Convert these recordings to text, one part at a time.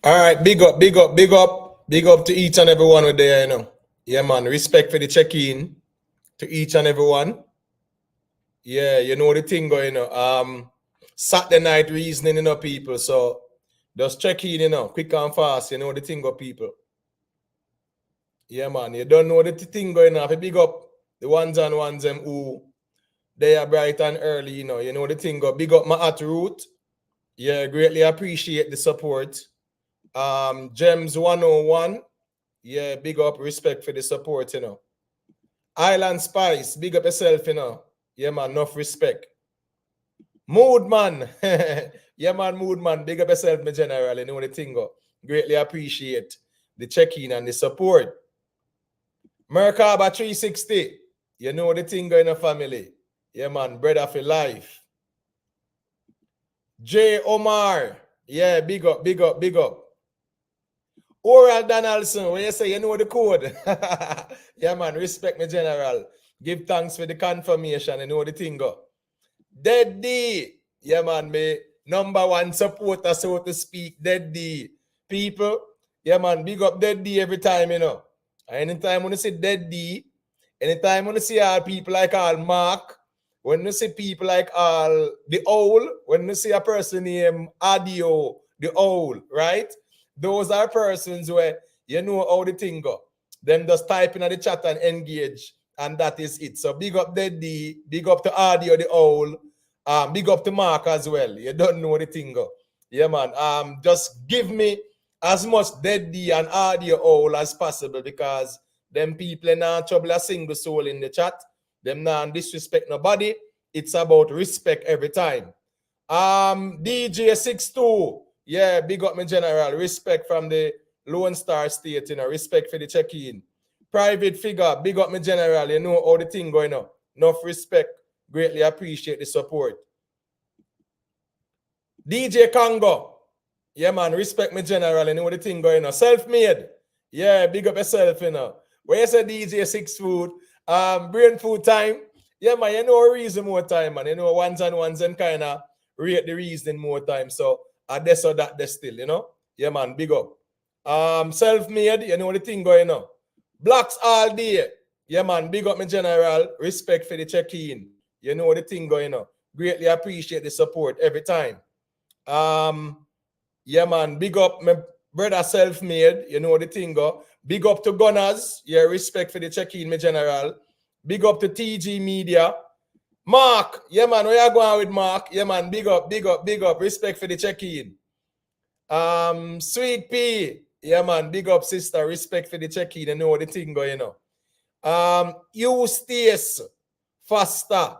All right, big up, big up, big up, big up to each and everyone with there, you know. Yeah, man. Respect for the check-in to each and everyone. Yeah, you know the thing going, Saturday night reasoning, people. So just check in, quick and fast, you know the thing go, people. Yeah, man. You don't know the thing going on. If you big up the ones and ones them who they are bright and early, you know the thing go. Big up my at root. Yeah, greatly appreciate the support. Gems 101. Yeah, big up, respect for the support, Island Spice, big up yourself, Yeah, man, enough respect. Mood man. Yeah, man, mood man, big up yourself, my general, you know the thing go. Greatly appreciate the check-in and the support. Merkaba 360, you know the thing go in the family. Yeah, man, brother for life. J. Omar, yeah, big up, big up, big up. Oral Donaldson, when you say you know the code. Yeah, man, respect me, general. Give thanks for the confirmation, you know the thing go. Dead D, yeah, man, me number one supporter, so to speak, Dead D. People, yeah, man, big up Dead D every time, Anytime when you see Dead D, anytime when you see all people like all Mark, when you see people like all the Owl, when you see a person named Adio, the Owl, right? Those are persons where you know how the thing go. Them just type in the chat and engage, and that is it. So big up Dead D, big up to Audio the Owl, big up to Mark as well. You don't know the thing go. Yeah, man. Just give me as much Dead D and Audio Owl as possible, because them people not trouble a single soul in the chat. Them not disrespect nobody. It's about respect every time. DJ 62. Yeah, big up my general. Respect from the Lone Star State, respect for the check-in. Private figure, big up my general. You know how the thing going on. Enough respect. Greatly appreciate the support. DJ Congo. Yeah, man, respect my general. You know what the thing going on. Self-made. Yeah, big up yourself, Where you say DJ 6 food, brain food time. Yeah, man, you know a reason more time, man. You know, ones and kind of rate the reason more time. So, this or that, there's still, Yeah, man, big up. Self-made, you know the thing going on. Blacks all day. Yeah, man, big up my general. Respect for the check-in. You know the thing going on. Greatly appreciate the support every time. Yeah, man, big up my brother self-made. You know the thing go. Big up to Gunners. Yeah, respect for the check-in, my general. Big up to TG Media. Mark, yeah, man, where you going with Mark? Yeah, man, big up, big up, big up. Respect for the check-in. Sweet P, yeah, man, big up, sister. Respect for the check-in. You know the thing going on. Eustace Faster,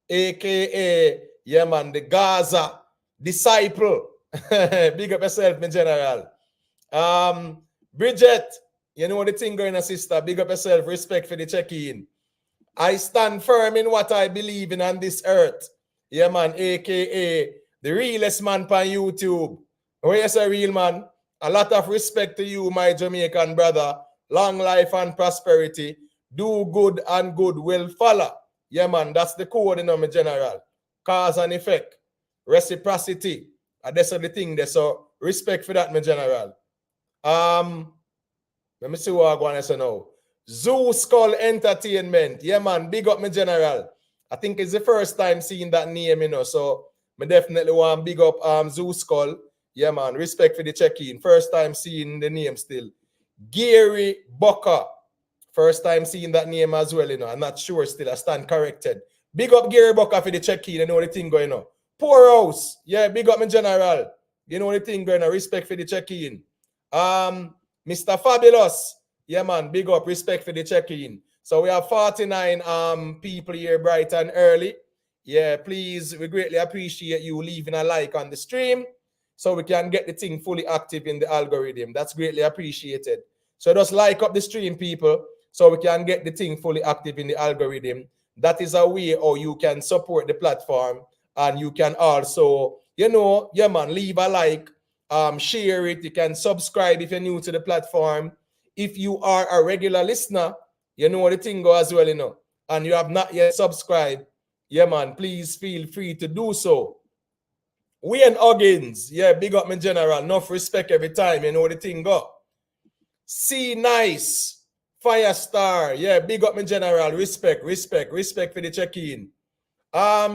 aka, yeah, man, the Gaza disciple. Big up yourself, my general. Bridget, you know the thing going on, sister. Big up yourself. Respect for the check-in. I stand firm in what I believe in on this earth. Yeah, man, aka the realest man on YouTube. When you say real man, a lot of respect to you, my Jamaican brother. Long life and prosperity. Do good and good will follow. Yeah, man, that's the code in my general. Cause and effect. Reciprocity. That's the thing there. So respect for that, my general. Let me see what I'm going to say now. Zoo Skull Entertainment. Yeah, man. Big up my general. I think it's the first time seeing that name, So I definitely want to big up Zoo Skull. Yeah, man. Respect for the check-in. First time seeing the name still. Gary Bucker. First time seeing that name as well, I'm not sure still. I stand corrected. Big up Gary Bucker for the check-in. You know the thing going on. Poorhouse. Yeah, big up my general. You know the thing going on. Respect for the check-in. Mr. Fabulous. Yeah, man, big up, respect for the check-in. So we have 49 people here bright and early. Yeah, please, we greatly appreciate you leaving a like on the stream so we can get the thing fully active in the algorithm. That's greatly appreciated. So just like up the stream, people, so we can get the thing fully active in the algorithm. That is a way how you can support the platform, and you can also, yeah, man, leave a like, share it. You can subscribe if you're new to the platform. If you are a regular listener, you know the thing go as well, and you have not yet subscribed, yeah, man, please feel free to do so. Wayne Huggins, yeah, big up my general. Enough respect every time, you know the thing go. C-Nice, Firestar, yeah, big up my general. Respect for the check-in.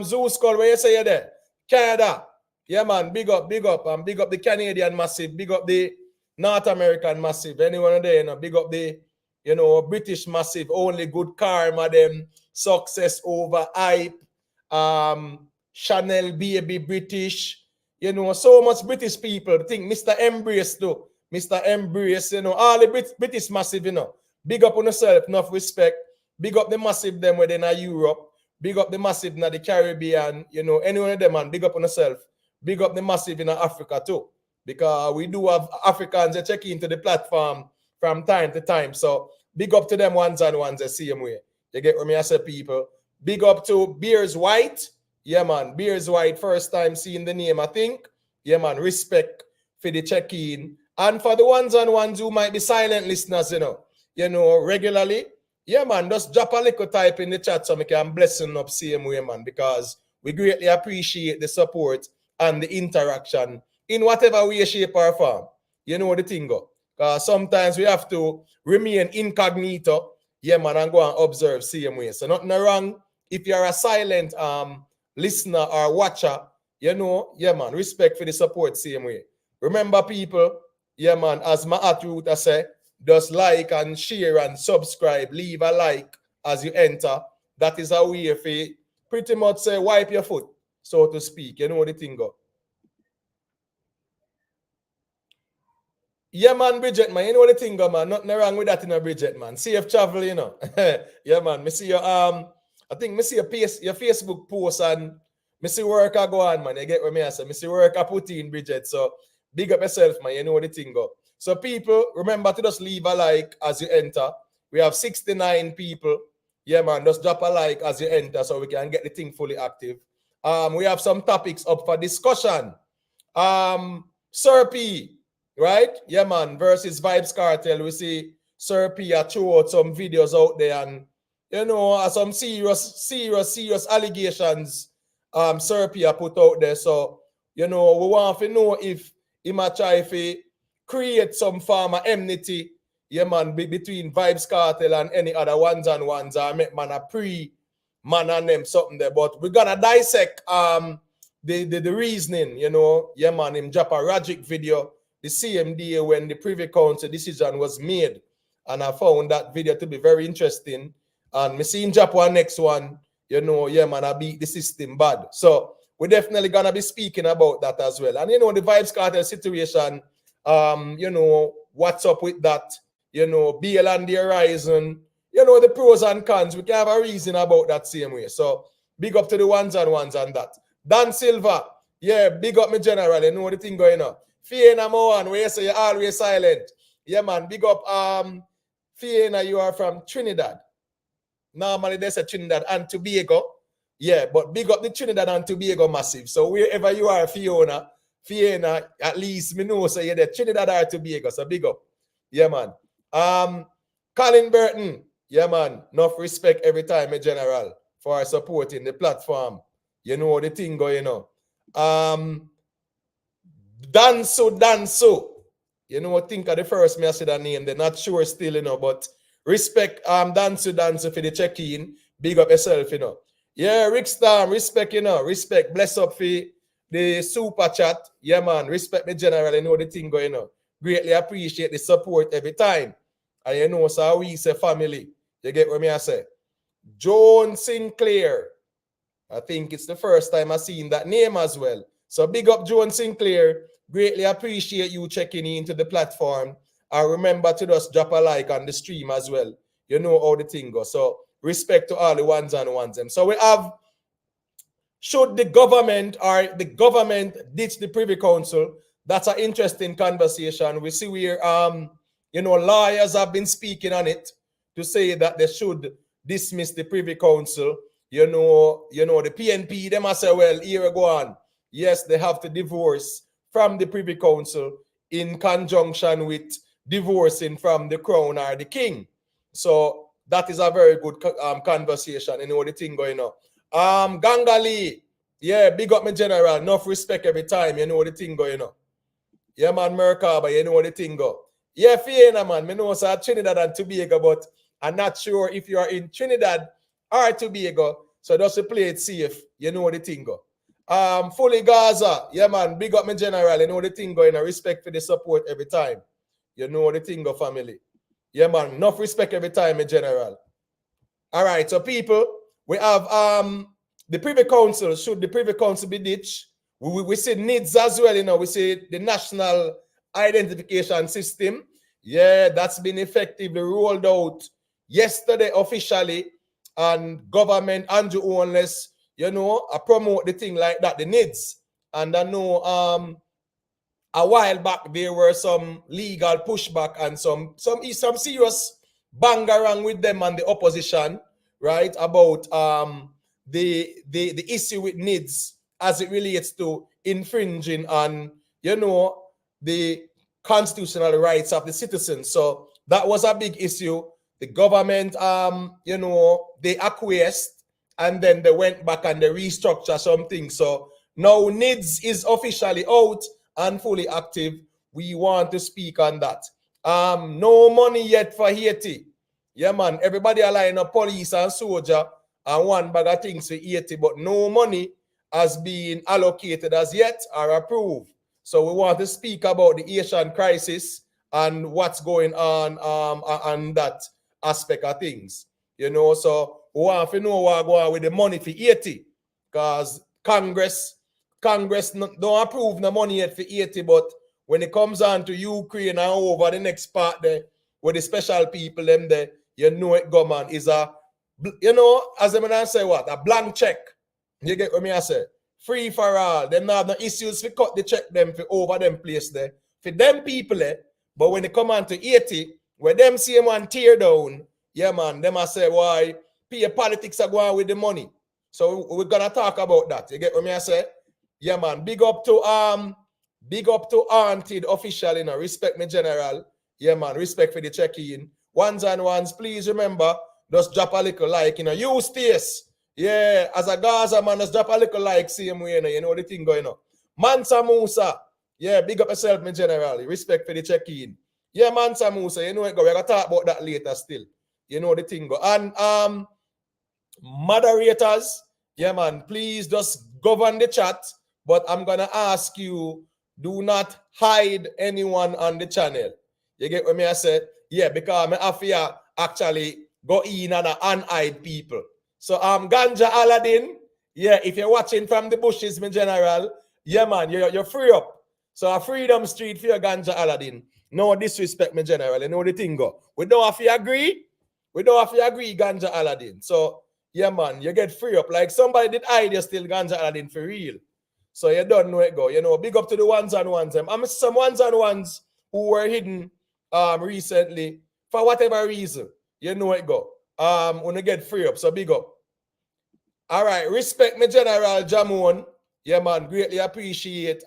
Zeus Call, where you say you there? Canada, yeah man, big up, big up the Canadian massive, big up the North American massive. Anyone there, you know, big up the, you know, British massive. Only good karma, them success over hype. Chanel baby British. You know, so much British people think Mr. Embrace too. Mr. Embrace, you know, all the British massive, you know. Big up on yourself, enough respect. Big up the massive them within Europe. Big up the massive in the Caribbean, you know, any one of them, man, big up on yourself. Big up the massive in Africa too. Because we do have Africans that check into the platform from time to time. So big up to them ones and ones the same way. You get what me I say, people. Big up to Beers White. Yeah, man. Beers White, first time seeing the name, I think. Yeah, man. Respect for the check-in. And for the ones and ones who might be silent listeners, you know, regularly. Yeah, man, just drop a little type in the chat so I can blessing up same way, man, because we greatly appreciate the support and the interaction in whatever way, shape, or form. You know the thing go. Because sometimes we have to remain incognito, yeah, man, and go and observe same way. So nothing wrong if you're a silent listener or watcher, you know, yeah, man, respect for the support same way. Remember, people, yeah, man, as my attribute I say, just like and share and subscribe. Leave a like as you enter. That is a way for pretty much say wipe your foot, so to speak. You know the thing go. Yeah, man, Bridget, man. You know the thing go, man. Nothing wrong with that in a Bridget, man. Safe travel, you know. Yeah, man. Me see your I think me see your Facebook post and me see work I go on, man. You get what me I say. Me see work I put in, Bridget. So big up yourself, man. You know the thing go. So people, remember to just leave a like as you enter. We have 69 people. Yeah, man, just drop a like as you enter so we can get the thing fully active. We have some topics up for discussion. Sir P, right? Yeah, man, versus Vybz Kartel. We see Sir P throw out some videos out there and, you know, some serious allegations Sir P put out there. So, you know, we want to know if he might try to create some form of enmity, yeah, man, between Vybz Kartel and any other ones and ones. I make man a man and them something there. But we're gonna dissect the reasoning, you know, yeah, man, him drop a Rajic video the same day when the Privy Council decision was made. And I found that video to be very interesting. And me see him drop one next one, you know, yeah, man, I beat the system bad. So we're definitely gonna be speaking about that as well. And you know, the Vybz Kartel situation, you know, what's up with that, you know, Bail on the horizon, you know, the pros and cons. We can have a reason about that same way. So big up to the ones and that. Dan Silva, yeah, big up me general, you know the thing going on. Fiona Mohan, where you say you're always silent. Yeah, man, big up Fiona, you are from Trinidad. Normally they say Trinidad and Tobago. Yeah, but big up the Trinidad and Tobago massive. So wherever you are, Fiona, at least me know so you're there. Trinidad or Tobago, so big up. Yeah, man. Colin Burton, yeah, man. Enough respect every time, general, for supporting the platform. You know the thing going on. Danso. You know, think of the first me I said that name. They're not sure still, you know, but respect Danso for the check-in. Big up yourself, you know. Yeah, Rick Storm, respect, you know, respect. Bless up for the super chat. Yeah, man. Respect me general, you know the thing going on. Greatly appreciate the support every time. And you know, so we say family. You get what me I say? Joan Sinclair. I think it's the first time I've seen that name as well. So big up Joan Sinclair. Greatly appreciate you checking into the platform. And remember to just drop a like on the stream as well. You know how the thing goes. So respect to all the ones and ones. So we have, should the government ditch the Privy Council? That's an interesting conversation. We see where you know, lawyers have been speaking on it to say that they should dismiss the Privy Council. You know, the PNP, they must say, well, here we go on. Yes, they have to divorce from the Privy Council in conjunction with divorcing from the crown or the king. So that is a very good conversation. You know the thing going on. Gangali, Yeah, big up my general. Enough respect every time. You know the thing go, you know. Yeah, man, Merkaba, you know the thing go. Yeah, Fiona, man. Me know so Trinidad and Tobago, but I'm not sure if you are in Trinidad or Tobago. So just to play it safe, you know the thing go. Fully Gaza. Yeah, man, big up my general. You know the thing go, you know, respect for the support every time. You know the thing go, family. Yeah, man, enough respect every time, my general. All right, so people, we have the Privy Council. Should the Privy Council be ditched? We see N.I.D.S as well, you know. We see the National Identification System. Yeah, that's been effectively rolled out yesterday officially, and government Andrew Owenless, you know, promote the thing like that, the N.I.D.S. And I know a while back there were some legal pushback and some serious bang around with them and the opposition, right? About the issue with N.I.D.S as it relates to infringing on, you know, the constitutional rights of the citizens. So that was a big issue. The government, you know, they acquiesced and then they went back and they restructured something. So now N.I.D.S is officially out and fully active. We want to speak on that. No money yet for Haiti. Yeah, man. Everybody align up police and soldier and one bag of things for Haiti, but no money has been allocated as yet or approved. So we want to speak about the Haitian crisis and what's going on that aspect of things. You know, so we want to know what's going on with the money for Haiti, because Congress don't approve the money yet for Haiti, but when it comes on to Ukraine and over the next part there, with the special people them there, you know it, government is a, you know, as the man say what, a blank check. You get what me I say? Free for all. Them not have no issues to cut the check them for over them place there. For them people there, but when they come on to 80, where them see one tear down, yeah man, them I say why peer politics are going with the money. So we're gonna talk about that. You get what me I say? Yeah man, big up to Auntie official, you know, respect me general. Yeah man, respect for the check-in. Ones and ones, please remember, just drop a little like, you know, use this. Yeah, as a Gaza man, just drop a little like, same way, you know the thing going on. Mansa Musa, yeah, big up yourself, me general. Respect for the check-in. Yeah, Mansa Musa, you know it go. We're gonna talk about that later still. You know the thing go. And moderators, yeah man, please just govern the chat. But I'm gonna ask you, do not hide anyone on the channel. You get what me I said? Yeah, because I have to actually go in and unhide people. So Ganja Aladdin, yeah, if you're watching from the bushes, my general, yeah man, you're free up. So a Freedom Street for your Ganja Aladdin. No disrespect, my general. You know the thing go. We don't have to agree. We don't have to agree, Ganja Aladdin. So yeah man, you get free up. Like somebody did hide you still Ganja Aladdin for real. So you don't know it go. You know, big up to the ones and ones. I'm some ones and ones who were hidden recently for whatever reason. You know it go. When you get free up. So big up. All right, respect me General Jamon. Yeah, man, greatly appreciate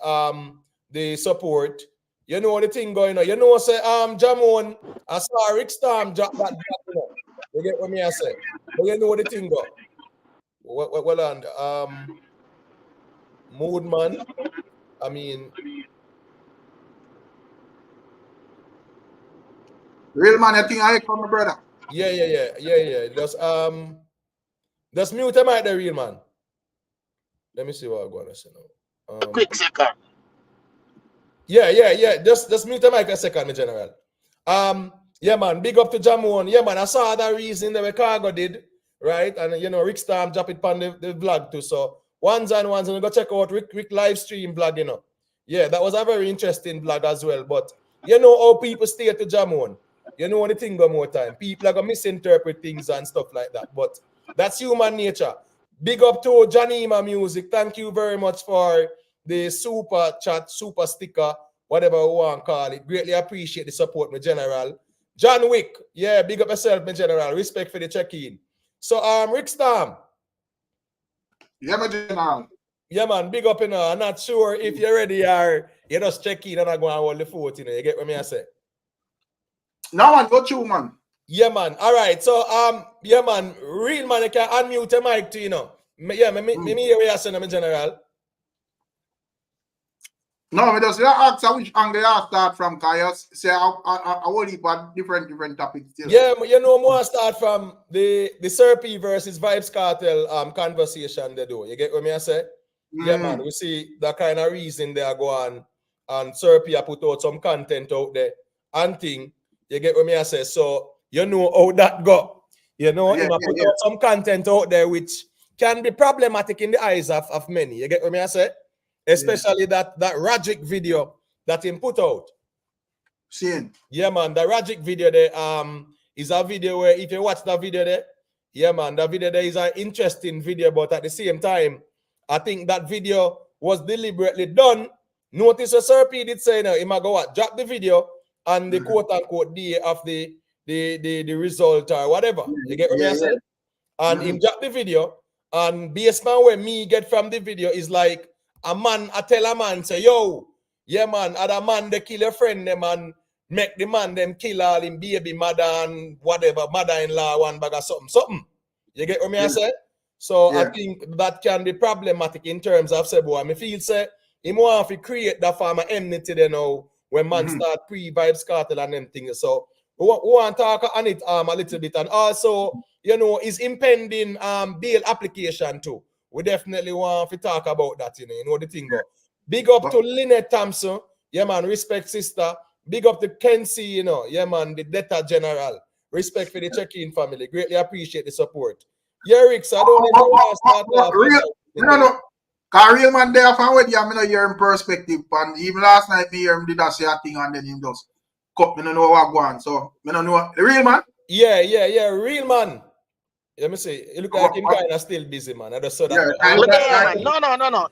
the support. You know the thing going on. You know, say Jamon, I saw Rick Storm drop that drop, you know. You get what me I say? But you know the thing go. Well on mood man. I mean, real man, I think I come, my brother. Yeah. Just mute him out the real man. Let me see what I'm gonna say now. Quick second. Yeah. Just mute him out a second, my general. Yeah, man, big up to Jamon. Yeah, man, I saw that reason that Cargo did, right? And you know, Rick Storm drop it on the vlog too. So ones and ones, and go check out Rick live stream vlog, you know. Yeah, that was a very interesting vlog as well. But you know how people stay to Jamon. You know the thing go more time. People are gonna misinterpret things and stuff like that. But that's human nature. Big up to Janima Music. Thank you very much for the super chat, super sticker, whatever we want to call it. Greatly appreciate the support, my general. John Wick, yeah, big up yourself, my general. Respect for the check-in. So, Rick Storm. Yeah, my general. Yeah, man, big up, you know. I'm not sure if you're ready or you just check in and I go and hold the fort, you know. You get what me I say? No one, go through, man. Yeah, man. All right. So, yeah, man, real man, you can unmute the mic too, you know. Yeah, me hear what you're saying, my general. No, me just ask which angle you start from, because you say I will leave on different topics still. Yeah, you know, more start from the Serpy versus Vybz Kartel conversation they do. You get what me I say? Yeah, man, we see that kind of reason they are going, and Serpy put out some content out there and thing. You get what me I say? So you know how that go. You know, he put out some content out there which can be problematic in the eyes of many. You get what me I say? Especially that Rajic video that he put out. Seeing. Yeah, man, the Rajic video there is a video where if you watch that video there, yeah, man, that video there is an interesting video, but at the same time, I think that video was deliberately done. Notice a Serpy did say, he might go what, drop the video and the quote unquote day of the result or whatever. You get what I said? And him drop the video, and based on where me get from the video is like a man, I tell a man, say, yo, yeah, man, other man, they kill your friend, them, and make the man them kill all him baby mother and whatever, mother-in-law, one bag of something. You get what I say? So I think that can be problematic in terms of say, boy, I feel say him want to create that form of enmity there now when man start pre-Vybz Kartel and them things. So we want to talk on it a little bit, and also, you know, is impending bail application too. We definitely want to talk about that, you know the thing go. Big up to Lynette Thompson, yeah man, respect sister. Big up to Kenzie, you know, yeah man, the debtor general. Respect for the check-in family. Greatly appreciate the support. Yeah, Rick, so I don't know if you start off. No. Cause real man there from where I'm not hear him perspective, and even last night me hear him did that say a thing and then him just cut. Me don't know what going on. So me don't know the real man. Yeah, real man. Let me see. It look like him kind of still busy, man. I just saw that.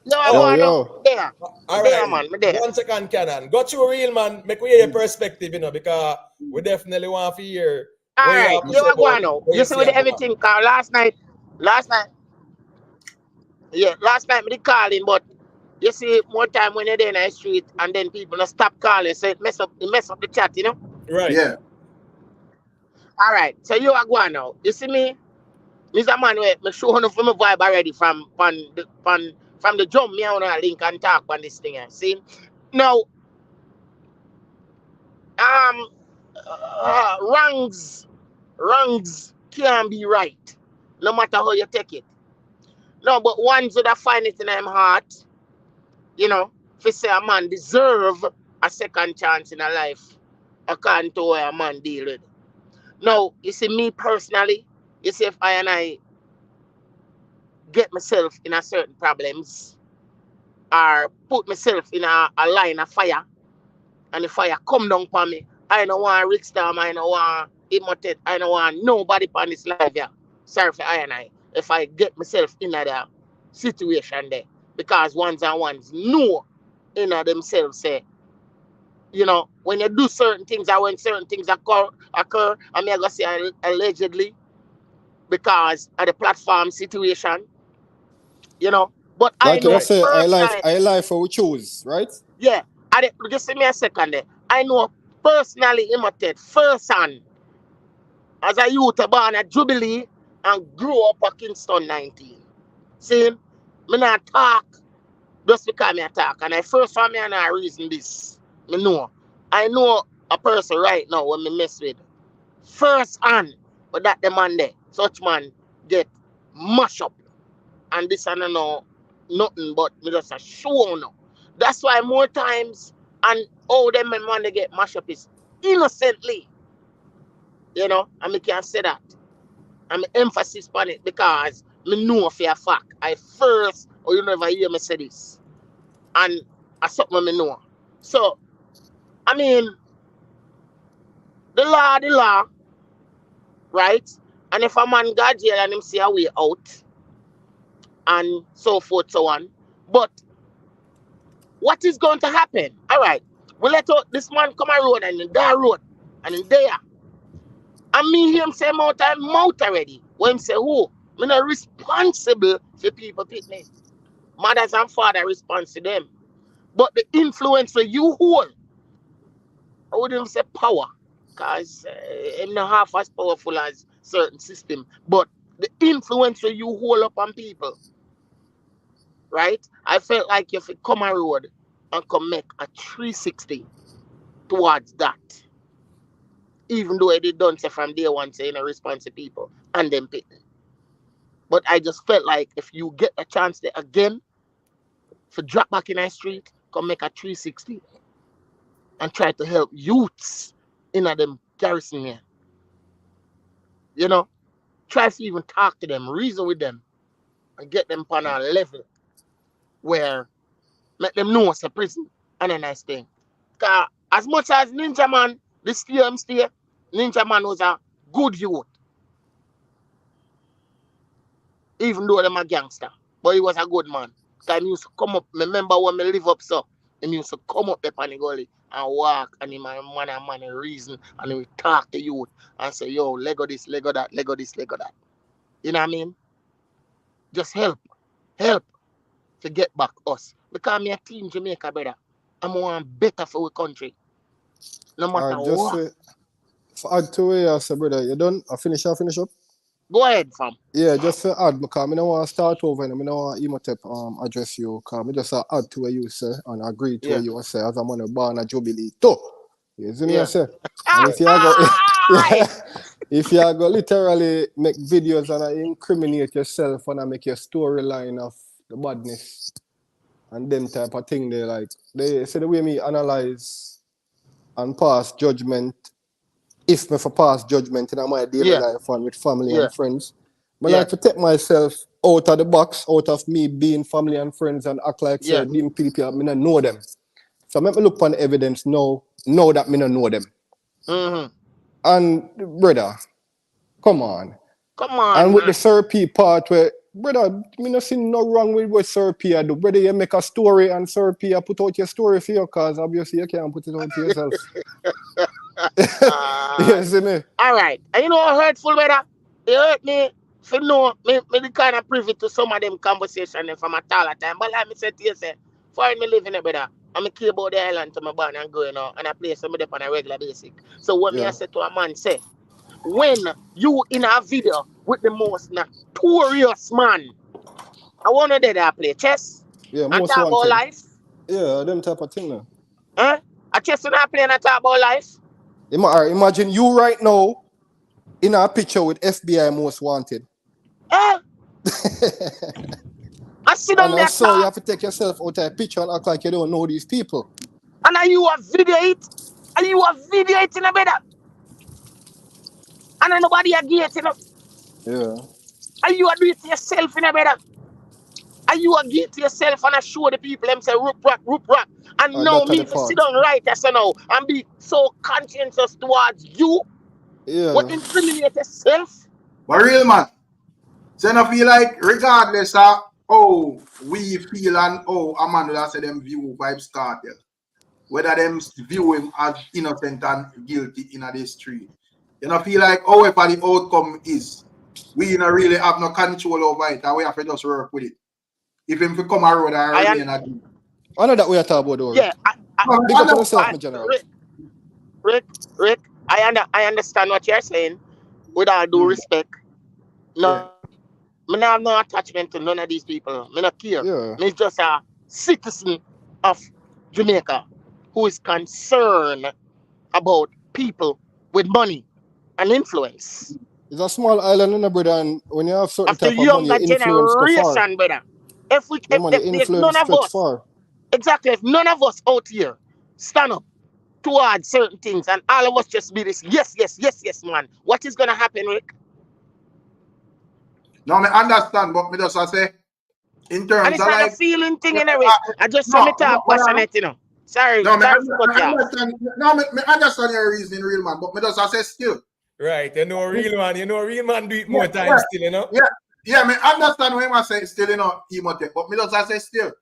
No. Yo. There. All right, man. 1 second, Canon. Got you, real man. Make we hear your perspective, you know, because we definitely want to hear. All right, you are going now. You see with everything, cause last night, last night me did calling, but you see more time when you're there in the street and then people don't stop calling, so it mess up the chat, you know? Right. Yeah. All right, so you are going now. You see me? Mr. Manuel, make sure you from my vibe already from the jump me on a link and talk on this thing. See? Now, wrongs can't be right, no matter how you take it. No, but ones that find it in them heart, you know, if you say a man deserve a second chance in a life, according to where a man deal with. Now, you see me personally, you see if I get myself in a certain problems or put myself in a line of fire and the fire come down upon me, I don't want Rick Storm, I don't want Immotet, I don't want nobody on this life here. Sorry for I if I get myself in that situation there. Because ones and ones know in themselves say, you know, when you do certain things or when certain things occur, I'm going to say allegedly because of the platform situation, you know. But like I know say, I life for we choose, right? Yeah. Just give me a second there. I know personally Immotet first hand as a youth born at Jubilee and grew up at Kingston 19. See, me not talk just because me talk. And I first for me and I reason this. Me know. I know a person right now when me mess with. First hand, but that the man there. Such man get mash up. And this I don't know nothing but me just a show now. That's why more times and all them man they get mash up is innocently. You know, and me can say that. I'm emphasis on it because me know for a fact. I first, or you never hear me say this. And I something me know. So, I mean, the law, right? And if a man got jail and him see a way out, and so forth, so on. But what is going to happen? All right, we let out this man come a road and in that road, and in there. And me hear him say mouth already. When him say, who? Me not responsible for people picnic. Mothers and fathers responsible to them. But the influence for you hold, I wouldn't say power, because I'm not half as powerful as certain system. But the influence for you hold up on people, right? I felt like if you come a road and come make a 360 towards that, even though I did done say from day one saying a response to people and them people. But I just felt like if you get a chance there again, for drop back in the street, come make a 360 and try to help youths in a them garrison here. You know, try to even talk to them, reason with them, and get them on a level where make them know it's a prison and a nice thing. Cause as much as Ninja Man, this year I'm still, Ninja Man was a good youth. Even though I'm a gangster. But he was a good man. Cause he used to come up, remember when I live up so, he used to come up there on the gully and walk and he man reason and he would talk to youth and say, yo, Lego this, Lego that, Lego this, Lego that. You know what I mean? Just help to get back us. Because me a team Jamaica, brother. I'm want better for our country. No matter what. For add to it, I say, brother, you done? I finish up? Go ahead, fam. Yeah, just for add, because I don't want to start over and I don't want Imhotep address you, because I just add to what you say and agree to what you say as I'm on a born a Jubilee too. You see me, I say? And if you go, if you go literally make videos and incriminate yourself and make your storyline of the badness and them type of thing, they say the way me analyze and pass judgment, if me for pass judgment in my daily life and with family and friends, I like to take myself out of the box, out of me being family and friends and act like say them people, I don't know them. So make me look on the evidence now that me don't know them. Mm-hmm. And brother, come on. man. And with the therapy part where, brother, me not see no wrong with what therapy I do. Brother, you make a story and therapy, I put out your story for you, because obviously you can't put it out for yourself. You see me? All right. And you know what hurtful, brother? It hurt me for know me the kind of privy to some of them conversations from a taller time. But like me said to you, say, for me living it, brother, I'm care about the island to my born and going out and I play some of them on a regular basis. So what me I say to a man say, when you in a video with the most notorious man, I wanna that play chess and talk about life. Yeah, them type of thing now. Huh? A chess and I play and I talk about life. Imagine you right now in a picture with FBI most wanted. I sit down there. So you have to take yourself out of a picture and act like you don't know these people. And are you a video it? Are you a video it in a better? And nobody a get it. Yeah. Are you a do it yourself in a better? Are you a get yourself and I show the people them say roop rock. And now me to sit down right as now and be so conscientious towards you. Yeah. What incriminate yourself? But real man, so I feel like regardless of how we feel and how a man will say them view Vybz Kartel, whether them view him as innocent and guilty in the street, you know, feel like however the outcome is, we don't really have no control over it and we have to just work with it. If him to come around and remain a deal. I know that we are talking about. Yeah, big up on yourself, my general. Rick, I understand what you're saying. With all due respect, no, I have no attachment to none of these people. I don't care. Yeah. I'm just a citizen of Jamaica who is concerned about people with money and influence. It's a small island, brother, and when you have certain type of money, younger generation, brother. If there's none of us, exactly, if none of us out here stand up towards certain things and all of us just be this, yes, man, what is going to happen, Rick? No, I understand, but me just say, in terms and it's of not like... a feeling thing in a way. I just say me talk passionate, you know. Sorry, I understand your reasoning, real man, but me just say still. Right, you know real man do it more time still, you know? Yeah, me understand what I say still, you know, Imhotep, but me just say still.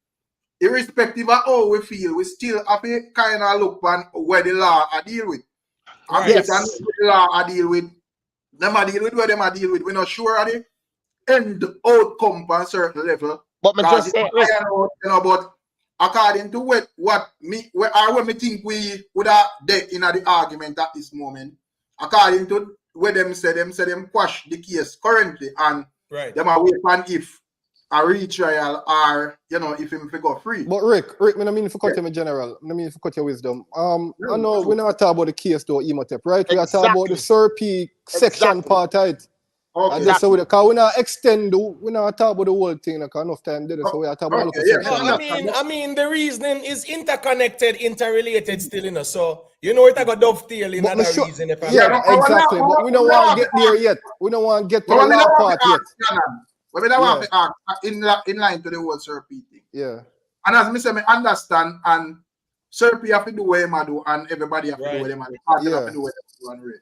Irrespective of how we feel, we still have to kind of look on where the law I deal with. And yes. The law I deal with, them I deal with where them I deal with. We're not sure of the end outcome on a certain level. But me just say, you know, but according to what me think we would have dead in the argument at this moment, according to where them say them quash the case currently and them are wait on if a retrial or, you know, if him go free. But Rick, I don't mean if you cut him in general. I mean if you cut your wisdom. I know we're not talking about the case though, Imhotep, right? We are talking about the SIRP section part, right? Okay. And so because we not extend, we not talk about the whole thing, like enough time did it, so we are talking about the section. No, I mean the reasoning is interconnected, interrelated still, you know. So you know it I got dovetail in another reason. Exactly. But we don't want to get there yet. We don't want to get to the last part yet. But we don't want to act in line to the whole SIRP thing. Yeah. And as I say, I understand, and SIRP have to do what they do, and everybody have to do what they do. Kartel have to do what they do.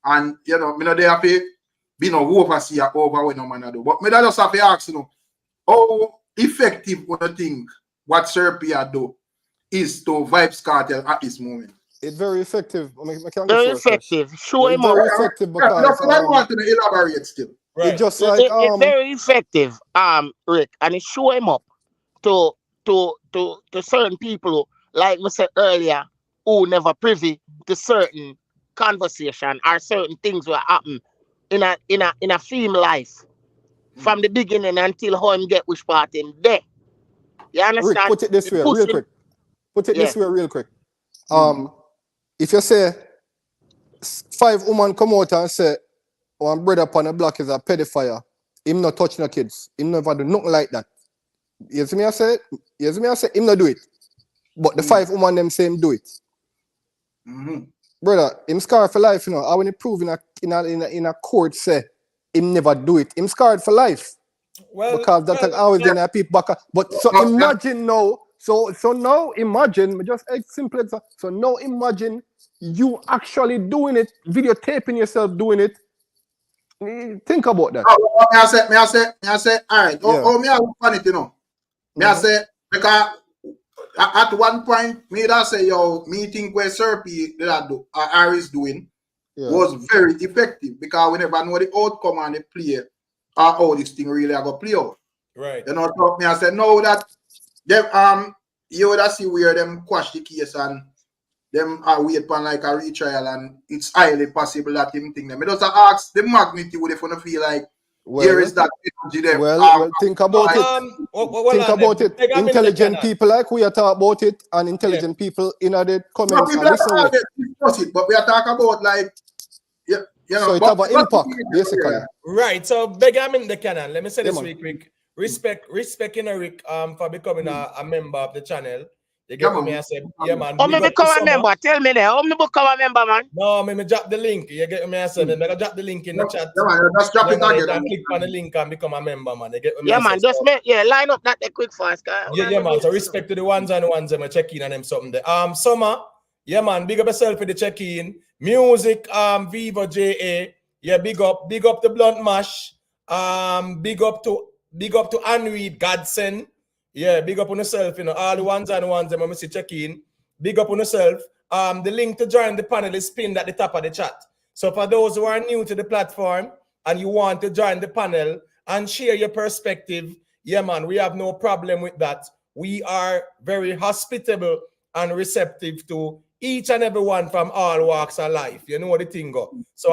And you know, they have to be no overseer over what no man do. But me just have to ask, you know, how effective would you think what SIRP do is to Vybz Kartel at this moment? It's very effective. I mean, very effective. Show him very effective because I want to elaborate still. Right. It's just like it's very effective, Rick, and it show him up to certain people, like we said earlier, who never privy to certain conversation or certain things will happen in a film life from the beginning until how him get which part in there. You understand? Rick, put it this way, real quick. Put it this way, real quick. If you say 5 women come out and say one brother upon the block is a pedophile, him not touch no kids, him never do nothing like that. You see me I say? You see me I say him not do it. But the 5 women them say him do it. Brother, him scarred for life, you know. I when he prove in a court say him never do it. Him scarred for life. Well, because that's always then people back. But so imagine now. So now imagine just simple example. So now imagine you actually doing it, videotaping yourself doing it. Think about that. May I say, all right. Me I look funny, you know. May I say, because at one point, me that say your meeting where SIRP that is doing was very effective because we never know the outcome and the play how this thing really are gonna play out. Right. You know, so me I said no that them you would see where them quash the case and them wait upon like a retrial and it's highly possible that him think them. I just ask the magnitude if you feel like there is that energy there. Well, think about it. Think about it. Intelligent people like we are talking about it, and intelligent people in the comments and listen. But we are talking about like you know. So it have an impact, basically. Right. So beg I'm in the canal. Let me say this real quick. Respect in Rick for becoming a member of the channel. You get me? I said, yeah, man. How me become a member? Tell me there. How me become a member, man? No, me drop the link. You get me? I said, me drop the link in the chat. Yeah, man, just drop it again. Click on the link and become a member, man. You get me? Yeah, man. Just line up that quick fast, guy. Yeah, man. So respect to the ones and the ones that check in and them something there. Summer, yeah, man. Big up yourself for the check in. Music, Viva JA. Yeah, big up the Blunt Mash. Big up to N.I.D.S, Godsend. Yeah, big up on yourself, you know, all the ones and the ones that I see check in. Big up on yourself. The link to join the panel is pinned at the top of the chat. So for those who are new to the platform and you want to join the panel and share your perspective, yeah, man, we have no problem with that. We are very hospitable and receptive to each and every one from all walks of life. You know what the thing go. So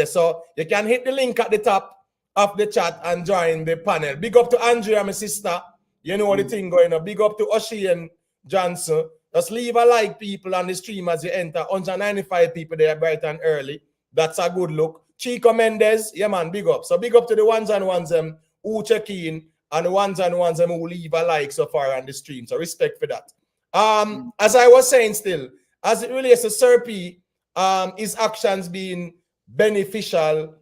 so you can hit the link at the top of the chat and join the panel. Big up to Andrea, my sister. You know what the thing going on. Big up to Oshie and Johnson. Just leave a like, people, on the stream as you enter. 195 people there bright and early. That's a good look. Chico Mendez, yeah, man, big up. So big up to the ones and ones who check in and the ones and ones who leave a like so far on the stream. So respect for that. As I was saying still, as it relates to SIRP, his actions being beneficial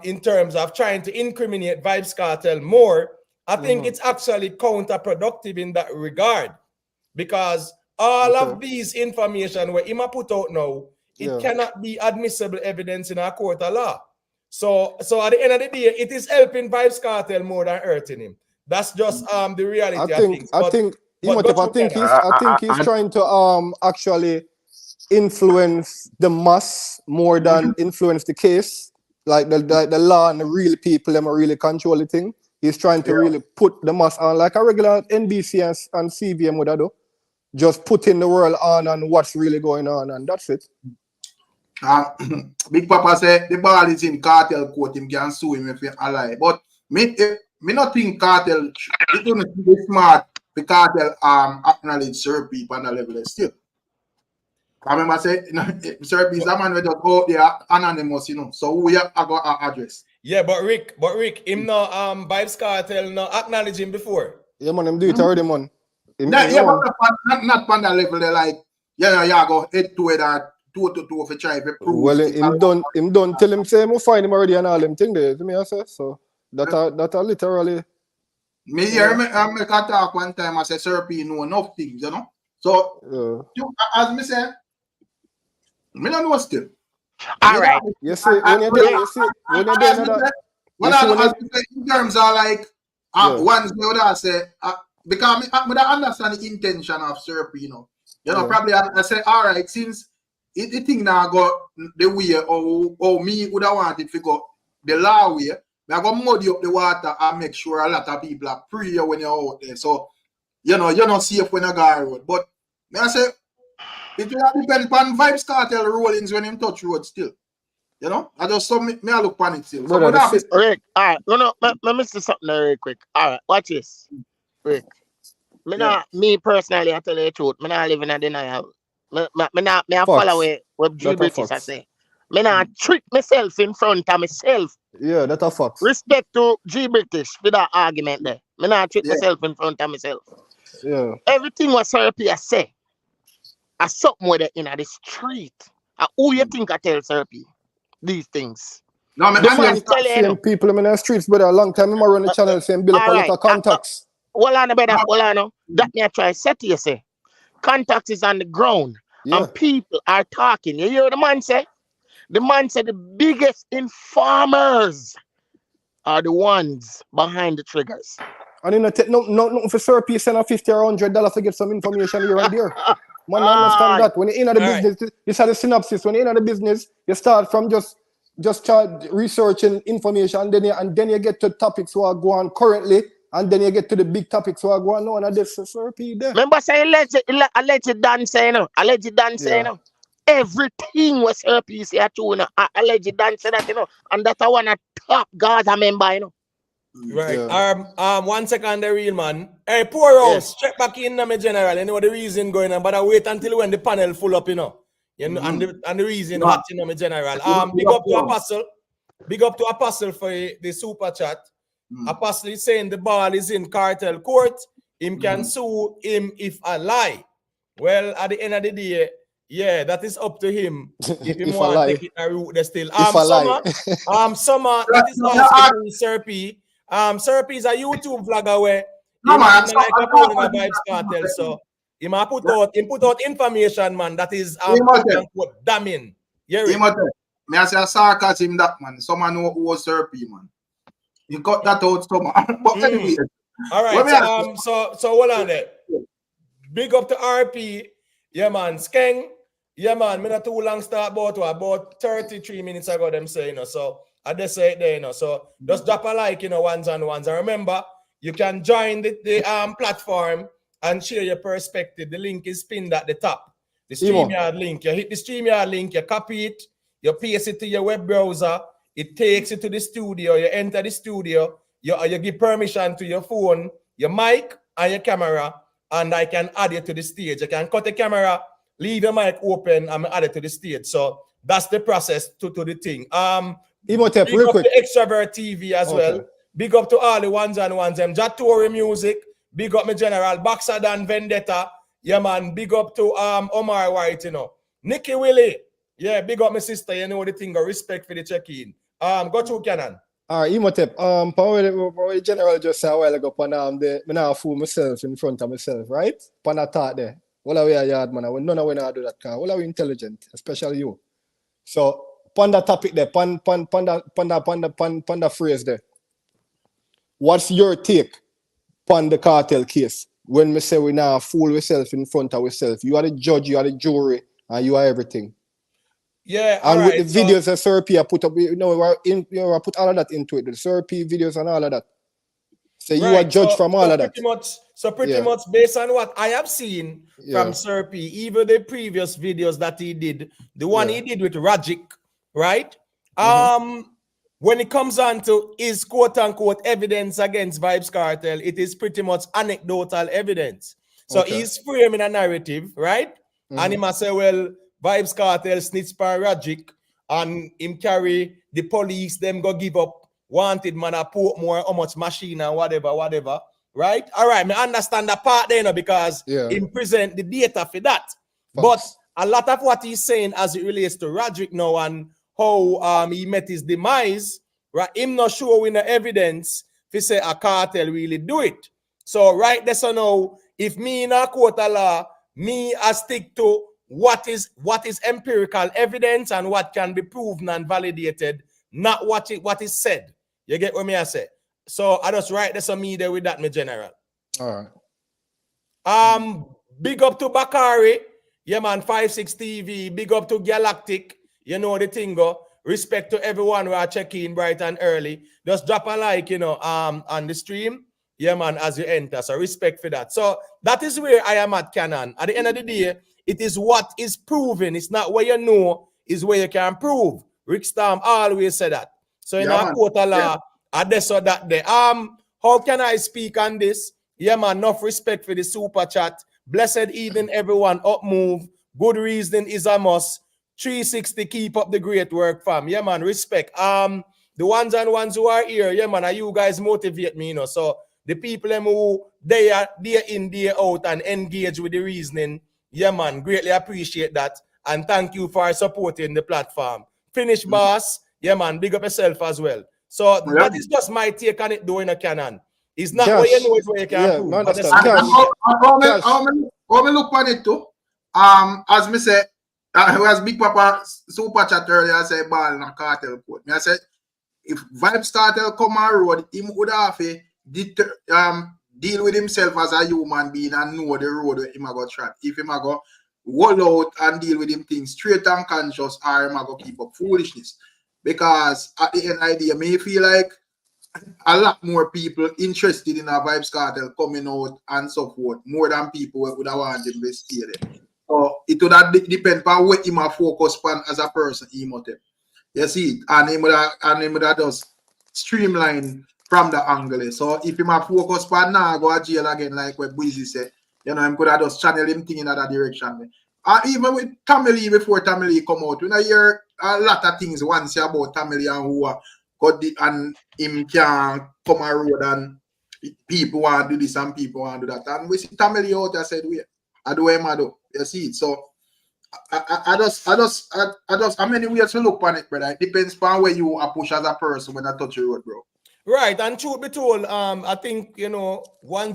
in terms of trying to incriminate Vybz Kartel more, I think it's actually counterproductive in that regard, because all of these information where Ima put out now, it cannot be admissible evidence in a court of law. So at the end of the day, it is helping Vybz Kartel more than hurting him. That's just the reality. I think he's trying to actually influence the mass more than influence the case. Like the law and the real people, them are really control the thing. He's trying to really put the mass on like a regular NBC and CVM would do. Just putting the world on what's really going on, and that's it. Big Papa said the ball is in Kartel court. Him can sue him if he's alive. But me, me not think Kartel, it wouldn't be smart the Kartel acknowledge Sir P on the level still. I remember say, Sir P is a man who just out there anonymous, so we have got our address. Yeah, but Rick, him no Vybz Kartel no acknowledge him before. Yeah, man, him do it already, man. But not on that level, they're like, go head to head or two for try to prove. Well, him don't tell him say him find him already and all them thing there. Me I say so. That are literally. Me hear me talk one time. I say Sir P know enough things, So as me say, me don't know still. All right. You see, when you're doing another. In terms of like ones the other say because I understand the intention of Sir P, probably I say all right, since the thing now go the way or me would have wanted to go the law way, I go muddy up the water and make sure a lot of people are free when you're out there. So you're not safe when you go on road. But I say it will depend on Vybz Kartel rollings when him touch road still. I just saw me I look panic still. So Rick, all right. Let me say something very quick. All right, watch this. Rick. Me personally, I tell you the truth, me not living in denial. Me follow what G British I say. Me not trick myself in front of myself. Yeah, that's a fact. Respect to G British for that argument there. Me not trick myself in front of myself. Yeah. Everything what Sir P I say, I something with it in the street. Who you think I tell Sir P these things? No, same people in the streets, but a long time I run the channel, same build up a lot of contacts. Hold on, brother. Hold on. That me I try set to you say. Contact is on the ground and people are talking. You hear the man say? The man said the biggest informers are the ones behind the triggers. And you take nothing for Sir P send a $50 or $100 to get some information here and there. Man, I understand that. When you're in the business, this is the synopsis. When you're in the business, you start from just start researching information and then you get to topics who are going currently. And then you get to the big topics who are going on, and this Sir P there. Remember saying alleged dance, everything was Sir P say true, alleged dance that, and that's one of top guys I remember, Right. Yeah. 1 second, the real man. Hey, poor house, check back in my general. The reason going on, but I wait until when the panel full up, and the reason hot, my general. Big up to Apostle for the super chat. Apostle is saying the ball is in Kartel court. Him can sue him if I lie. Well, at the end of the day, that is up to him. If he want to take it a route, they still. Summer, that is also Sir P. Sir P is a YouTube vlogger where he like a Vybz Kartel. So he might put out information, man. That is damning. Me I say a sarcasm that man. Someone know who was Sir P, man. You got that out somehow. But anyway. All right. So hold on there. Big up to RP. Yeah, man. Skeng. Yeah, man. Me not too long start about 33 minutes ago, them say, So I just say it there, So just drop a like, ones and ones. And remember, you can join the platform and share your perspective. The link is pinned at the top. The StreamYard link. You hit the StreamYard link, you copy it, you paste it to your web browser. It takes you to the studio. You enter the studio. You give permission to your phone, your mic, and your camera, and I can add you to the stage. You can cut the camera, leave your mic open, and add it to the stage. So that's the process to the thing. Big up to Extrovert TV as well. Big up to all the ones and ones. Jatori Music. Big up my general. Boxer Dan Vendetta. Yeah, man. Big up to Omar White, Nikki Willie. Yeah, big up my sister. You know the thing. Respect for the check-in. Go to Canon. All right, Imhotep. What general just said a while ago, me now fool myself in front of myself, right? Pan that thought there. What are we a yard, man? None of we now do that car. What are we intelligent, especially you? So, pan that topic there, pan that phrase there. What's your take on the Kartel case? When we say we now fool ourselves in front of ourselves, you are the judge, you are the jury, and you are everything. Yeah, and with the videos that Sir P put up, we put all of that into it. The Sir P videos and all of that. So you are judged from all of that. Pretty much based on what I have seen from Sir P, even the previous videos that he did, the one he did with Rajic, right? when it comes on to is quote-unquote evidence against Vybz Kartel, it is pretty much anecdotal evidence. So he's framing a narrative, right? And he must say, well, Vybz Kartel snitch Paragic and him carry the police, them go give up wanted man a Portmore, how much machine and whatever, right? All right, I understand that part there, because him present the data for that. But a lot of what he's saying as it relates to Roderick now and how he met his demise, right? Him not showing the evidence to say a cartel really do it. So right there, so now, if me in a court of law, me I stick to what is empirical evidence and what can be proven and validated, not what is said. You get what me I say? So I just write this on me there with that, my general. All right. Big up to Bakari. Yeah, man, 56 TV. Big up to Galactic. You know the thing go. Respect to everyone who are checking bright and early. Just drop a like, on the stream. Yeah, man, as you enter. So respect for that. So that is where I am at Canon. At the end of the day, it is what is proven. It's not where you know, it's where you can prove. Rick Storm always said that. So in our court of law, this or that there. How can I speak on this? Yeah, man, enough respect for the super chat. Blessed evening, everyone. Up move. Good reasoning is a must. 360, keep up the great work, fam. Yeah, man, respect. The ones who are here, yeah, man, you guys motivate me, So the people who they are in, day out and engage with the reasoning, yeah, man, greatly appreciate that. And thank you for supporting the platform. Finish, boss. Yeah, man, big up yourself as well. So that is just my take on it, though, in a Canon. It's not where you know it's where you can prove. How me look on it too? As me say, as Big Papa super chat earlier say ball in a cartel court. Me I said if Vybz Kartel come on road, him would have to deal with himself as a human being and know the road where him a go trap. If him a go wall out and deal with him things straight and conscious, or him a go keep up foolishness. Because at the N.I.D, me feel like a lot more people interested in a Vybz Kartel coming out and so forth, more than people would have wanted to investigate it. So it would have depend on what him a focus on as a person, you see it, and him would have just streamline from the angle. So if him a focus on now go to jail again, like what Vybz said, him could have just channel him thing in that direction. Even with Tamale, before Tamale come out, when I hear a lot of things once about Tamale and who got and him can come a road and people want to do this and people want to do that. And we see Tamale out, I said, wait, I do him, I do. You see it. So I just how many ways to look on it, brother. It depends on where you are push as a person when I touch your road, bro. Right, and truth be told, I think one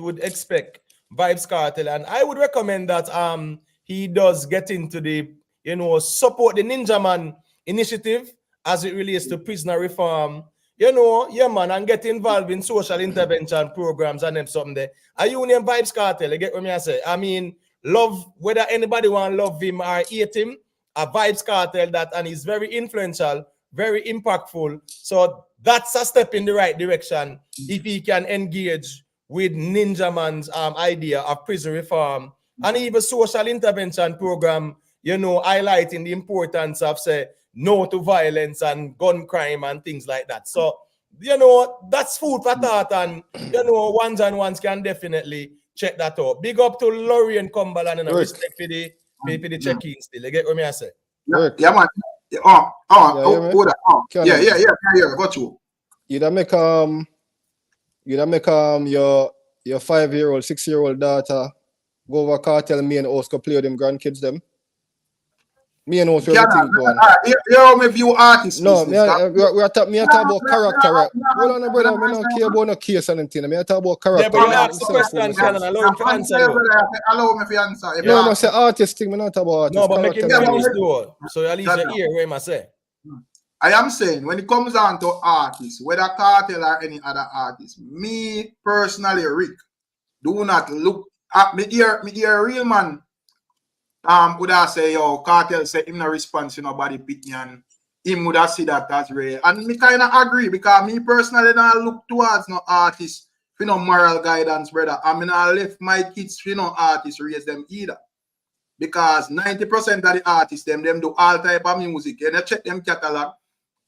would expect Vybz Kartel, and I would recommend that he does get into the support the Ninja Man initiative as it relates to prisoner reform. Yeah, man, and get involved in social intervention programs and them something there. Are you in Vybz Kartel? You get what I say? I mean, love, whether anybody want to love him or hate him, a Vybz Kartel that, and he's very influential, very impactful. So that's a step in the right direction if he can engage with Ninja Man's idea of prison reform and even social intervention program, highlighting the importance of, say, no to violence and gun crime and things like that. So, that's food for thought, and, ones can definitely check that out. Big up to Laurie and Cumberland and respect for the check-in still. You get what I say? Yeah, man. Got you. You make your 5-year-old, 6-year-old daughter go over Kartel me and Oscar play with them grandkids them. Me and Oscar everything going. Me view artists. No, me talk about character. Right? Hold on, brother. Me don't care about no case and anything. Me talk about character. Yeah, but you ask the question, Shannon. Allow me to answer. Allow me to answer. No, I say artist thing. Me not talk about artist. No, but make him finish though. So at least you hear what I say. I am saying, when it comes down to artists, whether Kartel or any other artist, me personally, Rick, do not look at me here a real man. Would I say, yo, Kartel say him no response to nobody pick me, and him would have see that as real. And me kind of agree, because me personally don't look towards no artists for no moral guidance, brother. I mean, I left my kids for no artists raise them either. Because 90% of the artists, them do all type of music. And you check them catalog,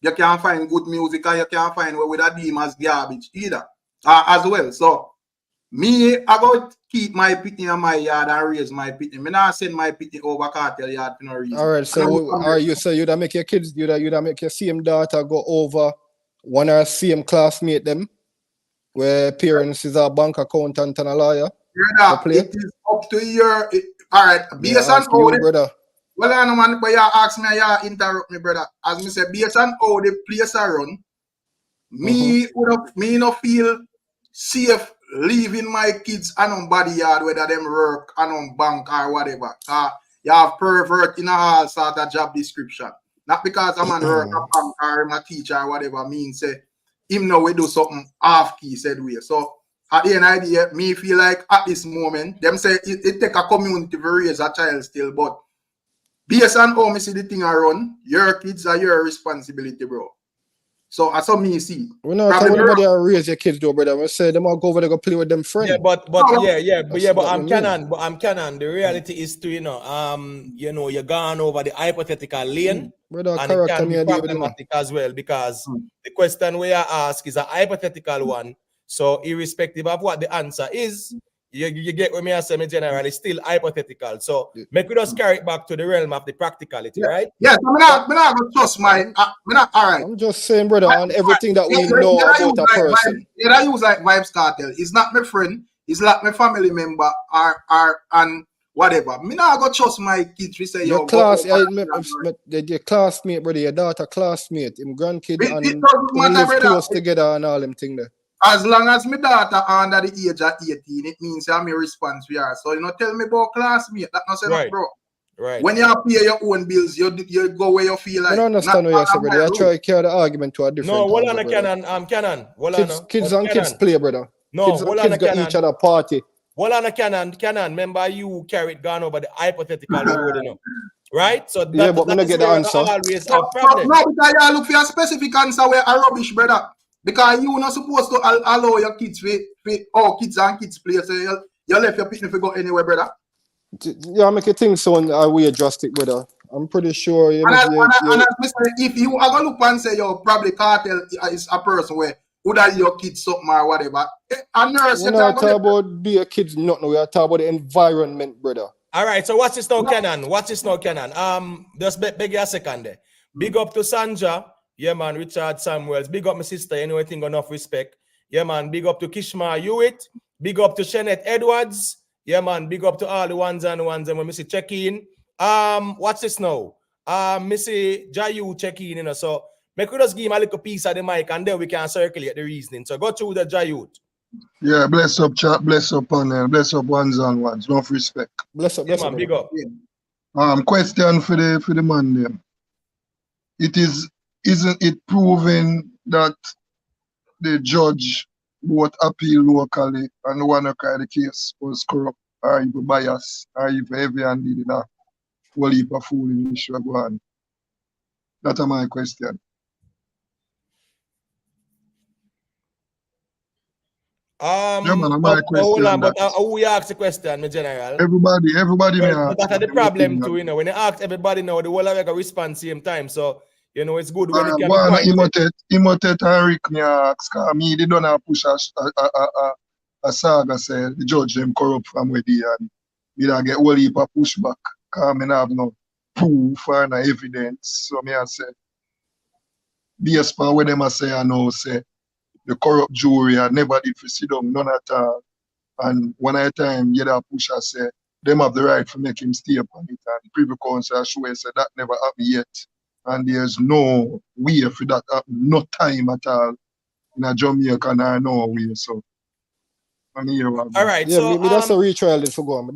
you can't find good music and you can't find where with a deem as garbage either. As well. So me, I go keep my pitney in my yard and raise my pitney. Me not send my pitney over Kartel yard for no reason. All right, so are you say you'd make your kids, you'd make your same daughter go over one or same classmate them, where parents is a bank accountant and a lawyer? Brother, it is up to your all right. Based on how you, brother. Well, I know man, but you ask me, you interrupt me, brother. As me say, based on how the place are run, me no feel safe leaving my kids on body yard, whether them work on bank or whatever. You have pervert in all sort of job description. Not because I'm on work a bank or I'm a teacher or whatever means say him know we do something half key said way. So at the end of the day, me feel like at this moment, them say it take a community to raise a child still, but based on how me see the thing I run, your kids are your responsibility, bro. So I saw me see. We're not talking about how raise your kids though, brother. We say them all go over there go play with them friends. Yeah, but I'm Canon. The reality is to you're gone over the hypothetical lane, brother, and it can be problematic as well because the question we are asked is a hypothetical one. So irrespective of what the answer is, you get what me I say, me generally still hypothetical. So make we just carry it back to the realm of the practicality, right? Yes, I'm not gonna trust my all right. I'm just saying, brother, on everything that we know about a person. I use like Vybz Kartel. It's not my friend, it's like my family member or and whatever. Me not gonna trust my kids. We say your class, your classmate, brother, your daughter classmate, him grandkid and live close together and all them thing there. As long as my daughter under the age of 18, it means I'm a response we are. So tell me about classmate. That not say right. bro. Right. When you pay your own bills, you go where you feel like. I don't understand what you say, brother. You try to carry the argument to a different. No, hold on, Canon. Kids and kids play, brother. No, kids got each other party. Hold on, Canon. Remember you carried gone over the hypothetical road, right? So yeah, but we don't get the answer. Always a problem. No, because you look for a specific answer where are rubbish, brother. Because you not supposed to allow your kids kids and kids play. So you left your picnic to go anywhere, brother. Yeah, make you think so and we adjust it, brother. I'm pretty sure. If you are gonna look and say yo, probably Kartel is a person where would have your kids something or whatever. A nurse. We're not talking about be a kids, nothing. We are talking about the environment, brother. All right, so what's this now, Canon? Just beg you a second there. Big up to Sanja. Yeah, man, Richard Samuels. Big up my sister, anything enough respect. Yeah, man, big up to Kishma Hewitt. Big up to Shenette Edwards. Yeah, man, big up to all the ones and when Missy check in. What's this now? Missy Jayu check in, So make we just give him a little piece of the mic and then we can circulate the reasoning. So go through the Jayu. Yeah, bless up chat, bless up on bless up ones and ones. Enough respect. Bless up, bless up. Big up. Question for the man there. Isn't it proven that the judge both appeal locally and the one who carried the case was corrupt or even biased or even heavy-handed in a whole heap of fooling issue go on? That's my question. Yeah, man, my question. Hold on, but who ask the question, my general? Everybody. Well, that's the problem too, when you ask everybody now, the whole of a response same time. So it's good when you can Imotet and Rick me ask, me they don't push a saga say the judge them corrupt from where they and we don't get whole heap of pushback because I have no proof or no evidence. So me I say based on what them I say I know say the corrupt jury I never did for sit down none at all. And one at a time you that push I say them have the right to make him stay upon it and the Privy Council sure say that never happened yet. And there's no way for that happen, no time at all in a Jamaica or no way. So I'm here. All right. Yeah, so that's a retrial this for go on.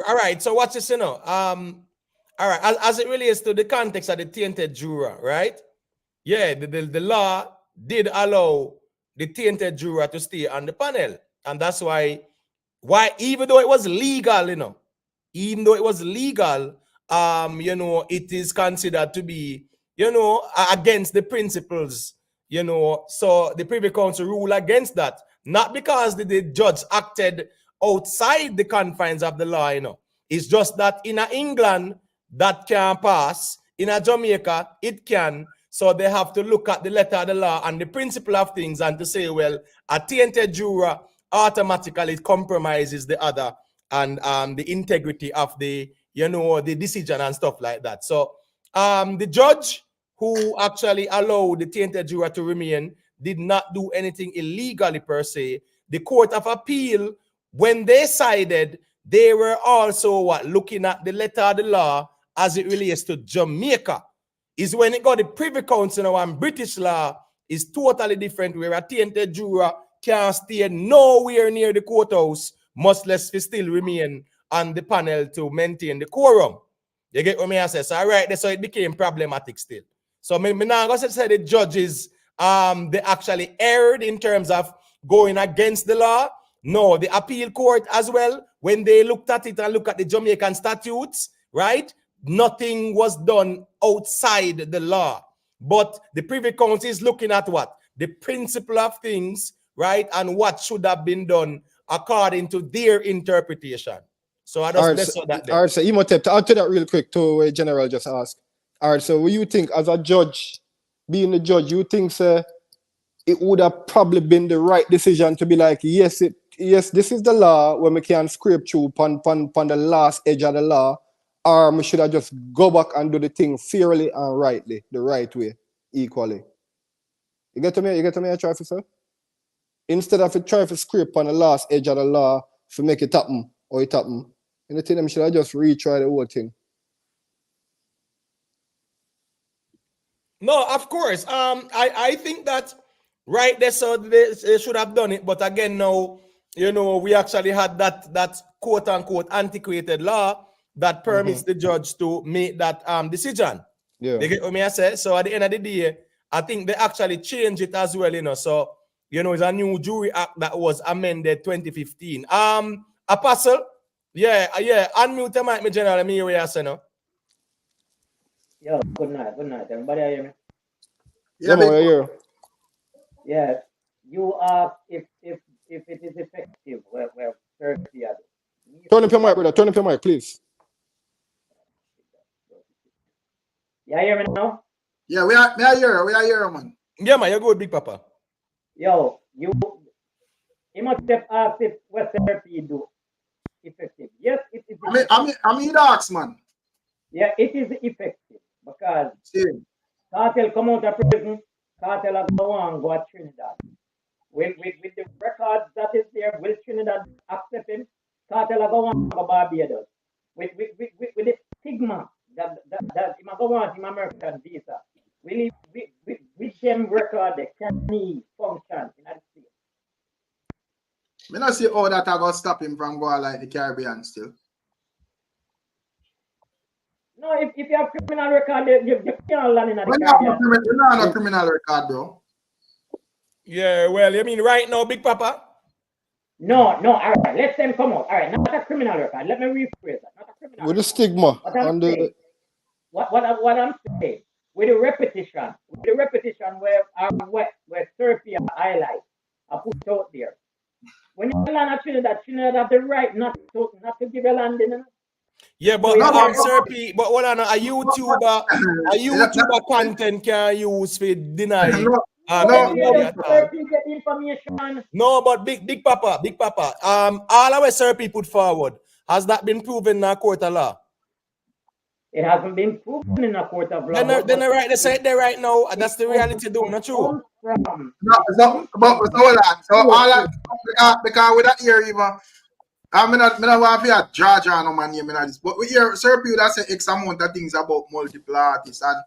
All right. So what's this, all right, as it relates to the context of the tainted juror, right? Yeah, the law did allow the tainted juror to stay on the panel. And that's why even though it was legal, it is considered to be against the principles, so the Privy Council rule against that, not because the judge acted outside the confines of the law, it's just that in England that can pass, in Jamaica it can. So they have to look at the letter of the law and the principle of things and to say, well, a tainted juror automatically compromises the other and the integrity of the, the decision and stuff like that. So the judge who actually allowed the tainted juror to remain did not do anything illegally per se. The Court of Appeal, when they sided, they were also looking at the letter of the law as it relates to Jamaica. Is when it got the Privy Council now and British law is totally different, where a tainted juror can't stay nowhere near the courthouse, much less still remain on the panel to maintain the quorum. You get what me I say? So right, so it became problematic still. So me now go say the judges they actually erred in terms of going against the law. No, the appeal court as well, when they looked at it and look at the Jamaican statutes, right? Nothing was done outside the law. But the Privy Council is looking at what? The principle of things, right? And what should have been done according to their interpretation. So I just saw that there. All right, so Imhotep, to add to that real quick to what General just asked. All right, so what you think as a judge, being the judge, you think, sir, it would have probably been the right decision to be like, yes, this is the law where we can scrape through on the last edge of the law, or we should have just go back and do the thing fairly and rightly, the right way, equally. You get to me? You get to me, I try for, sir? Instead of trying to scrape on the last edge of the law to make it happen or it happen, you know, them should have just retry the whole thing. No, of course. I think that right there, so they should have done it. But again, now, we actually had that quote unquote antiquated law that permits the judge to make that decision. Yeah. They get what me I say? So at the end of the day, I think they actually changed it as well, So, it's a new jury act that was amended 2015. Apostle, yeah, unmute the mic, me general, me where you say no. Yo, good night. Everybody hear me? Yeah, Yeah. Yeah. You asked if it is effective where Turkey are. Turn up your mic, brother. Turn up your mic, please. You hear me now? Yeah, we are here, man. Yeah, man, you're good, Big Papa. Yo, you must have asked if what therapy do effective. Yes, it is. I mean, N.I.D.S, man. Yeah, it is effective because Kartel come out of prison, Kartel go on go to Trinidad. With the records that is there, will Trinidad accept him? Kartel go on go Barbados. With the stigma that him go on him American visa. With them record they can he function in the state. I don't see how that I got stop him from going like the Caribbean still. No, if you have criminal record, you can't land in the Caribbean. You don't have a criminal record, bro. Yeah, well, you mean right now, Big Papa? No, all right, let them come out. All right, not a criminal record. Let me rephrase that. Not a criminal With the stigma. What I'm saying, with the repetition where Serbia highlight, I put out there. When you land at Trinidad have the right not to give a land in. Yeah, but Serpi, but what a YouTuber content can use for deny. Get information. No, but Big Papa. All our Serpi put forward, has that been proven in a court of law? It hasn't been proven in a court of law. Then they say it there right now, and that's the reality, though, not true. So hold on. So all that because with that here, even I not want to Georgia no man name in this, but we hear certain people that say X amount of things about multiple artists, and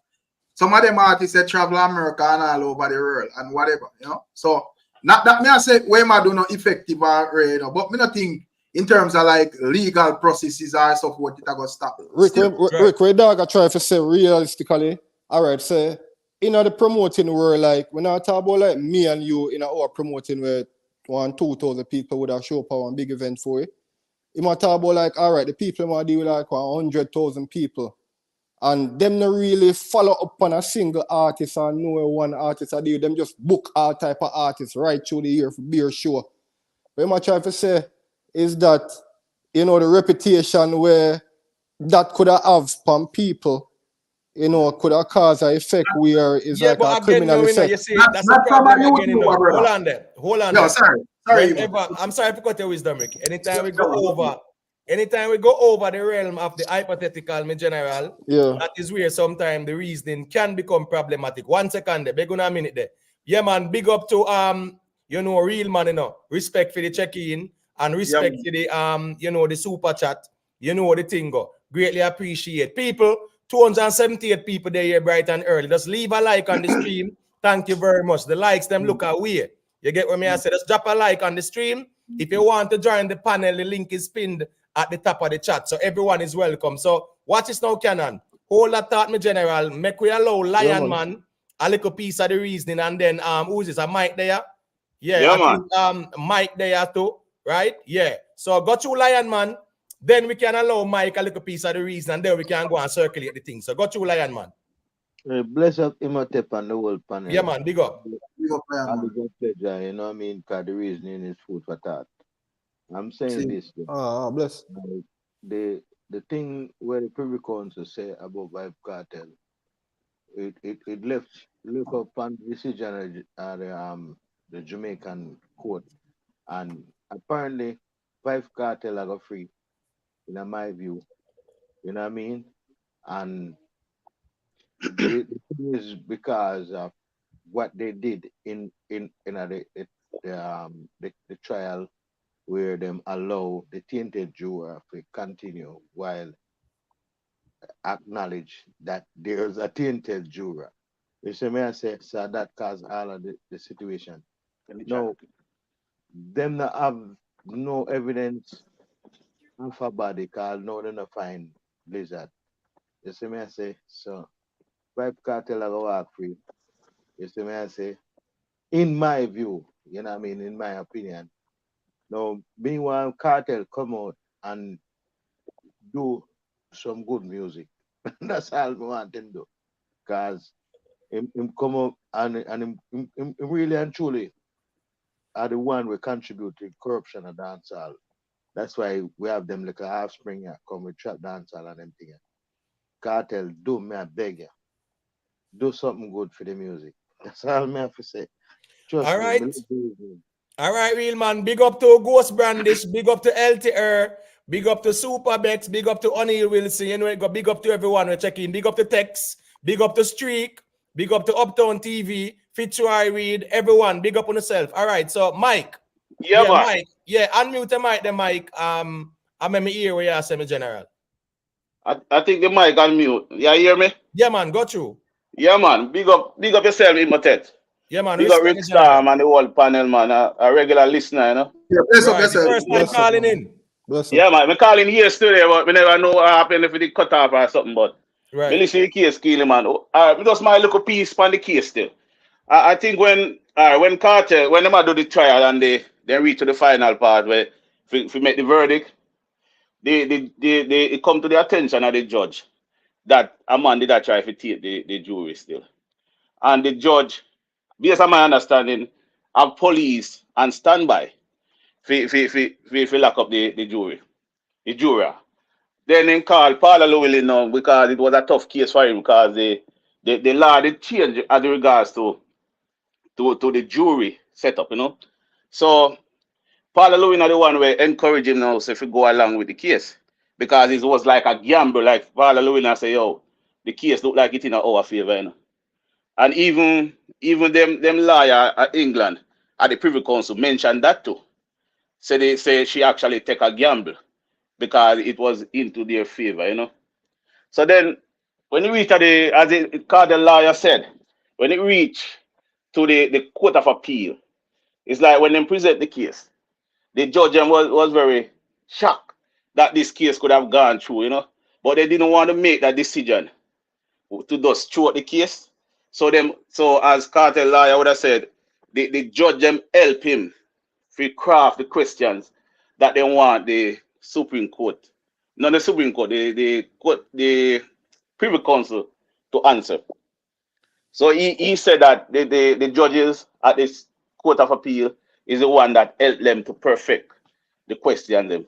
some of them artists that travel America and all over the world and whatever, So not that me I say we might do not effective or but me not think in terms of like legal processes or stuff what it got stop. Rick, where dog I try to say realistically, all right, say in the promoting world, like when I talk about like me and you in our promoting where 2,000 people would have show up on a big event for it. You might talk about like, all right, the people might deal with like 100,000 people. And them not really follow up on a single artist or know one artist I do. Them just book all type of artists right through the year for beer show. What I might try to say is that, the reputation where that could have from people you know, could have cause an effect where it's like but a again, criminal no, effect. you see, that's the problem again, you know. Hold on there. Hold on there. Sorry. Whenever, I'm sorry for cut your wisdom, Rick. Anytime we go over the realm of the hypothetical, my general, that is where sometimes the reasoning can become problematic. 1 second there, beg on a minute there. Yeah, man, big up to you know, real man, you know, respect for the check-in and respect for the you know, the super chat, you know the thing go. Greatly appreciate. People, 278 people there here bright and early. Just leave a like on the stream. Thank you very much. The likes them look away. You get what I say? Just drop a like on the stream. If you want to join the panel, the link is pinned at the top of the chat. So everyone is welcome. So watch this now, Canon. Hold that thought, my general. Make we allow Lion Man a little piece of the reasoning. And then who's this? A Mike there? Yeah, I think Mike there too. Right? Yeah. So go to Lion Man. Then we can allow Mike a little piece of the reason, and then we can go and circulate the thing. So go to Lion Man. Bless up Imhotep and the whole panel. Yeah, man, big up. Big up, man. Pleasure, you know what I mean? Because the reasoning is food for thought. I'm saying this. Bless. The thing where the Privy Council say about Vybz Kartel, it left up on the decision of the Jamaican court. And apparently, Vybz Kartel are free, in my view. You know what I mean? And the thing is because of what they did in the trial, where them allow the tainted juror to continue while acknowledge that there's a tainted juror. You see me, I say, so that caused all of the situation. No, them not have no evidence of a body called no, they not find Blizzard. You see me, I say, so Vybz Kartel are walk free. You see me, I say, in my view, you know what I mean, in my opinion. Now, meanwhile, Kartel come out and do some good music. That's all I want him to do. Because him come up and him really and truly are the one who contribute to corruption of dancehall. That's why we have them like a offspring here, come with trap dancehall and them things. Kartel, do me, I beg you. Do something good for the music. That's all I have to say. Trust all right. Me. All right, real man. Big up to Ghost Brandish. Big up to LTR. Big up to Superbex. Big up to O'Neil Wilson. You know, big up to everyone we're checking. Big up to Tex. Big up to Streak. Big up to Uptown TV. Fitzroy Reed. Everyone. Big up on yourself. All right. So, Mike. Yeah, man. Mike. Yeah, unmute the mic, I'm in my ear where you say, my general. I think the mic on mute. You hear me? Yeah, man. Go through. Yeah, man. Big up yourself, Imhotep. Yeah, man. Big up Rick Storm and the whole panel, man. A regular listener, you know. Yeah, bless up right. yourself. First time calling in. Yeah, man. I'm calling yesterday, but we never know what happened if it cut off or something. But right. listen to the case, Keely, man. Just my little piece on the case still. I think when Kartel, when they do the trial and they reach to the final part where if we make the verdict, they come to the attention of the judge that a man did try to take the jury still. And the judge, based on my understanding, have police and standby for lock up the jury, the juror. Then they call Paula Llewellyn now because it was a tough case for him because the law did change as regards to the jury setup, you know. So Paula Llewellyn are the one where encourage him now so if he go along with the case. Because it was like a gamble, like Paula Llewellyn say, yo, the case look like it in our favor, you know. And even them lawyer at England at the Privy Council mentioned that too. So they say she actually take a gamble because it was into their favor, you know. So then when it reached as the Kartel lawyer said, when it reached to the Court of Appeal, it's like when they present the case, the judge was very shocked that this case could have gone through, you know. But they didn't want to make that decision to just throw out the case. So as Kartel lawyer would have said, the judge them help him to craft the questions that they want the Supreme Court, not the Supreme Court, the Privy Council to answer. So he said that the judges at this Court of Appeal is the one that helped them to perfect the question them.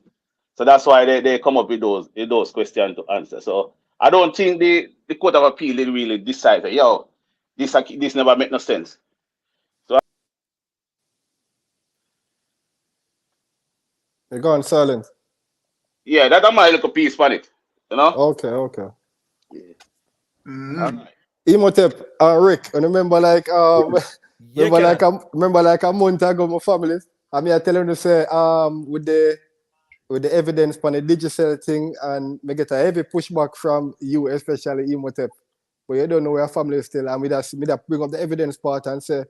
So that's why they come up with those questions to answer. So I don't think the Court of Appeal did really decide that, yo, this never make no sense. So You're gone silent. yeah, that's my little piece on it. You know? Okay, okay. Yeah. Mm. Imhotep, Rick, and remember like remember like a month ago, my family. I mean, I tell them to say with the evidence on the digital thing, and me get a heavy pushback from you, especially Imhotep. But you don't know where family is still, and me that bring up the evidence part and say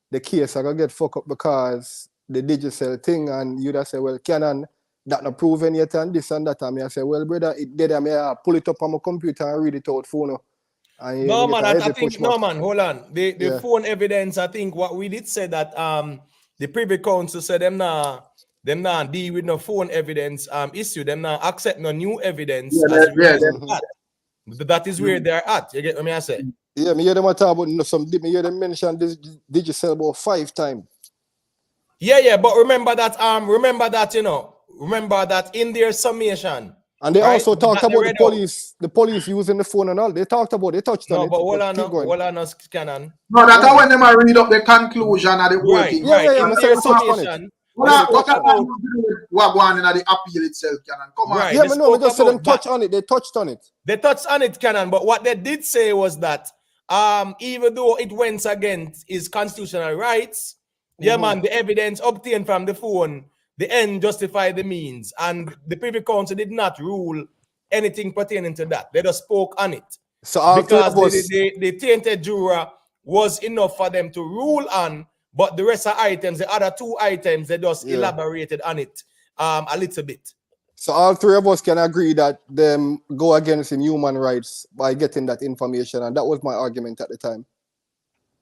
the case I gonna get fucked up because the digital thing, and you just say, well, Canon that not proven yet, and this and that, and me I say, well, brother, it did, and me I pull it up on my computer and read it out phone. And no man, I think pushback. no man, hold on. The phone evidence, I think what we did say that the Privy Council said them now deal with no phone evidence issue, them now accept no new evidence. That is where they're at. You get what I say? Yeah, me hear them talk about me hear them mention this digital about 5 times. Yeah, but remember that in their summation. And they also talked about the police using the phone and all. They talked about, they touched on it. But hold on, Canon. No, that's when them read up the conclusion of the whole thing. Yeah. What about what going in the appeal itself, Canon? Come on. Right. Yeah, but no, we just said them touch on it. They touched on it. They touched on it, Canon. But what they did say was that even though it went against his constitutional rights, the evidence obtained from the phone, the end justified the means, and the Privy Council did not rule anything pertaining to that. They just spoke on it. So because the tainted juror was enough for them to rule on, but the rest of items, the other 2 items, they just elaborated on it a little bit. So all 3 of us can agree that them go against in human rights by getting that information, and that was my argument at the time.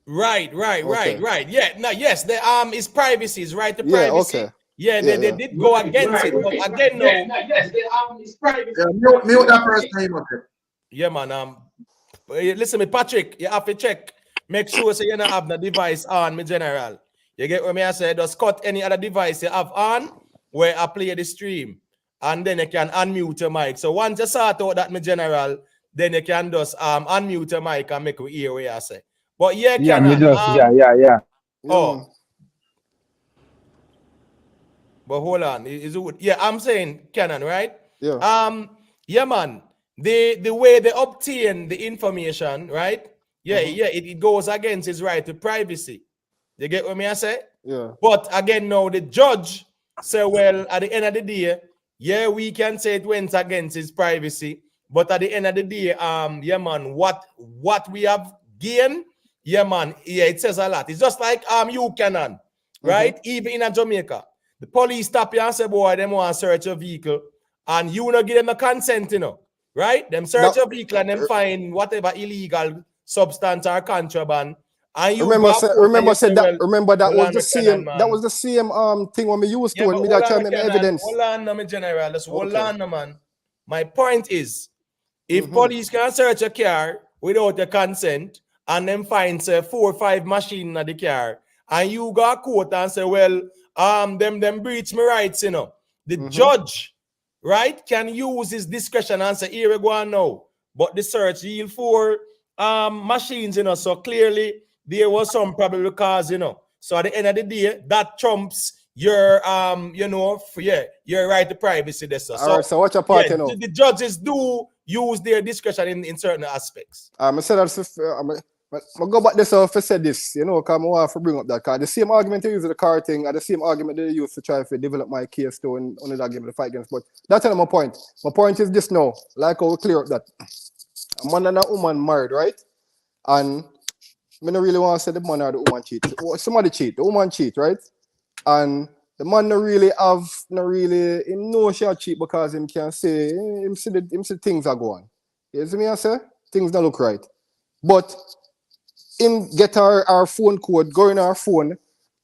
Right. Yeah, no, yes, the is privacy, is right to privacy. Okay. Yeah, they did go against it, but again, no. Yes, the is privacy. Mute that first name, okay. Yeah, man. Listen, me, Patrick, you have to check. Make sure so you don't have the device on, me general. You get what I say? Just cut any other device you have on where I play the stream, and then you can unmute your mic. So once you sort out that, me general, then you can just unmute your mic and make you hear what I say. But yeah, yeah. Oh. But hold on, I'm saying Canon, right? Yeah. Yeah, man. The way they obtain the information, right? It goes against his right to privacy. You get what I say? Yeah. But again, now the judge say, well, at the end of the day, we can say it went against his privacy. But at the end of the day, man, what we have gained, man, it says a lot. It's just like you, Canon, right? Even in Jamaica. The police stop you and say, boy, them want to search your vehicle, and you not give them a consent, right? Them search your vehicle and them find whatever illegal substance or contraband. And you remember that was the same. That was the same thing when we used to when we that try to make evidence. Hold on, no, my general. Just hold on, no, man. My point is, if police can search a car without your consent and then find say 4 or 5 machines in the car, and you got a court and say, well, them breach my rights, The judge, right, can use his discretion and say, here we go on now. But the search yield 4 machines, so clearly there was some probable cause, So at the end of the day, that trumps your your right to privacy. So watch your part, the judges do use their discretion in certain aspects. I said that. I'll go back this if I said this, because I want to bring up that car. The same argument they use with the car thing are the same argument they use to try to develop my case to on the argument to fight against. But that's not my point. My point is this now, like how we clear up that a man and a woman married, right? And I don't really want to say the man or the woman cheat. Somebody cheat, the woman cheat, right? And the man not really him know she cheat because him can say him see things are going. You see me I say? Things don't look right. But him get our phone code, go in our phone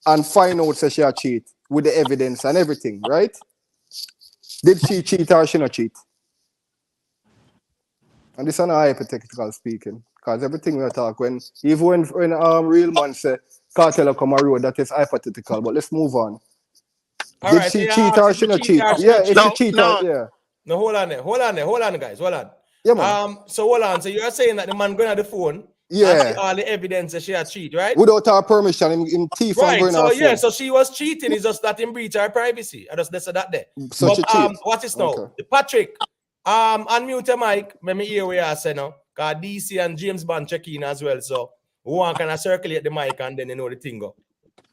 and find out that she cheat with the evidence and everything, right? Did she cheat or she not cheat? And this is not hypothetical speaking, because everything we talk when real man say Kartel come a road, that is hypothetical. But let's move on. Did she cheat or she not cheat? Yeah, if she cheat, yeah. No, hold on, guys, hold on. Yeah, man. So hold on. So you're saying that the man going on the phone and see all the evidence that she had cheat, right? Without her permission, in thief and Right. going So her yeah, phone. so she was cheating. It's just that in breach her privacy. I just said that there. So but she cheat. what is now? Okay. Patrick, unmute your mic. Let me hear what you say now. Because DC and James Bond check in as well. So one can circulate the mic and then you know the thing go.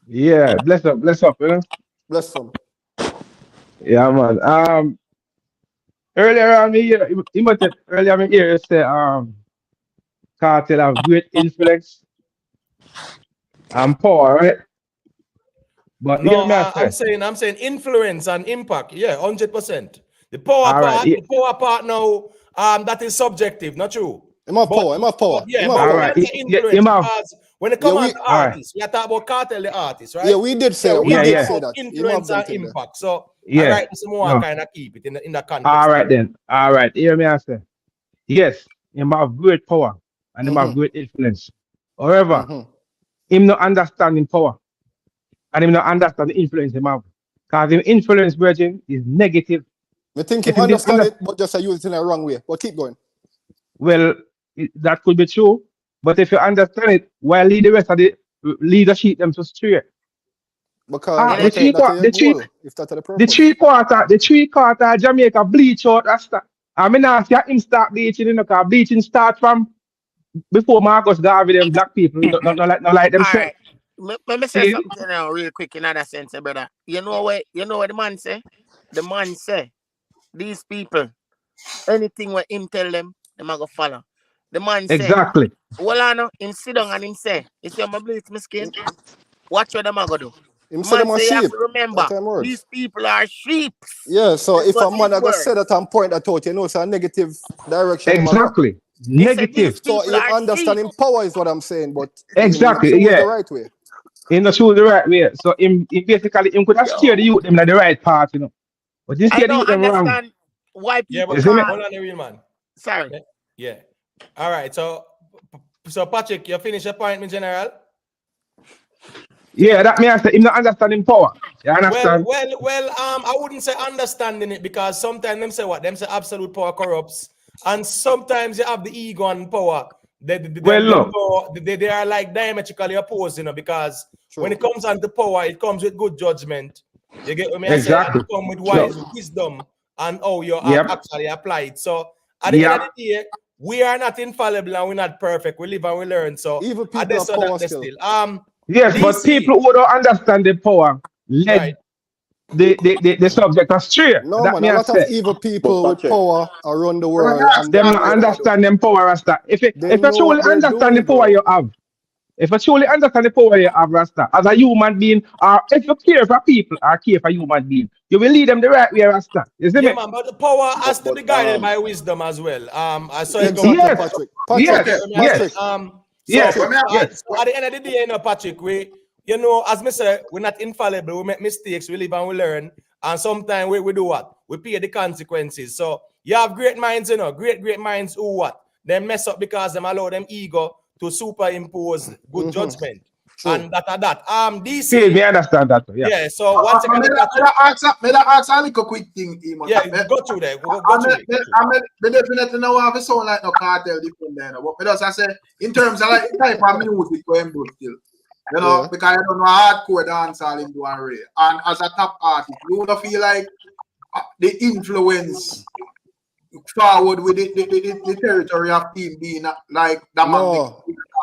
Yeah, bless up, you know? Bless him. Yeah, man. Earlier on me here, earlier me here, you say Kartel have great influence and power, right? But No, hear me I'm saying influence and impact. Yeah, 100%. The power all right, part, the power part now, that is subjective, not true. Him have power. But yeah, but all we right. have to influence because when it comes to artists, we are talking about Kartel the artist, right? Yeah, we did say that. We did talk say about that. influence and impact. So yeah. all right, some more kind of keep it in that context. All right then. All right. Hear me say. Yes, him have great power and him have great influence. However, him not understanding power and him not understand the influence him have. Because him influence virgin is negative. I think him understand it, but just use it in the wrong way. But keep going. Well, that could be true. But if you understand it, why lead the rest of the leadership them to straight? Because the three quarter Jamaica bleach out Rasta. I mean, I see him start bleaching, you know, because bleaching start from before Marcus Garvey them black people, not like them say. Let me say something now real quick in other sense, brother. You know what the man say? The man say, these people, anything what him tell them, they might go follow. The man say, exactly. well, I know, him sit down and him say, you see, I'm going to bleach my skin. Watch what them are going to do. Him say them are sheep. You have to remember, these people are sheep. Yeah, so if a man going to say that and point that out, you know, it's a negative direction. Exactly. Negative. So you understand him power is what I'm saying, but exactly, yeah. The right way. In the choose the right way. So him basically him could have steered the youth them like the right path, you know. But he steered the youth them wrong. Why people hold on the real man. Sorry. Yeah. All right. So Patrick, you finish your point, in general. Yeah, that means him not understanding power. You understand? Well, I wouldn't say understanding it because sometimes them say what? Them say absolute power corrupts. And sometimes you have the ego and power. They are like diametrically opposed, you know, because when it comes on to power, it comes with good judgment. You get what I say? And it comes with wise wisdom and how you actually apply it. So at the end of the day, we are not infallible and we're not perfect. We live and we learn. So even people have power still. Yes, DC, but people who don't understand the power led the subject astray. No, man, a lot of evil people with power around the world. And them not understand them power, Rasta. If you truly understand the power you have, Rasta, as a human being, or if you care for people or care for human being, you will lead them the right way, Rasta. You see me? Man, but the power has to be guided by wisdom as well. I saw it go. Patrick. So at the end of the day, you know, Patrick, you know, as me say, we're not infallible. We make mistakes, we live and we learn. And sometimes we do what? We pay the consequences. So you have great minds, you know, great minds who what? They mess up because they allow them ego to superimpose good judgment. True. And that. DC. Me understand that. Yeah. So once again, may I ask a little quick thing, Emo? Yeah, go through there. I definitely know have a sound like no Kartel different there. But as I say, in terms of like type of music going good still. You know, because I don't know hardcore dancehall in do and real. And as a top artist, you don't feel like the influence forward with the territory of team being like that man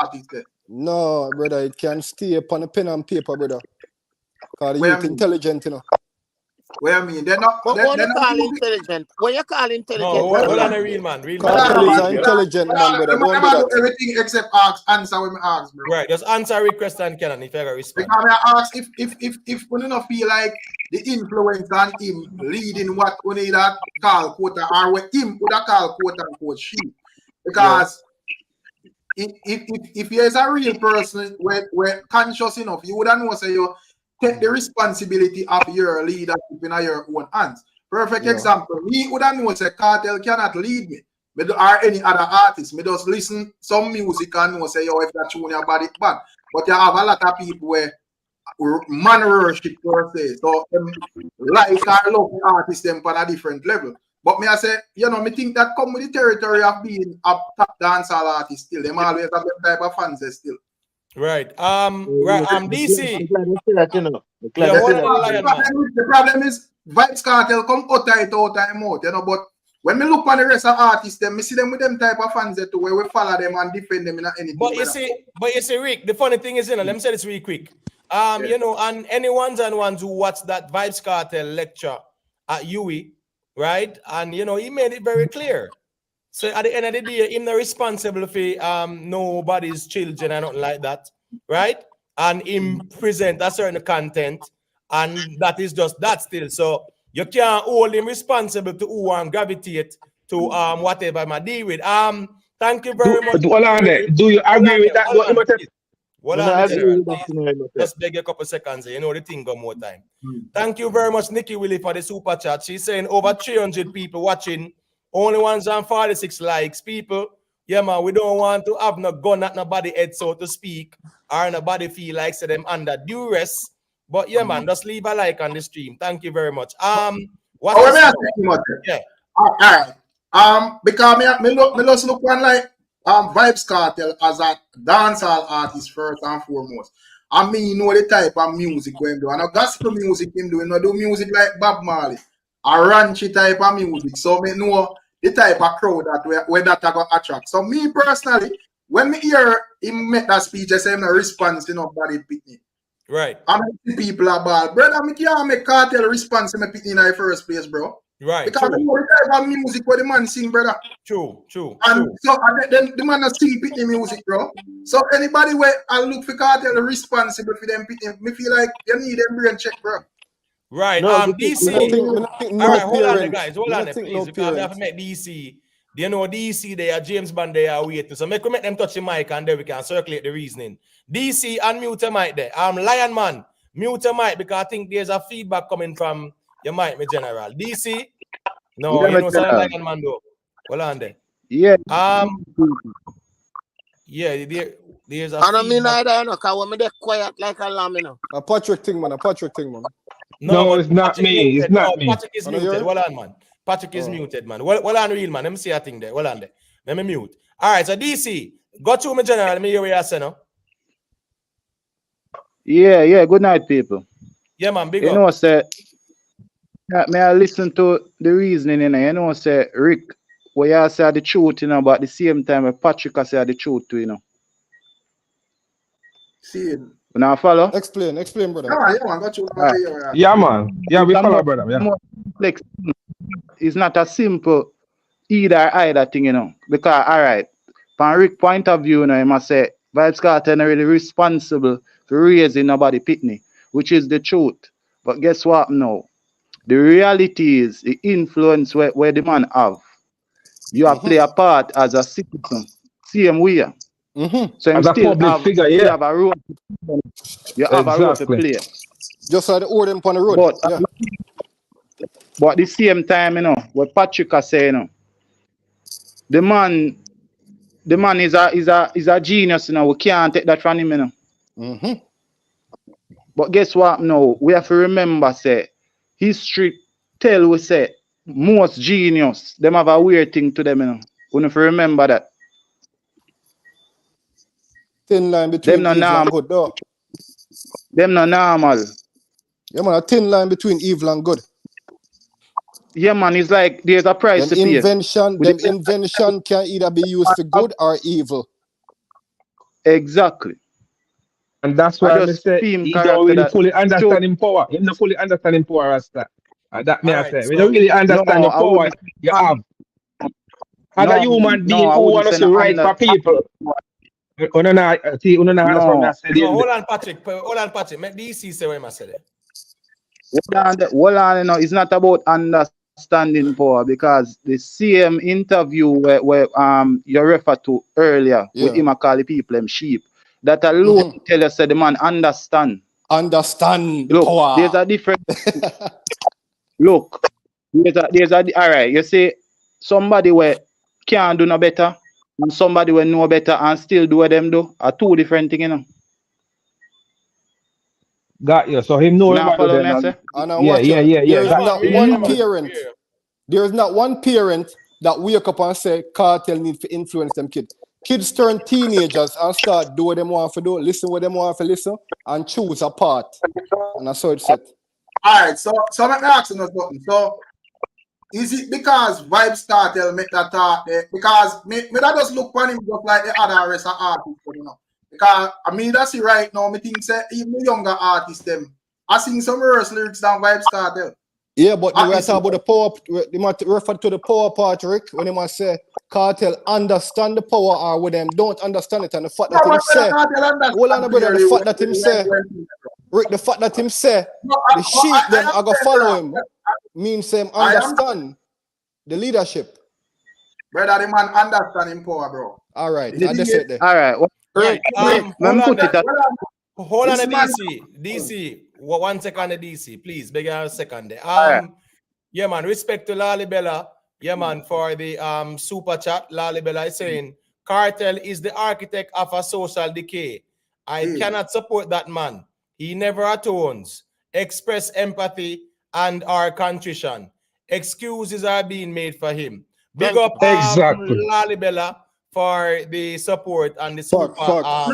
artist there. No, brother, it can stay upon a pen and paper, brother. Because you're intelligent, you know. What I mean, they're not. But what you call intelligent? What you call intelligent? No, hold on, a real man. Kartel is an intelligent man, brother. Don't do that. Everything except answer when I ask, bro. Right, just answer a request and Canon if you got respect. Because I ask if we don't feel like the influence on him leading what we need that call quote or what him would call quote unquote she. Because if he is a real person where conscious enough, you wouldn't know say you take the responsibility of your leadership in your own hands. Perfect example. Me wouldn't know say Kartel cannot lead me. Or any other artist. Me just listen some music and know say, yo, if that tune your body bad. But you have a lot of people where man worship per se. So like I love the artist them on a different level. But me I say, you know, me think that come with the territory of being a top dancehall artist still. Them always have them type of fans still. Right. I'm DC. glad to see that, you know. Yeah, hold on, Lion Man. The problem is Vybz Kartel come utter it out and out, you know, but when me look on the rest of artists, them me see them with them type of fans too, where we follow them and defend them in anything. But you see, Rick, the funny thing is, you know, let me say this really quick. You know, and any ones who watched that Vybz Kartel lecture at UE, right? And you know, he made it very clear. So at the end of the day, him not responsible for nobody's children and nothing like that, right? And him present a certain content, and that is just that still. So you can't hold him responsible to who and gravitate to whatever I deal with. Thank you very much. Do you agree with that? Just beg a couple seconds. You know the thing go more time. Thank you very much, Nikki Willie, for the super chat. She's saying over 300 people watching, only 146 likes. People, yeah, man, we don't want to have no gun at nobody head, so to speak, or nobody feel like say them under duress. But yeah, man, just leave a like on the stream. Thank you very much. What yeah. All right. Because me just look on like Vybz Kartel as a dancehall artist first and foremost. I mean, you know the type of music we do. And a gospel music him do, do music like Bob Marley, a ranchy type of music. So me know the type of crowd that where that I got attract. So me personally, when me hear him make that speech, I say him no response to nobody picnic. Right. I mean, people are bad. Brother, me can't make Kartel response to me picnic in the first place, bro. Right. Because I know the type of music where the man sing, brother. True. And so then the man sing picnic music, bro. So anybody where I look for Kartel responsible for them picnic, me feel like you need them brain check, bro. Right. No, DC. All right, hold on, guys. Hold on, please. Because we have to make DC. You know, DC, they are James Bond, they are waiting. So make them touch the mic and then we can circulate the reasoning. DC, unmute the mic there. Lion Man, mute the mic because I think there's a feedback coming from your mic, my general. DC, no, you know, Lion Man though. Hold on there. Yeah. Yeah, there's a I don't mean either, no, because when me dey quiet like a lamb, you know. A Patrick thing, man. No, it's not me. It's not me. Patrick is muted. Hold on, man. Patrick is muted, man. Well on real, man. Let me see a thing there. Hold on there. Let me mute. All right, so DC, go to me, general. Let me hear what you say now. Yeah. Good night, people. Yeah, man. Big up. You know, say, may I listen to the reasoning, you know, say, Rick, where you say the truth, you know, but at the same time, where Patrick say the truth too, you know. See. Now follow? Explain, brother. Yeah, man, got you. Right. Yeah, man. Yeah, we follow, brother. Yeah. It's not a simple either thing, you know. Because, all right, from Rick's point of view, you know, he must say, Vybz Kartel not really responsible for raising nobody pitney, which is the truth. But guess what now? The reality is the influence where the man have. You have play a part as a citizen, same way. So as a public figure, you have a role. You have a role to play. Just like the order on the road. But at the same time, you know, what Patrick is saying, you know, the man is a genius, you know. We can't take that from him, you know. But guess what? No, we have to remember, say, history tell we say most genius, them have a weird thing to them, you know. We have to remember that. Thin line between evil and good, though. Them not normal. Yeah, man, a thin line between evil and good. Yeah, man, it's like there's a price to pay. Invention can either be used for good or evil. Exactly. And that's why I say he don't really fully understand in power. He don't fully understand in power as that. That may I say. We don't really understand the power you have. As a human being who wants to write for people. Hold on, Patrick. Make DC say what I said. Hold on, you know, it's not about understanding power because the same interview where you referred to earlier with him call the people them sheep. That alone tell us that the man understand. Look, power. There's a different look. There's a all right. You say somebody where can't do no better and somebody will know better and still do what them do are two different things, you know. Got you. So him know now follow me, yeah. There's not one parent. There is not one parent that wake up and say Kartel need to influence them kids. Kids turn teenagers and start do what them want to do, listen what them want to listen, and choose a path. And that's how it's set. All right, so let me ask you something. So is it because Vybz Kartel make that talk there? Because me that just look on him just like the other rest of artists, you know. Because I mean that's it right now. Me think say even the younger artists them I sing some worse lyrics than Vybz Kartel. Yeah, but we are talking about the power. They might refer to the power part, Rick, when they might say Kartel understand the power or when them don't understand it, and the fact that him say, hold on, brother, the fact that him say, Rick, the fact that him say the sheep them are gonna follow him means him understand the leadership. Brother, the man understand him power, bro. All right, I just said that. All right. Right. Hold on, DC. DC. 1 second, DC. Please, beg you a second there. Yeah, man. Respect to Lalibela. Yeah, man. For the super chat, Lalibela is saying Kartel is the architect of a social decay. I cannot support that man. He never atones. Express empathy and our contrition. Excuses are being made for him. Big up Lalibela for the support and the super. I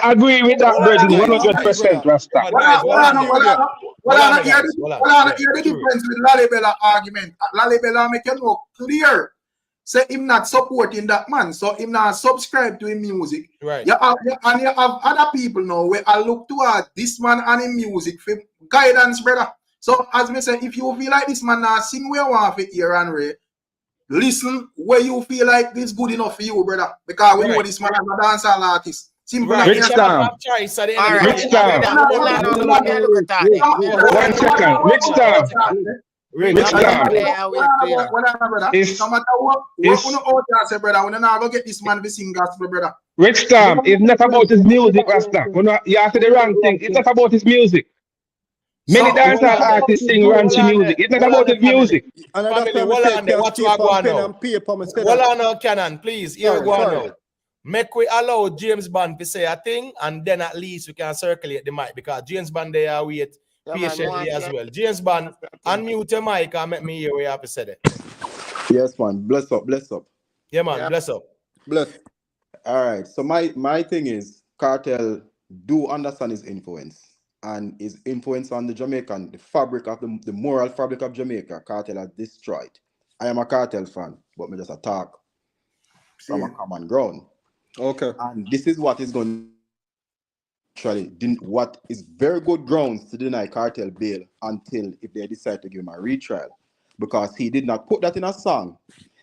agree with that, brethren, 100%, Rasta. Hear the difference with Lalibela argument. Lalibela make it more clear. Say him not supporting that man, so him not subscribe to his music. Right. You have other people now where I look toward this man and his music for guidance, brother. So as me say, if you feel like this man now sing where you want to hear and Ray, listen where you feel like this good enough for you, brother. Because we know this man is a dancehall artist. Simple like Rich Town. Rich Town. 1 second. Rich Town. Rich Town. No matter what you say, brother, we're not going to get this man to sing gospel, brother. Rich Town. It's not about his music, Rasta. You have to the wrong thing. It's not about his music. Many dancehall artists sing raunchy music. It's not about his music. Family, what you are going on? Hold on, Canon, please. Here we go now. Make we allow James Bond to say a thing, and then at least we can circulate the mic because James Bond they are wait patiently as well. James Bond, unmute your mic and make me hear what you have to say there. Yes, man. Bless up. Yeah, man. Bless up. Bless. All right. So my thing is, Kartel do understand his influence. And his influence on the Jamaican, the fabric of the moral fabric of Jamaica, Kartel has destroyed. I am a Kartel fan, but me just a talk from a common ground. Okay. And this is what is going to what is very good grounds to deny Kartel bail until if they decide to give him a retrial. Because he did not put that in a song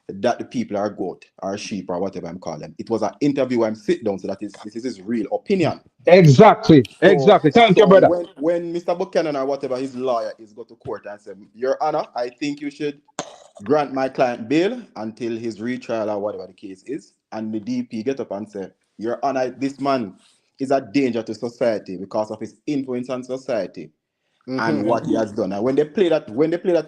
that the people are goat or sheep or whatever I'm calling them. It was an interview where I'm sit down, so this is his real opinion. Exactly. Thank you, brother. When Mr. Buchanan or whatever his lawyer is go to court and say, Your Honor, I think you should grant my client bail until his retrial or whatever the case is. And the DP get up and say, Your Honor, this man is a danger to society because of his influence on society and what he has done. And when they play that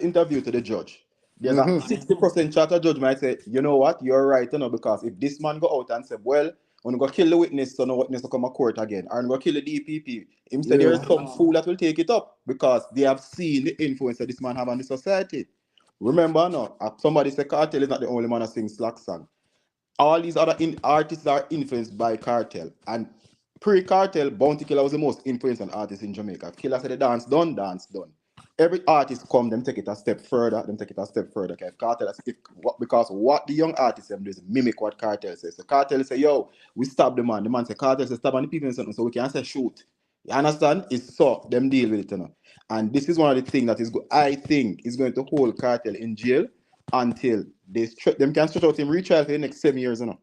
interview to the judge, there's a 60% chance a judge might say, you know what, you're right, because if this man go out and say, well, I'm going to kill the witness so no witness to come to court again, or I'm going to kill the DPP, instead there's some fool that will take it up because they have seen the influence that this man have on the society. Remember, no, somebody said Kartel is not the only man that sings slack song. All these other artists are influenced by Kartel, and pre-Kartel, Bounty Killer was the most influential artist in Jamaica. Killer said the dance done. Every artist come, them take it a step further. Okay, Kartel, because what the young artists do is mimic what Kartel says. So Kartel say, yo, we stop the man. The man say, Kartel say, stop and the people something, so we can say shoot. You understand? It's so, them deal with it, you know. And this is one of the things that is good. I think is going to hold Kartel in jail until them can stretch out him retrial for the next 7 years, you know.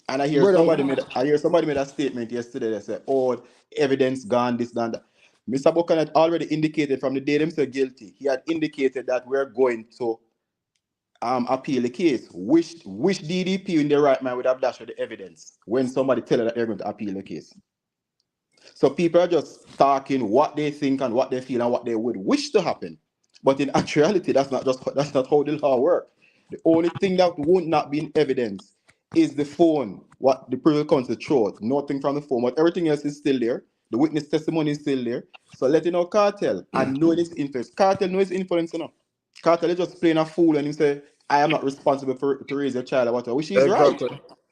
And I hear somebody made a statement yesterday that said, oh, evidence gone, this, that. Mr. Buchanan already indicated from the day them said guilty, he had indicated that we're going to appeal the case. Which DDP in the right mind would have dashed the evidence when somebody tell her that they're going to appeal the case? So people are just talking what they think and what they feel and what they would wish to happen. But in actuality, that's not how the law works. The only thing that would not be in evidence is the phone, what the Privy Council showed. Nothing from the phone, but everything else is still there. The witness testimony is still there. So let you know Kartel and know his influence. Kartel knows his influence, you know. Kartel is just playing a fool and he say, I am not responsible to raise a child or whatever, which is right.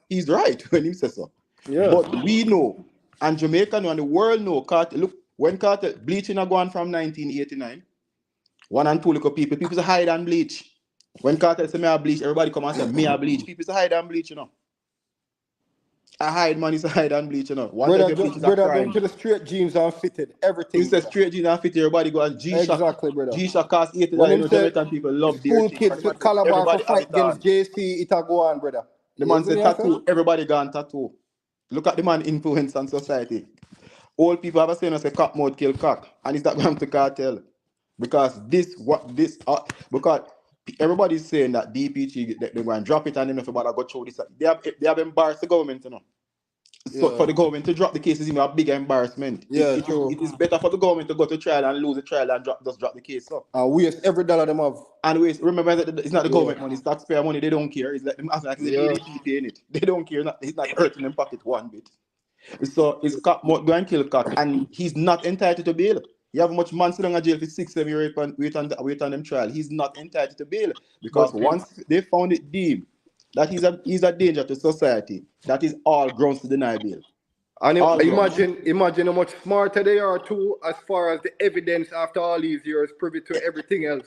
He's right when he says so. Yeah. But we know, and Jamaica know, and the world know, Kartel, look, when Kartel, bleaching are gone from 1989, 1 and 2 little people say hide and bleach. When Kartel say me I bleach, everybody come and say me I bleach. People say hide and bleach, you know. I hide money, say hide and bleach, you know. Brother going to the straight jeans and fitted, everything. He says straight jeans and fitted, everybody go and G-Shock. Exactly, brother. G-Shock cost $80. When You him know, say Jamaican people love their school thing. kids with Calabar for fight against JC, it'll go on, brother. The man said tattoo, everybody gone tattoo. Look at the man influence on society. Old people have a saying, say cock mouth kill cock, and it's not going to Kartel. Because because everybody's saying that DPG they're going to drop it and then if about go through this, they have embarrassed the government, you know. So for the government to drop the case is even a big embarrassment. It is better for the government to go to trial and lose the trial and drop the case up. And waste every dollar them have. And remember it's not the government money, it's taxpayer money. They don't care. It's like the DDP paying it. They don't care. It's not hurting them pocket one bit. So it's cock mouth go and kill cock, and he's not entitled to bail. You have much man sitting in jail for 6-7 years wait on them trial. He's not entitled to bail because once they found it deemed that he's a danger to society, that is all grounds to deny bail. And imagine how much smarter they are too, as far as the evidence after all these years privy to everything else.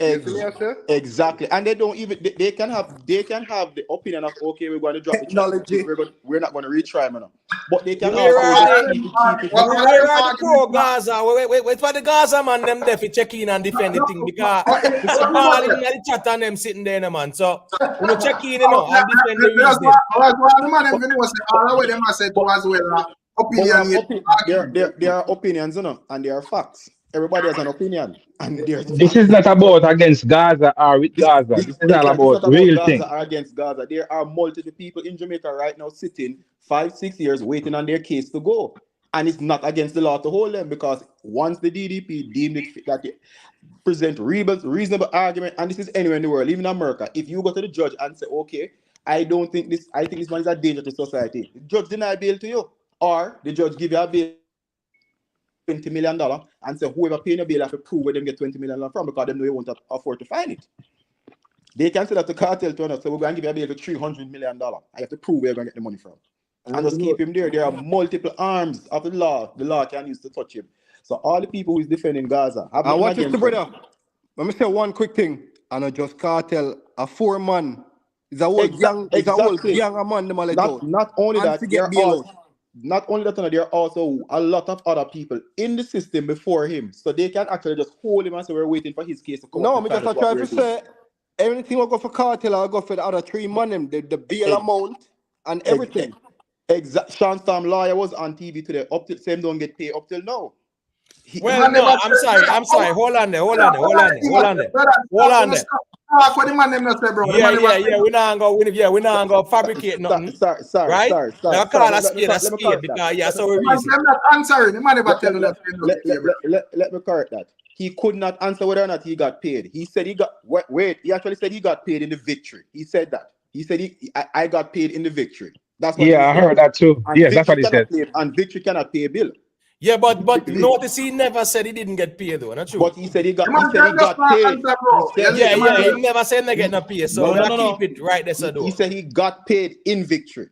Exactly, and they don't even they can have the opinion of okay, we're going to drop technology. We're not going to retry, man. But they can also keep it. Where are the pro Gaza? Wait for the Gaza man them there for check in and defend the thing because it's all in the chat and them sitting there, man. So we check in, you know, and defend the reason. The man them was all the way them said was well opinion. There are opinions, you know, and there are facts. Everybody has an opinion, and this is not about against Gaza or with Gaza. This is all about real thing. Gaza or against Gaza. There are multiple people in Jamaica right now sitting 5-6 years waiting on their case to go, and it's not against the law to hold them because once the DDP deemed it that they present reasonable argument, and this is anywhere in the world, even America, if you go to the judge and say, okay, I think this man is a danger to society, the judge deny bail to you, or the judge give you a bail $20 million and say whoever paying a bail have to prove where them get $20 million from because they know you won't afford to find it. They can say that to Kartel to us, so we're going to give you a bail for $300 million. I have to prove where you're going to get the money from. And just keep him there. There are multiple arms of the law can use to touch him. So all the people who is defending Gaza. I watch this, brother. Let me say one quick thing. And I just Kartel, a 4-man. It's a whole gang, it's a whole gang of man. Not only that, there are also a lot of other people in the system before him. So they can actually just hold him and say we're waiting for his case to come. No, I'm just trying to say everything will go for Kartel, I'll go for the other 3 man, the bail amount and everything. Exactly. Sean Storm lawyer was on TV today. Up till same don't get paid up till now. I'm sorry. Hold on there. We're not gonna fabricate nothing. Sorry. Right? Now call a spade because so we reason. I'm not answering. The man never tell you that. Let me correct that. He could not answer whether or not he got paid. He said he got he actually said he got paid in the victory. He said that. He said I got paid in the victory. That's what I heard that too. And yes, that's what he said. And victory cannot pay a bill. Yeah, but notice he never said he didn't get paid though, not true. But he said he got paid. He never said he get no pay. So keep it right there, so he said he got paid in victory.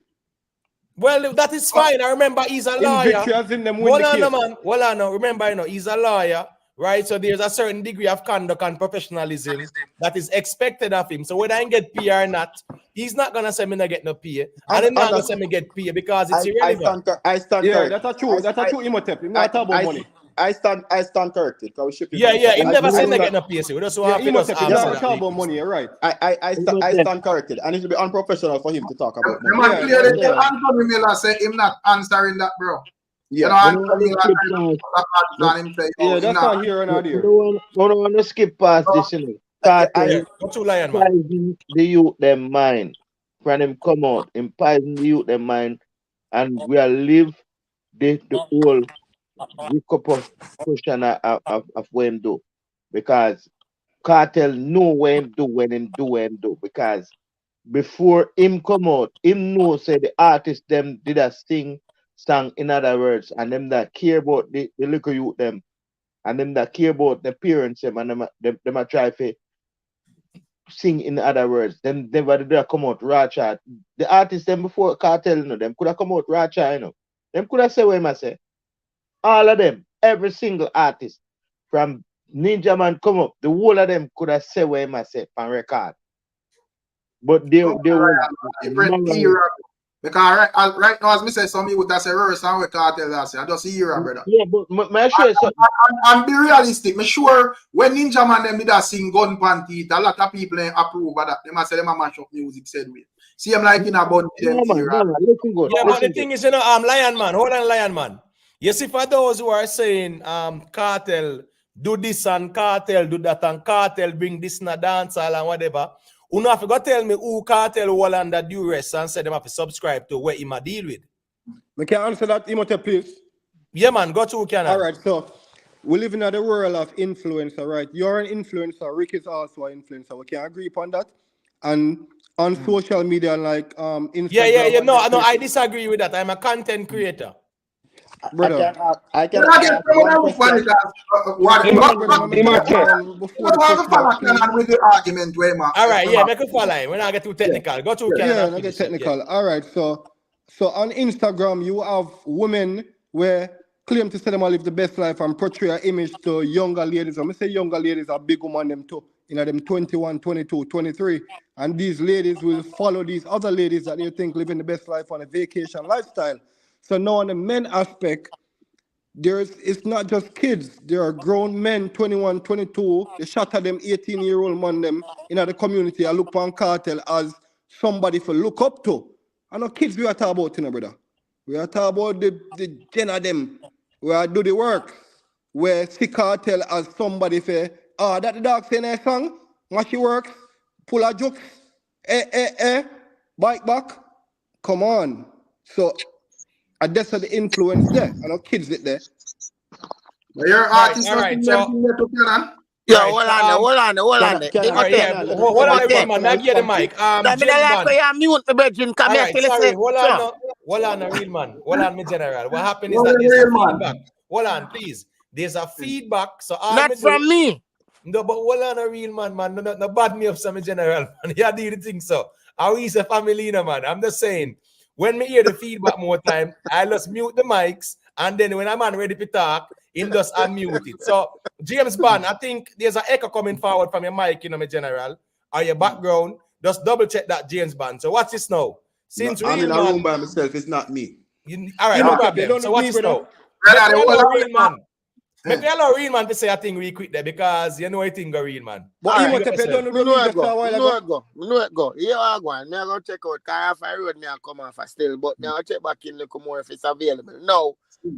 Well, that is fine. I remember he's a lawyer. In victory as in them win the case. Man. Well, I know. Remember, he's a lawyer, right? So there's a certain degree of conduct and professionalism that is expected of him. So whether I get pay or not, he's not gonna say me not get no pay, and he's not gonna say me get pay because it's irrelevant. I stand. Yeah, that's a true. That's a true imotep. He's not about money. I stand corrected. Yeah. He never said me get no pay. So we just want to talk about money. You're right. I stand corrected, and it will be unprofessional for him to talk about money. The man clearly tell Anthony Miller say him not answering that, bro. Yeah, that's not here and out here. I don't want to skip past this, you know. Poison the youth them mind. When them come out, poison the youth them mind, and we are live the whole repercussion of what him do, because Kartel know what him do when him do, because before him come out, him know say the artist them did a song, in other words, and them that care about the little youth them, and them that care about the parents them, and them a try to sing in other words. Them never did they come out raw chat. The artists them before Kartel, you know, them could have come out raw chat, you know. Them could have said what I say. All of them, every single artist, from Ninja Man come up, the whole of them could have said what I say on record. But they were different era. Because right now, as me say, some people that say reverse and we Kartel that say, I just see era, brother. Yeah, but my sure something. And be realistic. Me sure when Ninja Man them did that sing Gun Panty, a lot of people ain't approve of that. They must say them a mash up music said we. See them like in a bunch of them era. Looking good. Yeah, but the thing is, you know, Lion Man, hold on, Lion Man. You see, for those who are saying Kartel do this and Kartel do that and Kartel bring this in a dancehall and whatever. You know, if you go tell me who Kartel will under duress and say them have to subscribe to what him a deal with. We can answer that, Imhotep, please. Yeah, man, go to Canada. All right, so we live in the world of influencer, right? You're an influencer. Rick is also an influencer. We can agree upon that. And on social media, like Instagram. Yeah. No, I disagree with that. I'm a content creator. Brother, I can ask one question. All right, yeah, make a follow. We're not get too technical. Go to Canada. Yeah, not get technical. Yeah. All right, so on Instagram, you have women where claim to say them live the best life and portray an image to younger ladies. I'm going to say younger ladies are big women them too. You know, them 21, 22, 23. And these ladies will follow these other ladies that they think living the best life on a vacation lifestyle. So now on the men aspect, it's not just kids. There are grown men, 21, 22. They shot at them 18-year-old man them in the community. I look upon Kartel as somebody for look up to. I know kids we are talking about, you know, brother. We are talking about the gen of them. We are do the work. Where see Kartel as somebody for, that the dog saying a song, matchy works, pull a jokes, bike back. Come on. So, and that's the influence there. I know kids it there. Your artist all right. So, yeah, hold on. Hold on, real man. Now get the mic. James Bond. Mute the virgin. Come here, sorry. Hold on, real man. Hold on, me general. What happened is that there's a feedback. Hold on, please. There's a feedback. So not from me. No, but hold on, a real man. No bad me up some general, man. Yeah, do you think so? How is a family, man? I'm just saying. When me hear the feedback more time, I just mute the mics, and then when I'm ready to talk, him just unmute it. So, James Bond, I think there's an echo coming forward from your mic, you know, my general, or your background. Just double check that, James Bond. So, what's this now? Since I'm in a room by myself, it's not me. All right, no problem. So, what's this now? Real man. Maybe allow real man to say a thing real quick there because you know I think go real man. But you know it go. Here I go. Me I go check out car off road. Me I come off still, but me I check back in look more if it's available. Now,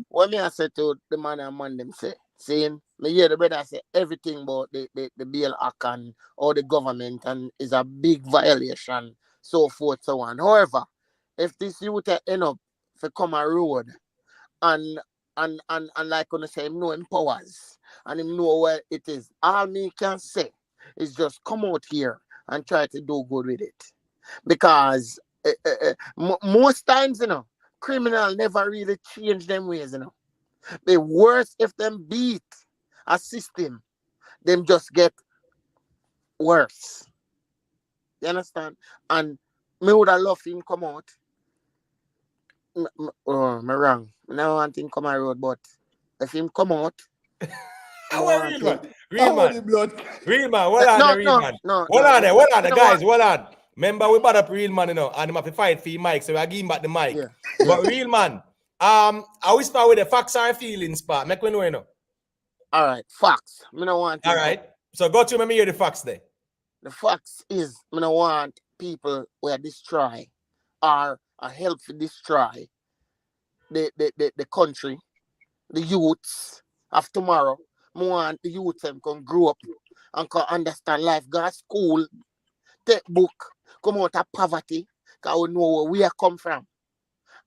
what me I say to the man and man them say, saying me hear the brother say everything about the bail act and all the government and is a big violation, so forth so on. However, if this youth end up to come a road and like when I say him know him powers and him know where it is. All me can say is just come out here and try to do good with it. Because most times, you know, criminal never really change them ways, you know. The worse if them beat a system, them just get worse. You understand? And me would have loved him come out. Me wrong. Now I want him come on road, but if him come out, real man, real man, hold on, real man. Hold on, guys, hold on. Remember, we brought up real man, you know, and him have to fight for his mic, so I give him back the mic. Yeah. But real man, I whisper with the facts and feelings part. Make me know, you know. All right, facts. Me no want. All right, so go to me hear the facts there. The facts is me no want people where destroy or help to destroy the country, the youths of tomorrow. I want the youths them can grow up and can understand life, go to school, take book, come out of poverty, because we know where we are come from.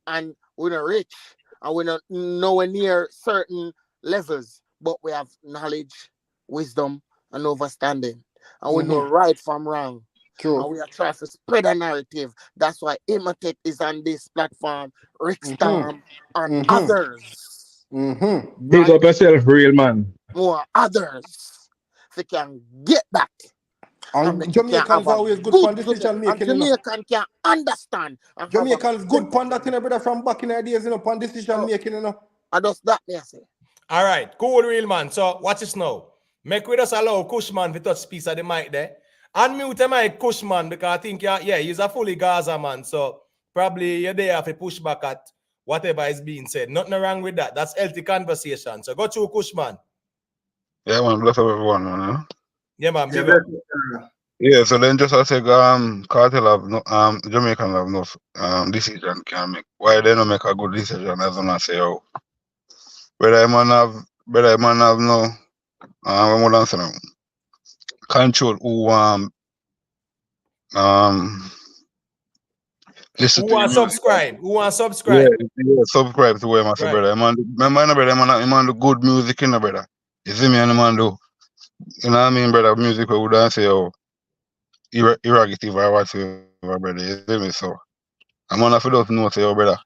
And we're not rich and we're not nowhere near certain levels, but we have knowledge, wisdom, and understanding. And we know right from wrong. True. And we are trying to spread a narrative. That's why Imitate is on this platform, Rick Storm, and others. Big up yourself, real man. More others. They can get that. And Jamaicans always good for decision making. And Jamaican can understand. Jamaicans good for that, brother, from back in the days, for decision making, And that's that, me I say. All right, cool, real man. So watch this now. Make with us allow Kushman to touch piece of the mic there. Unmute the mic, Kushman, because I think he's a fully Gaza man. So probably you're there to push back at whatever is being said. Nothing wrong with that. That's healthy conversation. So go to Kushman. Yeah, man, bless up everyone, man. Yeah, man. Yeah, so then just I say Kartel have no Jamaican have no decision can make. Why they don't make a good decision as I say whether man have no more than say control who listen Who to want subscribe? Who want subscribe? Yeah, subscribe to where I say, brother. Man, the good music in the brother. You see me and the man do. You know what I mean, brother? Music we would say irregative or whatever, brother. You see me? So I'm gonna feel out know say, brother.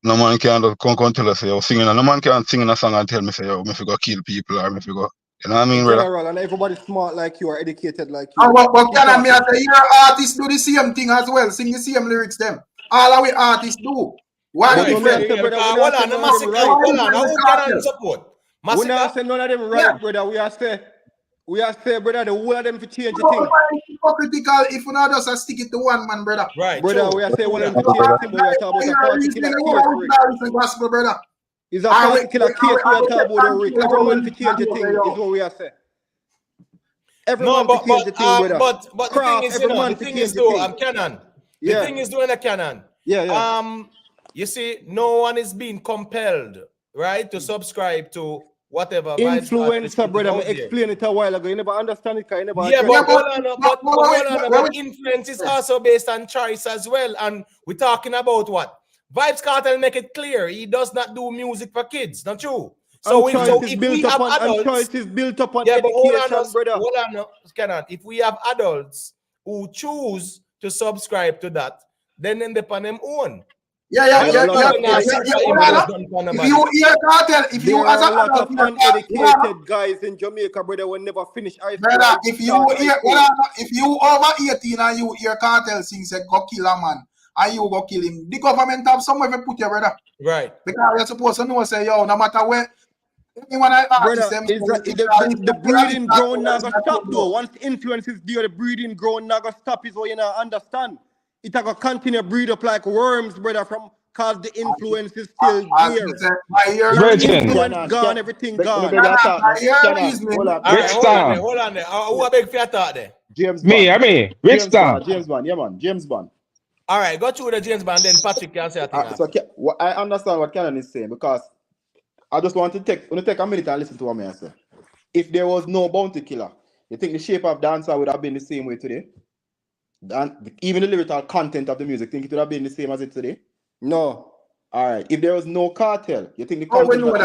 No man can just come tell us singing, and no man can sing in a song and tell me say, me if you go kill people or me if you go. You know what I mean, brother? General, and everybody smart like you or educated like you. But can I say your artists do the same thing as well, sing the same lyrics them. All our artists do. Why the difference? Hold on, who can support? We not say none of them right, brother. We are say, brother, the whole of them to change the thing. Hypocritical if we not just stick it to one man, brother. Right, brother. We are saying one of them to change the thing, but we are talking about a particular case. Gospel, brother. It's a particular case we are talking about the Rick. Everyone to change the thing is what we are saying. Everyone to change the thing, brother. But the thing is, the thing is though, I'm Canon. The thing is doing a Canon. Yeah. You see, no one is being compelled, right, to subscribe to whatever influencer, brother. I explained it a while ago. You never understand it, but influence is also based on choice as well. And we're talking about what? Vybz Kartel make it clear he does not do music for kids, not true. So if we have adults, choice is built upon but education, brother. Hold on, if we have adults who choose to subscribe to that, then they on them own. Yeah. If you hear Kartel, if you as a adult, uneducated guys in Jamaica, brother, will never finish high school. Brother, if you over 18 and you hear Kartel sing, say go kill a man, and you go kill him, the government have somewhere to put you, brother. Right. Because you're supposed to know, say, yo, no matter where. The breeding ground never stop though. Once influence is there, the breeding ground never stop is what you not understand. It will continue to breed up like worms, brother, because the influence is still there. Influence gone, everything gone. Hold on there. Who a big fiat out there? James Bond. James Bond, yeah man, James Bond. All right, go through the James Bond, then Patrick can say a thing. So I understand what Canon is saying because I just want to take a minute and listen to what I say. If there was no bounty killer, you think the shape of dancehall would have been the same way today? And even the lyrical content of the music, think it would have been the same as it today? No. All right. If there was no Kartel, you think the content of the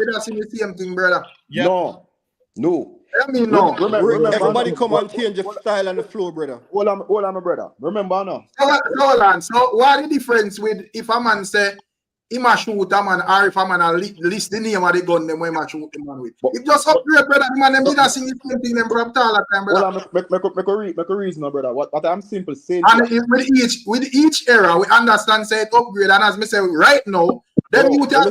the same thing, brother. Yep. No. I mean, no. Remember, everybody come and change the style and the flow, brother. Hold on, my brother. Remember now. Hold on. So what is the difference with if a man say he must shoot a man, or if a man list the name of the gun them when he must shoot the man with? It just upgrade, brother. The man them did not sing the same thing them from all the time, brother. Make a reason, brother. What I'm simply saying. And with each era, we understand say it upgrade, and as me say right now, then you tell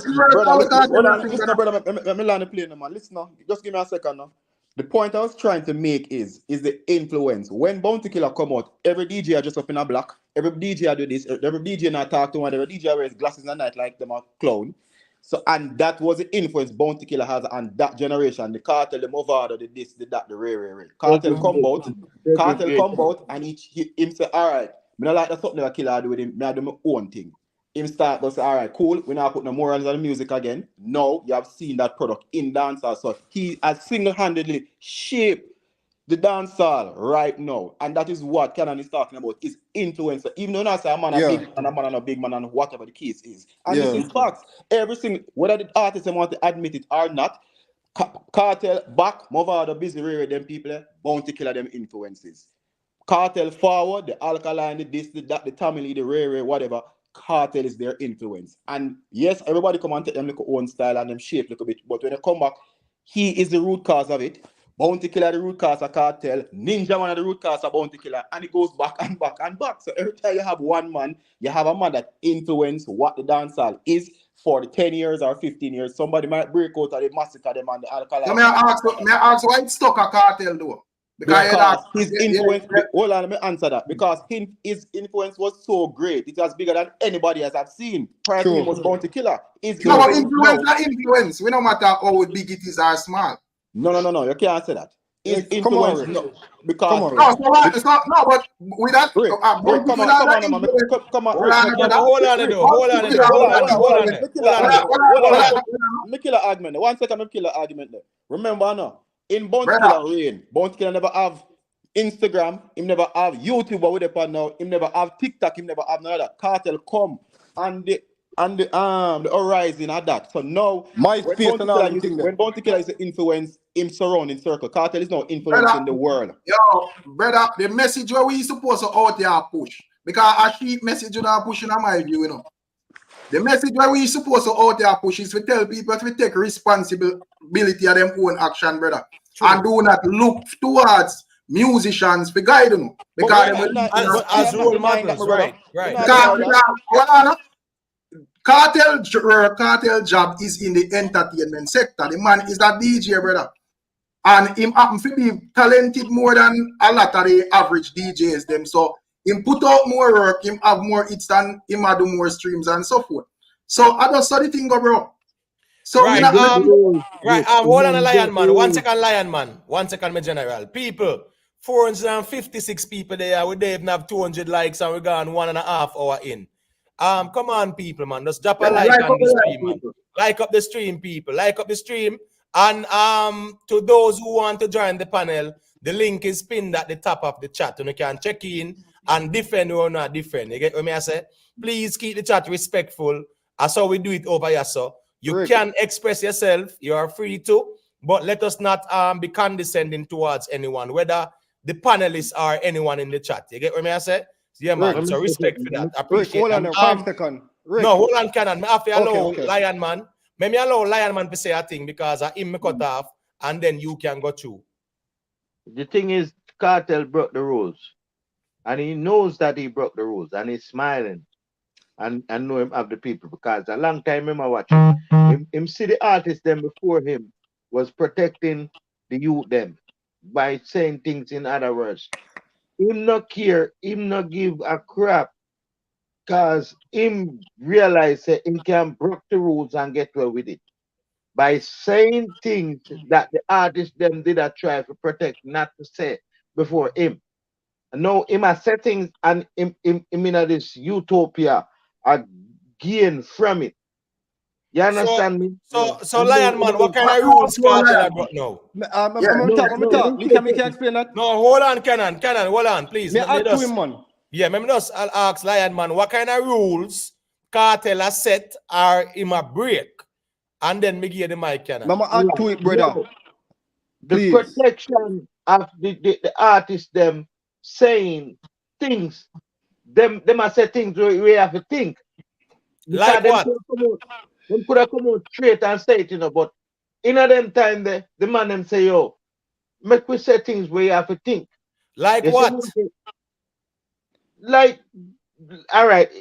brother, let me learn the plane, man. Listen now. Just give me a second now. The point I was trying to make is the influence. When Bounty Killer come out, every DJ are just up in a black. Every DJ do this. Every DJ not talk to one. Every DJ wears glasses at night like them a clown. So and that was the influence Bounty Killer has on that generation. The Kartel, the Movado, the this, the that, the rare. Kartel come out, and he say, all right, me not like that's something that Killer do with him. Me I do my own thing. Him start to say, all right, cool. We're not putting no morals on the music again. No, you have seen that product in dancehall. So he has single-handedly shaped the dancehall right now. And that is what Canon is talking about, is influencer. Even though I say a man a big man, a man and a big man, and whatever the case is. And this is facts. Everything, whether the artist want to admit it or not, Kartel back, move out the busy with them people, bounty killer them influences. Kartel forward, the alkaline, the this, the that, the Tamil, the rare, whatever. Kartel is their influence. And yes, everybody come and take them little own style and them shape a little bit. But when they come back, he is the root cause of it. Bounty killer the root cause of Kartel. Ninja man the root cause of bounty killer. And it goes back and back and back. So every time you have one man, you have a man that influence what the dancehall is for the 10 years or 15 years. Somebody might break out of the massacre them and the alkaline. So may I ask why it's stuck a Kartel though? Because his influence, hold on, let me answer that. Because his influence was so great, it was bigger than anybody else I've seen. Prior to him was Bounty Killer. No, influence. We no matter how big it is or small. No, you can't say that. His influence, no. Because no, but with that, me kill an argument. 1 second, me kill an argument there. Remember now. In Bounty Killer reign, Bounty Killer never have Instagram, him never have YouTube or whatever now, him never have TikTok, him never have none of that. Kartel come and the horizon of that. So now when Bounty Killer is the influence him surrounding circle, Kartel is now influencing the world. Yo, brother, the message where we supposed to out there push. Because a sheep message you not pushing on my view, you know. The message where we supposed to out there push is to tell people to take responsibility of them own action, brother. True. And do not look towards musicians for guide them. Because as role models, right. Because Kartel job is in the entertainment sector. The man is a DJ, brother. And him happen to be talented more than a lot of the average DJs them. So him put out more work, him have more hits than him have do more streams and so forth. So I just saw the thing go, bro. So right, hold on a Lion Man. 1 second, Lion Man. 1 second, my general. People, 456 people there. We don't even have 200 likes and we're gone 1.5 hour in. Come on, people, man. Just drop a like on the stream, man. Like up the stream, people. Like up the stream. And to those who want to join the panel, the link is pinned at the top of the chat. And you can check in and defend or not defend. You get what I say? Please keep the chat respectful. That's how we do it over here, so you can express yourself. You are free to, but let us not be condescending towards anyone, whether the panelists or anyone in the chat. You get what I say? Yeah, man. So respect for that. I appreciate it. Hold on 5 seconds. No, hold on, Canon. I have to allow Lion Man. Let me allow Lion Man to say a thing because I him cut off, and then you can go through. The thing is, Kartel broke the rules, and he knows that he broke the rules, and he's smiling. And know him of the people because a long time him watching him see the artists them before him was protecting the youth them by saying things in other words. Him not care, him not give a crap because him realize that him can break the rules and get away with it by saying things that the artists them did a try to protect not to say before him. No, him a settings and him in this utopia are gain from it. You understand me? So Lion Man, what kind of rules Kartel I brought now? Me can explain that? No, hold on, Canon, hold on, please. Me add to him, man. Yeah, I'll ask Lion Man, what kind of rules Kartel has set are in a break? And then me give the mic, Canon. Mama add to it, brother. The protection of the artists them saying things. Them I say things we have to think. Like what? Them could have come out straight and say it, but in a them time the man them say, yo, make we say things we have to think. Like what? Like, all right.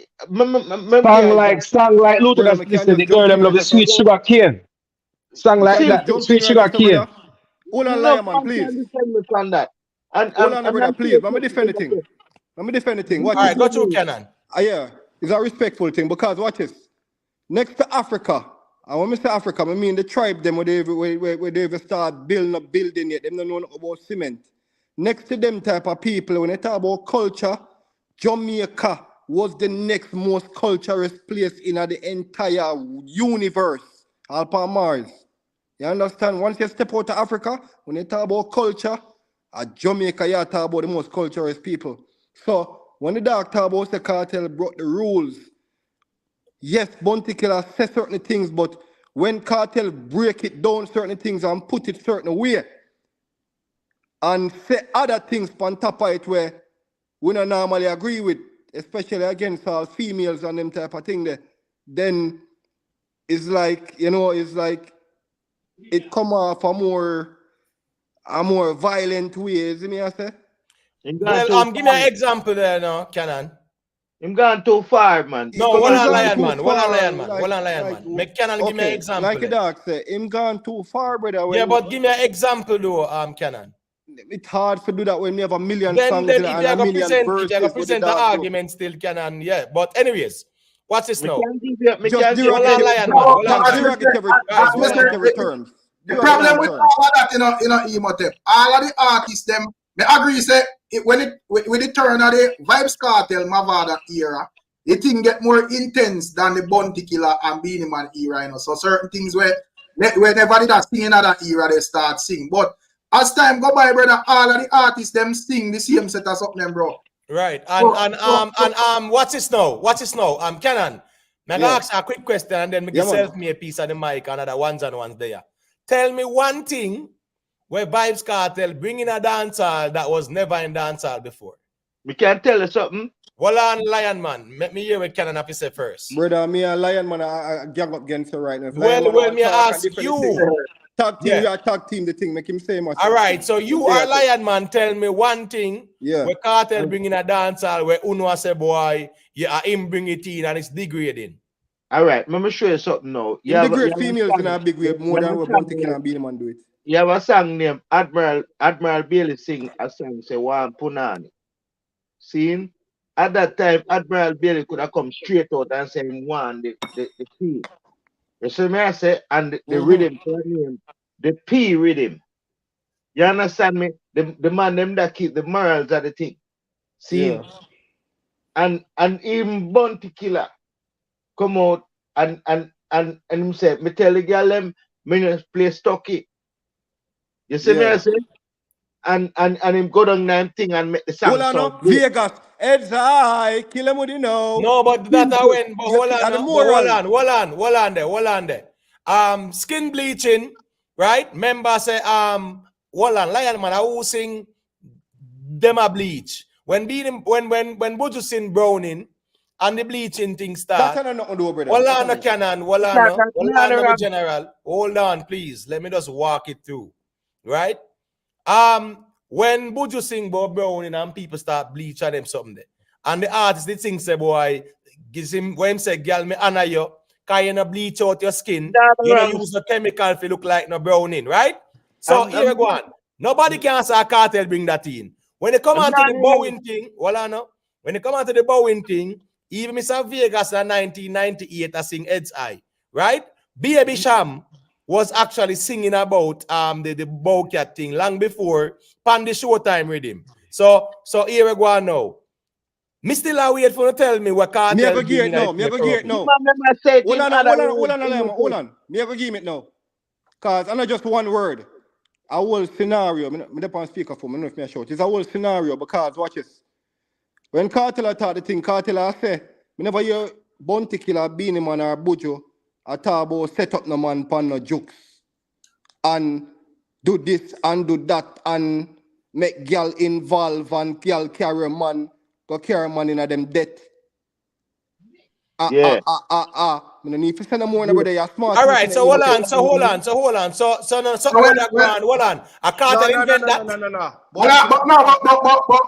Song like Lieutenant Listen, the girl them love the sweet sugar cane. Song like that, sweet sugar cane. Hold on, Lion Man, please. Hold on, brother, please. Let me defend the thing. All right, go to Canon. Yeah, it's a respectful thing because what is next to Africa, and when I say Africa, I mean the tribe them where they start building a building yet, them don't know about cement. Next to them type of people, when they talk about culture, Jamaica was the next most culturous place in the entire universe, upon Mars. You understand? Once you step out of Africa, when they talk about culture, at Jamaica, you talk about the most culturous people. So when the dog talk about the Kartel broke the rules, yes, Bounty Killer says certain things, but when Kartel break it down certain things and put it certain way and say other things on top of it where we don't normally agree with, especially against all females and them type of thing there, then it's like, you know, it's like it come off a more violent way, is me I say? Well, give me an example there now, Canon. Him gone too far, man. No, hold on, Lion Man. Hold on, Lion Man. Hold on, Lion Man. Make Canon give me an example. Like a dog say, him gone too far, brother. Yeah, but give me an example though, Canon. It's hard to do that when you have a million then, songs then and if a million verses. If you're present the argument still, Canon, yeah. But anyways, what's this now? Just derogatory terms. The problem with all of that, you know, Emotep, all of the artists, them, they agree, say, when the turn of the Vybz Kartel, Mavada era, the thing get more intense than the Bounty Killer and Beenie Man era, you know. So certain things whenever they sing in that era, they start sing. But as time go by, brother, all of the artists, them sing the same set as up them, bro. Right. And what's this now? Canon, may I ask a quick question and then make yourself me a piece of the mic and other ones there. Tell me one thing where Vybz Kartel bringing a dancehall that was never in dancehall before. We can tell you something. Well, on Lion Man, let me hear what Canon have to say first. Brother, me and Lion Man I gang up against her right now. Well, me ask you. Tag team, you are tag team the thing, make him say much. All right, so you are Lion Man. Tell me one thing where Kartel bringing a dancehall where Uno say boy, him bring it in and it's degrading. All right, let me show you something now. You have degrade females in a big way more than what Bounty Killer and Beenie Man do it. You have a song named Admiral Bailey sing a song say Wan Punani. See? At that time, Admiral Bailey could have come straight out and say one the P. You see me I say, and the rhythm, the P rhythm. You understand me? The man them that keep the morals of the thing. See? And even Bounty Killer come out and him say, me tell the girl them me play stocky. You see me I say? And him go down that thing and make the song. Hold on, Vegas. Heads high, kill him with you know. No, but that I went. But hold on there. Skin bleaching, right? Remember say hold on, Lion Man, who sing them a bleach. When Buju sing browning and the bleaching thing start. That's not do, brother. Hold on, Canon. Hold on, General. Hold on, please. Let me just walk it through. Right? When Buju sing about browning and people start bleaching them something there. And the artist they sing say boy gives him when him say girl me honor you, cause you no bleach out your skin, you don't use the chemical to look like no browning, right? So here we go on. Nobody can say Kartel bring that in. When they come on to the bowing thing, when they come on to the bowing thing, even Mr. Vegas in 1998 I sing Heads High, right? Baby Sham was actually singing about the bowcat thing long before Pan the Showtime rhythm. So here we go on now. Me still wait for you to tell me what Kartel. Me ever give it now. Me ever give it now. Hold on. Me ever give it now. Cause I'm not just one word. A whole scenario. Me not on speaker for me. I don't know if me shout. It's a whole scenario because watch this. When Kartel taught the thing, Kartel say, me never hear Bounty Killer, Beenie Man or Buju I talk about set up no man pan no jokes and do this and do that and make girl involve and girl carry man go carry man in a them debt. Me no need to send no more brother. You're smart. All right, so hold on. So hold on. A Kartel invent that. No.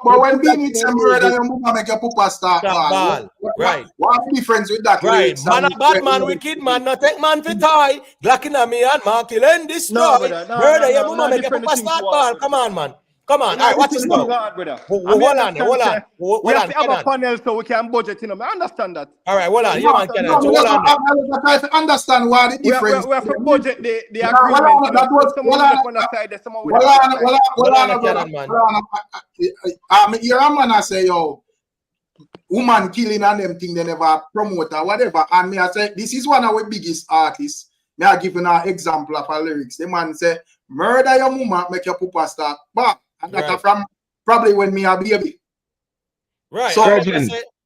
But when Beenie say murder, your mama make your papa start ball. Right. What's the difference with that? Right. Man a bad man, wicked man, not take man for tie. Glocking at me and man kill and destroy. Murder, your mama make your papa start ball. Come on, man. Come on. All right, watch this now. Hold on. We have to have a panel so we can budget, you know. I understand that. All right, hold on. You man can. So hold on. I try to understand why the difference. We have to budget the agreement. That was someone on the side, someone with Your man I say, yo, woman killing and them thing they never promote or whatever. And me I say, this is one of our biggest artists. Me I give you an example of a lyrics. The man say, murder your mama, make your papa start back. And that's from probably when me a baby. Right. So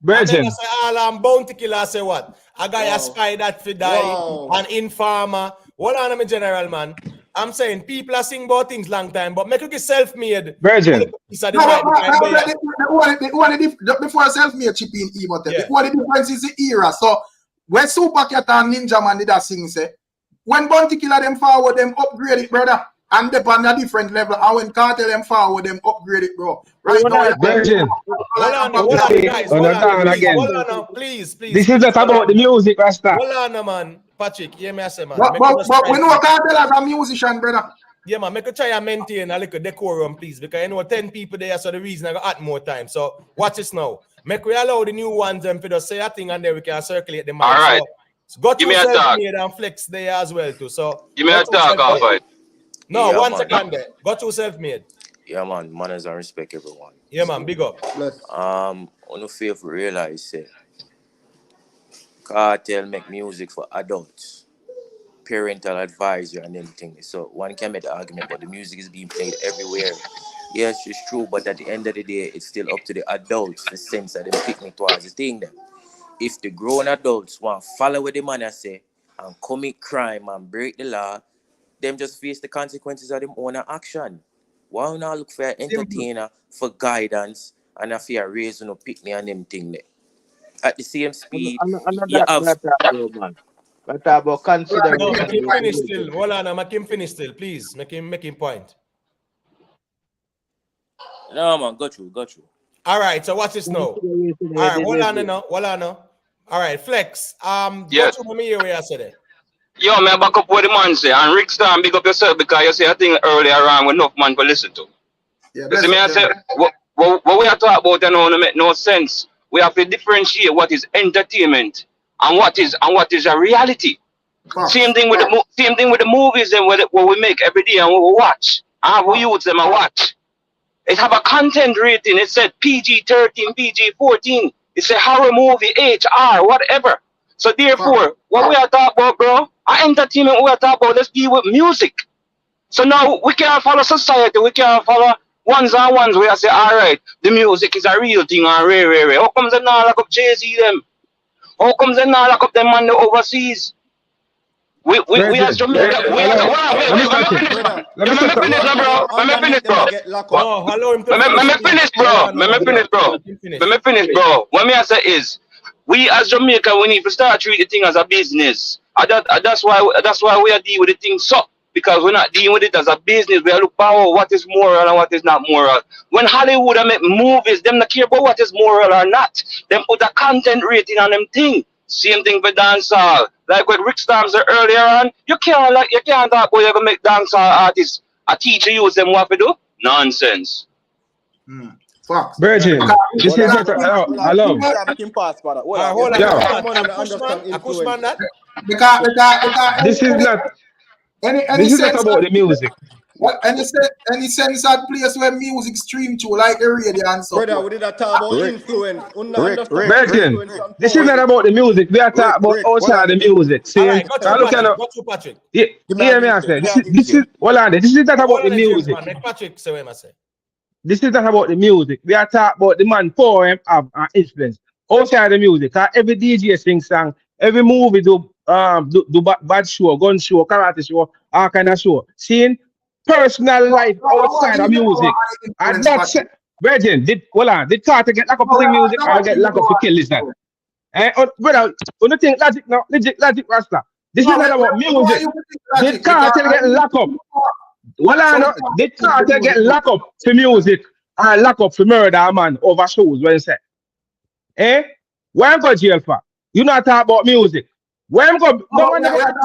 And then I Virgin. say all bounty killer say what? A guy a spy that fi die, an informer. What on me general man? I'm saying people are sing about things long time, but make you get self-made. Virgin. Before self-made chip in Imhotep, the only difference is the era. So when Super Cat and Ninja Man did that sing say, when Bounty Killer them forward, them upgrade it, brother. And they on a different level. And when Kartel them forward, them upgrade it, bro. Right now, Virgin. Hold on, guys. Please. This is not about the music, Rasta. Hold on, man. Patrick, hear me, I say, man. But we know Kartel as a musician, brother. Yeah, man, make a try and maintain a little decorum, please, because I know 10 people there, so the reason I got add more time. So watch this now. Make we allow the new ones them to just say a thing and then we can circulate the mic. All right. So go to self-made and flex there as well too. So give me a talk off it. No, yeah, 1 second there. Go to self-made. Yeah, man. Manners and respect everyone. Yeah, man. Big up. On the faith realize say Kartel make music for adults, parental advisory and them things. So one can make the argument, but the music is being played everywhere. Yes, it's true, but at the end of the day, it's still up to the adults to sense that them pick me towards the thing them. If the grown adults want to follow what the man I say and commit crime and break the law, them just face the consequences of them own action. Why not look for an entertainer for guidance and if you raise no pick me and them thing there? At the same speed, you have man. But about consider. No, make him finish still. Hold on, make him finish still, please. Make him point. No, man, got you. All right, so watch this now. All right, hold on now. All right, Flex. Yes. Go to me here where I said it. Yo, man, back up what the man say. And Rick Star, big up yourself because you say a thing earlier on with enough man to listen to. Yeah, you see me, I say, what we are talking about, you know, don't make no sense. We have to differentiate what is entertainment and what is a reality. Same thing with the movies and what we make every day and what we watch. And we use them and watch. It have a content rating. It said PG-13, PG-14. It's a horror movie, HR, whatever. So therefore, what we are talking about, bro, our entertainment we are talking about, let's deal with music. So now we can't follow society, we can't follow ones on ones where I say, all right, the music is a real thing and rare. How comes they not lock up Jay-Z them? How comes they not lock up them man overseas? We as Jamaica, let me finish, bro. What me I say is, we as Jamaica, we need to start treating the thing as a business. That's why we are dealing with the thing so. Because we're not dealing with it as a business. We are looking for what is moral and what is not moral. When Hollywood make movies, them not care about what is moral or not. Them put a content rating on them thing. Same thing for dancehall. Like what Rick Storm said earlier on, you can't talk about you're gonna make dancehall artists a teacher use them what to do? Nonsense. Virgin, this is not hello. This is not about the music. Any censored place where music stream to like the radio and so. Brother, we did a talk about influence. Virgin, this is not about the music. We are talking about outside the music. See, right, go to Patrick. Yeah, me I say. This is not about the music. Patrick, say what I say. This is not about the music. We are talking about the man power him have an influence outside the music. Every DJ sing song, every movie do bad show, gun show, karate show, all kind of show. Seeing personal life outside of music. And that's it. Virgin, did Kartel get locked up for music or get locked up for kill this man? Brother, when you think logic now, logic Rasta. This is not about music. Did Kartel get locked up? Did Kartel get locked up for music or locked up for murder a man over shows when you say? Why am I go jail for? You not talk about music. Why am I go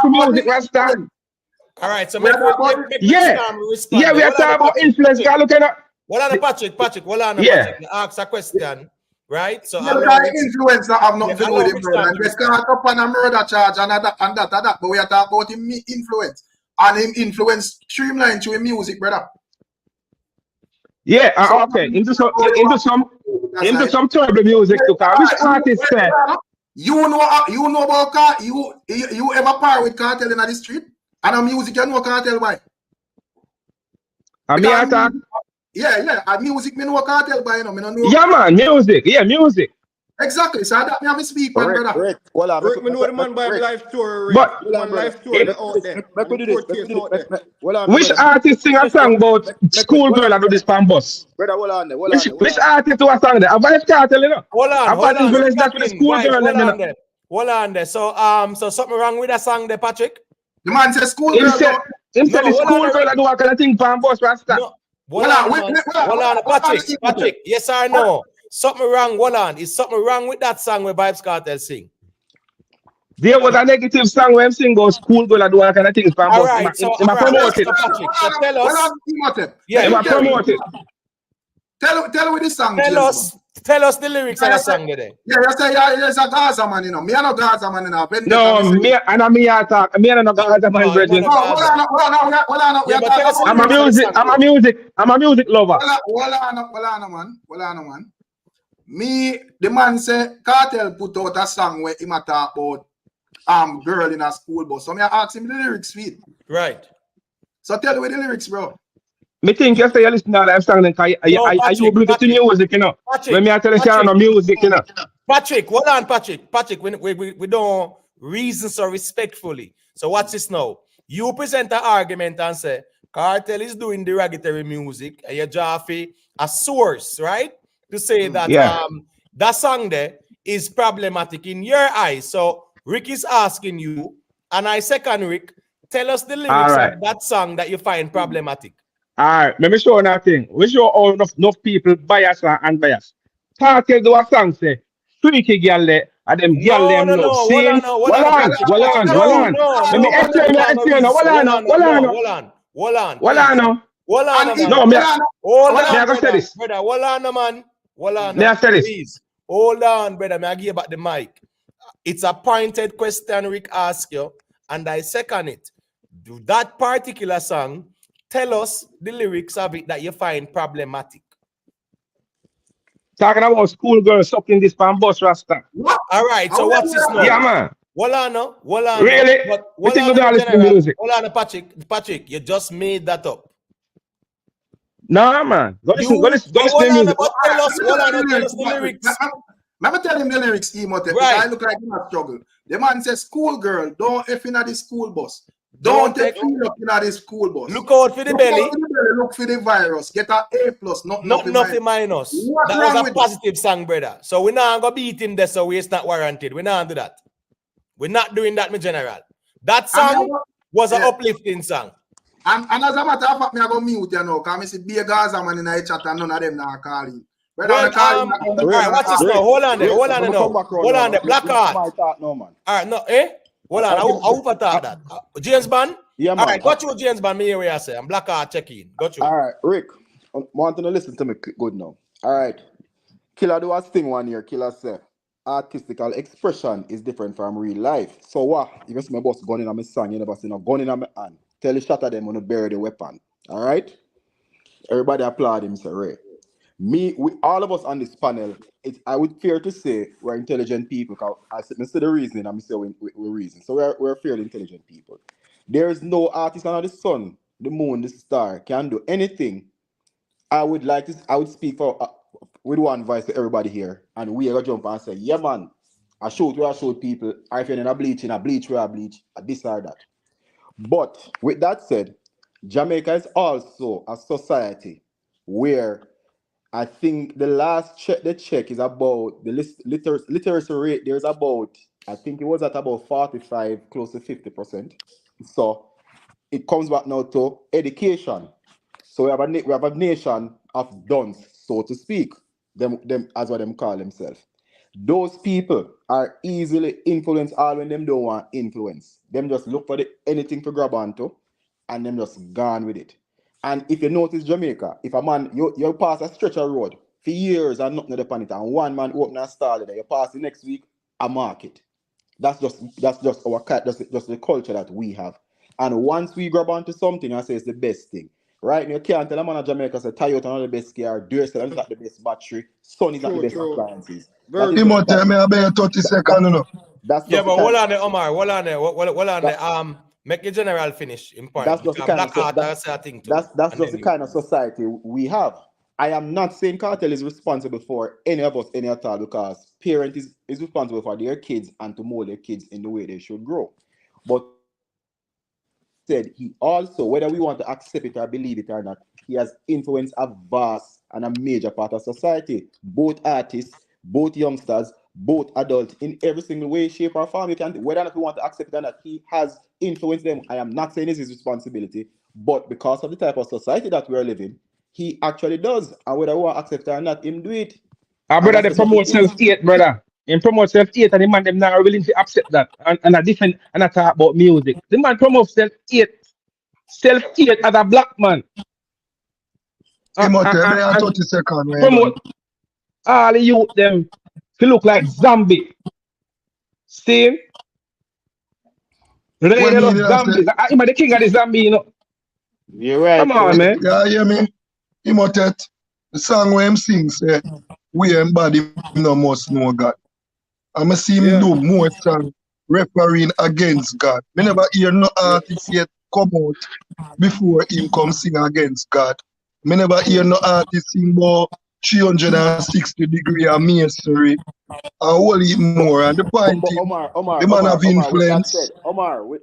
for music Rasta? All right, so we are talking about influence. Look at Patrick, Patrick, ask a question, right? So influencer have nothing to do with him, brother. And just can't up on a murder charge and that, but we are talking about him influence and him influence streamline to him music, brother. Yeah, okay. Into some terrible music to come. Which artist said? You know about Kartel? You ever par with Kartel in the street? And on music, you know Kartel why? Yeah, and music, me know Kartel by, you know. Yeah, man, music. Exactly. So that me have to speak, man, brother. Rick, well, Rick, me know the man by life story, Rick. But Man life story out there. Let me do this. Which artist sing a song about schoolgirl and do this pan bus? Brother, hold on. Which artist do a song there? A Vybz Kartel, you know? Hold on. About influence that with the schoolgirl, Hold on there. So something wrong with that song there, Patrick? The man says schoolgirl. Him said the schoolgirl do a kind of thing pan bus, Rasta. Hold on, Patrick. Yes or no? Something wrong. Hold on. Is something wrong with that song where Vybz Kartel sing? There was a negative song where him sing about schoolgirl and do all kind of things. All right, so promote it. So tell us. Yeah, promote it. Tell me this song. Tell us the lyrics of the song today. Yeah, you say there's a Gaza man, you know. Me and no Gaza man, you know. No, me and talk. Me and no Gaza man, brethren. I'm a music lover. Hold on, man. Me, the man say Kartel put out a song where he talk about girl in a school bus. So me ask him the lyrics feed. Right. So tell me the lyrics, bro. Me think you say you listen to that song, then you believe to music, you know. When me tell you no music, you know. Patrick, hold on, Patrick, we don't reason so respectfully. So watch this now. You present an argument and say Kartel is doing derogatory music, and you draw a source, right? To say that that song there is problematic in your eyes. So Rick is asking you, and I second Rick, tell us the lyrics of that song that you find problematic. All right, let me show you nothing. We show all enough people bias and unbiased. Kartel do a song say, freaky girl there, and them girl them no sing. Hold on. Let me explain. Hold on, brother. May I give you back the mic? It's a pointed question Rick asked you, and I second it. Do that particular song, tell us the lyrics of it that you find problematic. Talking about schoolgirl sucking this pan bus, Rasta. All right, so what's this now? Yeah, man. Really? Hold on, Patrick, you just made that up. No, man. Go listen to music. Tell us the lyrics. Let me tell him the lyrics, Emote. Right. I look like him a struggle. The man says, schoolgirl, don't F in the school bus. Don't take feel up in the school bus. Look out for the belly. Look for the virus. Get an A+, nothing minus. That was a positive song, brother. So we're not going to beat him there, so it's not warranted. We're not do that. We're not doing that, my general. That song was an uplifting song. And as a matter of fact, I'm going to mute you now, because I see be a Gaza man in the chat and none of them now calling. All right, watch this now. Hold on there. Black Art. All right, no, hold on. How for that? James Bond? Yeah, man. All right, got you, James Bond. Me here where I say. I'm Black Art checking. Got you. All right, Rick. I want to listen to me good now. All right. Killer do a thing one year. Killer say, artistical expression is different from real life. So what? You see my boss gun in on my song, you never see no gun in on my hand. Tell the shot at them when you bury the weapon. All right? Everybody applaud him, Sir Ray. All of us on this panel, I would fear to say we're intelligent people. Because I see the reason, I'm saying we're reason. So we're fairly intelligent people. There is no artist under the sun, the moon, the star can do anything. I would speak for with one voice to everybody here, and we are gonna jump and say, yeah, man. I showed people. If you're in a bleach, where I bleach, this or that. But with that said, Jamaica is also a society where I think the last check is about the literacy rate. There's about, I think it was at about 45, close to 50%. So it comes back now to education. So we have a nation of duns, so to speak. Them as what them call themselves. Those people are easily influenced all when them don't want influence. Them just look for anything to grab onto, and them just gone with it. And if you notice Jamaica, if a man, you pass a stretch of road for years and nothing upon it, and one man open and start it, you pass the next week, a market. That's just our just the culture that we have. And once we grab onto something and say it's the best thing, right? You can't tell a man in Jamaica say Toyota not the best car, Duracell is not the best battery, Sony is not the best appliances. You must tell me about 30 seconds, no? But hold on there, Omar. Hold on there. Make your general finish. Important. That's just the kind of society we have. I am not saying Kartel is responsible for any of us, any at all, because parent is responsible for their kids and to mold their kids in the way they should grow. But said he also, whether we want to accept it or believe it or not, he has influenced a vast and a major part of society, both artists, both youngsters, both adults, in every single way, shape, or form. You can, whether or not we want to accept it or not, he has influenced them. I am not saying it's his responsibility, but because of the type of society that we're living, he actually does. And whether we want to accept it or not, him do it. Brother, they promote self-hate, brother. In promote self-hate, and the man them not willing to accept that. And I defend and I talk about music. The man promotes self-hate as a black man. Imhotep, may I 30 seconds. Promote all the youth them to look like zombie. See? They love zombies. I'm the king of the zombie, you know. You're right. Come on, man. Yeah, hear me? Imhotep, the song where him sing say, we embody no must know God. I'm see him do more song referring against God. Me never hear no artist yet come out before him come sing against God. Me never hear no artist sing about 360 degree of masonry and whole heap more. And the point is, the man have influence.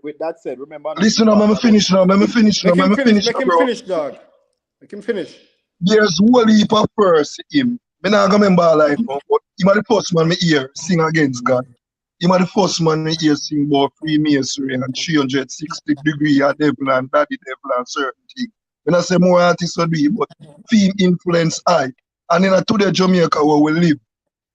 With that said, remember. Listen, let me finish now. Let me finish now. Let him finish, dog. Let him finish. There's whole heap of verse him. Me not gonna remember like now, but him are the first man me hear sing against God. Him are the first man me hear sing about Freemasonry and 360 degree of devil and daddy devil and certain things. When I say more artists will do it, but fame influence I. And in a today Jamaica where we live,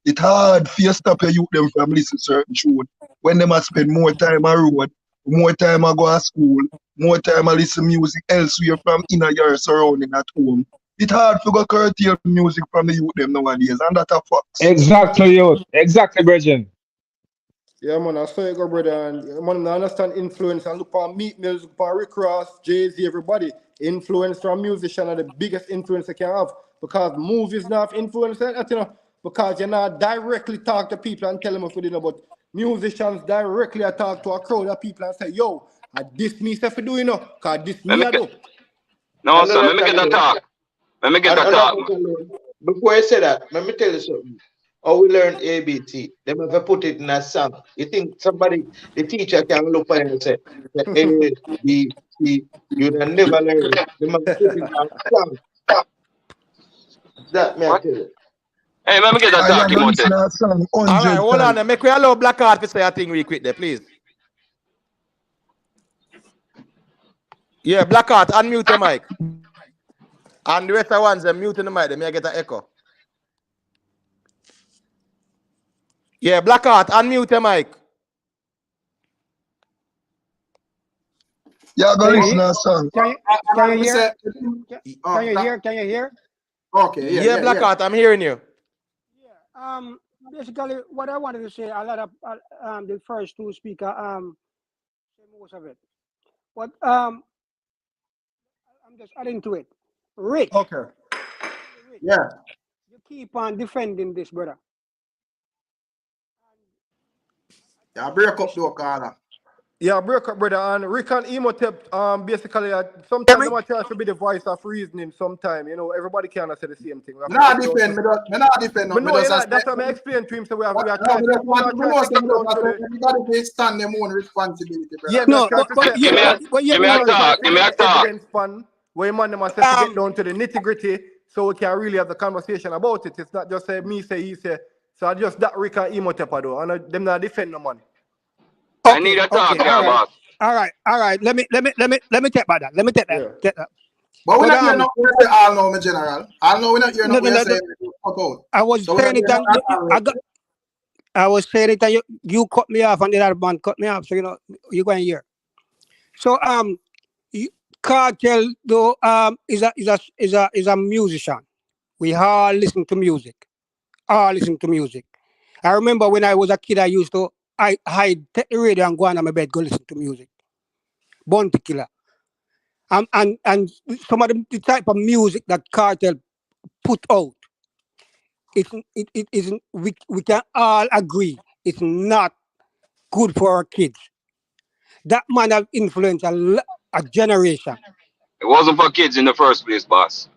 it's hard for you stop your youth them from listening to certain tune. When they must spend more time on road, more time I go to school, more time I listen music elsewhere from inner your surrounding at home. It's hard to go curtail music from the youth them nowadays, and that's a fact. Exactly, youth. Exactly, Bridget. Yeah, man, I saw you go, brother, and man, I understand influence and look for Meat Mills, look for Rick Ross, Jay-Z, everybody. Influence from musician are the biggest influence they can have because movies not have influence, you know, because you're not directly talk to people and tell them what you know, but musicians directly talk to a crowd of people and say, yo, this me stuff to do, you know, because this me I do. No, sir, let me get that talk. Let me get that talk. Before I say that, let me tell you something. How we learn ABC, they never put it in a song. You think somebody, the teacher can look at it and say, A, B, C, you never learn it. They must put it in a song. That may I tell you. Hey, let me get that talk, Imhotep. All right, hold on. Make we allow Blackheart to say a thing real quick there, please. Yeah, Blackheart, unmute the mic. And the rest of the ones, mute the mic. They may get an echo. Yeah, Blackheart, unmute the mic. Yeah, go listen to a song. Can you hear? Can you hear? Okay, yeah, Blackheart, I'm hearing you. Yeah, basically, what I wanted to say, a lot of the first two speakers, say most of it. But I'm just adding to it. Rick. Okay. Rick, yeah. You keep on defending this, brother. Yeah, break up though, Carla. Yeah, break up, brother. And Rick and Imhotep, basically, sometimes they might try to be the voice of reasoning. Sometimes, you know, everybody cannot say the same thing. Me not defend. But no, that's what I explained to him. So we are trying to stand their own responsibility, brother. Yeah, no, but give me a talk. Give me a talk. Evidence fund where man them must get down to the nitty-gritty so we can really have the conversation about it. It's not just say me say he say. So I just that Rick and Imhotep do, and them not defend no man. I need a talk, boss. All right. Let me take about that. Let me take that. Yeah. Take that. But we're not here now. I'll know, my general. I'll know we're not here now. I was saying it, and I was saying it, and you cut me off, and the other man cut me off. So you know you go in here. So Kartel though is a musician. We all listen to music. I remember when I was a kid, I used to take the radio and go on my bed, go listen to music. Bounty Killer. And some of the type of music that Kartel put out, it isn't. We can all agree it's not good for our kids. That man have influenced a generation. It wasn't for kids in the first place, boss.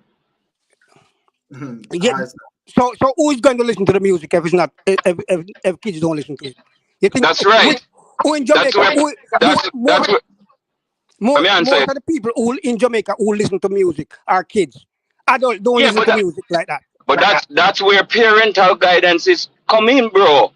Yeah, So who is going to listen to the music if it's not if kids don't listen to it? You think That's right. Who in Jamaica? That's where. Most of the people who in Jamaica who listen to music are kids. Adults don't listen to music like that. But that's where parental guidance is coming, bro.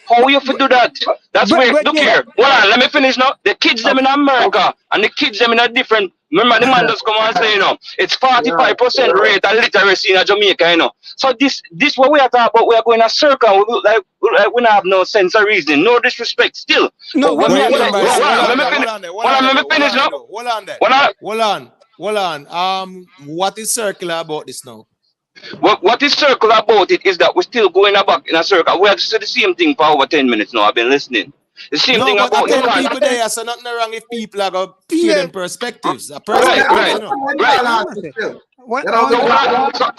How you for do that? That's where. Look here. Hold on. Let me finish now. The kids them in America and the kids them in a different. Remember, the man just come and say, it's 45% rate of literacy in Jamaica, So this what we are talking about, we are going a circle. Like we don't have no sense of reasoning, no disrespect. Still, no. Hold on. What is circular about this now? What is circular about it is that we're still going back in a circle. We have to say the same thing for over 10 minutes now. I've been listening. The same thing about the people there, so nothing wrong if people are going to feed them perspectives. Right.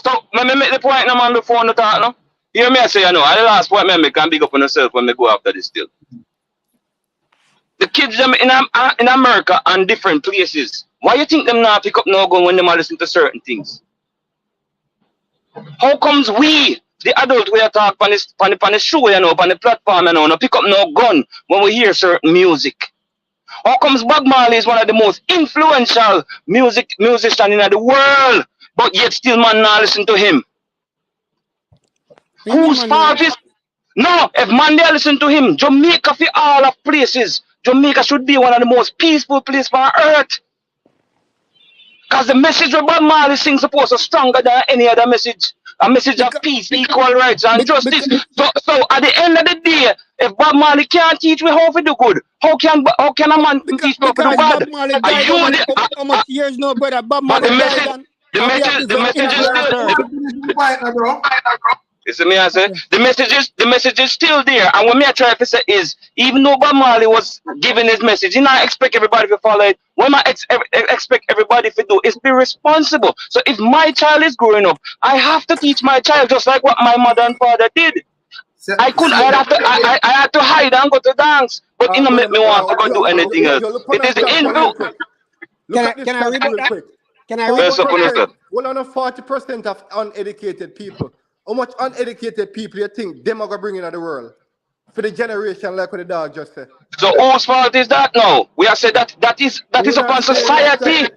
So let me make the point now, man, before the talk now. Hear me, I say, the last point, man, I can big up on yourself when we go after this still. The kids them in America and different places, why you think them not pick up no gun when they listen to certain things? How comes we, the adult, we are talking on the show, on the platform, no pick up no gun when we hear certain music? How comes Bob Marley is one of the most influential musicians in the world, but yet still man not listen to him? Whose fault is? No, if man they listen to him, Jamaica for all of places, Jamaica should be one of the most peaceful places on earth. Because the message of Bob Marley sings supposed to be stronger than any other message. A message of peace, equal rights, and justice. So at the end of the day, if Bob Marley can't teach me how to do good, how can a man teach me how to do bad? How much years no, brother? Bob Marley died. The message is still. You see me, I say the message is still there. And what me I try to say is, even though Bob Marley was giving his message, you not expect everybody to follow it. What I expect everybody to do is be responsible. So if my child is growing up, I have to teach my child just like what my mother and father did. I had to hide and go to dance, but it don't make me want to go do anything else. It is the influence. Can I read that? Can I read that? Well, on 40% of uneducated people. How much uneducated people you think them are going to bring into the world? For the generation like what the dog just said. So whose fault is that now? We have said that is upon society.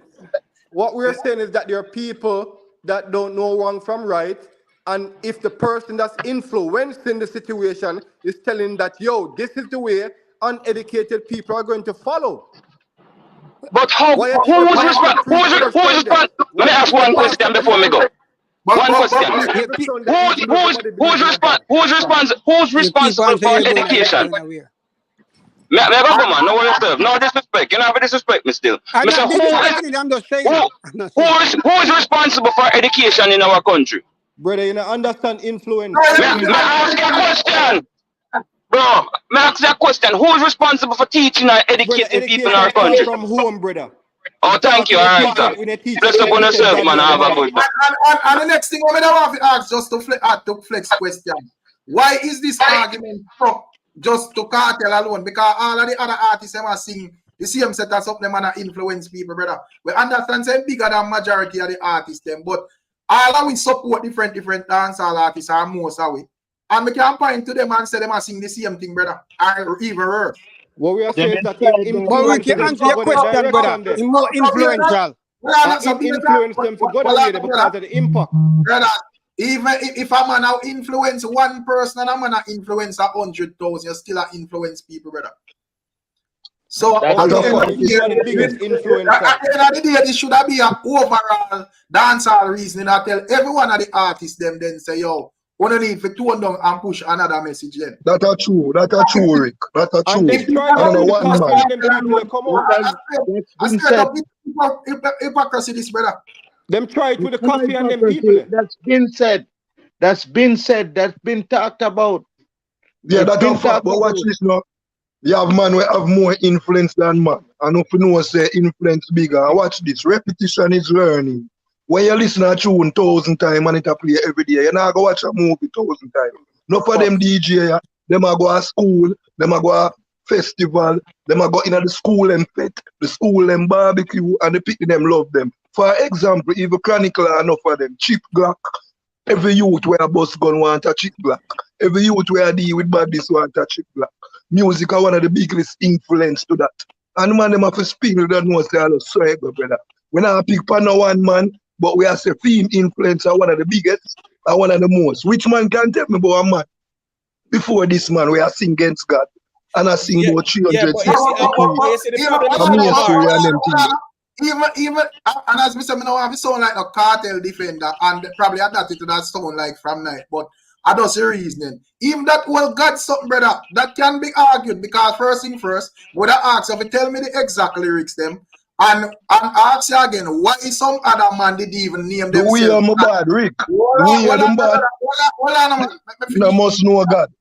What we're saying is that there are people that don't know wrong from right. And if the person that's influencing the situation is telling that, yo, this is the way uneducated people are going to follow. But how? Who is responsible? Let me ask one question before we go. One question. Who's responsible for education? No disrespect. You know have disrespect me still. I'm just saying. Who is responsible for education in our country? Brother, you know, understand influence. May I ask you a question? Bro, may I ask you a question? Who is responsible for teaching and educating people in our country? From home, brother. Oh, thank you. All right, sir. Bless up on yourself, man. Have a good one. And the next thing I want to ask, just to flex question. Why is this argument just to Kartel alone? Because all of the other artists are singing the same set as up them and influence people, brother. We understand say bigger than majority of the artists them, but all of we support different dancehall artists are most of it. And we can point to them and say them are singing the same thing, brother. Or even worse. What we are saying is that but we can answer your question, brother. It's more influential. Influence them for God already because of the impact. Brother, even if a man now influence one person and a man influence 100,000, you still influence people, brother. So at the end of the day, this should be an overall dancehall reasoning. I tell every one of the artists them then say, yo, we don't need to tone down and push another message then. That are true, Rick. That are true. I don't know what man. Hypocrisy, this brother. Them try it with the coffee and them people. That's been said. That's been talked about. Yeah, that's a fact. But watch this now. You have man who have more influence than man. And if you know say influence bigger. And watch this. Repetition is learning. When you listen to a tune 1,000 times and it play every day, you're not going to watch a movie 1,000 times. No for them DJ, them are go to school, them are go to festival, them are go in the school and pet, the school and barbecue, and the people them love them. For example, if you chronicle enough of them, Chip Glock, Every youth where a bus gun want a chick black. Every youth where deal with badness want a chick black. Music are one of the biggest influence to that. And the man them have to speak with that most all swear, brother. We not pick pan no one man, but we have to film influence are one of the biggest and one of the most. Which man can tell me about a man? Before this man, we are sing against God. And I sing about 300 but you see the problem even and as Mr. I have sound like a cartel defender, and probably I that it to that sound like from night, but I don't see reasoning. Even that well God something, brother, that can be argued because first thing first, would I ask if you tell me the exact lyrics them and ask you again why some other man didn't even name themselves. We are my bad, Rick. We are them bad. Hold on, man. You must know God.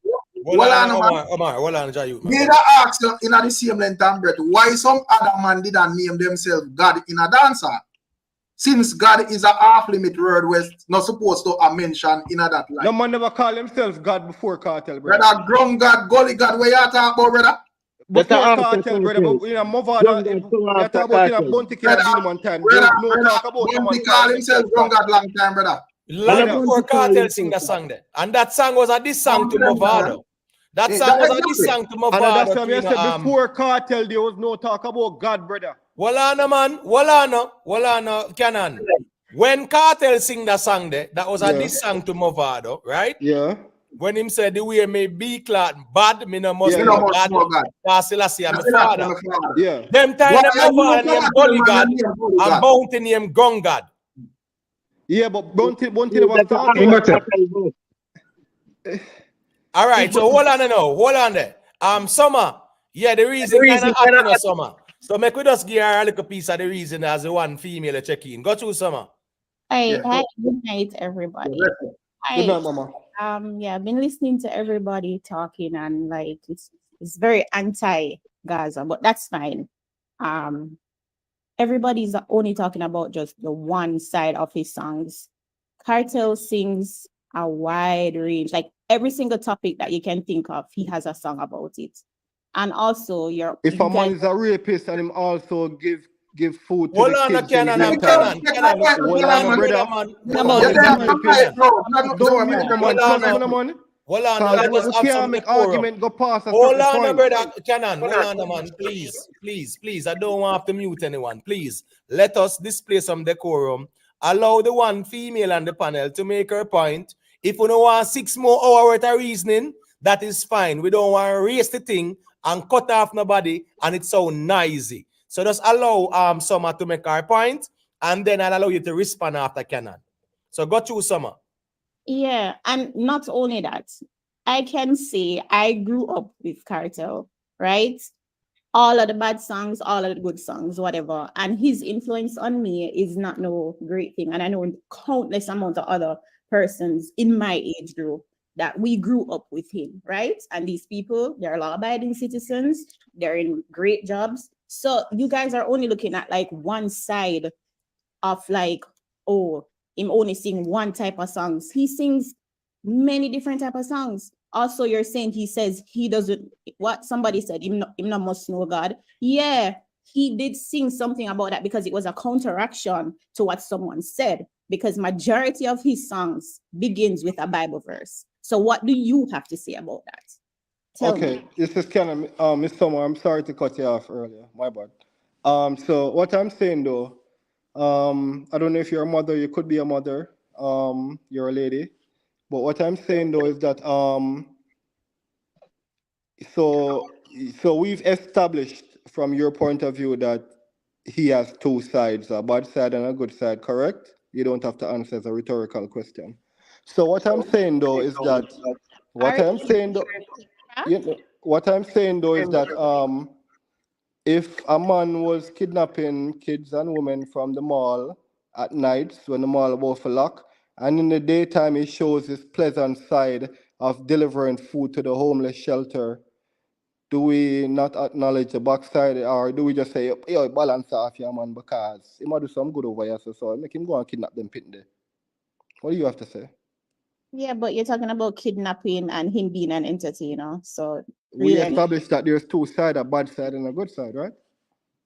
Hold on, Jayu. Did I ask you in the same length and breath why some other man didn't name themselves God in a dancer? Since God is a half-limit word was not supposed to mention in a that line. No man never call himself God before Kartel, brother. Brother, grown God, gully God, where you talking about, brother? Before Kartel, brother, but in a Movada, you talk about in a Bounty King and one time. There's no talk about Bounty call himself grown God long time, brother. Long before Kartel sing the song there. And that song was a diss song to Movado. That song was a diss song to Movado. And that's why I said before Kartel, there was no talk about God, brother. Wallana, man. Wallana, Canon. When Kartel sing that song there, that was a diss song to Movado, right? Yeah. When him said the way may be clad bad, me no must know God. Selassie, I'm a father. Yeah. Them time them Movado name Gully God and Bounty name Gong God. Yeah, but Bounty never started. All right, so hold on there. Summer. Yeah, the reason kind of acting Summer. So make we just give her a little piece of the reason as the one female check in. Go through Summer. Hi, good night, everybody. Good night, Mama. Yeah, I've been listening to everybody talking and like it's very anti-Gaza, but that's fine. Everybody's only talking about just the one side of his songs. Kartel sings a wide range, like every single topic that you can think of, he has a song about it. And also, if a man is a rapist and him also give food to the kids. Please, I don't want to mute anyone. Please, let us display some decorum. Allow the one female on the panel to make her point. If we don't want 6 more hours worth of reasoning, that is fine. We don't want to raise the thing and cut off nobody, and it's so noisy. So just allow Summer to make her point, and then I'll allow you to respond after Canon. So go through Summer. Yeah, and not only that, I can say I grew up with Kartel, right? All of the bad songs, all of the good songs, whatever. And his influence on me is not no great thing. And I know countless amount of other persons in my age group that we grew up with him, right? And these people, they're law-abiding citizens. They're in great jobs. So you guys are only looking at like one side of like, oh, him only sing one type of songs. He sings many different type of songs. Also, you're saying he says he doesn't, what somebody said, him not must know God. Yeah, he did sing something about that because it was a counteraction to what someone said, because majority of his songs begins with a Bible verse. So what do you have to say about that? Tell me. This is Canon, Miss Summer, I'm sorry to cut you off earlier, my bad. So what I'm saying though, I don't know if you're a mother, you could be a mother, you're a lady, but what I'm saying though is that, so we've established from your point of view that he has 2 sides, a bad side and a good side, correct? You don't have to answer as a rhetorical question. So what I'm saying though is that, what I'm saying though is that if a man was kidnapping kids and women from the mall at night when the mall was for lock, and in the daytime he shows his pleasant side of delivering food to the homeless shelter, do we not acknowledge the backside, or do we just say, yo, balance off your man because he might do some good over here, so make him go and kidnap them pit there? What do you have to say? Yeah, but you're talking about kidnapping and him being an entertainer. So we established that there's 2 sides, a bad side and a good side, right?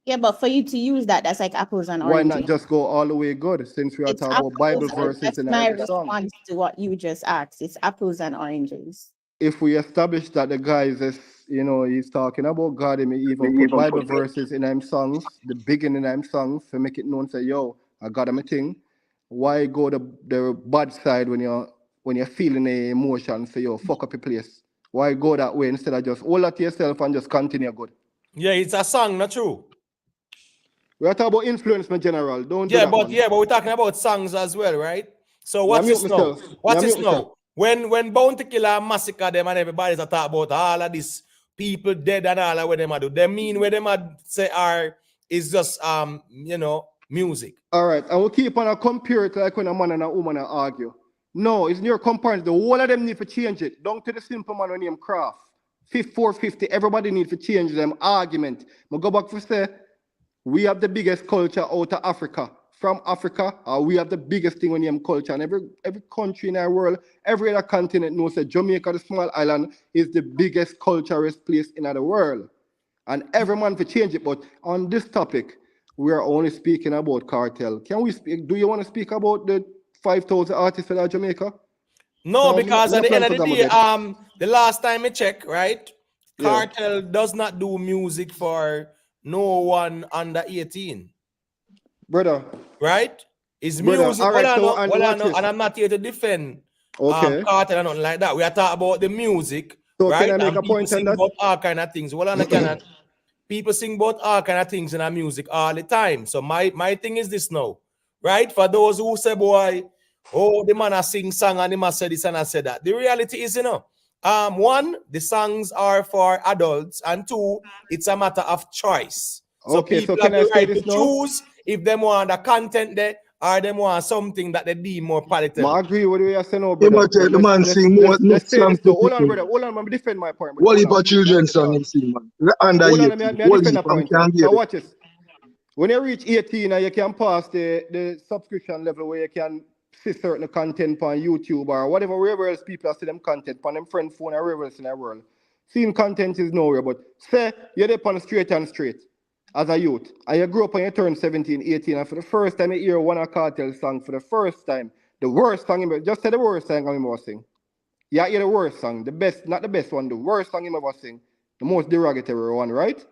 Yeah, but for you to use that, that's like apples and Why oranges. not just go all the way good since we are It's talking about Bible apples. verses That's in my every song? response to what you just asked. It's apples and oranges. If we establish that the guy is, he's talking about God, and he even put Bible verses in them songs, the beginning of them songs, to make it known, say, yo, I got him a thing. Why go the bad side when you're feeling the emotion, say, yo, fuck up your place? Why go that way instead of just hold that to yourself and just continue good? Yeah, it's a song, not true. We're talking about influence, my general. Don't Yeah, do that, but man. we're talking about songs as well, right? So what's mute this now? myself. What's mute this myself. now? When Bounty Killer massacre them and everybody's talk about all of this people dead and all of what them do. They mean what them say is just music. All right, and we'll keep on a compare it like when a man and a woman argue. No, it's near comparison. The whole of them need to change it. Down to the simple man when named Craft. 450, everybody need to change them argument. I go back to say, we have the biggest culture out of Africa. From Africa, we have the biggest thing when you have culture. And every country in our world, every other continent knows that Jamaica, the small island, is the biggest culturist place in the world. And every man to change it. But on this topic, we are only speaking about Kartel. Can we speak? Do you want to speak about the 5,000 artists in Jamaica? No, because at the end of the day, the last time I checked, right, Kartel does not do music for no one under 18. Brother. Right? It's music. All right, and I'm not here to defend Kartel or nothing like that. We are talking about the music. So right? Can I make a point on that? About all kind of things. People sing about all kind of things in our music all the time. So my thing is this now, right? For those who say, boy, the man has sing song and the man said this and I said that. The reality is, one, the songs are for adults, and two, it's a matter of choice. So people have the right to choose if they want the content there or they want something that they deem more palatable. I agree with what you're saying, brother. The man sing more songs. Hold on, brother. Hold on, man. Defend my point. What about children's song him sing, man? Hold on, I defend the point. So watch this. When you reach 18, you can pass the subscription level where you can see certain content on YouTube or whatever, wherever else people see them content on them friend phone or wherever else in the world. Seeing content is nowhere, but say you're there on straight as a youth, and you grew up and you turn 17, 18, and for the first time you hear one of Kartel song for the first time, the worst song, just say the worst song he ever sing. You hear the worst song, the best, not the best one, the worst song he ever sing, the most derogatory one, right?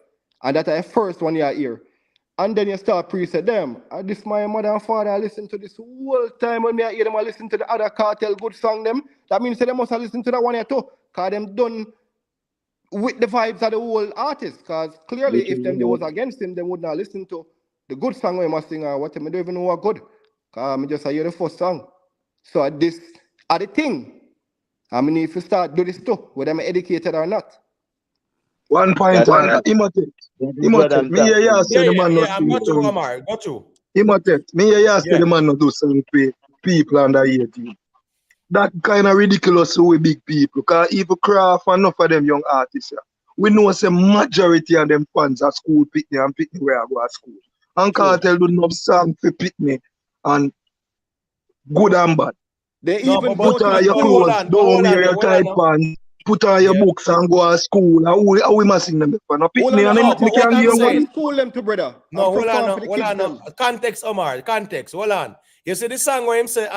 And that's the first one you hear. And then you start preset them. This my mother and father I listen to this whole time when I hear them, I listen to the other Kartel good song them. That means they must have listened to that one here too, because them done with the vibes of the whole artist, because clearly if them they was against him, they would not listen to the good song we must sing or what. I don't even know what good. Because I just hear the first song. So this are the thing. I mean, if you start do this too, whether I'm educated or not. One point on Imotet. Me hear you say the man not I'm got you, Omar. Got you. Imotet. Me hear you say the man not do something for people under 18. That kind of ridiculous with big people. Because even Craft and enough of them young artists, we know the majority of them fans are school Pitney and Pitney where I go to school. And Kartel do enough song for Pitney and good and bad. They even put on your clothes, don't wear your tight pants, put on your books and go to school. How we must sing them for no Pitney and them can give one. School them to brother. No, hold on. Context, Omar. Context. Hold on. You see the song where him say,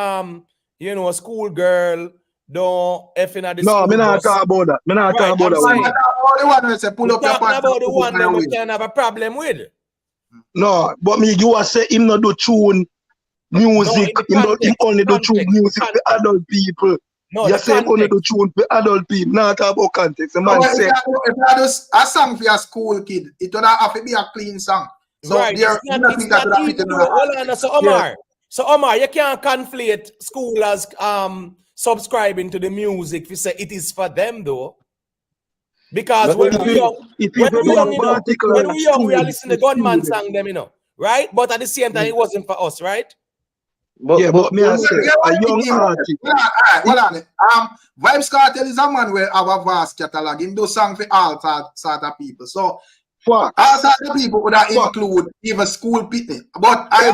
a school girl don't effing at the school. No, me not talk about that. Me not talk about that one. Pull up your pants. About the one that we can have a problem with. No, but me you say him not do tune music. No, him only do tune music for adult people. No, you say him only do tune for adult people. Not talk about context. The man say if I do a song for your school kid, it would have to be a clean song. So right. So Omar, you can't conflate schoolers subscribing to the music if you say it is for them though. Because when we young, we are listening to Gunman song them, right? But at the same time, it wasn't for us, right? But me I say a young artist. Hold on. Vybz Kartel is a man where our vast catalog. Him do song for all sort of people. So all sort of people would include even school Pitney. But I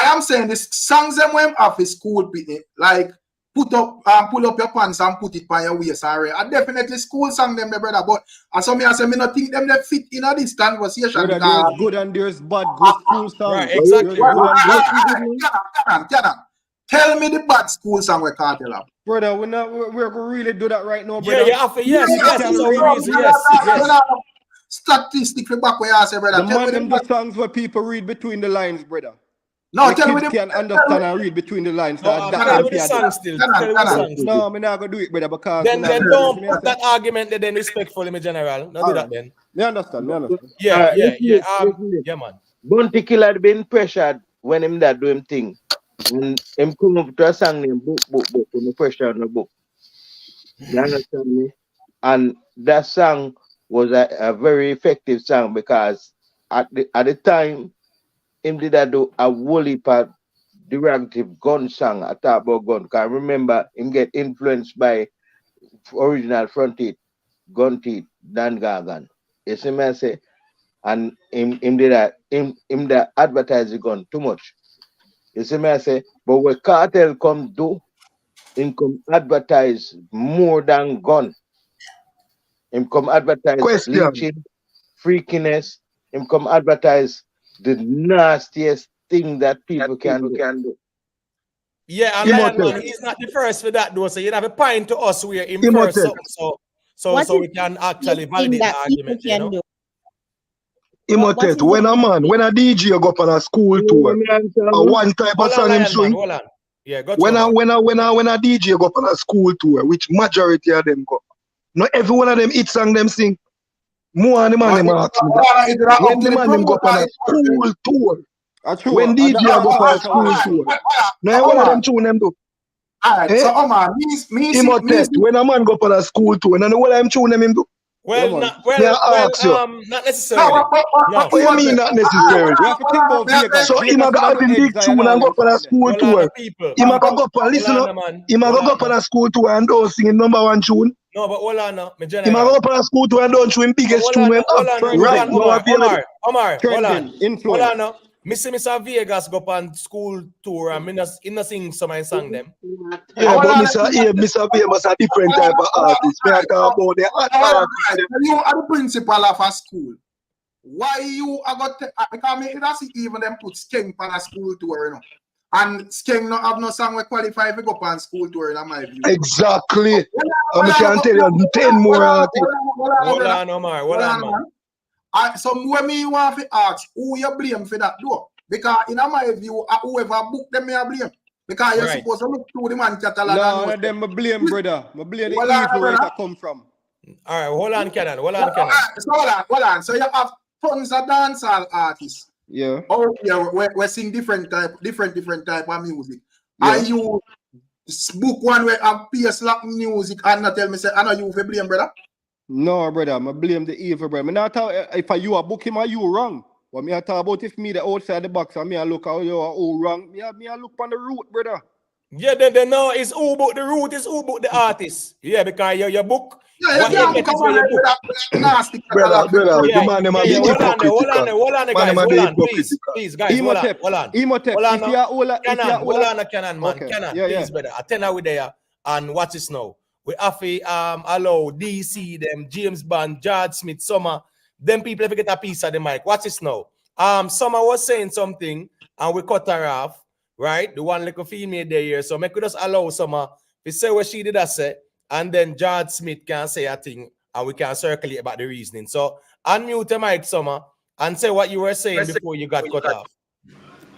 am saying this songs them when off is school Pitney. Like pull up your pants and put it on your waist already. I definitely school song them, brother. But as some I say, me not think them they fit in this conversation Brother, because there's good and there's bad good school Right, songs. exactly. There's good and bad. Canon. Tell me the bad school song where Kartel have. Brother, we're going to really do that right now, Yeah, brother. yeah, after, yes, People yes, can that's how we read reason, yes, yes. Statistic for back where you say, brother. The Tell man me them the do songs where people read between the lines, brother. No, Where tell me kids the can understand and read between the lines. No, That tell me them with the can do. song still. Tell me with the song still. No, I'm not going to do it, brother, because Then don't put that argument there, then respectfully, me general. Don't do that then. Me understand. Yeah, Listen. yeah, man. Bounty Killer been pressured when him that do him thing. And him come up to a song named book, when the pressure on the book. You understand me? And that song was a very effective song because at the time, him did that do a whole heap of derogative gun song, I talk about gun. Because I remember him get influenced by original front teeth, gun teeth, Dan Gargan. You see me I say? And him did that, him that advertise the gun too much. You see me I say? But what Kartel come do, him come advertise more than gun. Him come advertise bleaching, freakiness. Him come advertise the nastiest thing that people can do. Yeah, and Lion Man, he's not the first for that though. So you have a point to us where him first so we can actually validate the argument, you know. Imotet, when a DJ go up on a school tour, one type of song him swing. Hold on. Yeah, go when a DJ go up on a school tour, which majority of them go, not every one of them hit song them sing. More the man them ask me that. When the man them go up on a school tour, when DJ go up on a school tour, now one of them tune them do. Alright, so Omar, Imotet, when a man go up on a school tour, and what I'm tune them him do. Well, not necessarily. What do you mean not necessarily? You have to think about Vegas. So he might go up in big tune and go up on a school tour. He might go up and listen up. He might go up on a school tour and don't sing him number one tune. No, but hold on now, my general. He might go up on a school tour and don't show him biggest tune when right now. Omar, hold on now. Mr. Vegas go up on school tour and he not sing some of his song them. Yeah, but Mr. Vegas a different type of artist. We are talking about the artist. You are the principal of a school. Why you are got because me that's even them put Skeng on a school tour, you know. And Skeng not have no song we qualify to go up on school tour in my view. Exactly. I can tell you 10 more artists. Hold on, Omar. Hold on, man. So when me want to ask who you blame for that though, because in my view, whoever book them may blame. Because you're supposed to look through the man catalog. No, them I blame, brother. I blame the evil where it come from. All right, hold on, Kenan. Hold on. So you have tons of dancehall artists. Yeah. Oh yeah, we sing different type of music. Yeah. And you book one where have PS slap music and not tell me say I know you for blame, brother. No, brother, I blame the evil, brother. I not talk if you are booking him, you wrong. But me I talk about if me the outside the box and me I look how you are all wrong. Me I look on the root, brother. Yeah, then no, it's who book the root, is who book the artist. Yeah, because your book. Yeah, you can't come on nasty brother, the man them are hold on, guys. Hold on, please, guys. Hold on. Hold on, Kenan, man. Kenan, please, brother. Attend with there and watch this now. We have to allow DC, them, James Bond, George Smith, Summer, them people have to get a piece of the mic. Watch this now. Summer was saying something and we cut her off, right? The one little female there here. So make us just allow Summer to say what she did say, and then George Smith can say a thing and we can circulate about the reasoning. So unmute the mic, Summer, and say what you were saying before you got cut off.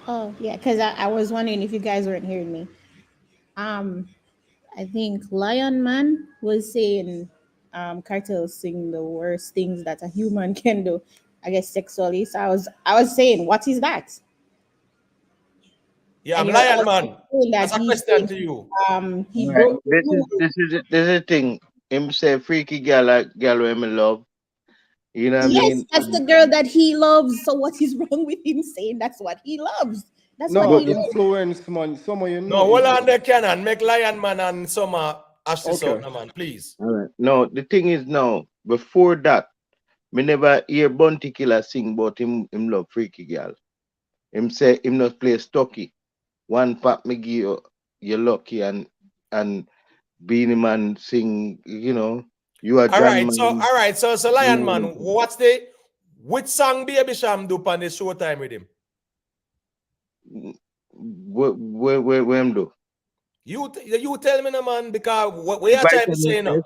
Oh, yeah, because I was wondering if you guys weren't hearing me. I think Lion Man was saying Kartel sing the worst things that a human can do, I guess sexually. So I was saying, what is that? Yeah, I'm Lion Man. That's a question to you. He right. This is a thing. Him say freaky girl who me love. You know what I mean? Yes, that's the girl that he loves. So what is wrong with him saying that's what he loves? That's no, what he influence, man. Some you know. No, hold on there, Kenan. Make Lion Man and Summer ash this out, man, please. All right. No, the thing is now, before that, me never hear Bounty Killer sing about him love freaky girl. Him say him not play stocky. One pop me give you lucky and and Beenie Man sing, you know, you are All John right, so Man. so Lion Man, which song Baby Sham do on the Showtime with him? Where him do? You tell me, no man, because what we are trying to say, no.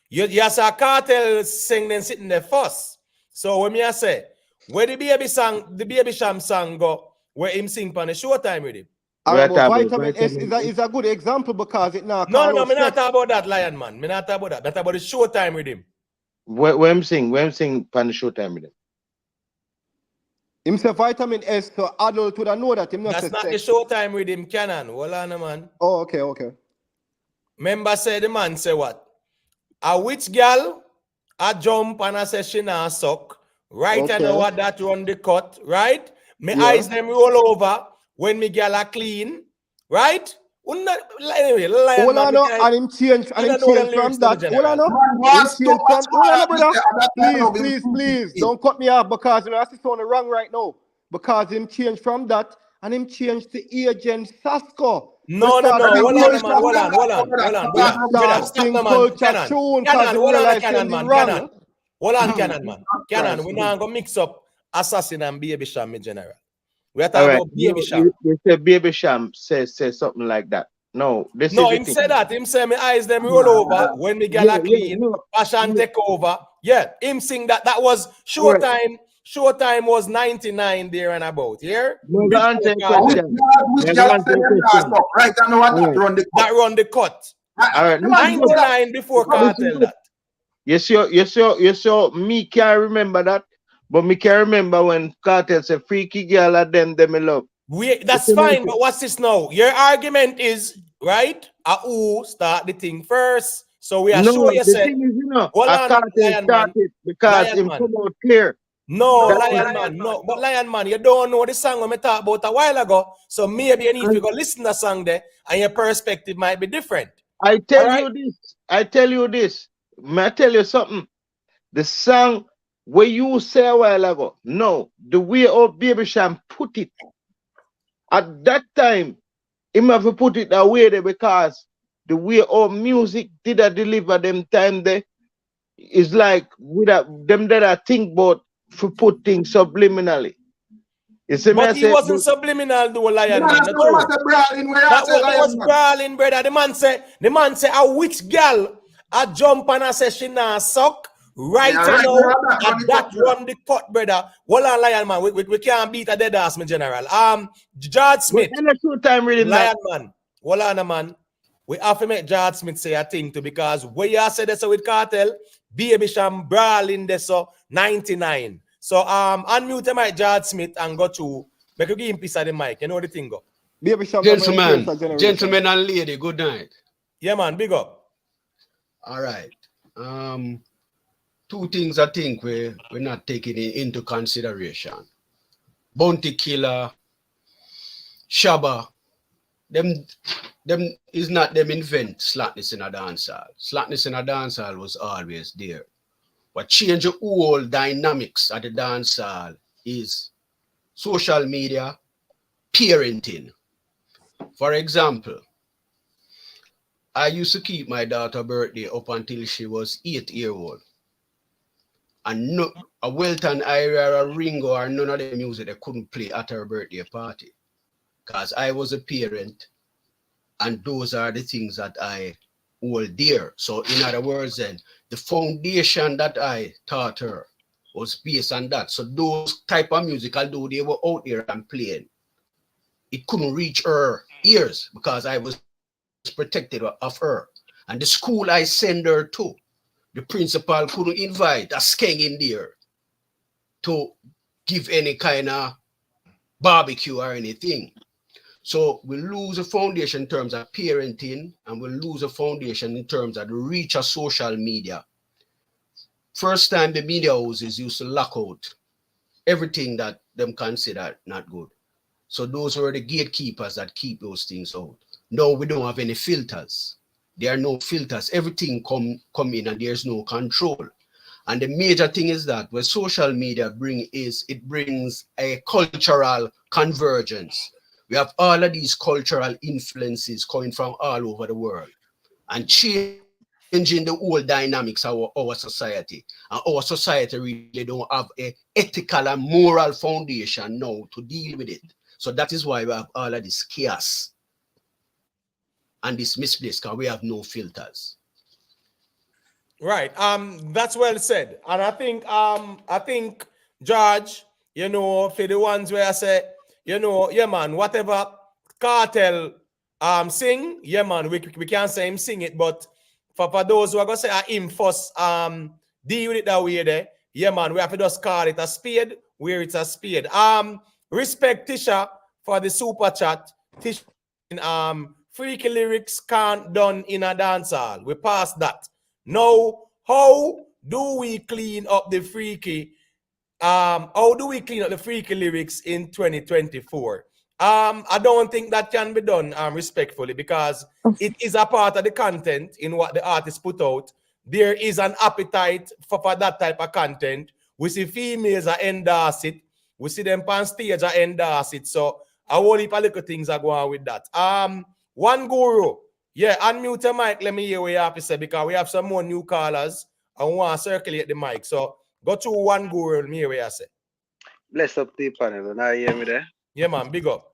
You saw Kartel sing then sitting there first. So when me I say, where the Baby Sham song go, where him sing on the Showtime with him? Alright, but vitamin S is a good example because it now No, me not talk about that, Lion Man. Me not talk about that. That's about the Showtime with him. Where him sing on the Showtime with him? Him say vitamin S, so adult would know that him not. That's not the Showtime with him, Canon. Hold on, man. Oh, okay. Member say the man say what? A which girl a jump and I say she not suck. Right, I know what that run the cut, right? My eyes them roll over when me girl are clean, right? Anyway, Lion Man, and him change from that. Please, don't cut me off because you know that's on the wrong right now. Because him change from that and him change to Agent Sasko. No. Hold on, Canon, man. Canon, we're not gonna mix up Assassin and Baby Sham in general. We are talking about Baby Sham. You say Baby Sham say something like that. No, him say that. Him say my eyes them roll over when me get clean, passion take over. Yeah, him sing that. That was Showtime. Showtime was 99 there and about. Yeah. Right, I know what that run the cut. All right, 99 before Kartel that. Yes, me can't remember that, but me can remember when Kartel said freaky girl at them love. That's fine, but what's this now? Your argument is right. Who start the thing first? So we are sure you said. Kartel started because him come out clear. No, Lion Man, no. But Lion Man, you don't know the song when we talked about a while ago. So maybe you need to go listen to the song there, and your perspective might be different. I tell you this. May I tell you something? The song where you say a while ago, no, the way old Baby Sham put it at that time, him have to put it that way there because the way old music did deliver them time there is like without them that I think about for put things subliminally. You see but he wasn't subliminal though, Lion Man. That was brawling, brother. The man say a which girl a jump and I say she not suck. Right now, that run the cut, brother. Hold on, Lion Man. We can't beat a dead ass, my general. George Smith. Lion Man. Hold on, man. We have to make George Smith say a thing too, because where you said this with Kartel, Baby Sham brawling this 99. So unmute my George Smith and go to make you give him piece of the mic. You know the thing go. Gentlemen and lady, good night. Yeah, man, big up. All right. Two things I think we're not taking into consideration. Bounty Killer, Shabba, them is not them invent slackness in a dancehall. Slackness in a dancehall was always there. What change the whole dynamics of the dancehall is social media, parenting. For example, I used to keep my daughter's birthday up until she was 8 years old. And no, a Welton Ira, a Ringo, or none of the music they couldn't play at her birthday party. Because I was a parent, and those are the things that I hold dear. So in other words, then, the foundation that I taught her was based on that. So those type of music, although they were out there and playing, it couldn't reach her ears because I was protected of her. And the school I send her to, the principal couldn't invite a skeng in there to give any kind of barbecue or anything. So we lose a foundation in terms of parenting, and we lose a foundation in terms of the reach of social media. First time the media houses used to lock out everything that them consider not good. So those were the gatekeepers that keep those things out. Now we don't have any filters. There are no filters. Everything come in and there's no control. And the major thing is that what social media brings a cultural convergence. We have all of these cultural influences coming from all over the world. and changing the whole dynamics of our society. And our society really don't have a ethical and moral foundation now to deal with it. So that is why we have all of this chaos and this misplaced, because we have no filters. Right. That's well said. And I think George, you know, for the ones where I say, you know, yeah man, whatever Kartel sing, yeah man, we can't say him sing it, but for those who are gonna say him first deal with it that way there, yeah man, we have to just call it a spade where it's a spade. Respect Tisha for the super chat. Tisha freaky lyrics can't done in a dance hall. We passed that. Now, how do we clean up the freaky? How do we clean up the freaky lyrics in 2024? I don't think that can be done respectfully, because it is a part of the content in what the artist put out. There is an appetite for that type of content. We see females are endorse it. We see them on stage are endorse it. So a whole heap of little things are going on with that. One guru. Yeah, unmute your mic. Let me hear what you have to say, because we have some more new callers and we want to circulate the mic. So go to one guru and me hear what you say. Bless up the panel. Now you hear me there? Yeah, man. Big up.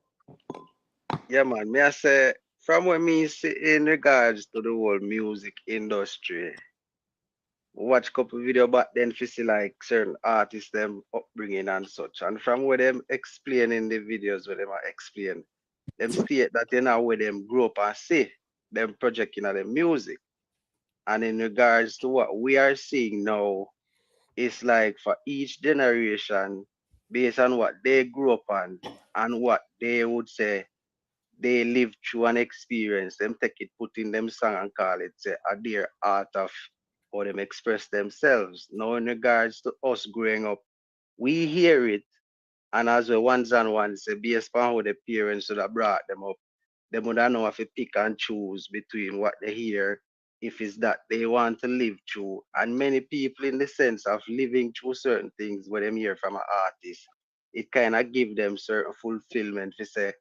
Yeah, man. Me I say, from what me see in regards to the whole music industry, watch a couple video back then to see like certain artists them upbringing and such. And from where them explaining the videos where them are explain, them state that you know where them grew up and see them projecting at the music. And in regards to what we are seeing now, it's like for each generation, based on what they grew up on and what they would say they live through an experience, them take it, put in them song and call it say a dear art of how them express themselves. Now in regards to us growing up, we hear it, and as well ones and ones say based on how the parents would have brought them up, they would know if to pick and choose between what they hear, if it's that they want to live through. And many people in the sense of living through certain things when them hear from an artist, it kind of give them certain fulfillment to say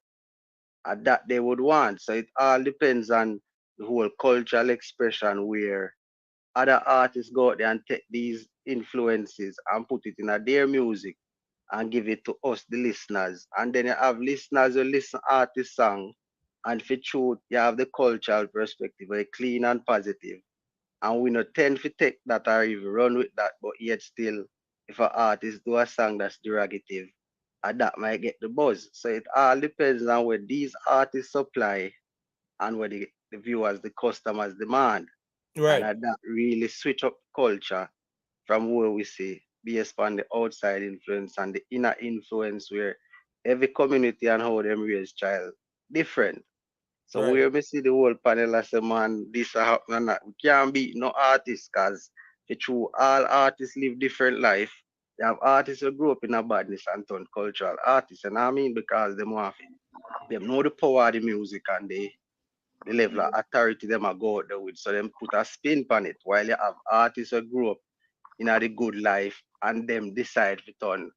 that they would want. So it all depends on the whole cultural expression where other artists go out there and take these influences and put it in their music and give it to us, the listeners. And then you have listeners who listen artist song, and for truth, you have the cultural perspective, very clean and positive. And we not tend to take that or even run with that, but yet still, if an artist do a song that's derogative, and that might get the buzz. So it all depends on what these artists supply and what the viewers, the customers demand. Right. And that really switch up culture from where we see based on the outside influence and the inner influence, where every community and how them raise child different. So Right. where we see the whole panel as a man, this happen and that, we can't beat no artists, because true all artists live different life. They have artists who grew up in a badness and turn cultural artists. And I mean because them have it. They know the power of the music and the level of authority them are go out there with. So them put a spin on it, while you have artists who grew up in a good life and them decide to turn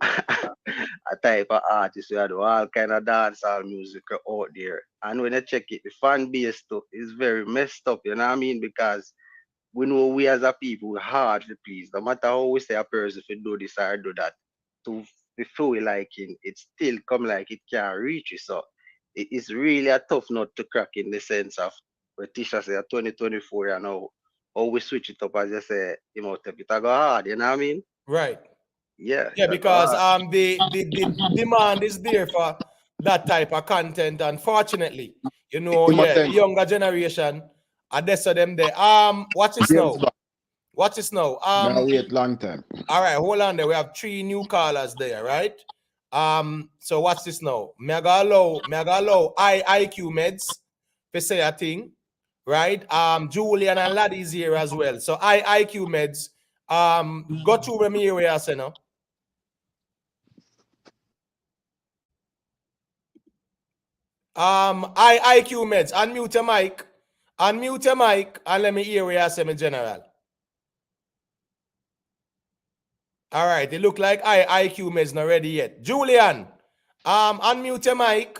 a type of artist who do all kind of dancehall music out there. And when you check it, the fan base too is very messed up, you know what I mean? Because we know we as a people we're hard to please. No matter how we say a person if you do this or do that, to feel we liking, it still come like it can't reach you. So it is really a tough nut to crack in the sense of where Tisha say 2024, you know, how we switch it up as you say, you know, take it go hard, you know what I mean? Right. Yeah, Yeah, because the demand is there for that type of content. Unfortunately, you know, yeah, the younger generation are there, so them there. Watch this now. Watch this now. Now wait long time. All right, hold on there. We have 3 new callers there, right? So watch this now. Mega low IQ meds to say a thing, right? Julian and Laddie's here as well. So IQ meds. Go to where me where I say now. IQ meds. Unmute your mic. Unmute your mic and let me hear where I say in general. All right, it look like IQ meds not ready yet. Julian, unmute your mic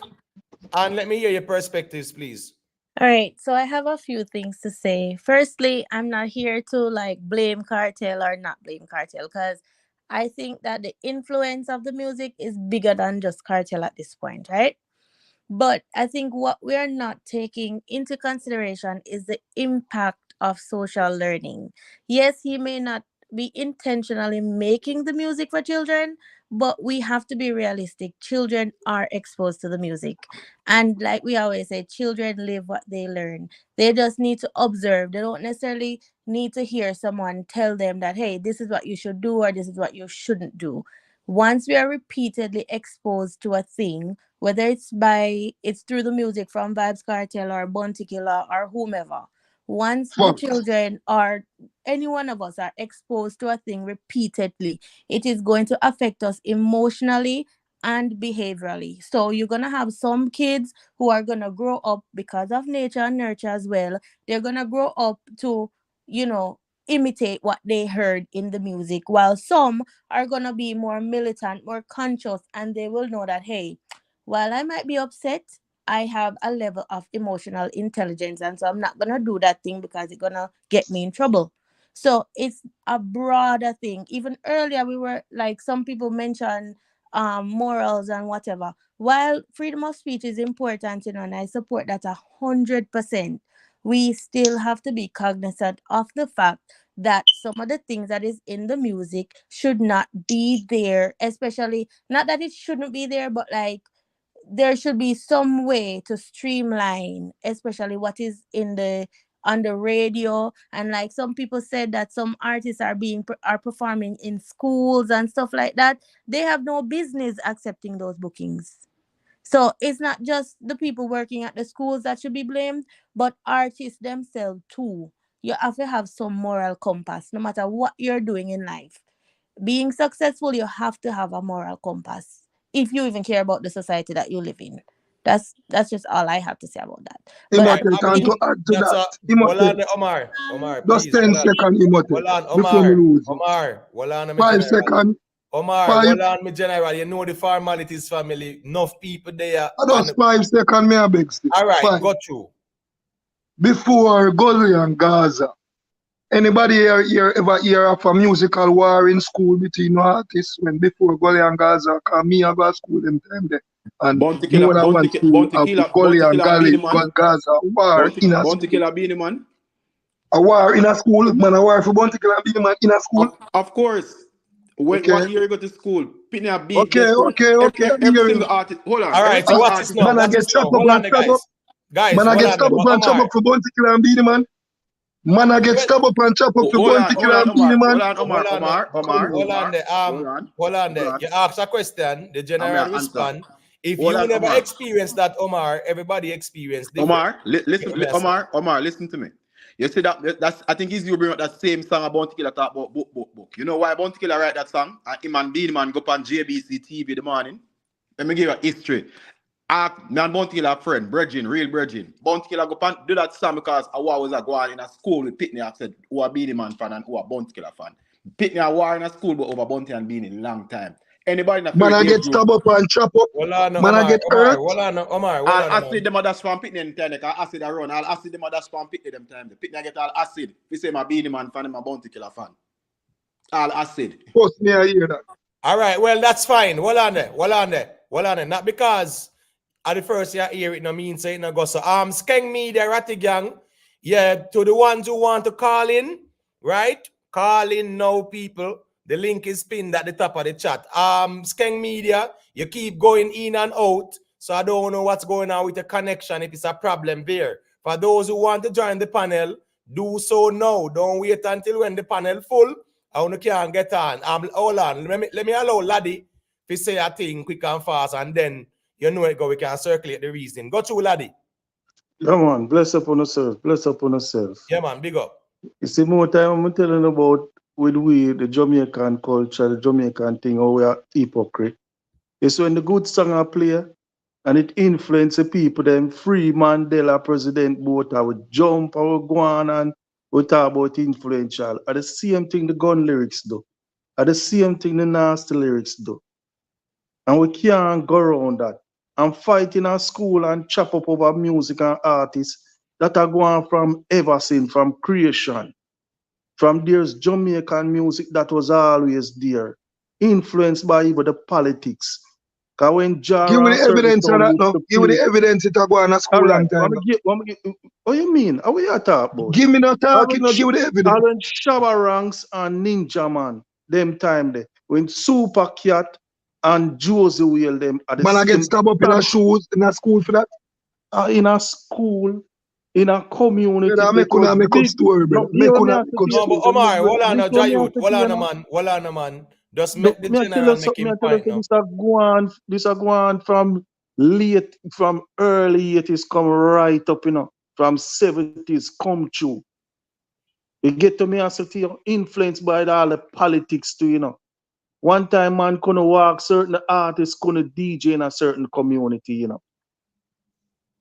and let me hear your perspectives, please. All right, so I have a few things to say. Firstly, I'm not here to like blame Cartel or not blame Cartel because I think that the influence of the music is bigger than just Cartel at this point, right? But I think what we are not taking into consideration is the impact of social learning. Yes, he may not be intentionally making the music for children, but we have to be realistic. Children are exposed to the music. And like we always say, children live what they learn. They just need to observe. They don't necessarily need to hear someone tell them that, hey, this is what you should do or this is what you shouldn't do. Once we are repeatedly exposed to a thing, whether it's through the music from Vybz Kartel or Bounty Killer or whomever. Once the Fuck. children or any one of us are exposed to a thing repeatedly, it is going to affect us emotionally and behaviorally. So you're gonna have some kids who are gonna grow up because of nature and nurture as well. They're gonna grow up to, you know, imitate what they heard in the music, while some are gonna be more militant, more conscious, and they will know that hey, while I might be upset, I have a level of emotional intelligence. And so I'm not going to do that thing because it's going to get me in trouble. So it's a broader thing. Even earlier, we were like, some people mentioned morals and whatever. While freedom of speech is important, you know, and I support that 100%, we still have to be cognizant of the fact that some of the things that is in the music should not be there, especially not that it shouldn't be there, but like there should be some way to streamline, especially what is in the on the radio. And like some people said that some artists are performing in schools and stuff like that. They have no business accepting those bookings. So it's not just the people working at the schools that should be blamed, but artists themselves too. You have to have some moral compass no matter what you're doing in life. Being successful, you have to have a moral compass if you even care about the society that you live in. That's just all I have to say about that. But Right, Imhotep, I and mean, to add to that's that, a hold Imhotep, on, Omar. Omar, just please, 10 hold on. seconds, Imhotep, Hold on, before me Omar. lose it. Omar, hold on, my 5 general. seconds, Omar, 5, hold on, my general. You know the formalities, family. Enough people there. And just 5 seconds, me a beg still. all right, 5. go through. Before Gully and Gaza, anybody here ever hear of a musical war in school between no artists when before Gully and Gaza? Cause me I go to school them time there. And Bounty more killer, than one school have Gully and and Beanie Man. Gaza war in a Bounty school. killer, Beanie Man. A war in a school, man, a war for Bounty Killer and Beanie Man in a school. Of course. When Okay. what year you go to school? Pitney a beat Okay, best friend. okay. Every single artist. Hold on. All Every right, so single watch this artist. now. Man, I Watch get this now. chopped up Hold on, and the stabbed up. guys. Guys, Man, I hold get on, stabbed up and chopped Omar. up for Bounty Killer and Beanie Man. Man, I get stabbed up and chopped up for Hold Bounty on, Killer and Beanie Man. Hold on there. Hold on there. You ask a question, the general respond. If Hold you on, never Omar. experienced that, Omar, everybody experienced different. Omar, listen to me. You see that's I think it's you bring up that same song about Killer talk about book. You know why Bounty Killer write that song? And him and Beanie Man go up on JBC TV the morning. Let me give you a history. Me and Bounty Killer friend, real Bridging. Bounty Killer go up and do that song because I was going in a school with Pitney. I said who a Beanie Man fan and who a Bounty Killer fan. Pitney I war in a school but over Bounty and Beanie long time. Anybody in the Man, I get stabbed up and chopped up. Man, I get hurt. Omar. I'll acid them other spam Pitney in time. I'll acid around. I'll acid them other spam Pitney them time. The Pitney get all acid. We say my Beanie Man fan and my Bounty Killer fan. All acid. Post me, I hear that. All right, well, that's fine. Hold on there. Not because at the first you hear it, no mean say it no go. So Skeng Media Ratty Gang. Yeah, to the ones who want to call in, right? Call in now, people. The link is pinned at the top of the chat. Skeng Media, you keep going in and out. So I don't know what's going on with the connection if it's a problem there. For those who want to join the panel, do so now. Don't wait until when the panel full. I want to can't get on. Hold on. Let me allow Laddie to say a thing quick and fast, and then you know it go. We can circulate the reason. Go through, Laddie. Yeah, man. Bless up on yourself. Bless up on yourself. Yeah, man. Big up. You see, more time I'm telling about with the Jamaican culture, the Jamaican thing, how we are hypocrite. It's when the good song are play and it influence the people, them free Mandela president both, I would jump, I would go on and we talk about influential. Are the same thing the gun lyrics do. Are the same thing the nasty lyrics do. And we can't go around that. And fight in our school and chop up over music and artists that are going from ever since, from creation. From there's Jamaican music that was always there, influenced by even the politics. Because when Give me Jara the evidence of that now. Give me the play, evidence it a go on a school all right, long time. what you mean? How you talk about? Give me no talking, no give me the evidence. When Shabba Ranks and Ninja Man, them time there, when Super Cat and Josie Whale them at the Man, I same get stabbed up in a shoes in a school for that. in a school, in a community. Brother, make una make up story, brother. Make una make up No, but story. Omar, hold on, Jayut. Hold on, man. Just make the general make him point now. This are going from early 80s come right up, from 70s come true. You get to me and say to you, influenced by all the politics too, One time man couldn't walk, certain artists couldn't DJ in a certain community,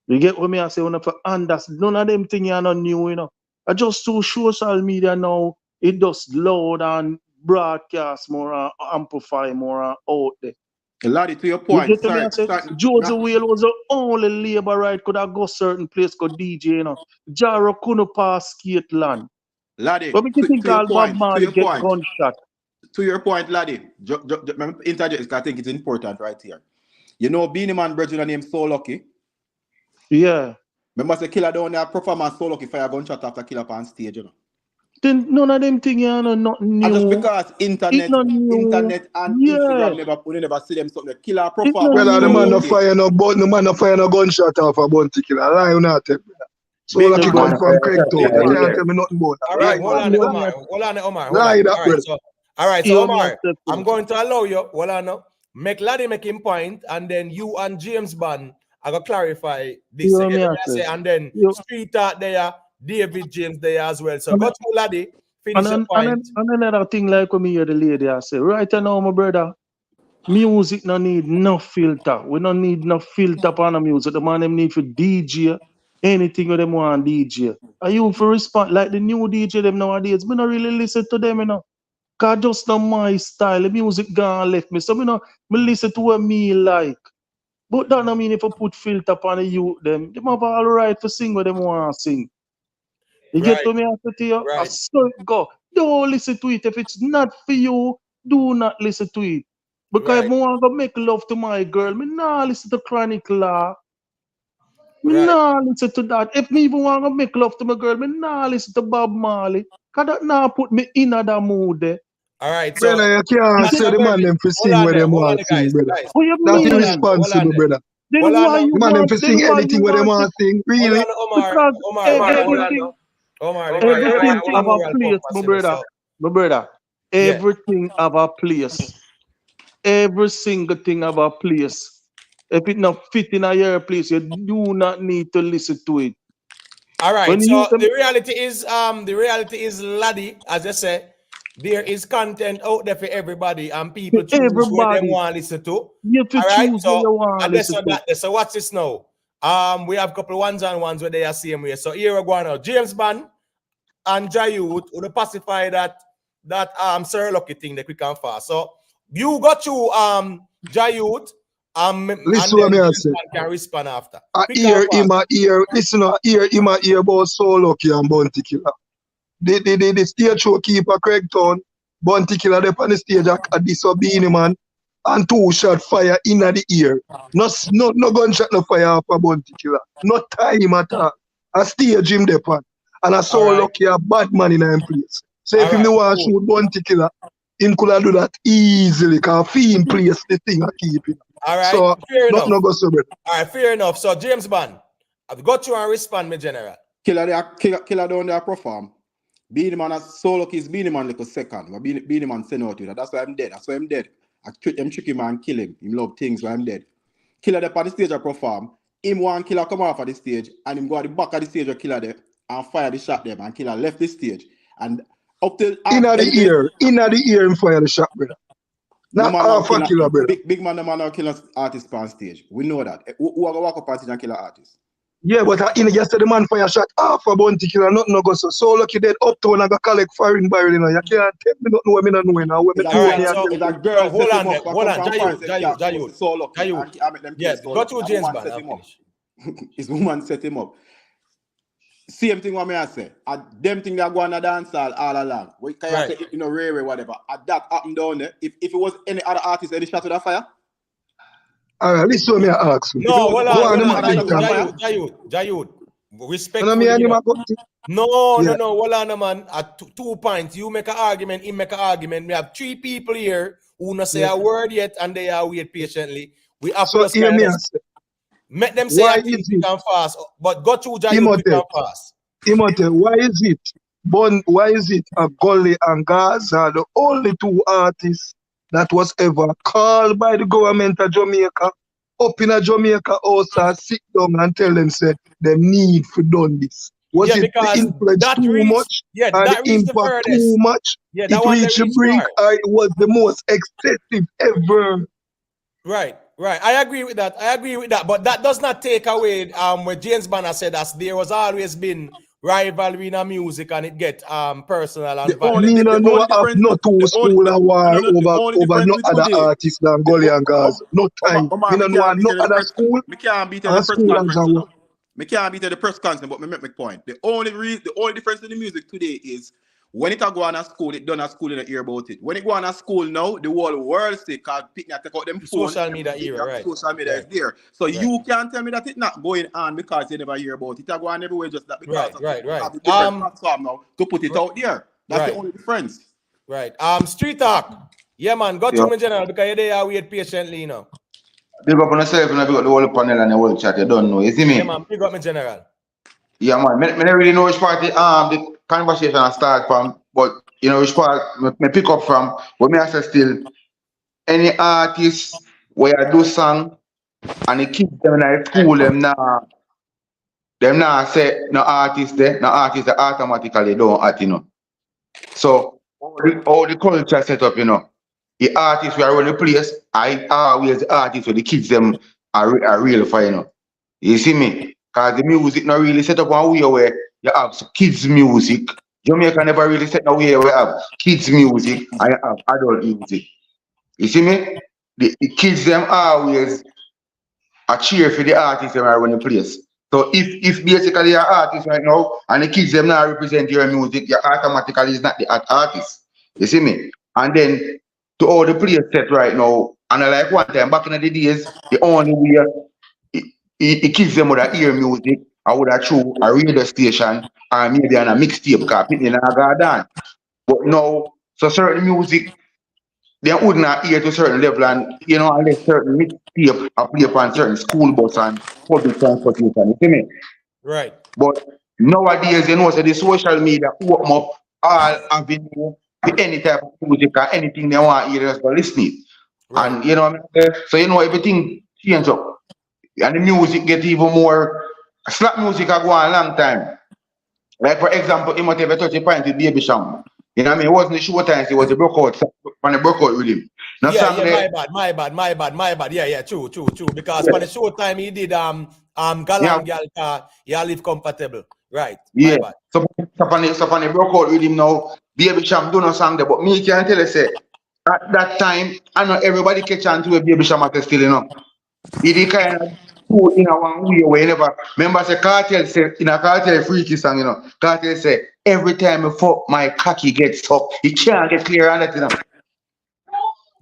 You get what me I say, understand. None of them things are not new, I just through social media now, it does load and broadcast more and amplify more and out there. Laddie, to your point, You get me I say, Josie Whale was the only labor right could have go certain place could DJ, Jaro couldn't pass skate land. Laddie, But to your point, gunshot. To your point, Laddie, interject, because I think it's important right here. You know, Beanie Man Brethren named So Lucky. Yeah. Remember, the killer down there perform as So Lucky fire gunshot after killer up on stage, Then none of them things are not new. And just because internet and Instagram we never see them something. The killer perform. Well, the man no fire no gunshot off a bounty killer. Lie on that. So lucky come from Craigtown. You can't tell me nothing about that. All right, hold on, Omar. Lie that, all right, so Omar, I'm going to allow you. Hold on now. Make Laddie make him point, and then you and James Bond I gotta clarify this. And then Street Art there, David James there as well. So go to Laddie, finish your point. And another thing like when me hear the lady I say, right now, my brother, music no need no filter. We don't need no filter on the music. The man them need for DJ, anything with them want DJ. Are you for respond like the new DJ them nowadays? Me not really listen to them, Cause just not my style. The music gone left me. So me listen to what me like. But that don't mean if I put filter upon the youth, them have all right to sing what them want to sing. You get to me after to you? I still go. Don't listen to it. If it's not for you, do not listen to it. Because if I want to make love to my girl, me nah listen to Chronic Law. Me nah listen to that. If me even want to make love to my girl, me nah listen to Bob Marley. Because that nah put me in that mood there. All right, so brother, you can't say the man them for sing where them want to sing, brother. That's irresponsible, brother. Then why you the man them for sing anything where them want to sing, really? Because everything have a place, my brother. My brother, everything have a place. Every single thing have a place. If it not fit in your place, you do not need to listen to it. All right, so the reality is, Laddie, as I said, there is content out there for everybody, and people choose what they want to listen to. You have to choose what you want to listen to. So what's this now? We have a couple ones-on-ones where they are same way. So here we go now. James Bond and Jayut would pacify that Sir Lucky thing that we can fast. So you got to Jayut. Listen what me say. Can respond after. Ear in my ear. Listen, ear in my ear about So Lucky and Bounty Killer. The stage show keeper Craigtown, Bounty Killer up on the stage at Beanie Man, and 2 shot fire in the ear. No gunshot, no fire off a Bounty Killer. No time at all. I stage him there, and I So Lucky a bad man in him place. So if him want to shoot Bounty Killer, him could do that easily, because he in place the thing I keep it. All right, so fair enough. No go so bad. All right, fair enough. So James Bond, I've got you and respond, me general. Killer down there perform. Beanie Man So Lucky is Beanie Man like a second. But Beanie Man send out to that. That's why I'm dead. That's why I'm dead. I trick him and kill him. Him love things why I'm dead. Killer there on the stage I perform. Him one killer come off of the stage and him go at the back of the stage of killer there and fire the shot them and killer left the stage. And up till in the ear him fire the shot, brother. Not half a killer, brother. Big man, the man now kill artist on stage. We know that. Who are going to walk up on stage and kill an artist? Yeah, but yesterday the man fire shot half a Bounty Killer, nothing no go so Lucky dead uptown and go collect firing barrel, You can't tell me nothing what me not know now. If a girl hold on, Jayut. So Lucky. Yes, got you, James Bond. His woman set him up. Same thing what me I say. Them thing that go on a dancehall all along. We can Right. say you know rare whatever. That happened down there. If it was any other artist, any shot to the fire. Listen to me I ask you. If it No, was hold on, Jayud. Respectfully, you know. No, hold on, man. At 2 points, you make an argument, he make an argument. We have 3 people here who not say a word yet, and they are wait patiently. We have to just kind of make them say a thing quick and fast, but go through Jayud quick and fast. Imote, why is it a Gully and Gaza are the only 2 artists that was ever called by the government of Jamaica up in a Jamaica house and sit down and tell them say they need to done this? Was it the influence too much? And the impact too much? Yeah, it reached the brink or it was the most excessive ever? Right. I agree with that. But that does not take away what James Banner said, as there was always been rivalry in our music and it get personal and Nina no have no 2 school of war over no other artists than Gully and Gaza. No time. Nina no have no other school. Me can't beat the press conference. Me can't beat the press conference, but me make my point. The only difference in the music today is when it go on a school, it done a school in the hear about it. When it go on a school now, the whole world say cause pick take out them phone. Social media era, right? Social media is there. So you can't tell me that it's not going on because you never hear about it. It go on everywhere just that because right. have the different platform now to put it out there. That's the only difference. Right. Street talk. Yeah, man. Go to me general because you're there wait patiently, you know. Big up on yourself and big up the whole panel and the whole chat. You don't know, you see me? Yeah, man. Big up me general. Yeah, man. I don't really know which part the conversation I start from, but you know which part me pick up from. But me I say still, any artist where I do song and the kids them in the school them now say no artist there, no artist they automatically don't act, you know. So all the culture set up, you know. The artists we are running the place, I always the artists where the kids them are real for, you know. You see me? Because the music not really set up one way where you have kids music. Jamaica never really set up way where you have kids music and you have adult music. You see me? The kids them always a cheer for the artists that are running the place. So if basically you're an artist right now and the kids them now represent your music, you automatically is not the artist. You see me? And then to all the players set right now, and I like one time back in the days, the only way it kids them would hear music, I would have through a radio station or maybe on a mixtape because people in a garden. But now, so certain music, they would not hear to a certain level, and you know, unless certain mixtape are play upon certain school bus and public transportation. You see me? Right. But nowadays, you know, so the social media open up all avenue to any type of music or anything they want to hear just for listening. Right. And you know what I mean? So you know everything changes up. And the music get even more slap music I go on a long time. Like for example, he might have a 30 point with Baby Sham. You know what I mean? It wasn't the show times, it was the breakout on the breakout with him. Now, my bad. Yeah, true. Because for the show time he did Galang Galta, you live comfortable. Right. Yeah. So on the breakout with him now, Baby Sham do no song there, but me can tell you say at that time, I know everybody catch on to a Baby Sham at still, you know. He did kind of do in a one way where never remember say Kartel say in a Kartel freaky song, you know. Kartel say every time I fuck my cocky gets up, he can't get clear on that, you know.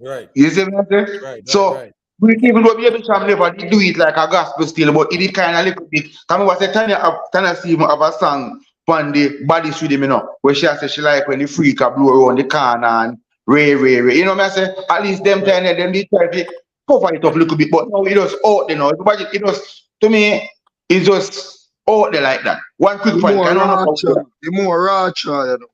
Right. You see what I'm saying? Right. So we even though Baby Sham never did do it like a gospel still, but he did kind of little bit. Come on, say Tanya Stephen have a song on the body with him, you know, where she say she like when the freak a blow around the corner and Ray. You know what I say? At least them time them did try to cover it up a little bit, but now it just out there now. It was to me, it's just out there like that. One quick point. The more racha, you know.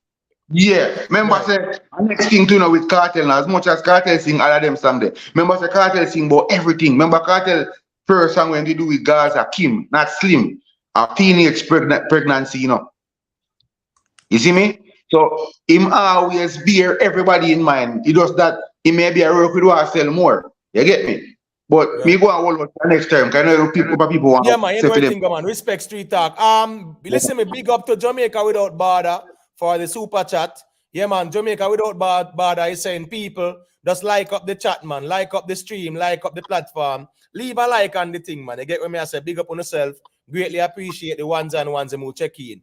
Yeah, remember say next thing to know with Kartel, as much as Kartel sing all of them songs there. Remember say Kartel sing about everything. Remember Kartel first song when they do with Gaza, Kim, not Slim, a teenage pregnancy, you know. You see me? So him always bear everybody in mind. He does that. He may be a work with what sell more. You get me? But me go and hold on next time. Can I know people want yeah, man, you know thing, man. Respect street talk. Listen me, big up to Jamaica Without Border for the super chat. Yeah, man, Jamaica Without Border is saying people just like up the chat, man. Like up the stream, like up the platform. Leave a like on the thing, man. You get what me I say? Big up on yourself. Greatly appreciate the ones and ones who check in.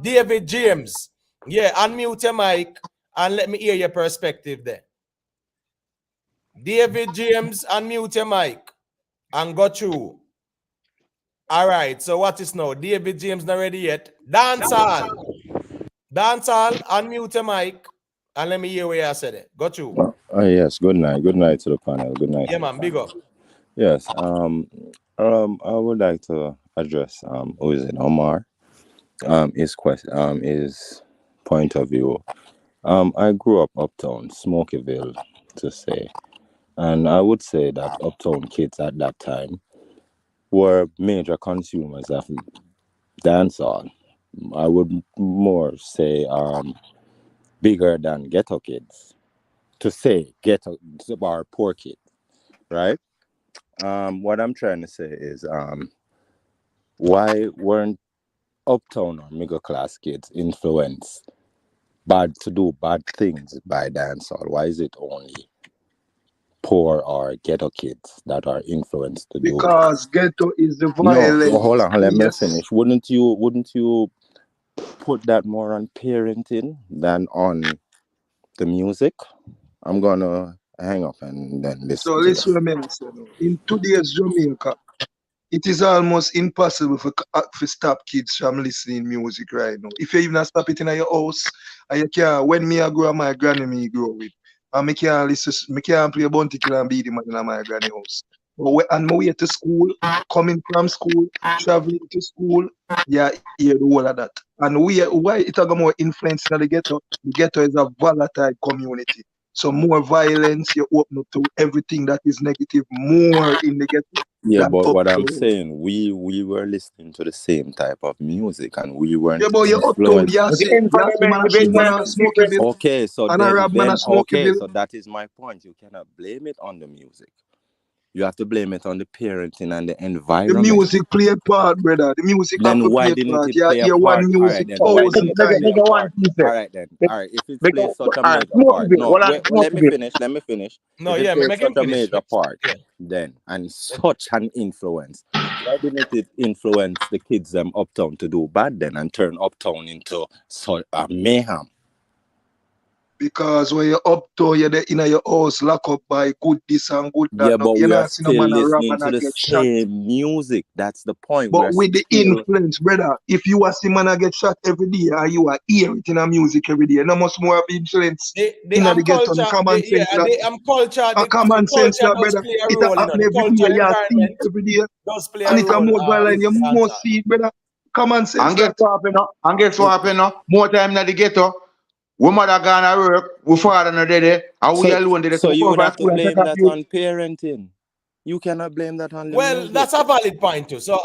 David James. Yeah, unmute your mic and let me hear your perspective there. David James, unmute your mic and go through. All right, so what is now? David James not ready yet. Dancehall. Dancehall, unmute your mic and let me hear what you said. Go through. Yes, good night. Good night to the panel. Good night. Yeah, man, big up. Yes, I would like to address who is it, Omar? His question, his point of view. I grew up uptown, Smokyville, to say, and I would say that uptown kids at that time were major consumers of dancehall. I would more say bigger than ghetto kids, to say ghetto or poor kids, right? What I'm trying to say is why weren't uptown or middle class kids influenced to do bad things by dancehall? Why is it only poor or ghetto kids that are influenced to do? Because ghetto is the No, violence. hold on, let me Yes. finish. Wouldn't you put that more on parenting than on the music? I'm gonna hang up and then So listen to listen you. what I say now. In today's Jamaica, it is almost impossible for stop kids from listening music right now. If you even stop it in your house, and you can't, when me I grow up, my granny me grow with, and me can't listen, me can't play Bounty Killer and Beat the Man in my granny house. And my way to school, coming from school, traveling to school, yeah, hear the whole of that. And why it have more influence in the ghetto? The ghetto is a volatile community. So more violence, you open up to everything that is negative more in the ghetto. Yeah, but what I'm Uptown. saying, we were listening to the same type of music, and we weren't Yeah, but you're uptown. influenced. Man a shoot man a Smokyville. Okay, so And a rob man a okay, Smokyville. so that is my point. You cannot blame it on the music. You have to blame it on the parenting and the The environment. music play a part, brother. The music have Then to why play a didn't part. it Yeah, play a hear one part? All right, music then why didn't 1,000 it play times. a part? All right, then. All right, if it plays such a major part. No, wait, let me finish. Let me finish. No, If it yeah, plays make him such a finish. major part, Yeah. then, and such an influence, why didn't it influence the kids them uptown to do bad then and turn uptown into a mayhem? Because when you're uptown, you're there in your house, locked up by good this and good that. Yeah, No, but you're we are not seeing no still man a rob listening and to a the get shot. same music. That's the point. We But are with the still... influence, brother, if you are see man a get shot every day and you are hear it in a music every day, no much more of influence The in the ghetto. culture, Common sense that. the Common sense culture that, does brother. play a It role, happen The every day. cultural You see environment it every day. does play And a it's a role. more violent. You must see it, brother. Common sense. And guess what happen now? And guess what happen now? More time in the ghetto. We mother gone to work, we father not there, and we alone there. So you would have to school and blame take up that you. on parenting. You cannot blame that on the Well, music. that's a valid point too. So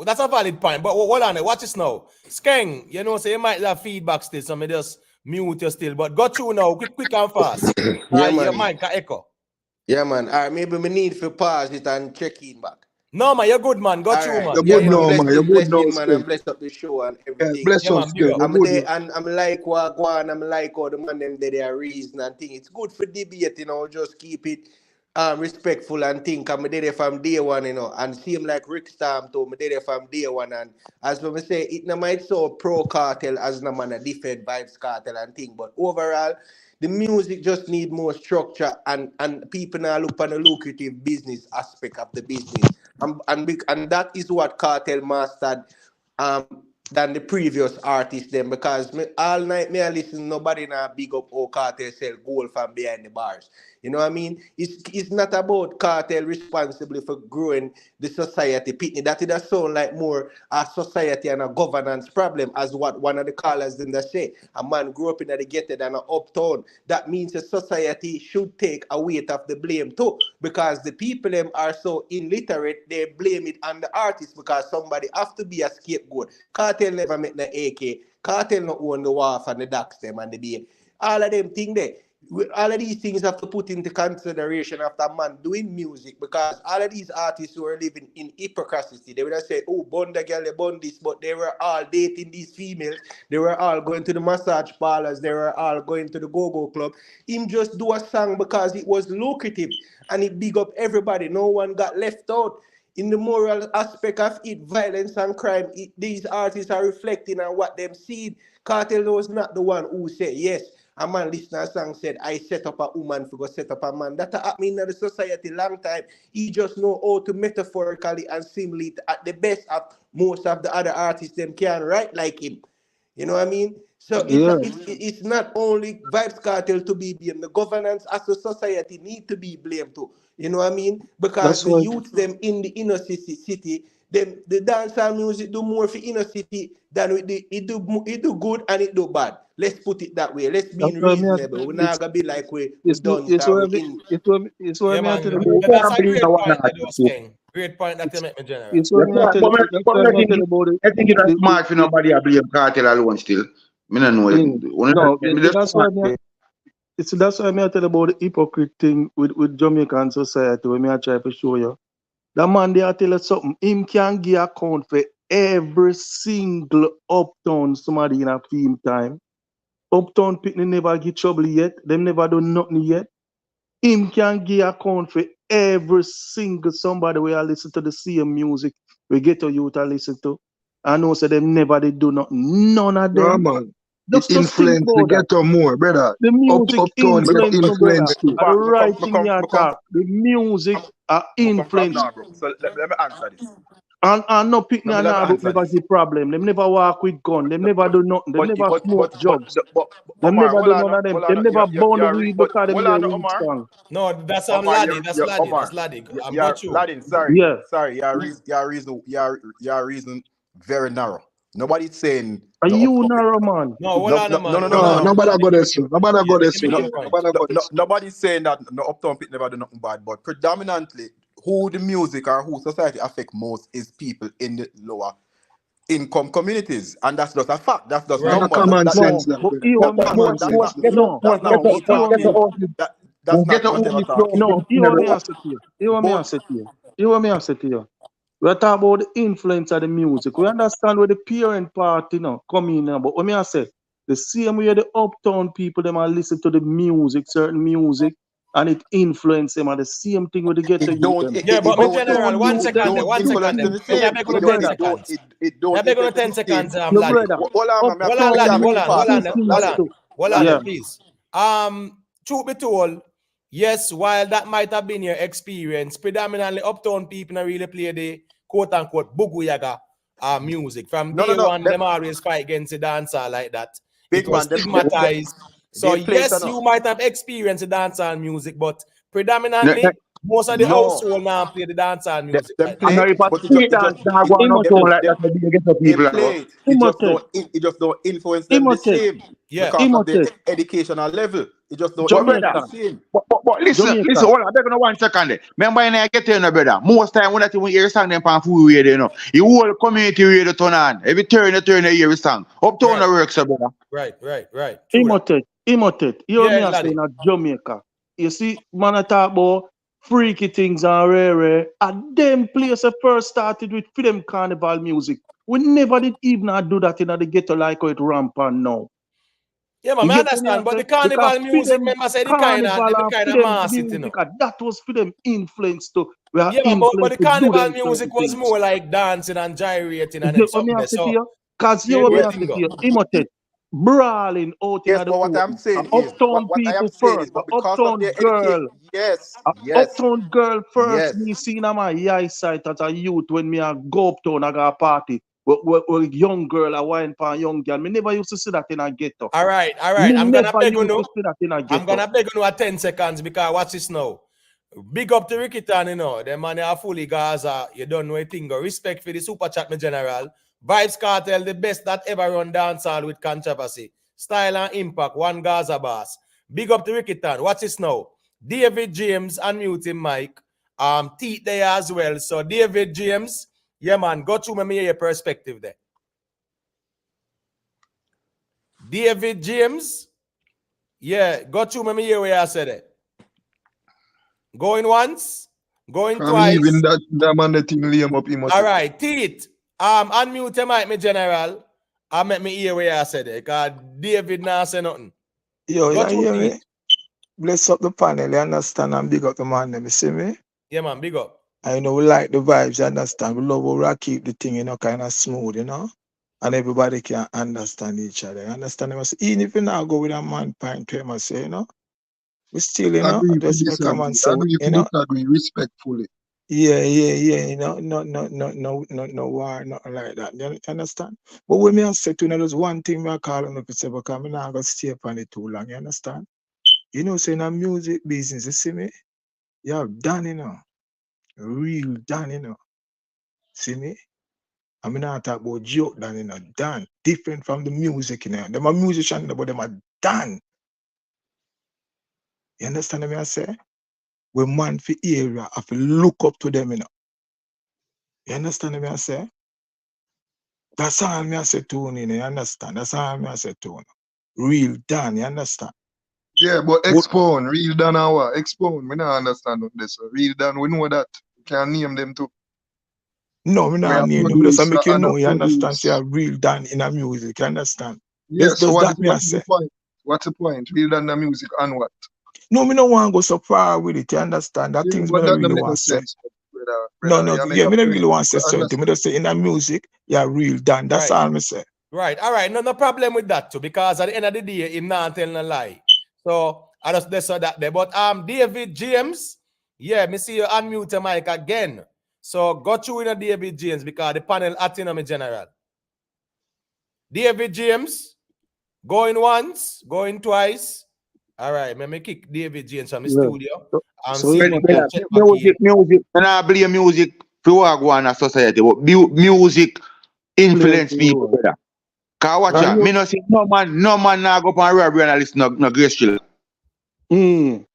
that's a valid point. But hold on, watch this now. Skeng, you know, so you might have feedback still, so me just mute you still. But go through now, quick and fast. Yeah, Your man. mic echo. Yeah, man. All right, maybe we need to pause it and check in back. No, man, you're good, man. Go All through, right. man. You're Yeah, good man. now, man. You're good Bless now, in, man, Skeng. and bless up the show and Yeah, everything. bless up, Skeng. You're I'm good there, now. and I'm like what go on, I'm like how the man them there reason and thing. It's good for debate, you know, just keep it respectful and think. I'm there from day one, you know, and seem like Rick Stam told me there from day one. And as we say, it no might so pro cartel as no man a defend Vybz cartel and thing, but overall, the music just need more structure and people now look on the lucrative business aspect of the business. And that is what Cartel mastered than the previous artists them because all night me I listen nobody now big up or Cartel sell gold from behind the bars. You know what I mean? It's not about Cartel responsible for growing the society. Pitney, that it does sound like more a society and a governance problem as what one of the callers in the say. A man grew up in the ghetto and an uptown. That means the society should take a weight of the blame too. Because the people them are so illiterate, they blame it on the artist because somebody have to be a scapegoat. Cartel never met the AK. Cartel not own the WAF and the docks them and the BA. All of them thing there. All of these things have to put into consideration after a man doing music because all of these artists who are living in hypocrisy, they would have said, oh, bond the girl, they bond this, but they were all dating these females. They were all going to the massage parlors. They were all going to the go-go club. Him just do a song because it was lucrative and it big up everybody. No one got left out. in the moral aspect of it, violence and crime, these artists are reflecting on what them see. Kartel was not the one who said, yes, a man listening to a song said, I set up a woman for go set up a man. That happening in the society long time. He just know how to metaphorically and simulate at the best of most of the other artists them can write like him. You know what I mean? So it's not only Vybz Kartel to be blamed. The governance as a society need to be blamed too. You know what I mean? Because the youth them in the inner city, them the dancehall music do more for inner city than it do good and it do bad. Let's put it that way. Let's be reasonable. We're not gonna be like we done. It's where me tell you about. That's a great point that you were saying. Great point that you make me, General. It's where me tell you about it. I think it's smart for nobody to blame Kartel alone still. Me not know it. No, that's why me tell you about the hypocrite thing with Jamaican society when me I try to show you. That man there tell you something. Him can give account for every single uptown somebody in a film time. Uptown Pitney never get trouble yet. Them never done nothing yet. Him can give account for every single somebody where I listen to the same music we get to youth to listen to. I know so them never they do nothing. None of them. Yeah, man. It influence the ghetto more, brother. The music Uptown get influence too. the right thing you talk. The music are influence. So let me answer this. And no Pitney and Narrow never get problem. Them never walk with gun. Them never do nothing. Them never smoke drugs. Them never do none of them. Them never burn weed because them hear weed song. No, that's Laddie. That's Laddie. That's Laddie. I'm not sure. Laddie, sorry. Yeah. Sorry. Your reason very narrow. Nobody's saying. Are you narrow, man? No, nobody got this. Nobody got this. Nobody's saying that no Uptown Pit never do nothing bad, but predominantly who the music or who society affect most is people in the lower income communities, and that's just a fact. That's just not common sense. No. You want me to say to you. We're talking about the influence of the music. We understand where the parent part, come in, but what me I say, the same way the uptown people them are listen to the music, certain music, and it influence them. And the same thing with the ghetto youth. Yeah, but in general, 1 second. You're going to 10 seconds. Hold on, please. Truth be told, yes, while that might have been your experience, predominantly uptown people don't really play the quote-unquote bugu yaga music. From day one, them always fight against the dancer like that. It was stigmatized. So yes, you might have experienced the dancehall music, but predominantly, most of the household now play the dancehall music. It just don't influence them the same. Yeah. Because of the educational level. It just don't the same. But listen, hold on, they're gonna 1 second there. Remember when I get in, brother, most time when I hear a song them on full radio, the whole community radio turn on. Every turn you hear a song. Uptown works, brother. Right. Imotet. You know me saying at Jamaica. You see, man, I talk about freaky things and rare. And them place first started with them carnival music. We never did even do that in the ghetto like how it rampant now. Yeah, man, I understand, but the carnival music, remember, say the kind of mass it, that was for them influence too. Yeah, but the carnival music was more like dancing and gyrating and something. So, because you were Imotet. Brawling out in the what I'm saying uptown people first. Uptown girl. Yes. Uptown girl first. Me seen on my eyesight as a youth when me a go uptown, I got a party. With young girl, a wine for a young girl. Me never used to see that in a ghetto. All right. I'm gonna beg you a 10 seconds because watch this now. Big up to Ricky Tan, the man are fully Gaza. You don't know a thing. Respect for the super chat, my general. Vybz Kartel, the best that ever run dancehall with controversy. Style and impact, one Gaza boss. Big up to Ricky Tan. Watch this now. David James, unmute him, Mike. Teeth there as well. So David James, yeah, man, go through me your perspective there. David James, yeah, go through me where I said it. Going once, going twice. Even that man that thing lay him up. All right, Teeth. Unmute him, Mike, me general. I make me hear where I said it. Because David now say nothing. Yo, you hear me? Bless up the panel, you understand, and big up the man, you see me? Yeah, man, big up. I know we like the vibes, you understand? We love how we keep the thing, kind of smooth, and everybody can understand each other. You understand? Even if you now go with a man point to him, I say, we still, Agree to just make a man disagree. say, Agree to disagree respectfully. yeah, no war, nothing like that. You understand? But when me say to there's one thing I call on to say, because I'm not going to stay upon it too long, you understand? Say in a music business, you see me? You have done, real done, see me? I'm not talking about joke done, done. Different from the music, Them are musicians, but them are done. You understand what I say? We man for area have to look up to them, You understand what I say? That's all me I say to you, you understand? That's all me I say to you. Real done, you understand? Yeah, but expound, real done our expound. We don't understand this. Real done, we know that. We can name them too. No, me not name them. Just make you know, you understand? Say a real done in a music, you understand? Yeah, so Does what that is me I the say? point? What's the point? Real done the music and what? No, me no want to go so far with it, you understand? That Yeah, things me but no that don't really make no want to say. sense, brother. No, You make yeah, a me no point. really want to say I something. understand. Me just say in a music, yeah, real done. That's all me say. Right. All right. No problem with that too, because at the end of the day, him not telling a lie. So I just saw that there. But David James, yeah, me see you unmute your mic again. So go through in a David James because the panel at me general. David James, going once, going twice. All right, let me kick David James from the studio. So music, and I believe music to go on a society, but music influence people, brother. Cause watch out, me no see no man now go up and robbery and listen no Grace Chiller. You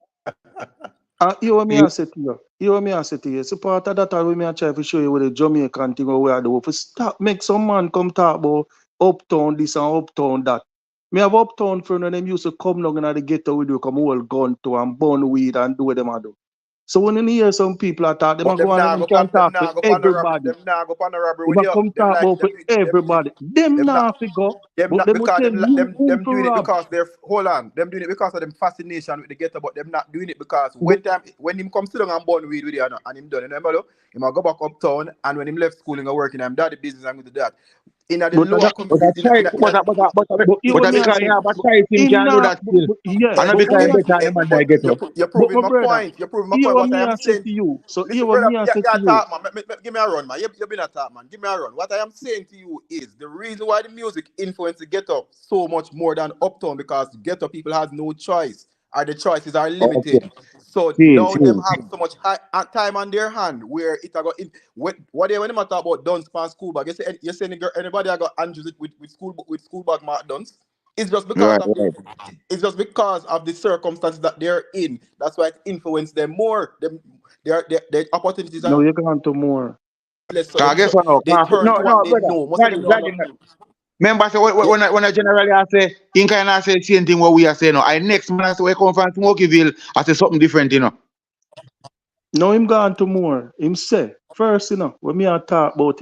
what me I say to you. You what me I say to you. So part of that we me I try to show you with the Jamaican thing or where do. For stop make some man come talk about uptown this and uptown that. Me have uptown friend and them used to come down in the ghetto with you come hold gun to and burn weed and do what them a do. So when you hear some people attack, them But a go and them can talk for everybody. Them nah go on the robbery If with I you. come Them talk like about for everybody, them not fi go, but them will because tell you who them to doing it rob. because they're them doing it because of them fascination with the ghetto, but them not doing it because when him come sit down and burn weed with you and him done, remember him a go back uptown and when him left school and work in him daddy business and with that. In the lower communities, But because you have a tight thing can do that still. Yeah, And not but because what you better than man that ghetto. you're but proving my my brother, point. You're proving my hear point. what What I me am I say saying. to you. So hear Listen, what brother, me I say to you. talk, man. Give me a run, man. You've been a talk, man. Give me a run. What I am saying to you is the reason why the music influences the ghetto so much more than uptown because ghetto people has no choice. Or the choices are limited. Okay. So now them have so much time on their hand where it got in. When them talk about dunce pan school bag, you say anybody got Andrews with school bag mark dunce. It's just because of the circumstances that they're in. That's why it influences them more. Their opportunities No, are you can't do more. less. So I guess what they turn to what they brother. know. Most of them know. Remember, so when I generally I say, in kind of say same thing what we are saying. No, I next man I say we come from Smokyville, I say something different, No, him gone to more. Him say first, when me I talk about,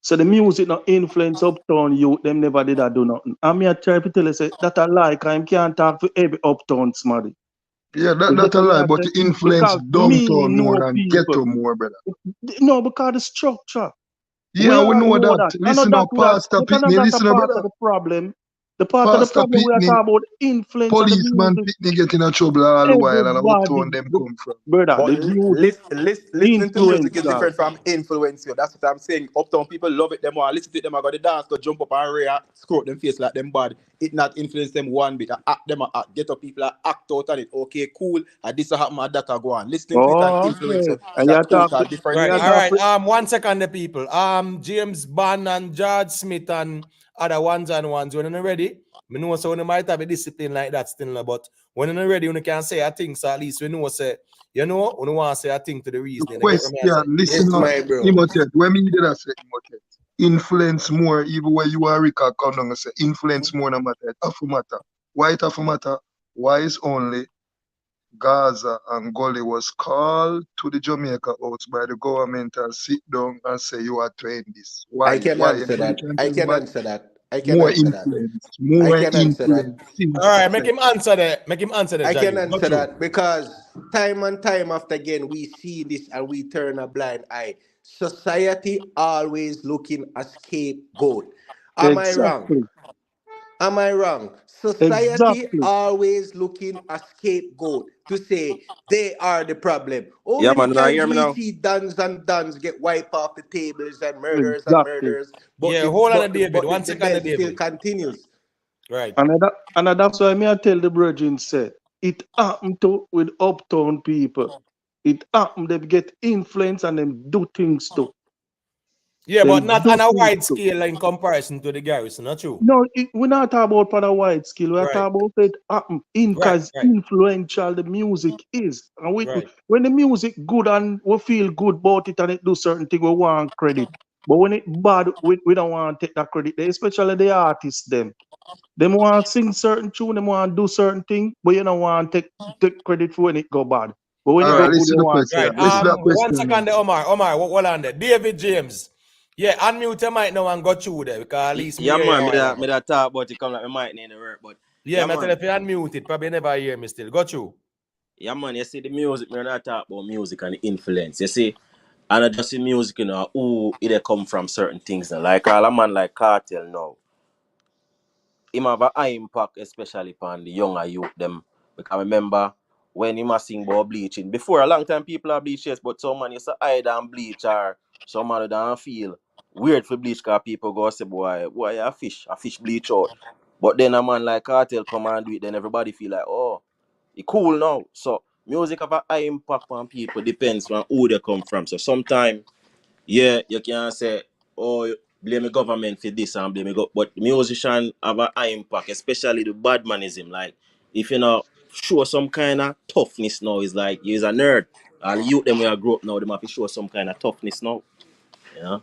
So the music not influence uptown youth, them never did that do nothing. And me I try to tell you say that I like I can't talk for every uptown somebody. Yeah, You that's get a what me lie, I but say? it influence Because me downtown more know than people. ghetto more, brother. No, because the structure. Yeah, we all know know that. that. I know Listen that up, we are, Pastor but I know Pitney. that's a Listen up, part of brother. the problem. The part of the Pastor problem we are Pitney, talking about influence of the policeman music. Pitney get in a trouble all the while and uptown Everybody, them come from. brother, But the music listening to music is influential. different from influence you. That's what I'm saying. Uptown people love it. Them want listen to it. Them I got the dance, go jump up and react, screw them face like them bad. It not influence them one bit. Them get up people act out on it. Okay, cool. This happen, that go on. Listening to it and Oh, influence okay. you is And a you talk, total different Right. you thing. All talk. right. 1 second, the people. James Bond and George Smith and other ones and ones. When you're ready, we know so you might have a discipline like that still, but when you're ready, you can say a thing. So at least we know say, we want to say a thing to the reason. You get what I say? Question, listen up. Imotet, when me did I say Imotet? Influence more, even when you are Rica come down and say influence more no matter. It have to matter. Why it have to matter? Why is only Gaza and Gully was called to the Jamaica House by the government and sit down and say you are doing this. Why? I can Why? answer Anybody that. can I tell me can why? answer that. I can More answer that. influence. I More can answer that. influence. All right, make him answer that. Make him answer that, I can Jaggy. Go answer through. that because time and time after again we see this and we turn a blind eye. Society always looking a scapegoat. Am I wrong? Exactly. Am I wrong? Society Exactly. always looking a scapegoat to say they are the problem. How Yeah, many man, now times hear me we now? see dons and dons get wiped off the tables and Exactly. murders, but Yeah, the hold on, but the, David. but the, 1 the second, bed still David. continues. Right. And that's why me I tell the brethren say it happened to with uptown people. It happened them get influence and them do things too. Yeah, but Them not do on a things wide too. scale in comparison to the garrison, not true. No, we're not talking about on a wide scale. We're Right. talking about it happen in Right, because right, influential the music is. And right. when the music good and we feel good about it and it do certain thing, we want credit. But when it bad, we don't want to take that credit. Especially the artists them. Them want to sing certain tune, them want to do certain thing, but you don't want to take credit for when it go bad. But when it All go right, Right, good, listen you to the want question. right. credit. Listen to that 1 question now. second there, Omar, hold on there. David James. Yeah, unmute your mic now and go through there because at least me Yeah, hear you man, a me while that, me ago. that talk about it come like my mic in the work, but Yeah, yeah, me tell you man. if you unmute it, probably never hear me still. Go through. Yeah, man, you see the music, me not talk about music and the influence. You see, and I just see music, you know, who it come from certain things. Now. Like all a man like Kartel now. Him have a high impact, especially upon the younger youth them. Because I remember when he must sing about bleaching. Before a long time people are bleach, yes, but some man used to hide and bleach or some man don't feel weird for bleach because people go say, boy, a fish bleach out. But then a man like Kartel come and do it, then everybody feel like, oh, it cool now. So music have a high impact on people, depends on who they come from. So sometimes yeah, you can say, oh, blame the government for this and blame the but the musician have a high impact, especially the bad manism. Like, if you know, show some kind of toughness now, is like, you're a nerd. All the youth them we are grow up now, they have to show some kind of toughness now. Yeah.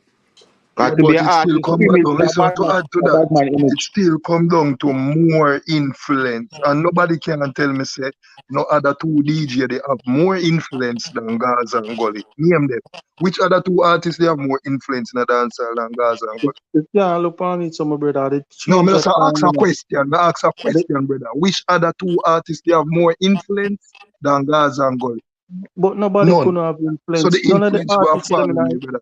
Got to be But an it still artist. come back Image, down. a Listen, bad to man, add to a that, bad man it image. still come down to more influence. And nobody can tell me, say, no other two DJ, they have more influence than Gaza and Gully. Name them. Which other two artists they have more influence in the dancehall than Gaza and Gully? If you look on it, some brother, they No, change me that just ask time, a you know. question. I ask a question, brother. Which other two artists they have more influence than Gaza and Gully? But nobody None. couldn't have So the influence. None of the influence will artists them follow in me, brother.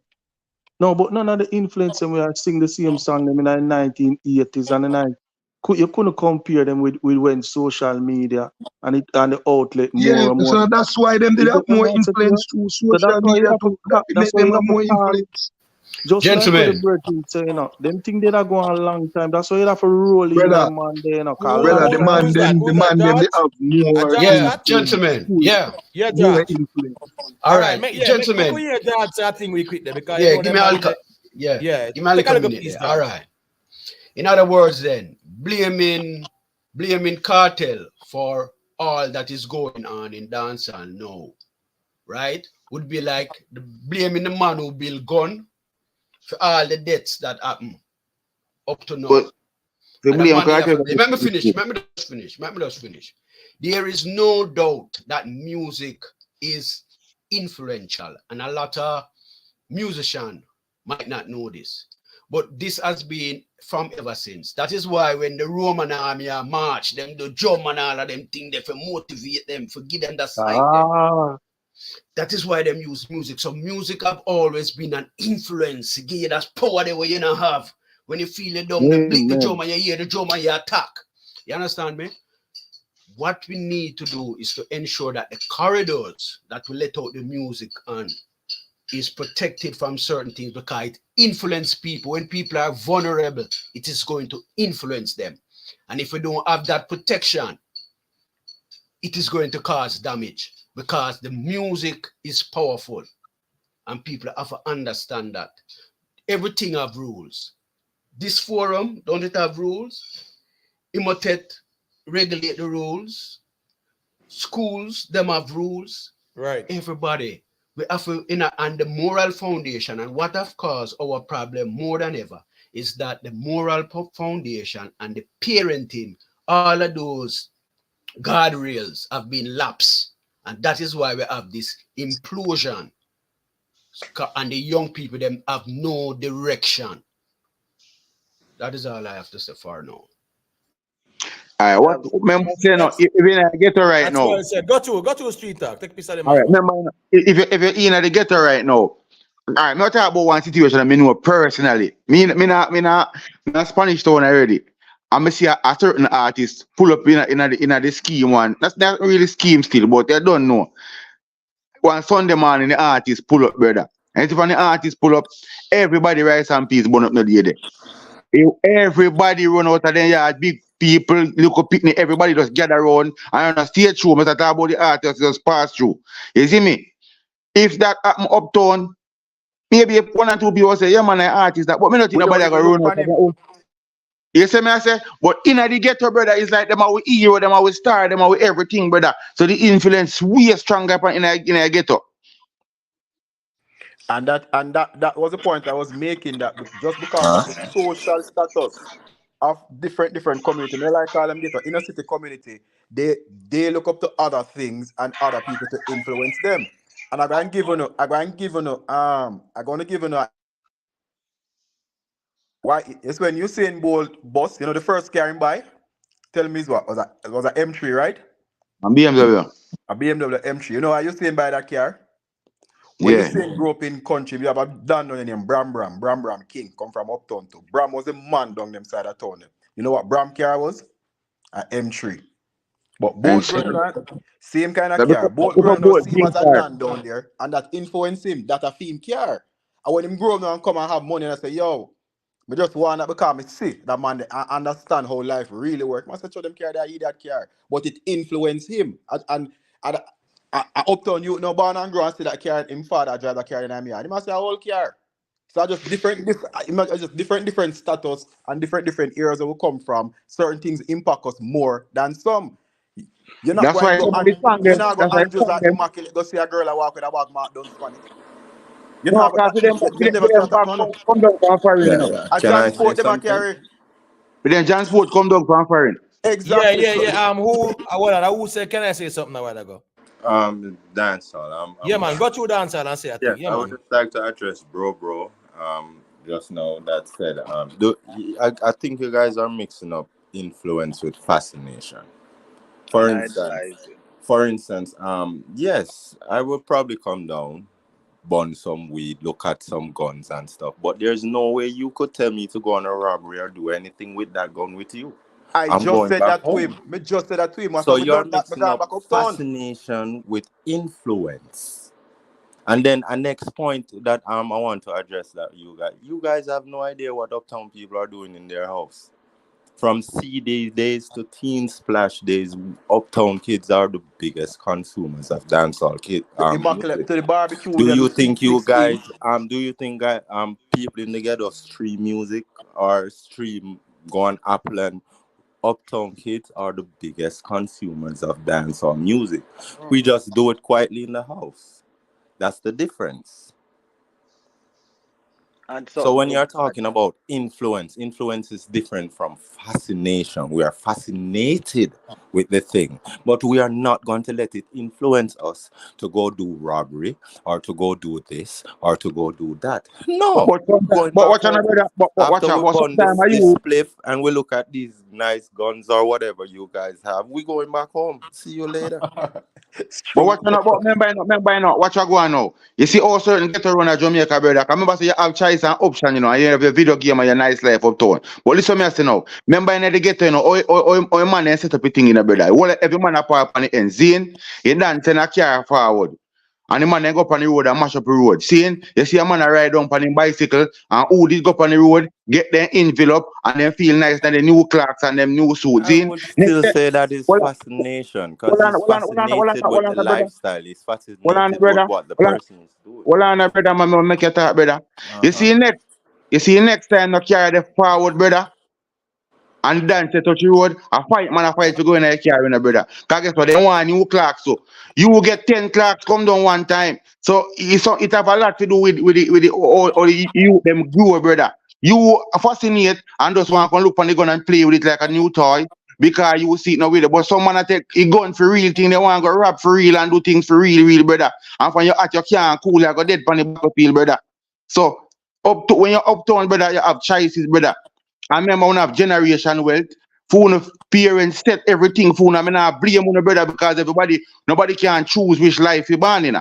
no, but none of the influence them we are sing the same song them in the 1980s and the 90s. You couldn't compare them with when social media and the outlet more Yeah, and more. so that's why them did You have get more what I'm saying to you? influence through So that's social why you media have to too. That that's make why them you have have to more call. influence. Just like with the Gentlemen, brethren say, you know, them think they are going a long time. That's why you have to roll in Brother, them man there, you know, cause a Who long the time. man who's that? them, Who's that? they George? have more George yeah, that? influence. gentlemen, yeah, Yeah, More George. influence. all All right, right, make we gentlemen, hear George say a thing we quick there because you yeah, know give them me a man little, there. yeah, Yeah, give me a take a little little minute piece, there. All George. right. In other words, then, blaming Kartel for all that is going on in dancehall now, right? Would be like blaming the man who built gun for all the deaths that happen up to now. But the And that William man have Carter, to blame. Let me just finish. There is no doubt that music is influential, and a lot of musicians might not know this. But this has been from ever since. That is why when the Roman army are march, them the drum and all of them thing, they for motivate them, for give them the side them. Ah, That is why them use music. So music have always been an influence. Give you that power that you don't have. When you feel it down, then blick the drum amen. and you hear the drum and you attack. You understand me? What we need to do is to ensure that the corridors that we let out the music on is protected from certain things because it influences people. When people are vulnerable, it is going to influence them. And if we don't have that protection, it is going to cause damage because the music is powerful and people have to understand that. Everything have rules. This forum, don't it have rules? Imotet regulate the rules. Schools, them have rules. Right. Everybody. We have to, and the moral foundation, and what have caused our problem more than ever is that the moral foundation and the parenting, all of those guardrails have been lapsed. And that is why we have this implosion. And the young people, them have no direction. That is all I have to say for now. Alright, what remember say now, if you're in the ghetto right That's why now. I said, go to street talk. Take a piece of them All as right, well. remember if you're in the ghetto right now. All right, me talk about one situation I know personally. Me not Spanish town already. And me see a certain artist pull up in the scheme one. That's not really scheme still, but they don't know. One Sunday morning the artist pull up, brother. And if when the artist pull up, everybody rice and peas burn up no day there. Everybody run out of their yard, big people, look up picnic, everybody just gather around and on a stage show, but talk about the artist just pass through. You see me? If that happen uptown, maybe one or two people say, yeah man, I artist that, but me not think We don't nobody even gonna look run out for of their him. own. You see me, I say, but in the ghetto, brother, it's like them are with hero, them are with star, them are with everything, brother. So the influence way stronger in a ghetto. And that was the point I was making, that just because Huh? of the social status of different community, me like call them ghetto inner city community, they look up to other things and other people to influence them. And I'm going to give you why it's when you saying bold boss, the first car in buy, tell me is what was that? It was an M3, right? A BMW. A BMW M3. You know why you saying buy that car? When you Yeah. saying grow up in country, we have a Dan down named Bram King, come from uptown too. Bram was the man down them side of town. You know what Bram car was? A M3. But And both so, growing up, same kind of so car. Both growing up, both see him big as a car. Dan down there, and that influenced him. That a theme car. And when him grow up now and come and have money, and I say, yo, me just want that because me see that man I understand how life really works. I say, show them car that he that car. But it influenced him. And uptown you no born and grow and see that car, him father drive that car in me. And he must say a whole car. So just different status and different areas that we come from. Certain things impact us more than some. You're not That's going to why go some of and the song you're them, not go that's why Andrews song at them. Immaculate go see a girl I walk with a bag mark down Spanish. You No, know, because you never see that happen, no. come down from foreign, you Yeah, know. yeah. A Can I say transport them a something? carry. But then transport come down from foreign. Exactly. So Who said, can I say something a while ago? Dancehall. Yeah, man, go through dancehall and say a Yeah, thing. Yeah, I would man. just like to address bro. Just now that said, I think you guys are mixing up influence with fascination. For And I instance, advise you. yes, I would probably come down, burn some weed, look at some guns and stuff. But there's no way you could tell me to go on a robbery or do anything with that gun with you. I I'm just going said back that to home. him. Me just said that to him. So After me you're done that, me mixing gone up back uptown. fascination with influence. And then a next point that I want to address that you guys have no idea what uptown people are doing in their house. From CD days to Teen Splash days, uptown kids are the biggest consumers of dancehall Immaculate music. to the barbecue, we Do do you Sweet think you 16. guys people in the ghetto stream music or stream go on Apple, and uptown kids are the biggest consumers of dancehall music? We just do it quietly in the house. That's the difference. And So something when to you're talking about influence is different from fascination. We are fascinated with the thing, but we are not going to let it influence us to go do robbery or to go do this or to go do that. No, going But back watch on, home brother. But watch after out. we But burn sometimes this you. spliff and we look at these nice guns or whatever you guys have, we going back home. See you later. It's But true. watch on, but remember not. Watch what go on now. You see all certain ghetto run a Jamaica, brother. I remember say you have choice and option, and you have your video game and your nice life uptown. But listen me I say now. Remember in the ghetto, all man and set up a thing in a brother. Well, every man a park on the end. Zine, you dance in a car forward. And the man then go up on the road and mash up the road. Seeing, you see a man a ride down on him bicycle and who did go up on the road, get their envelope and then feel nice and the new clocks and them new suits. I Seeing, would still say that is well, fascination because he's fascinated with the brother. lifestyle. He's Hold on, fascinated with brother. what the Hold on, person is doing. hold on, brother. Man, make you talk, brother. You Uh-huh. see next time no carry the forward, brother. And dance to touch the road, a fight to go in a car, brother. Because guess what? They want new clocks. So you will get 10 clocks come down one time. So it have a lot to do with all the you them grow, brother. You fascinate and just want to look on the gun and play with it like a new toy. Because you will see it now with it. But some man take a gun for real thing, they want to go rap for real and do things for real, brother. And when you're at your can't cool, you go dead on the battlefield, brother. So when you're uptown, brother, you have choices, brother. I remember when I have generation wealth. For parents set everything for I mean I blame on brother because nobody can choose which life you born in.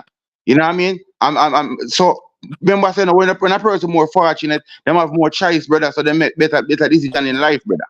You know what I mean? I'm so remember saying when a person more fortunate, them have more choice, brother, so they make better decision in life, brother.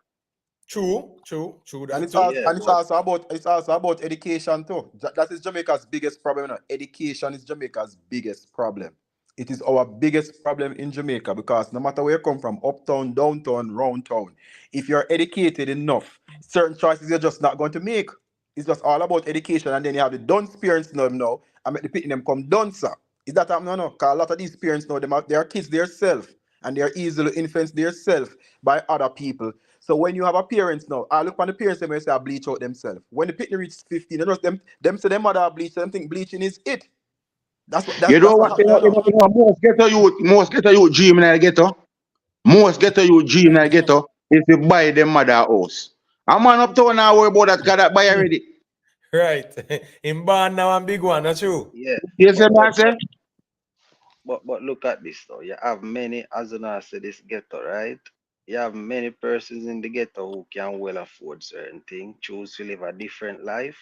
True. And That it's too. also, it's also about education too. That is Jamaica's biggest problem. You know? Education is Jamaica's biggest problem. It is our biggest problem in Jamaica because no matter where you come from, uptown, downtown, round town, if you're educated enough, certain choices you're just not going to make. It's just all about education, and then you have the dunce parents now, and make the picking them come duncer. Is that happening? No, because a lot of these parents now, they are kids themselves, and they are easily influenced themselves by other people. So when you have a parents now, I look on the parents and say I bleach out themselves. When the picnic reaches 15, you know them say them mother bleach, them think bleaching is it. That's what You know that's what what? happening now. Most ghetto youth dream in the ghetto. Most ghetto youth dream in the ghetto is to buy them mother house. A man uptown now worry about that got that buy already. Right. In born now and big one, not true. Yeah. Yes, I say. But look at this though. You have many, as I said, this ghetto, right? You have many persons in the ghetto who can well afford certain things, choose to live a different life,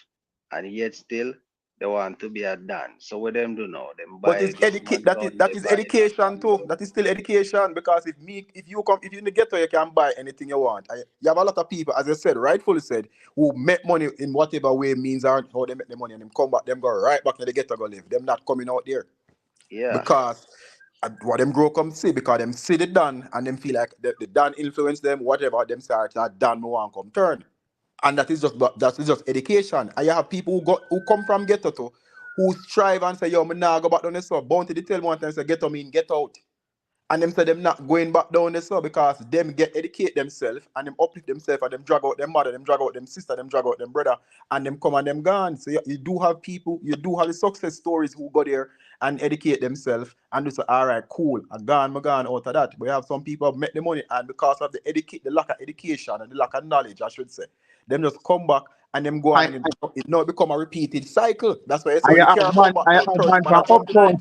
and yet still they want to be a Dan. So what them do now? Them But buy it's this man down, that they is buy this education man too. down. That is still education because if you in the ghetto, you can buy anything you want. You have a lot of people, as I said, rightfully said, who make money in whatever way means or how they make the money, and them come back, them go right back to the ghetto go live. Them not coming out there. Yeah. Because what them grow come see, because them see the Dan and them feel like the Dan influence them, whatever them start that Dan no one come turn. And that is just education. And you have people who come from ghetto too, who strive and say, yo, me nah go back down the so bounty they tell one time say ghetto mean get out. And them say them not going back down the so because them get educate themselves and them uplift themselves and them drag out them mother, them drag out them sister, them drag out them brother, and them come and them gone. So you do have people, you do have the success stories who go there and educate themselves and do say, all right, cool, I gone out of that. But you have some people who make the money and because of the lack of education and the lack of knowledge, I should say, them just come back and them go on and it now become a repeated cycle. That's why you say when you can't come back to church, man, I come tonight.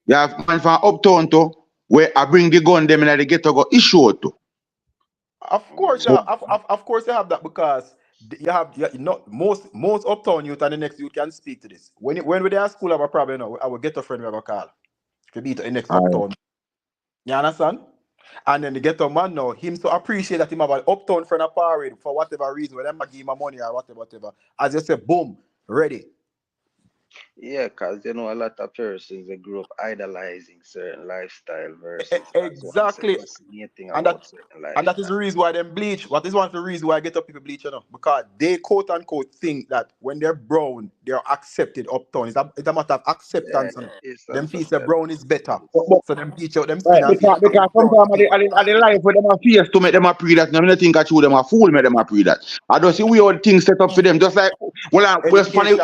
You have man from uptown too, where I bring the gun them in the ghetto go issue to. Of course, So, of course you have that because most uptown youth and the next youth can speak to this. When we there at school have a problem, I will get a friend we have a call to be to the next uptown. You understand? And then the ghetto man now, him so appreciate that him have an uptown friend a parade for whatever reason, whether give him money or whatever. As you say, boom, ready. Yeah, because a lot of persons they grew up idolizing certain lifestyle versus Exactly. fascinating And about certain lifestyle. that is the reason why them bleach. What is one of the reasons why I get up people bleach, because they quote unquote think that when they're brown, they're accepted uptown. It's a matter of acceptance. Them feel that brown is better. So them bleach out them skin right, because sometimes at the life where them are fierce to make them a pre that. I don't think I should them a fool make them a pre that. I don't see we all things set up for them. Just like just funny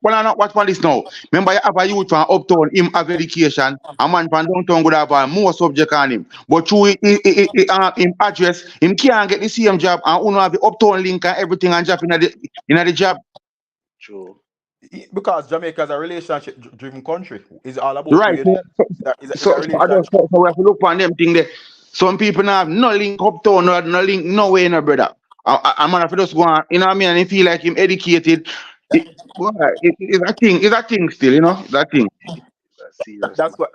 not watch for this now. Remember you have a youth from uptown, him have education, a man from downtown would have more subject on him. But through him address, him can't get the same job and only have the uptown link and everything and job in the job. True. Because Jamaica is a relationship-driven country. It's all about right. It's a relationship. So we have to look on them thing there. Some people now have no link uptown, no link nowhere, no brother. A man if just go on, you know what I mean, and he feel like him educated. It's a thing still, you know, it's a thing.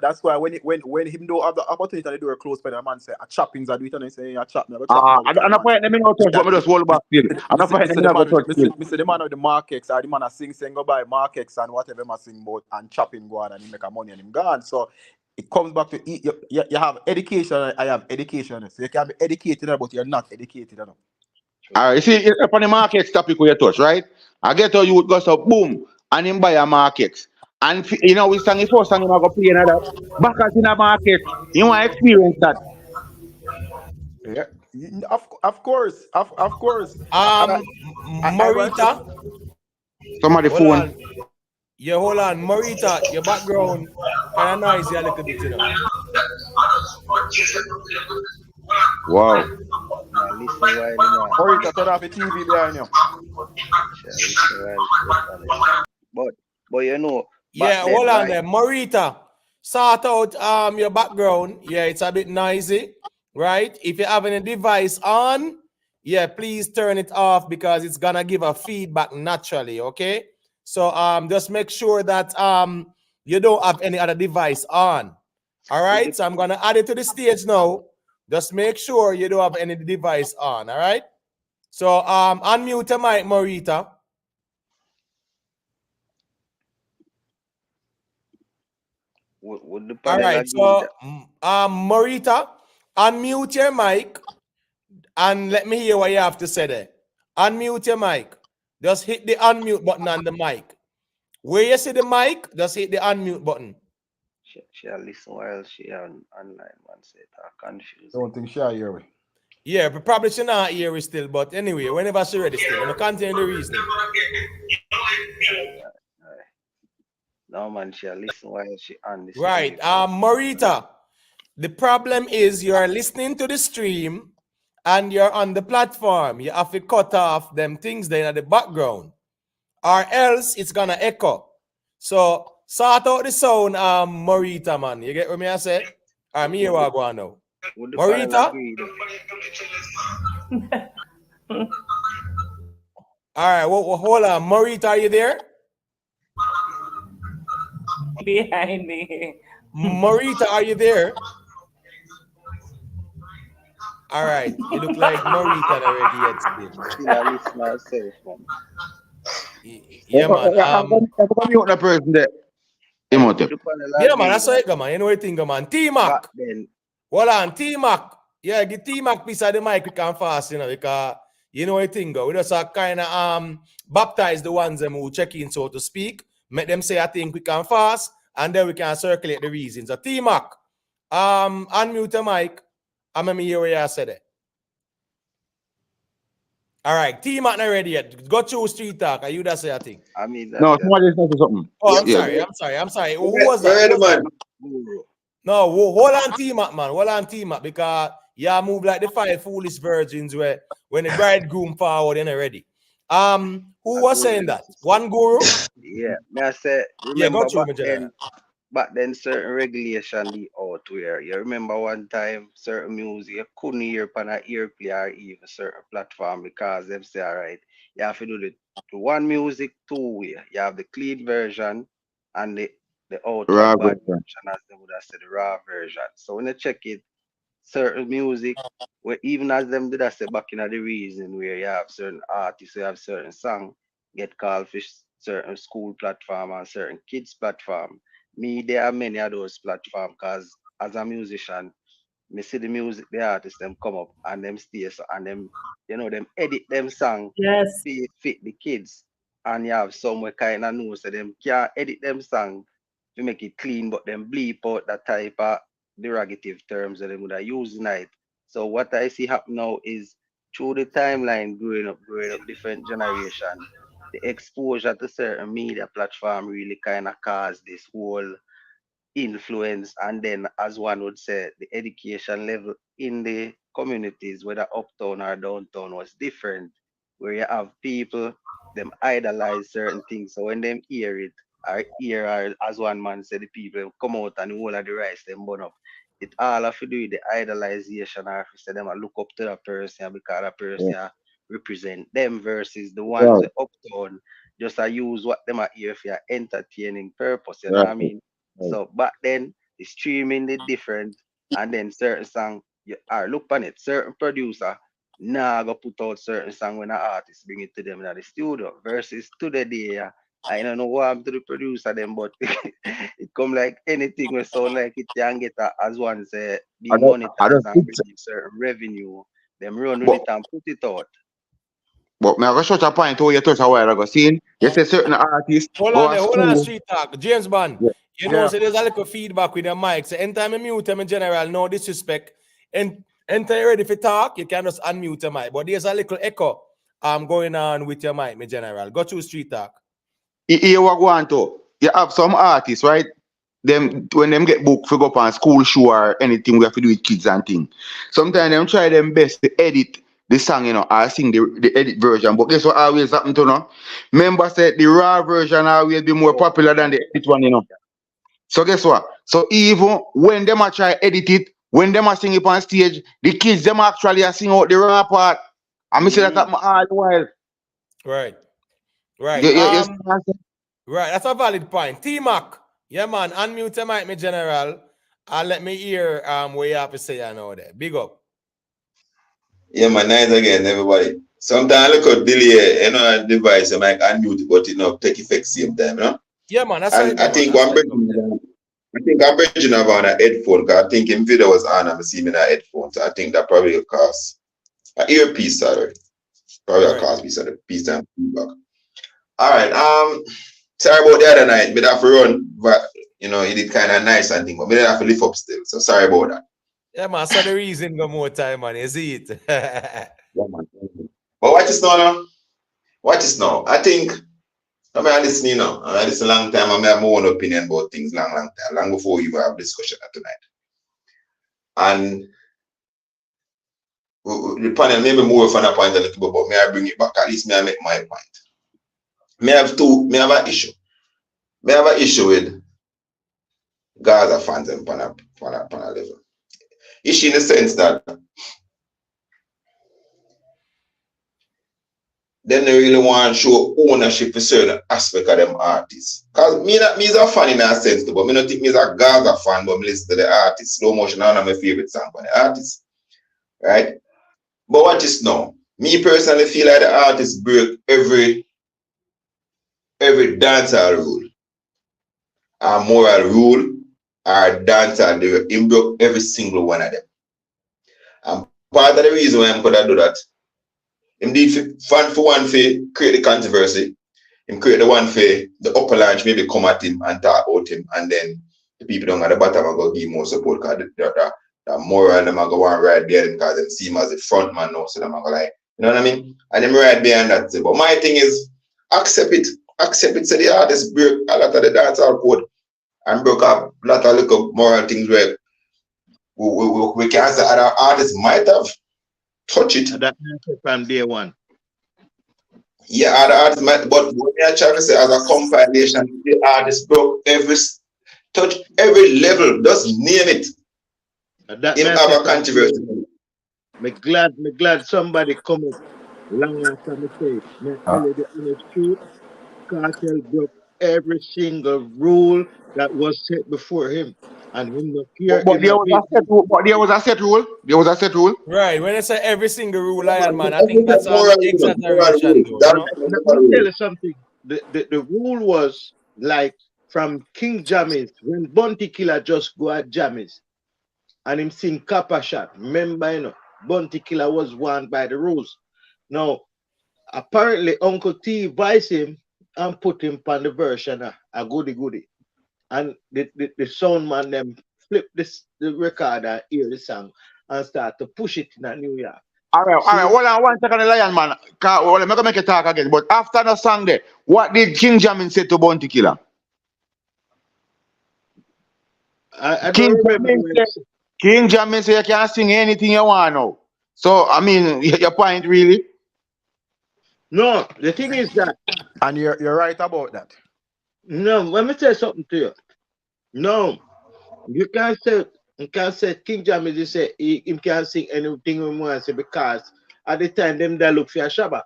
That's why when him don't have the opportunity and the door close by the man say a choppings I do it and I say a chop never chop. I'm not fighting them in no touch, but me just hold back still. I'm not fighting them in no touch still. Mr. The man of the markets or the man a sing go by markets and whatever him a sing about and chopping go on and he make a money and him gone. So it comes back to you have education, I have education. So you can be educated but you're not educated enough. All right, you see, upon the market topic we touch, right? I get how you would go so boom and him buy a market. And you know, we sang the first song, him go play another. Back at in the market, you want to experience that. Yeah, of course. Marita. Somebody phone. Yeah, hold on. Marita, your background kind of noisy a little bit, you know. Wow. Listen while Marita, turn off the TV behind you. But you know. Yeah, hold on there. Marita, sort out your background. Yeah, it's a bit noisy. right? If you have any device on, yeah, please turn it off because it's gonna give a feedback naturally, okay? So just make sure that you don't have any other device on. All right, so I'm gonna add it to the stage now. Just make sure you don't have any device on, all right? So unmute your mic, Morita. Would the All panel right, agree so that? Morita, unmute your mic and let me hear what you have to say there. Unmute your mic. Just hit the unmute button on the mic. Where you see the mic, just hit the unmute button. She'll listen while she online, man. Say it confused. Don't think she'll hear me. Yeah, but probably she not hear we still, but anyway, whenever she ready still, and continue the reasoning. No, man, she'll listen while she on the stream. Right, Morita, the problem is you are listening to the stream and you're on the platform. You have to cut off them things there in the background, or else it's gonna echo. So sort out the sound, Morita, man. You get what me I say? I'm here what I go on now. Would the panel Morita? agree that? All right, well, hold on. Morita, are you there? Behind me. Morita, are you there? All right, you look like Morita already yet still. Still listen herself, man. Yeah, man. I'm going to mute the person there. Yeah, man, that's how it go, man. You know what you think, man. T-Mac. Hold on, T-Mac. Yeah, get T-Mac piece of the mic quick and fast, you know, because you know what you think, we just kind of baptize the ones them who check in, so to speak, make them say a thing quick and fast, and then we can circulate the reasons. So T-Mac, unmute the mic. I'm going to hear what you said it. All right, T-Mac not ready yet. Go through street talk. Are you that say a thing? I mean, no, somebody said something. Oh, I'm sorry. Who was that? Who was that? No, hold on, T-Mac, man. Hold on, T-Mac, because you move like the 5 foolish virgins where when the bridegroom forward and ready. Who was saying that? One guru? Yeah, may I say, remember back then certain regulation the out where you remember one time certain music you couldn't hear on an earplay or even certain platform because them say all right, you have to do the one music 2 way. You have the clean version and the out Raw bad version. version, as they would have said, the raw version. So when you check it, certain music where even as them did I say back in the reason where you have certain artists, you have certain song get called for certain school platform and certain kids platform. Me, there are many of those platforms because as a musician, me see the music, the artists them come up and them stay so and them, you know, them edit them song fit the kids. And you have somewhere kind of know so them can't edit them song to make it clean, but them bleep out that type of derogative terms that they would have used tonight. So what I see happen now is through the timeline growing up, different generation, the exposure to certain media platform really kind of caused this whole influence, and then as one would say the education level in the communities whether uptown or downtown was different, where you have people them idolize certain things, so when them hear it or as one man said the people come out and the whole of the rice them burn up, it all have to do with the idolization, or if you say them look up to that person because that person represent them versus the ones that uptown just use what them are here for entertaining purpose, you know what I mean? So back then, the streaming did different, and then certain song you are look on it. Certain producer now go put out certain song when an artist bring it to them in the studio. Versus to the day, I don't know what happened to the producer them, but it come like anything we sound like it can get as one say be monetized and bring certain revenue. Them run with it and put it out. But me have a short point where you touch a while ago. See, you say certain artists Hold go on to there, hold school. on street talk. James Bond, you know, Yeah. so there's a little feedback with the mic. So anytime you mute them in general, no disrespect. And until you're ready for talk, you can just unmute the mic. But there's a little echo going on with your mic in general. Go to street talk. You what go on to? You have some artists, right? Them when them get booked for go up on school show or anything we have to do with kids and things. Sometimes them try them best to edit the song, you know, or sing the edit version. But guess what always happen to know? Members said the raw version always be more popular than the edit one, you know. So guess what? So even when them a try edit it, when them are singing on stage, the kids them actually are singing out the wrong part. And me say that all the while. Right. Right. Yes. Right. That's a valid point. T-Mac. Yeah, man. Unmute the mic, me general. And let me hear what you have to say I know there. Big up. Yeah, man, nice again, everybody. Sometimes look at delay, device, I might unmute, but take effect same time, Yeah, man, that's And right. I think I'm bridging about a headphone, because I think him video was on, I'm seeing me in a headphone, so I think that probably will cause an earpiece, sorry. Probably will cause piece and feedback. All right, sorry about the other night, but I have to run, but, he did kind of nice and thing, but I have to lift up still, so sorry about that. Yeah, man, so the reason go more time, man, you see it. Yeah, man. But watch this now. Watch this now. I think, I listen, I listen a long time, I have my own opinion about things long time, long before you have discussion tonight. And the panel maybe more from a point a little bit, but may I bring it back, at least may I make my point. May I have an issue. May I have an issue with Gaza fans and pan a level. Issue in the sense that them they really want to show ownership for certain aspect of them artists. Because me is a fan in a sense too, but me not think me is a Gaza fan, but me listen to the artist. Slow Motion, one of my favorite songs from the artist. Right? But watch this now. Me personally feel like the artist break every dancehall rule. A moral rule or dancehall, he broke every single one of them. And part of the reason why I'm gonna do that, indeed fan for one for create the controversy. Him create the one for the upper launch maybe come at him and talk about him, and then the people down at the bottom are going to give more support because the moral them are going to ride behind him because they see him as a front man now, so them are going to like, you know what I mean? And them ride behind that. But my thing is, accept it. Accept it. So the artists break a lot of the dancehall code and broke up a lot of little moral things where we can't say other artists might have touched it. That from day one. Yeah, other artists might, but what we are trying to say as a compilation, the artist broke touch every level, just name it. That Him have a controversy. Me glad somebody come up long after me say it. Me tell you the honest truth. Kartel broke every single rule that was set before him. And him not care. But there was a set rule. There was a set rule. Right. When I say every single rule, Lion Man, I think that's an exaggeration. Let me tell you something. The rule was like from King Jammys, when Bounty Killer just go at Jammys and him sing Kappa Shot. Remember, Bounty Killer was warned by the rules. Now, apparently Uncle T advised him and put him on the version of a goody. And the sound man them flip the record and hear the song and start to push it in New York. All right. Hold on 1 second, Lion Man. I'm going to make you talk again. But after the song there, what did King Jamin say to Bounty Killer? I don't remember. King Jamin say you can't sing anything you want now. So, I mean, your point really? No, the thing is that. And you're right about that. No, let me tell you something to you. No, you can't say King Jamin just say he can't sing anything he wants to because at the time them that look for a Shabbat.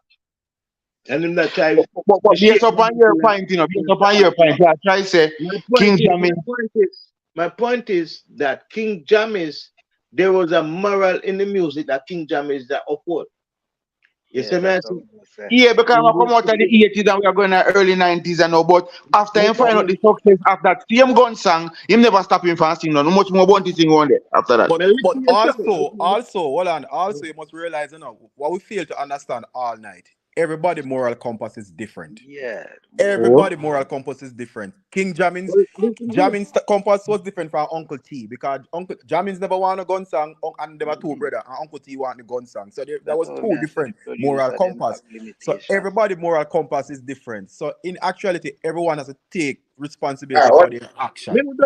And them that try but based upon your point, based upon your point, I try to say King Jamin. My point is that King Jamis, there was a moral in the music that King Jamis that upward. You see me? Yeah, because I come out of the 80s and we are going to the early 90s and all, but after him find out the success of that same gun song, him never stop him from singing. No much more Bounty sing on there after that. But hold on. Also, you must realize, what we fail to understand all night. Everybody moral compass is different. Yeah. Everybody moral compass is different. King Jamin's compass was different from Uncle T because Uncle Jamin's never want a gun song and they were two brothers and Uncle T want the gun song. So there was two different moral compass. So everybody moral compass is different. So in actuality, everyone has to take responsibility for their action. Me not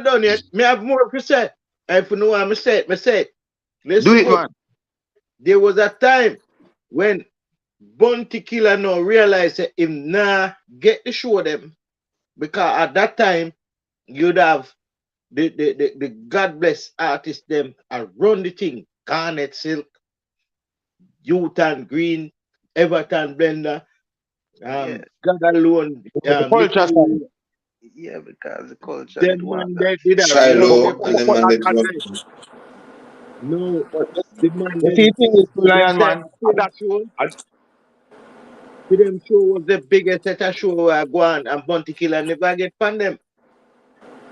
done yet. Me have more to say. If you know what I say it. Listen, do it, man. There was a time when Bounty Killer now realized that him get the show them because at that time you'd have the God bless artists them are run the thing. Garnet Silk, Utan Green, Everton Blender, Yeah, God alone, The culture side. yeah, because the culture them did want man that. they did a run the Shiloh and the man that place. No, the man The key them thing is to them Lion set man. that show. Them show was the biggest set of show where go on and Bounty Killer never get from them.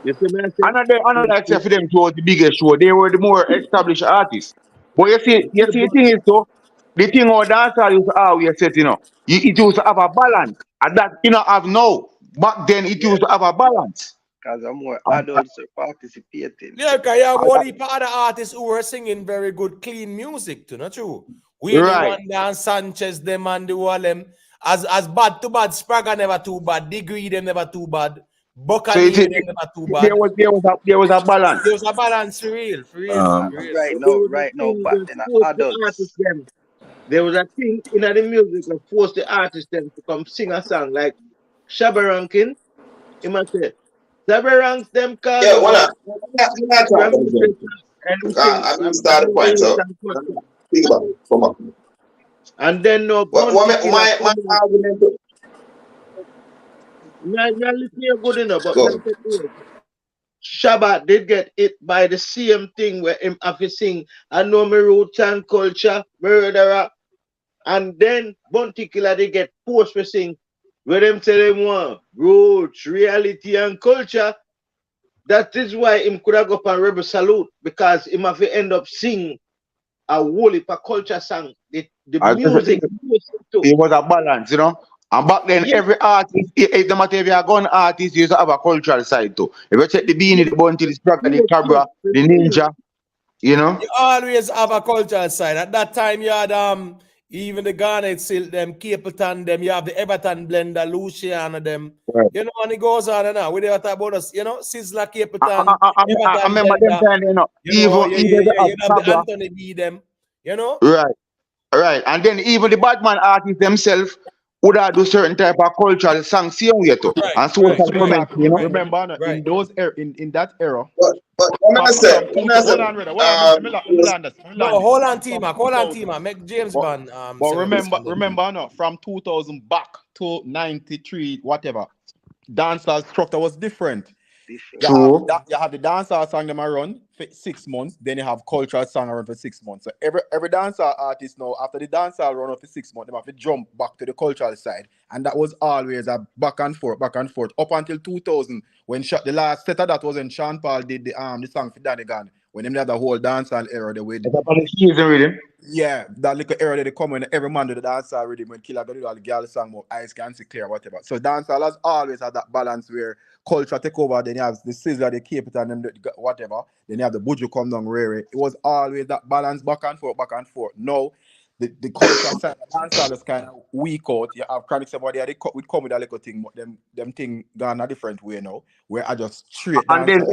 You see me I say? Another except for them to the biggest show. They were the more established artists. But Yeah, the thing is though, the thing about dancehall is how we set, it used to have a balance. And that have now. Back then it used to have a balance. Because more And, adults are participating. Yeah, because you have and one heap of other artists who were singing very good, clean music too, not true? We the right. one and Sanchez, them and the all them. As bad too bad, Sprague never too bad, Degree them never too bad, So it, Buccaneer them never too there bad. was a balance. There was a balance for real, for real, And for real. right There now, was a thing back that then, forced the artists adults. them. There was a thing in the music that forced the artists them to come sing a song like Shabba Rankin. He must say, Shabba Ranks them cause Yeah, you know when I talk about them, anything I mean start the point, so think about it. Come on. and then no What Bounty Killer my come in. argument Now listen here good enough, but go. Shabba did get hit by the same thing where him have to sing I know my roots and culture, murderer. And then Bounty Killer they get forced to sing where them tell him one roots, reality and culture. That is why him could have go up and Rebel Salute because him have to end up sing a whole heap of culture song. The music It was a balance, And back then, every artist, if the matter if you're a gun artist, you used to have a cultural side too. If you check the Beanie, the Bounty, the Sprague, the Cabra, the Ninja, You always have a cultural side. At that time, you had even the Garnet Silk, them, Capleton, them, you have the Everton Blender, Luciano, them. Right. And it goes on and on. We never talk about us, Sizzler, Capleton, I Everton remember them Blender. time, even You have the Cabra. Anthony B, them, Right. And then even the Batman artists themselves would have do certain type of cultural songs same way too. And social comment, Remember, in those in that era. But when I say, Hold on, brother. Let me land this. No, hold on, T-Mac. Make James Bond. But remember, no, from 2000 back to 93, whatever, dancehall structure was different. True. You have the dancehall song them run for 6 months, then you have cultural song run for 6 months. So every dancehall artist now, after the dancehall run for 6 months, they have to jump back to the cultural side. And that was always a back and forth, up until 2000, when the last set of that was when Sean Paul did the song for Danny Gunn. When them had the whole dancehall era, the way yeah, that little era that they come when every man do the dancehall rhythm when Killer got do all the girl song more eyes can see clear, whatever. So dancehall has always had that balance where culture take over, then you have the Sizzler, the Cape and them whatever, then you have the Buju come down rare. It was always that balance back and forth. Now the culture side of dancehall is kind of weak out. You have Chronic somebody we come with a little thing, but them thing gone a different way now. Where I just straight And then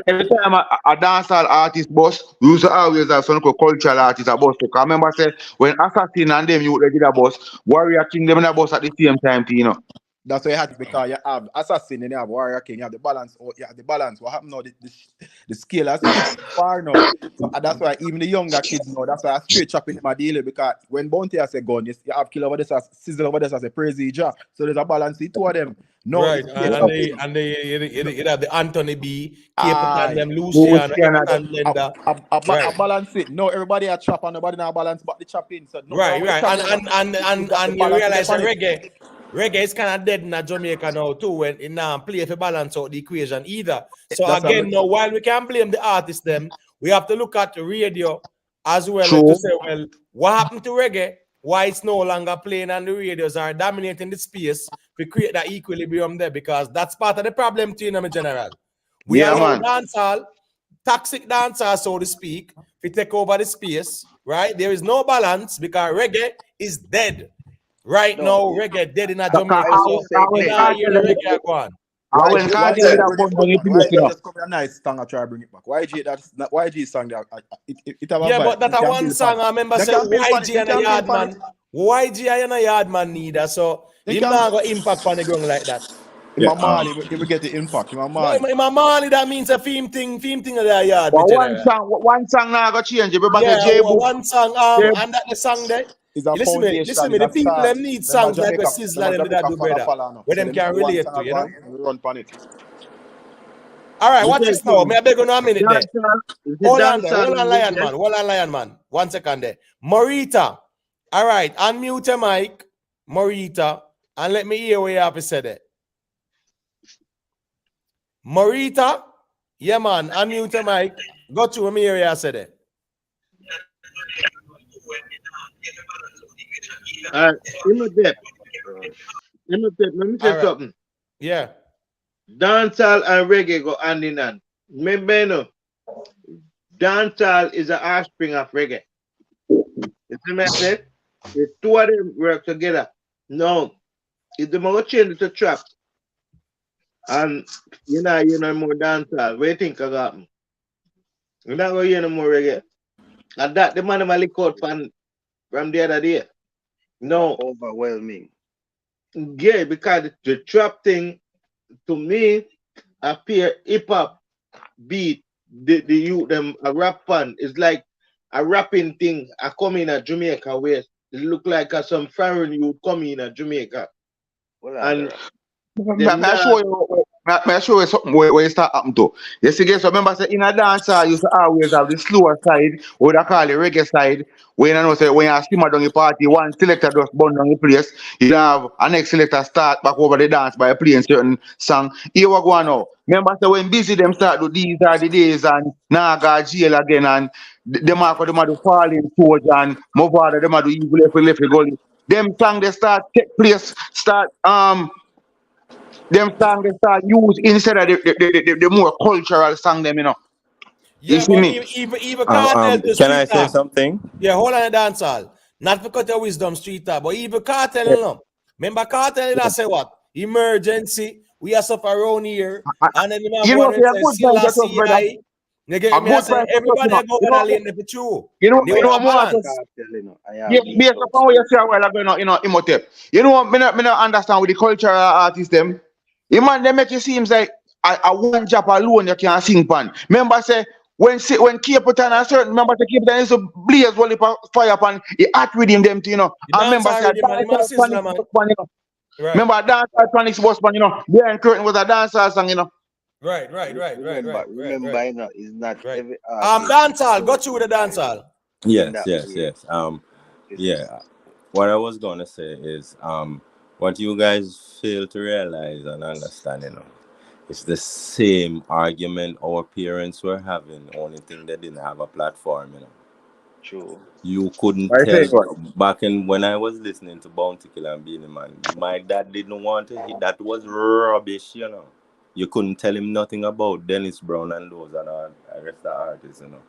every time a dancehall artist boss, we used to always have some cultural artist a boss. Because I remember say when Assassin and them you did a boss, Warrior King them in a boss at the same time, That's why you had because you have Assassin and you have Warrior King, you have the balance. What happened now? The scale has shifted far now. So that's why even the younger kids now, that's why I straight chopping my deal because when Bounty has a gun, you have Kill over this as Sizzle over this as a Crazy Jack. So there's a balance the two of them. No, right, and they have the Anthony B, Capleton, them, Luciano, Everton Blender. I balance it. No, everybody a chop and nobody now balance but the chopping. So no, right. And you realize that reggae is kind of dead in Jamaica now too when it now play to balance out the equation either. So That's again, now while we can blame the artists them, we have to look at the radio as well True. to say, well, what happened to reggae? Why it's no longer playing and the radios are dominating the space to create that equilibrium there, because that's part of the problem too, in general. We allow dancehall, toxic dancehall, so to speak, to take over the space, right? There is no balance because reggae is dead. Right now, reggae dead in Jamaica. So we now hear the reggae go on. Why just come a nice song and try to bring it back? YG song that it have a yeah, vibe. but that a one song I remember saying YG and a Yardman. YG and a Yardman neither, so him not go impact on the ground like that. In my Mali, if we get the impact, in my Mali. No, in my Mali, that means a theme thing of the yard, Well, me general. one song now got change. Remember Yeah, the J Book. one song, and that the song there. It's a Listen foundation, me, it's the a people start. them need Them a songs like a Jamaica, them Sizzler a them did that Jamaica do father better, follow now. where So them them can see one relate song to, I you go know? on and we run pan it. All right, You watch say this now. so. Me I beg you a minute there. The Hold on there, dancehall hold on, music, Lion yes. Man, hold on, Lion Man. 1 second there. Morita, all right, unmute your mic, Morita, and let me hear what you have to say there. Morita, yeah man, unmute your mic. Go to me here, you say there. Let me say something. Yeah. Dancehall and reggae go hand in hand. Remember, no, dancehall is an offspring of reggae. You see what I said? The two of them work together. Now, if the more change it to trap, and you know more dancehall, what do you think of that? You're not going to hear no more reggae. And that, the man I lick out from the other day. No. Overwhelming. Yeah, because the trap thing, to me, appear hip-hop beat, the youth, them, a rap fan, is like a rapping thing. I come in at Jamaica where it look like some foreign youth come in at Jamaica. And May I show you something where it start happen to. You see, guys, remember say in a dancer you used to always have the slower side, or they call the reggae side. When you know say when you simmer down the party, one selector just burn down the place. You have a next selector start back over the dance by playing certain song. Here we go now. Remember say when busy them start do these are the days and Naga jail again and them are them do falling forge and Movada them do evil left gully. Them song they start take place, start them song they start use instead of the more cultural song them, you know. You Yeah, see but me? even Kartel to Can I street say talk. something? Yeah, hold on, dancehall. Not because your wisdom street talk, but even Kartel, you know. Remember Kartel, I say what? Emergency. We are suffer around here. And then you have You know, one say that a says good point that was, Selassie. brother. You get A me? I good say point that was, everybody go you over know, the lane for true. you know, They you want know, a more balance. yeah, based upon what you say a while ago, Imhotep. You know, me not understand with the cultural artists them. You man, they make it seems like a one job alone you can sing pan. Remember say when Capitan and certain member to Capitan is to blaze wall fire pan, he act with him them, you know. The I remember dancer say a already, man. The man dancer panic sizzler, man. was pan, you know. Right. Remember dancer panic was pan, you know. Behind curtain was a dancer song, you know. Right. Remember, you know, it's not every Dancehall, got you with the dancehall. Yes. Yeah. What I was gonna say is what you guys fail to realize and understand, you know, it's the same argument our parents were having, only thing they didn't have a platform, you know. True. You couldn't I tell say what? back in when I was listening to Bounty Killer and Beenie Man, my dad didn't want to hit that was rubbish, you know. You couldn't tell him nothing about Dennis Brown and those and all the rest of the artists, you know.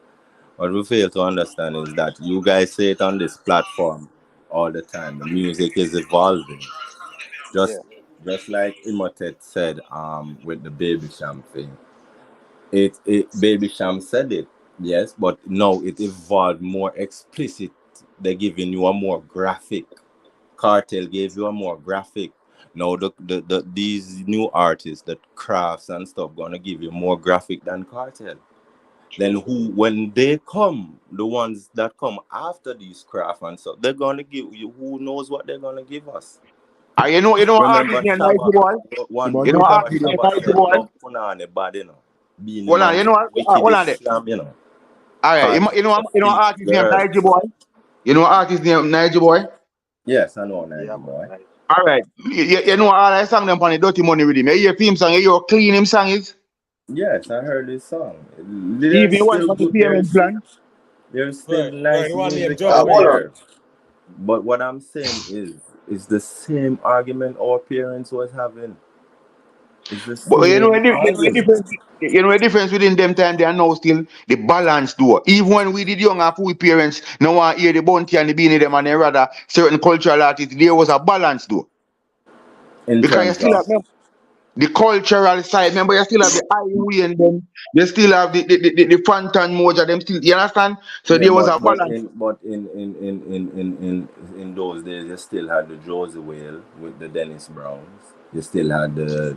What we fail to understand is that you guys say it on this platform all the time. The music is evolving. Just like Imhotep said with the Baby Sham thing. It Baby Sham said it, yes, but now it evolved more explicit. They're giving you a more graphic. Kartel gave you a more graphic. Now the these new artists, the crafts and stuff, gonna give you more graphic than Kartel. Then when they come, the ones that come after these craft and stuff, they're gonna give you. Who knows what they're gonna give us? You know Remember artist named Shabba. Nighty Boy? You know Remember artist named Shabba Nighty said Boy? love Punani bad, you know. Beenie Hold on, Man you know wicked hold on is there. slam, you know. Alright, Kartel you know filthy artist named girls. Nighty Boy? You know artist named Nighty Boy? Yes, I know Nighty Boy. Alright. You know all I sang them on the dirty money with him. You hear him song, you hear how clean him song is? Yes, I heard this song. Even There's one still for the good. payment plan. There's still Right. nice The one named music Just out Wait. there. But what I'm saying is the same argument our parents was having. It's the But you know same argument. the difference within them time they are now still the balance though. Even when we did young and we parents no one hear the bounty and the beanie them and they rather certain cultural artists, there was a balance though. In Because you terms still of have the cultural side. Remember, you still have the highway and them. You still have the Fantan Moja. Them still. You understand? So yeah, there was a balance. in those days you still had the Josie Whale with the Dennis Browns. you still had the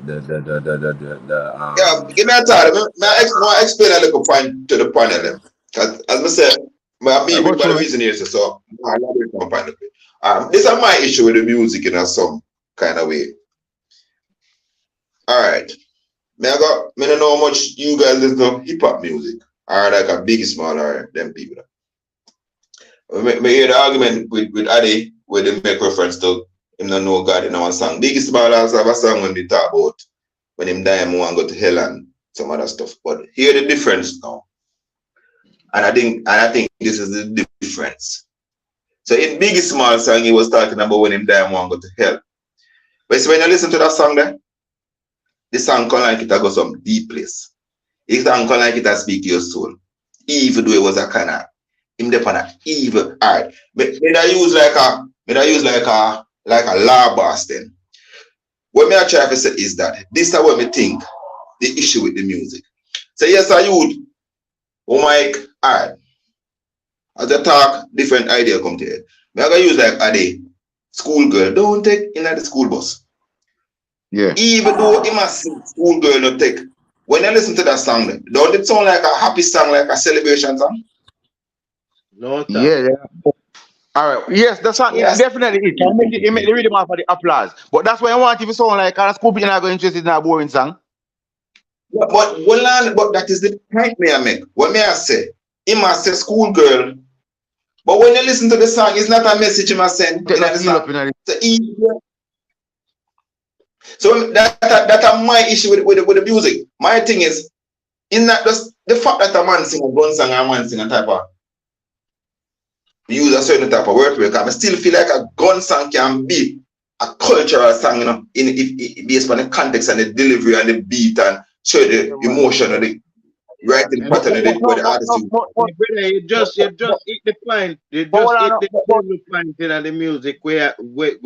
Yeah, give me a time. May I explain a little point to the panel them. Because as I said, me bring the reason here, so I elaborate on panel. This is my issue with the music in some kind of way. Alright. Me don't know how much you guys listen to hip hop music. Or like a big small or them people. Me hear the argument with Adi where they make reference to him not know God in our song. Biggest small also have a song when they talk about when him die and want to go to hell and some other stuff. But hear the difference now. And I think this is the difference. So in Biggie Small song he was talking about when him die and want to go to hell. But so when you listen to that song there, the song come like it go some deep place. It song come like it speak to your soul. Even though it was a kind of him depend on evil. Alright. But I use like a law boss then. What me I try to say is that this is what me think the issue with the music. So yes, I would. Oh Mike, alright. As I talk, different idea come to it. Me I gonna use like a day schoolgirl don't take in the school bus. Yeah. Even though it must schoolgirl not take. When I listen to that song, don't it sound like a happy song, like a celebration song? No, yeah. All right. Yes, that's what definitely it. You make the rhythm for the applause. But that's why I want if you sound like a school people are going interested in a boring song. But that is the point me I make. What me I say, he must say schoolgirl. But when you listen to the song, it's not a message he must send. So that's my issue with the music. My thing is not just the fact that a man sing a gun song and a man sing a type of use a certain type of word. I still feel like a gun song can be a cultural song, you know, based on the context and the delivery and the beat and show the emotion of the writing pattern of the artist. You just hit the point. You just hit the point in the music where we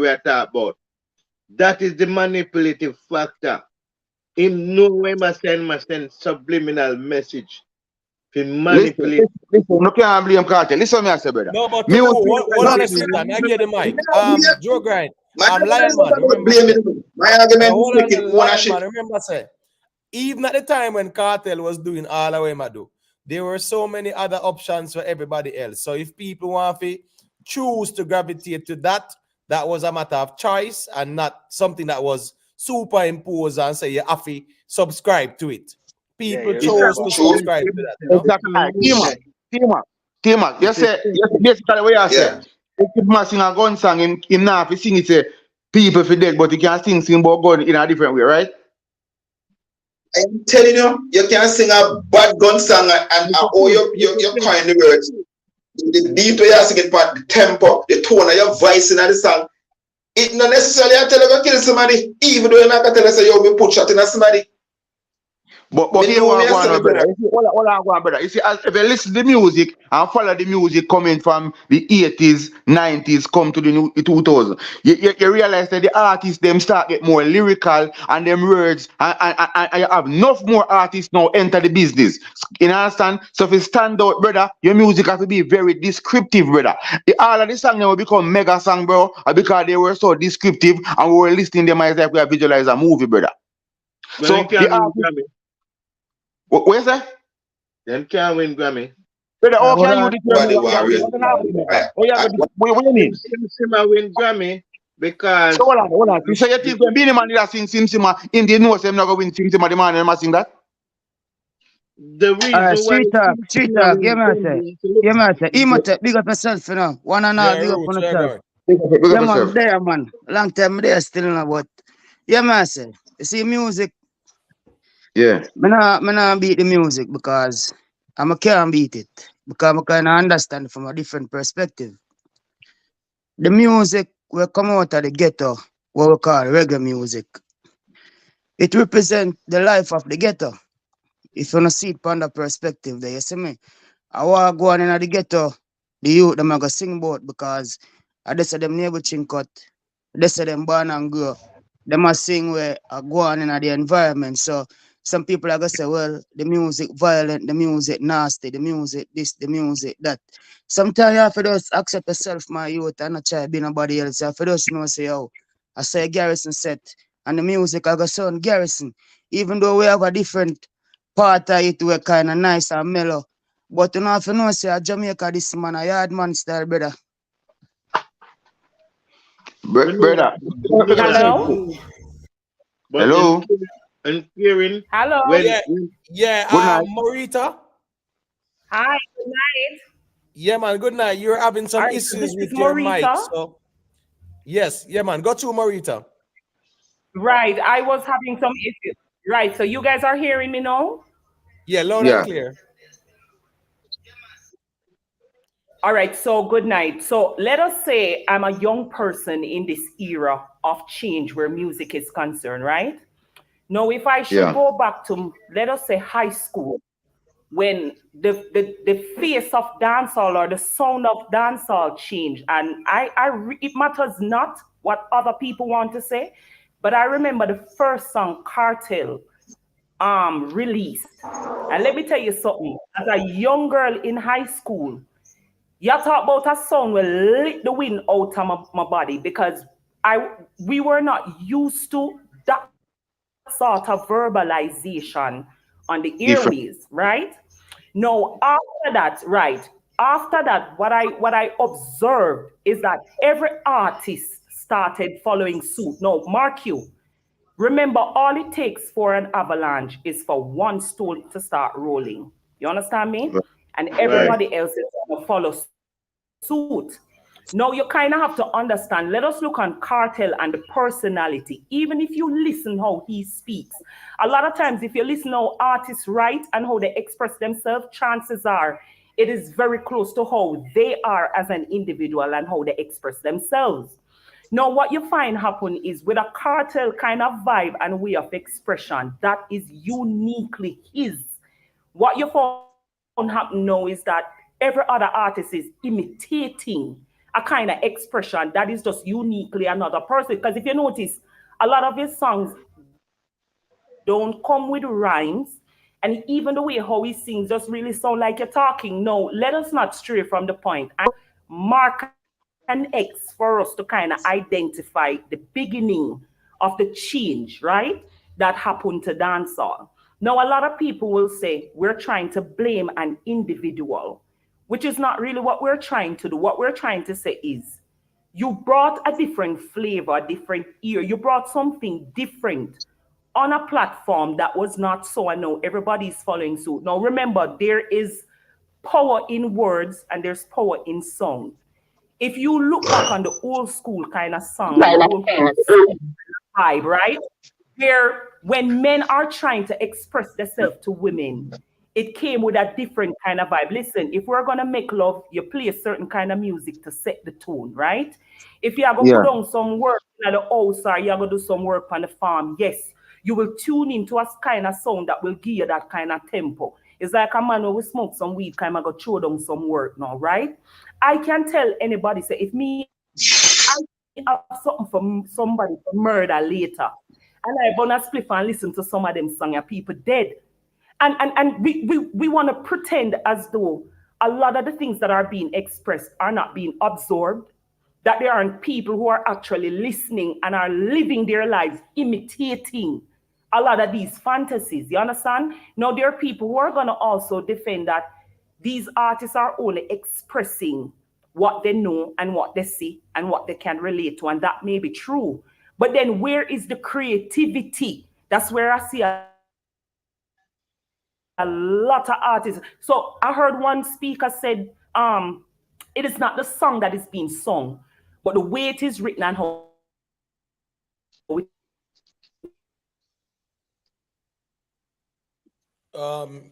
are talking about. That is the manipulative factor. Him know when must send subliminal message. Manipulate. Listen, no can't blame Kartel. Listen me I say, brother. No, but hold on a second. I get the mic. Joe Grind. Lion Man. Remember, my argument hold on, is Lion Man. Remember, say, even at the time when Kartel was doing all the way Madu, there were so many other options for everybody else. So if people want to choose to gravitate to that, that was a matter of choice and not something that was superimposed and say you have to subscribe to it. People chose to subscribe to that. You know? Exactly. T-Mac. You say basically what you say. If you must sing a gun song, him not sing it say people for dead, but you can sing about gun in a different way, right? I'm telling you, you can sing a bad gun song and you're kind the words. The beat where you sing it, but the tempo, the tone of your voice in the song. It not necessarily I tell you to kill somebody, even though you're not going to tell us you will put shot in somebody. But here what I want, brother. Hold on, brother. You see, if you listen to the music and follow the music coming from the 80s, 90s, come to the 2000s, you realize that the artists them start get more lyrical and them words and you have enough more artists now enter the business. You understand? So if you stand out, brother, your music has to be very descriptive, brother. All of the songs now become mega song, bro, because they were so descriptive and we were listening them as like we have visualized a movie, brother. So the artists. Where's that? Them can't win Grammy. Brother, how can you declare what you mean? Simma win Grammy because. So hold on. You say you think when Beenie Man did sing Sim Simma, in the know them not going to win Sim Simma, the man and sing that? The reason why. Street talk, yeah, man, say. Imhotep, big up yourself, you know. One and all, big up on yourself. Yeah, man, there, man. Long time there still, you know, but. Yeah, man, say. You see music. Yeah. I not beat the music because I can't beat it. Because I kind of understand from a different perspective. The music will come out of the ghetto, what we call reggae music. It represents the life of the ghetto. If you don't see it from that perspective, there, you see me. I want to go on in the ghetto, the youth, them going to sing about because I say them neighbor chincut, they say them born and grow. They must sing where I go on in the environment. So some people are going to say, well, the music violent, the music nasty, the music this, the music that. Sometimes you have to just accept yourself, my youth, and not try to be nobody else. You have to just know, say, oh, I say Garrison set, and the music I got sound garrison. Even though we have a different part of it, we're kind of nice and mellow. But you know, if you know, say Jamaica, this man a yard man style, brother. Brother. Hello? But Hello. in hearing Hello? when Good night. Morita. Hi, good night. Yeah, man, good night. You're having All some right, so issues this with is your mic, Morita. so yes, yeah, man. Go to Morita. Right, I was having some issues. Right, so you guys are hearing me now? Yeah, loud and Yeah. clear. All right, so good night. So let us say I'm a young person in this era of change where music is concerned, right? Now, if I should Yeah. go back to, let us say, high school, when the face of dancehall or the sound of dancehall changed, and it matters not what other people want to say, but I remember the first song Kartel released. And let me tell you something, as a young girl in high school, you talk about a sound will lit the wind out of my body because we were not used to that sort of verbalization on the Different. airways, right? Now, after that, right, after that, what I observed is that every artist started following suit. Now, mark you, remember, all it takes for an avalanche is for one stone to start rolling. You understand me? And Right. everybody else is going to follow suit. Now you kind of have to understand. Let us look on Kartel and the personality. Even if you listen how he speaks, a lot of times if you listen how artists write and how they express themselves, chances are it is very close to how they are as an individual and how they express themselves. Now, what you find happen is with a Kartel kind of vibe and way of expression that is uniquely his. What you found happen now is that every other artist is imitating a kind of expression that is just uniquely another person. Because if you notice, a lot of his songs don't come with rhymes. And even the way how he sings just really sound like you're talking. No, let us not stray from the point. And mark an X for us to kind of identify the beginning of the change, right? That happened to dancehall. Now, a lot of people will say we're trying to blame an individual, which is not really what we're trying to do. What we're trying to say is you brought a different flavor, a different ear. You brought something different on a platform that was not so. I know everybody's following suit. Now, remember, there is power in words and there's power in sound. If you look back on the old school kind of song and the old school vibe, right? Where when men are trying to express themselves to women, it came with a different kind of vibe. Listen, if we're gonna make love, you play a certain kind of music to set the tone, right? If you are gonna Yeah. put on some work in the house or you are gonna do some work on the farm, yes, you will tune into a kind of sound that will give you that kind of tempo. It's like a man who will smoke some weed, kind of go throw down some work now, right? I can tell anybody, say, if me I have something from somebody for murder later, and I burn a spliff and listen to some of them song, and people dead. And we want to pretend as though a lot of the things that are being expressed are not being absorbed, that there aren't people who are actually listening and are living their lives imitating a lot of these fantasies. You understand? Now, there are people who are going to also defend that these artists are only expressing what they know and what they see and what they can relate to, and that may be true. But then, where is the creativity? That's where I see a lot of artists. So I heard one speaker said, it is not the song that is being sung, but the way it is written and how it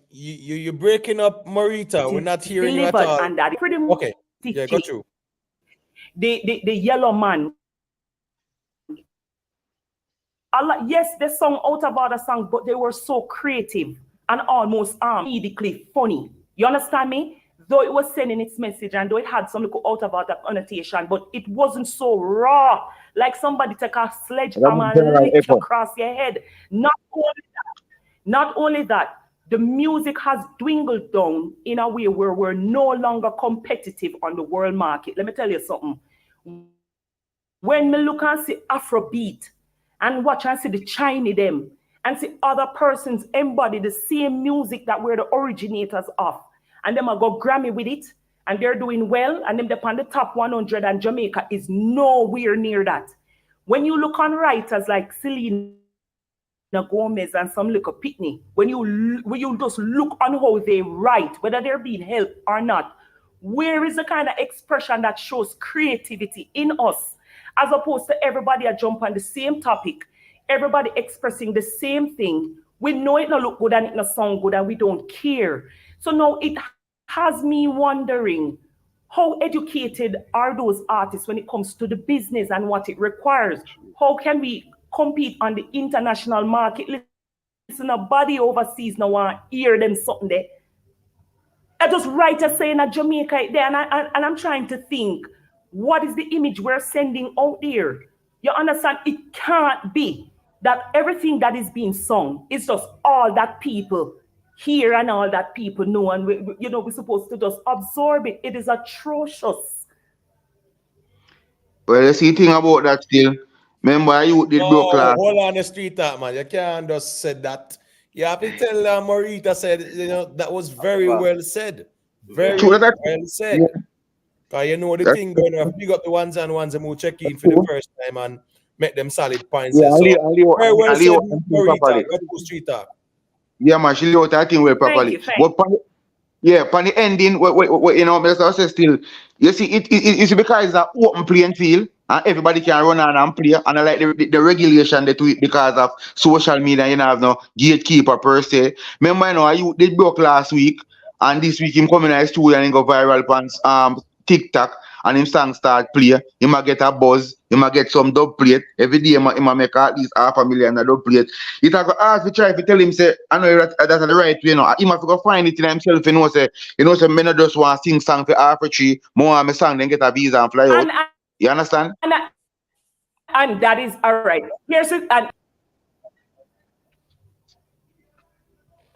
You're breaking up, Morita. We're not is hearing you at delivered, all. and that is pretty much Okay. Yeah, it. got you. The yellow man. Yes, they sung out about a song, but they were so creative and almost comedically funny. You understand me? Though it was sending its message and though it had some little out about that connotation, but it wasn't so raw. Like somebody take a sledgehammer and lick you across your head. Not only that, the music has dwindled down in a way where we're no longer competitive on the world market. Let me tell you something. When me look and see Afrobeat and watch and see the Chinese them and see other persons embody the same music that we're the originators of. And them are go Grammy with it and they're doing well and them on the top 100 and Jamaica is nowhere near that. When you look on writers like Selena Gomez and some little Pitney, when you just look on how they write, whether they're being helped or not, where is the kind of expression that shows creativity in us, as opposed to everybody a jump on the same topic, everybody expressing the same thing. We know it not look good and it not sound good and we don't care. So now it has me wondering, how educated are those artists when it comes to the business and what it requires? How can we compete on the international market? Listen, a body overseas now want hear them something there. I just write a saying at Jamaica there, and I'm trying to think, what is the image we're sending out there? You understand? It can't be that everything that is being sung is just all that people hear and all that people know, and we're supposed to just absorb it. It is atrocious. Well, you see thing about that still. Remember, you did broke class. Hold on the street talk, man. You can't just say that. You have to tell Morita said, that was very well said. Very well said. Because you know the thing going on. Big up the ones who check in for the first time and make them solid points. Yeah, So, very well said, Morita. Go to street talk. Yeah, man, she wrote that thing well properly. But on the ending, I say still, you see, it's because it's an open playing field and everybody can run on and play. And I like the regulation they do it because of social media. You know, have no gatekeeper per se. Remember, I did broke last week, and this week him coming in the studio and he go viral on TikTok. And him song start play, he might get a buzz, he might get some dub plate. Every day he might make at least $500,000 dub plate. He go ask me try to tell him say, I know that's the right way, He must go find it in himself, say me not just want to sing song for half a tree, more my song then get a visa and fly out. You understand? And that is all right. Here's it. And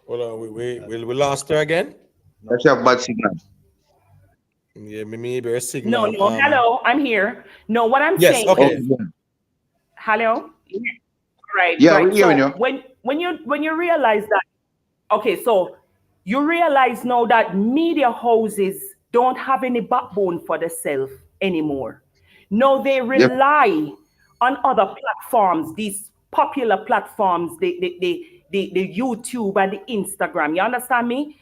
Hold on, we lost her again. That's a bad signal. Yeah, maybe a signal. No, hello, I'm here. No, what I'm saying is, hello? Right. Yeah, right. we're hearing you. When you realize that, okay, so you realize now that media houses don't have any backbone for themselves anymore. No, they rely on other platforms, these popular platforms, the YouTube and the Instagram. You understand me?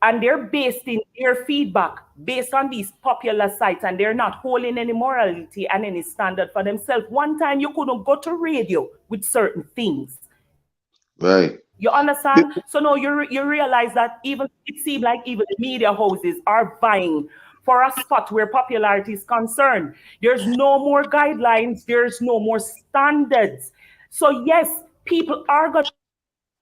And they're based in their feedback based on these popular sites, and they're not holding any morality and any standard for themselves. One time you couldn't go to radio with certain things. Right. You understand? So now you realize that it seems like even the media houses are vying for a spot where popularity is concerned. There's no more guidelines. There's no more standards. So yes, people are going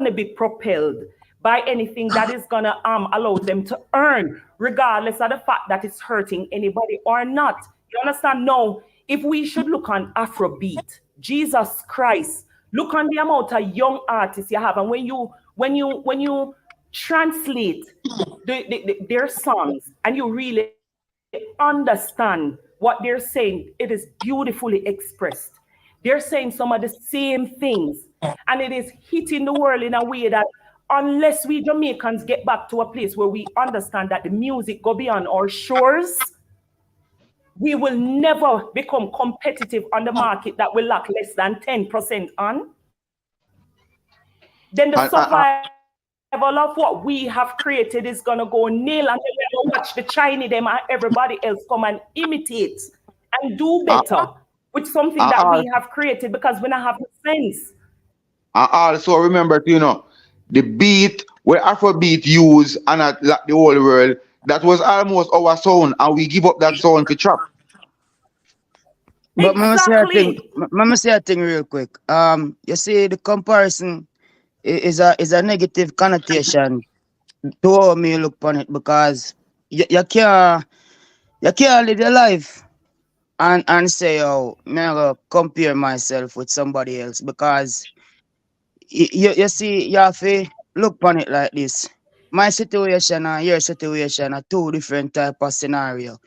to be propelled by anything that is going to allow them to earn, regardless of the fact that it's hurting anybody or not. You understand? No, if we should look on Afrobeat, Jesus Christ, look on the amount of young artists you have, and when you translate their songs and you really understand what they're saying, it is beautifully expressed. They're saying some of the same things, and it is hitting the world in a way that unless we Jamaicans get back to a place where we understand that the music go beyond our shores, we will never become competitive on the market that will lack less than 10% on. Then the survival of what we have created is going to go nil, and then we're going to watch the Chinese them and everybody else come and imitate and do better with something that we have created, because we don't have the sense. And also remember, the beat where Afrobeat use and the whole world, that was almost our sound, and we give up that sound to trap. But let me say a thing real quick. You see, the comparison is a negative connotation to how me look upon it, because you can't live your life and say, oh, I'm gonna compare myself with somebody else, because you see, you have to look upon it like this. My situation and your situation are two different type of scenario.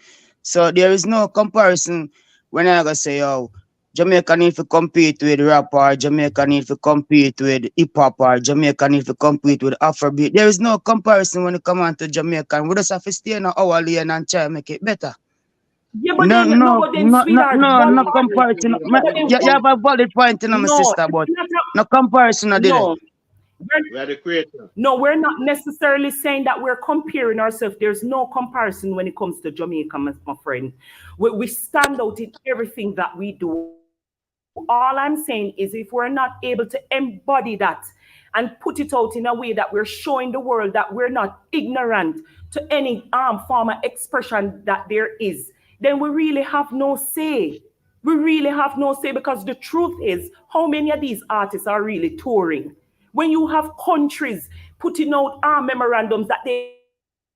So there is no comparison when I go say, oh, Jamaica need to compete with rap, or Jamaica need to compete with hip hop, or Jamaica need to compete with Afrobeat. There is no comparison when it comes on to Jamaica. We just have to stay in our lane and try to make it better. Yeah, but then, sweetheart, one No part. comparison. No, but then You have a valid point, my no, sister, but no comparison I did it. no. We are the creator. No, we're not necessarily saying that we're comparing ourselves. There's no comparison when it comes to Jamaica, my friend. We stand out in everything that we do. All I'm saying is if we're not able to embody that and put it out in a way that we're showing the world that we're not ignorant to any form of expression that there is, then we really have no say. We really have no say, because the truth is, how many of these artists are really touring? When you have countries putting out memorandums that they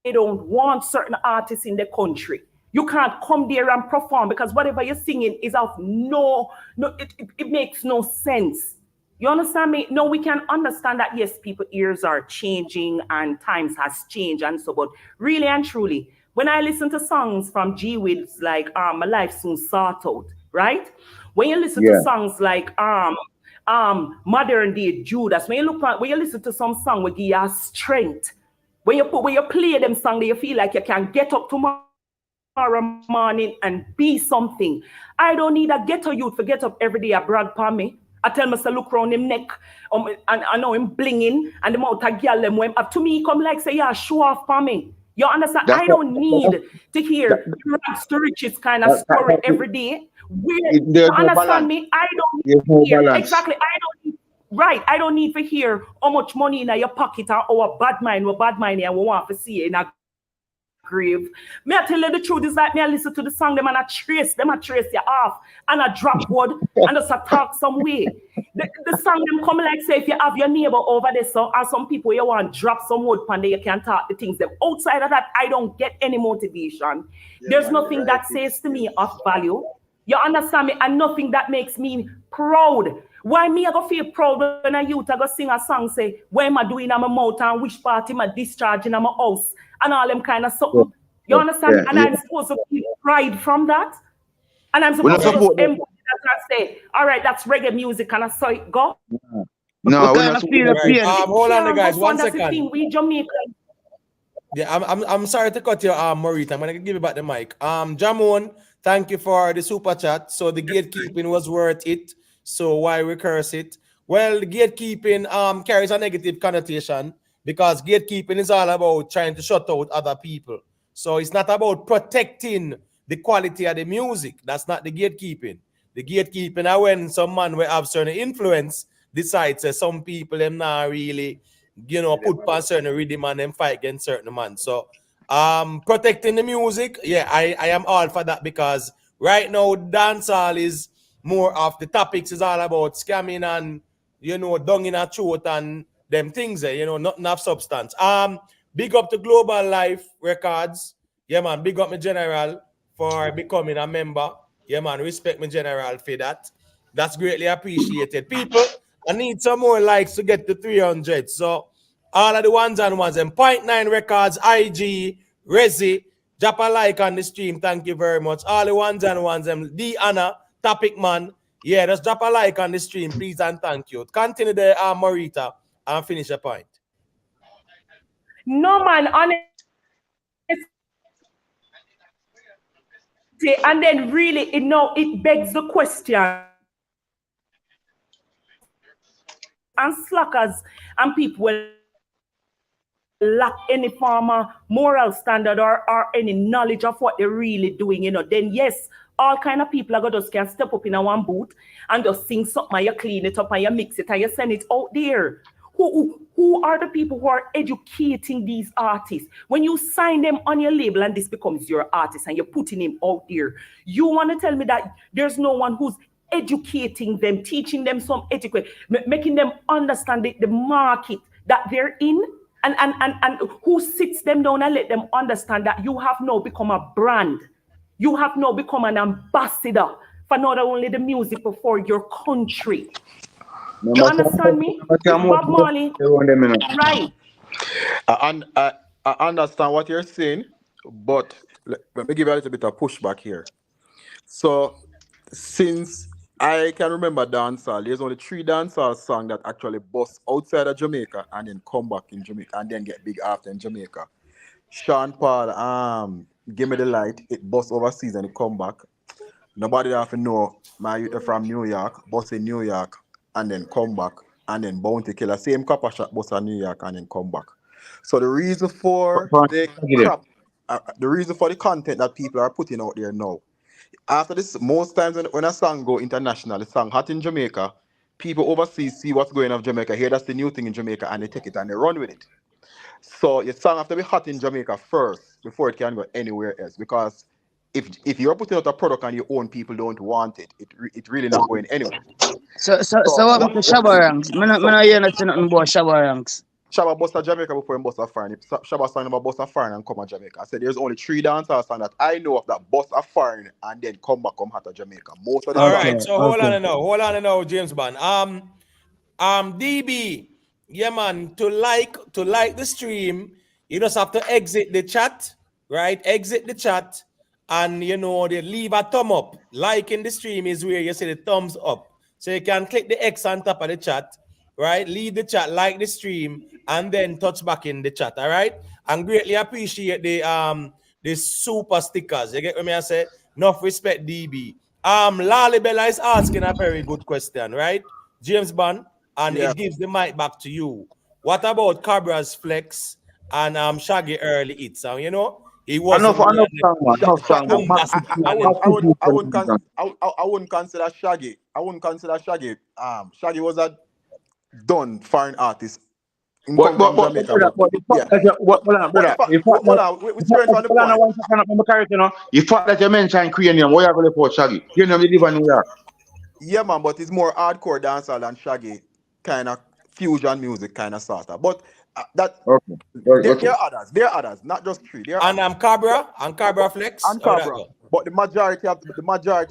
don't want certain artists in the country, you can't come there and perform because whatever you're singing is of it makes no sense. You understand me? No, we can understand that, yes, people's ears are changing and times has changed and so, but really and truly, when I listen to songs from G-Wiz like My Life Soon Sort Out, right? When you listen to songs like Modern Day Judas, when you listen to some song with your strength, when you play them song, you feel like you can get up tomorrow morning and be something. I don't need a ghetto youth to get up every day and brag upon me. I tell myself look around him neck, and I know him blinging, and the mouth of girl them when up to me come like say yeah, show off for me. You understand? I don't need to hear rags to riches kind of story every day. You understand me? I don't need to hear exactly. I don't need to hear how much money in your pocket or bad mind, and we want to see it in a grave. Me I tell you the truth is like me I listen to the song them and I trace you off and I drop wood and just I talk some way. The song them come like say if you have your neighbor over there, so or some people you want to drop some wood pan there you can talk the things them. Outside of that I don't get any motivation. There's nothing that says to me of value. You understand me? And nothing that makes me proud. Why me I go feel proud when a youth I go sing a song say what am I doing in my mouth and which part am I discharging in my house and all them kind of something. You understand? And I'm supposed to feel pride from that. And I'm supposed to just embody that and say, all right, that's reggae music and I saw it go. No, we kind of feel the pain. Hold on, guys, one That's the second. thing, we Jamaicans. Yeah, I'm sorry to cut you, Marita. I'm gonna give you back the mic. Jamon, thank you for the super chat. So the gatekeeping was worth it. So why we curse it? Well, the gatekeeping carries a negative connotation because gatekeeping is all about trying to shut out other people. So it's not about protecting the quality of the music. That's not the gatekeeping. The gatekeeping are when some man will have certain influence decides that some people them not really, put on certain rhythm and them fight against certain man. So protecting the music, yeah, I am all for that because right now dancehall is more of the topics is all about scamming and dung in a throat and them things there, nothing of substance. Big up to Global Life Records. Yeah, man, big up my general for becoming a member. Yeah, man, respect my general for that. That's greatly appreciated. People, I need some more likes to get to 300. So all of the ones and 0.9 Records, IG, Rezi, drop a like on the stream. Thank you very much. All the ones and ones, D Anna, Topic Man. Yeah, just drop a like on the stream, please, and thank you. Continue the Marita and finish a point. No man, honestly. And then really, it begs the question. And slackers and people will lack any form of moral standard or any knowledge of what they're really doing, then yes, all kind of people are just can step up in a one booth and just sing something and you clean it up and you mix it and you send it out there. Who are the people who are educating these artists? When you sign them on your label and this becomes your artist and you're putting him out there, you want to tell me that there's no one who's educating them, teaching them some etiquette, making them understand the market that they're in, and who sits them down and let them understand that you have now become a brand. You have now become an ambassador for not only the music but for your country. You understand me? Bob Marley, right? I understand what you're saying, but let me give you a little bit of pushback here. So, since I can remember dancehall. There's only 3 dancehall songs that actually bust outside of Jamaica and then come back in Jamaica and then get big after in Jamaica. Sean Paul, Give Me the Light, it bust overseas and it come back. Nobody have to know my youth from New York, bust in New York and then come back, and then Bounty Killer, same copper shot bust in New York and then come back. So the reason for the crap, the reason for the content that people are putting out there now, after this, most times when a song go international, the song hot in Jamaica, people overseas see what's going on in Jamaica, hear that's the new thing in Jamaica, and they take it and they run with it. So your song have to be hot in Jamaica first before it can go anywhere else. Because if you're putting out a product and your own people don't want it, it really not going anywhere. So what happened to Shabba Ranks? Me not hear nothing about Shabba Ranks. Shabba bust a Jamaica before he bust a foreign. Shabba sang about bust a foreign and come to Jamaica. I said there's only 3 dancers songs that I know of that bust a foreign and then come hot to Jamaica. Most of the All right, so hold on now, James Bond. DB, yeah, man. To like the stream, you just have to exit the chat, right? Exit the chat, and they leave a thumb up. Liking the stream is where you see the thumbs up. So you can click the X on top of the chat, right? Leave the chat, like the stream, and then touch back in the chat. All right, and greatly appreciate the super stickers. You get what I say? Enough respect, DB. Lali Bella is asking a very good question, right? James Bond, and it gives the mic back to you. What about Cabra's flex and Shaggy early hits? He wasn't. I wouldn't consider Shaggy. Shaggy was a done foreign artist. But the fact that you mentioned Cranium, where you going to report Shaggy? Cranium, you live in New York. Yeah, man, but it's more hardcore dancehall than Shaggy, kind of fusion music, kind of sort of. But there are others, not just 3. Cabra flex, and Cabra. But the majority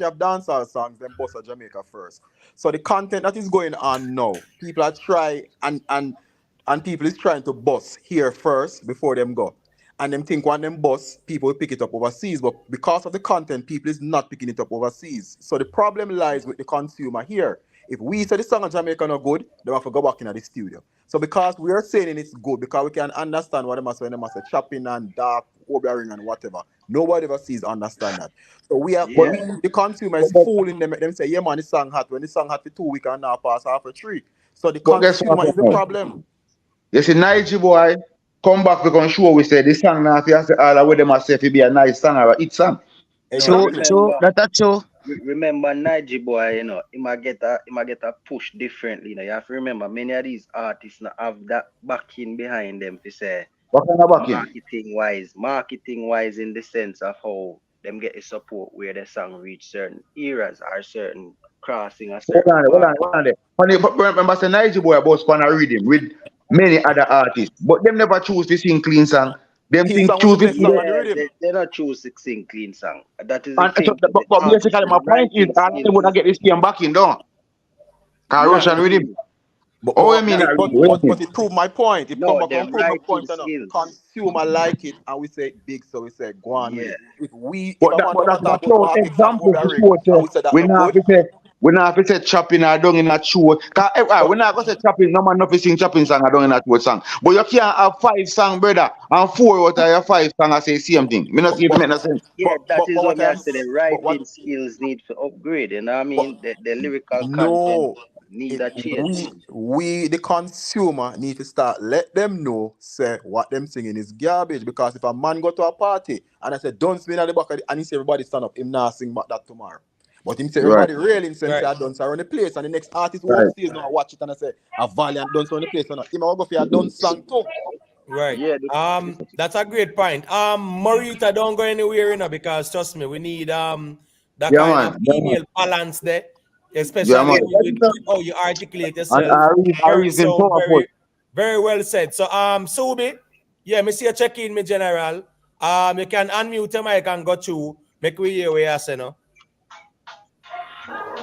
of dancehall songs, them bust Jamaica first. So the content that is going on now, people are trying and people is trying to bust here first before them go. And them think when them bust, people will pick it up overseas. But because of the content, people is not picking it up overseas. So the problem lies with the consumer here. If we say the song in Jamaica not good, they have to go back into the studio. So because we are saying it's good, because we can understand what they must say, when they must say chopping and dark, ring and whatever. Nobody ever sees understand that. So the consumer is fooling them. Them say, yeah man, this song hot. When the song hot for 2 weeks and now pass half for 3. So the consumer is the problem. You see, N.I.D.S boy, come back we can show we say this song now if you say all the way them say it be a nice song or a hit song. So that's true. Remember N.I.D.S boy, he might get a push differently. You have to remember many of these artists now have that backing behind them to say what kind of backing? Marketing wise in the sense of how them get the support where the song reach certain eras or certain crossing a certain Hold on. Remember say N.I.D.S boy about span a rhythm with many other artists, but them never choose to sing clean song. Them choose they not choose to sing clean song. That is the thing. But basically my point is all of them would get this game back in down. Russian rhythm. But it proved my point. It come back and prove my point. Consumer like it, and we say big, so we say go on with it. If that's your example to show we not have to say chopping or down in a show. We're not going to say chopping. No man not sing chopping song or down in a show song. But you can't have 5 songs, brother, and 4 out of your 5 songs I say same thing. Me not see if it make no sense. Yeah, that is what I said. The writing skills need to upgrade. You know what I mean? The lyrical content need a change. We the consumer need to start let them know say what them singing is garbage, because if a man go to a party and I say don't spin at the back of and he say everybody stand up, him not sing back that tomorrow. But him say everybody railing since I dance around the place, and the next artist who upstairs now watch it and I say a Valiant dance around the place or not. Him go for a dance song too. Right. Yeah. That's a great point. Morita don't go anywhere, because trust me, we need that kind of female balance there. Especially with how you articulate yourself. Very well said. So Subi, me see a check-in, me general. You can unmute your mic and go through. Make we hear what you say now.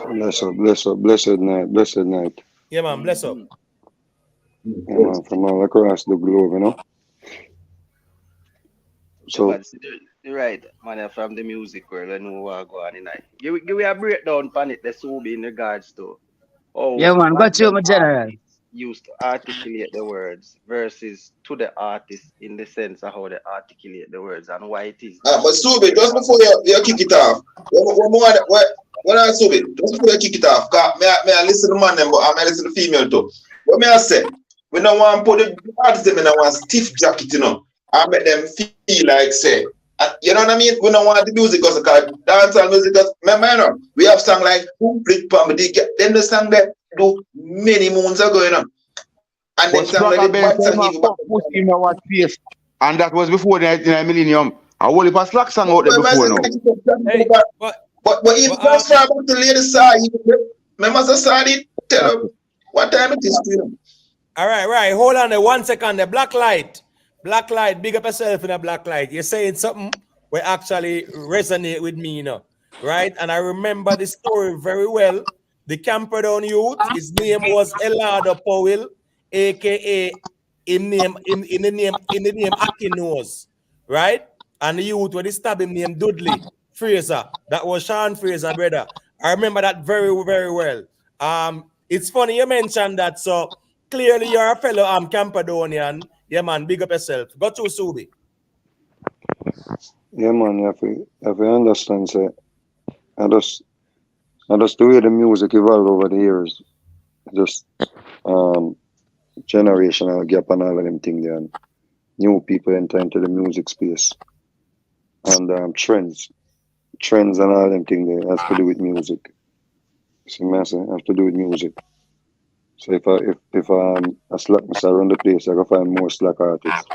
Blessed night. Yeah, man, bless up. Yeah, man, from all across the globe, So Right, man, from the music world, I know what go on in it. Give me a breakdown on it, the Subi in regards to Yeah, how man, back got you, then my general. artists used to articulate the words versus to the artist in the sense of how they articulate the words and why it is that But they Subi, just before you kick it off, when I Subi, just before you kick it off, cause may I listen to man them, but I may listen to female too. What may I say? We don't want to put the artists them in a one stiff jacket, you know, and make them feel like say, you know what I mean? We don't want the music because dancehall music. Remember, you know, we have song like "Boom Flick Pam." Then the song that do many moons ago, you know, and But then song where Spragga the Ben bad say song him a even back. fuck pussy in our face. And that was before the 99 millennium. A whole heap of slack song out there before now. Hey, But if that's far back to lady side, remember the side tell her what time it is, you know. All right. Hold on 1 second. The black light, big up yourself in a black light. You're saying something will actually resonate with me, you know, right? And I remember the story very well. The Camperdown youth, his name was Elado Powell, aka in the name Akinos, right? And the youth where they stab him named Dudley Fraser. That was Sean Fraser, brother. I remember that very, very well. It's funny you mentioned that, so clearly you're a fellow Camperdonian. Yeah, man, big up yourself. Go to Subi. Yeah, man, you have to understand, say, I just the way the music evolved over the years, just generational gap and all of them things there, and new people enter into the music space, and trends and all them things there has to do with music. See, me I say, have to do with music. So if a slackness around the place, I go find more slack artists.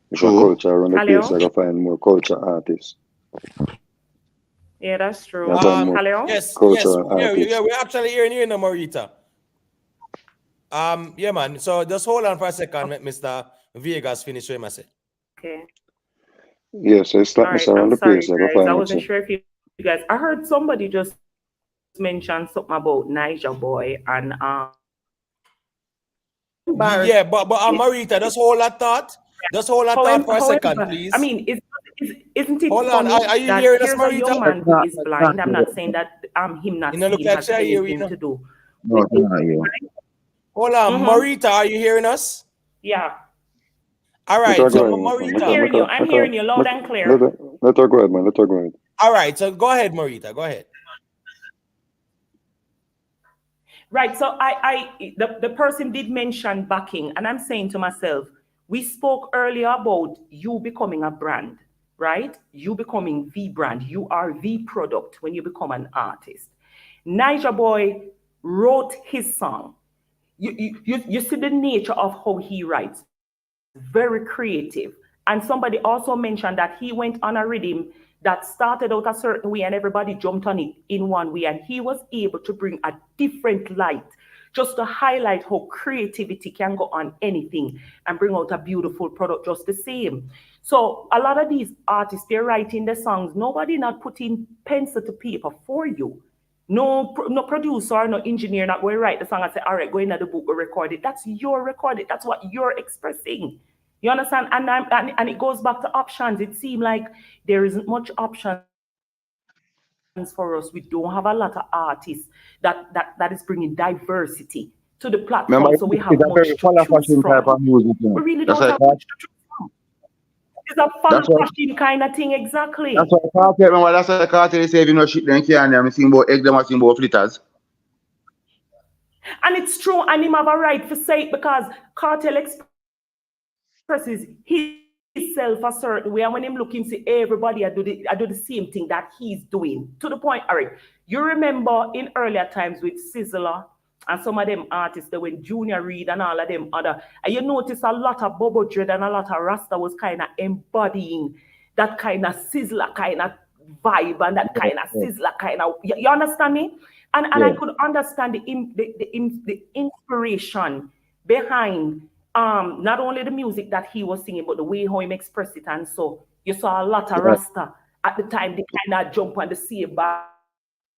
If a True. culture around the place, I Hello? go find more culture artists. Yeah, that's true. I find more Hello? Yes, cultural artists. yeah, we're actually hearing you now, Marita. Yeah, man. So just hold on for a second, Mr. Vegas finish what I say. Okay. Yeah, so it's All slackness right. around I'm the place, sorry, I go guys. I find wasn't it. sure if you guys. I heard somebody just mention something about Niger Boy and Yeah, but Marita, just hold that thought. Just hold that thought for a second, however, please. I mean, isn't it Hold on. funny Are you that hearing us, here's a Marita? young man who is blind? I'm not saying that him not You know, look seeing like has Shay here, anything to do No, with it's not you. Hold on, Marita, are you hearing us? Yeah. All right, Let her so go ahead, Marita. I'm hearing you loud and clear. Let her go ahead, man. Let her go ahead. All right, so go ahead, Marita. Go ahead. Right. So the person did mention backing, and I'm saying to myself, we spoke earlier about you becoming a brand, right? You becoming the brand. You are the product when you become an artist. Niger Boy wrote his song. You see the nature of how he writes. Very creative. And somebody also mentioned that he went on a rhythm that started out a certain way and everybody jumped on it in one way. And he was able to bring a different light just to highlight how creativity can go on anything and bring out a beautiful product just the same. So a lot of these artists, they're writing the songs. Nobody not putting pencil to paper for you. No producer, no engineer not going to write the song and say, all right, go into the book, go record it. That's your recording. That's what you're expressing. You understand? And it goes back to options. It seems like there isn't much options for us. We don't have a lot of artists that is bringing diversity to the platform. Remember, So we it's have a very much to color choose fashion type from. of music. You know. We really That's don't why have much to choose from. It's a fun that's why fashion kind of thing, exactly. that's why Kartel, remember that's why Kartel say if you know shit then can't I'm sing about egg them and sing about flitters. And it's true, and him have a right to say it because Kartel expresses himself a certain way, and when him look him see everybody I do the same thing that he's doing. To the point, Eric, you remember in earlier times with Sizzler and some of them artists that when Junior Reid and all of them other, and you notice a lot of Bobo Dread and a lot of Rasta was kind of embodying that kind of Sizzler kind of vibe and that kind of Sizzler kind of, you understand me? And I could understand the inspiration behind not only the music that he was singing, but the way how he expressed it. And so you saw a lot of Rasta at the time, they kind of jump on the same bandwagon.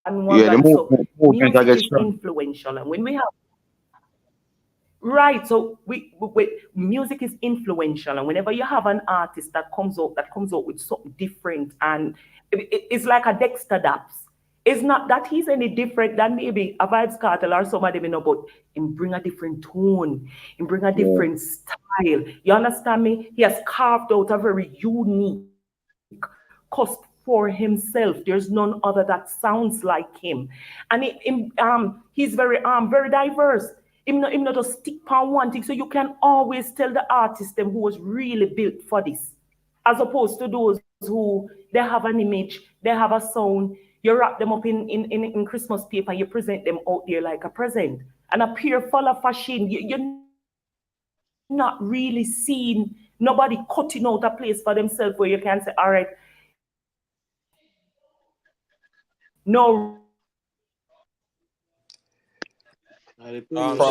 Yeah, the So movement I music get is strong. influential. And when we have Right. So music is influential, and whenever you have an artist that comes out with something different, and it's like a Dexter Daps. It's not that he's any different than maybe a Vybz Kartel or some of them, but him bring a different tone, him bring a different style. You understand me? He has carved out a very unique cost for himself. There's none other that sounds like him, and he's very diverse. Him not just stick on one thing, so you can always tell the artist them who was really built for this, as opposed to those who they have an image, they have a sound. You wrap them up in Christmas paper, you present them out there like a present, and a pure full of fashion. You're not really seeing nobody cutting out a place for themselves where you can say, all right, no.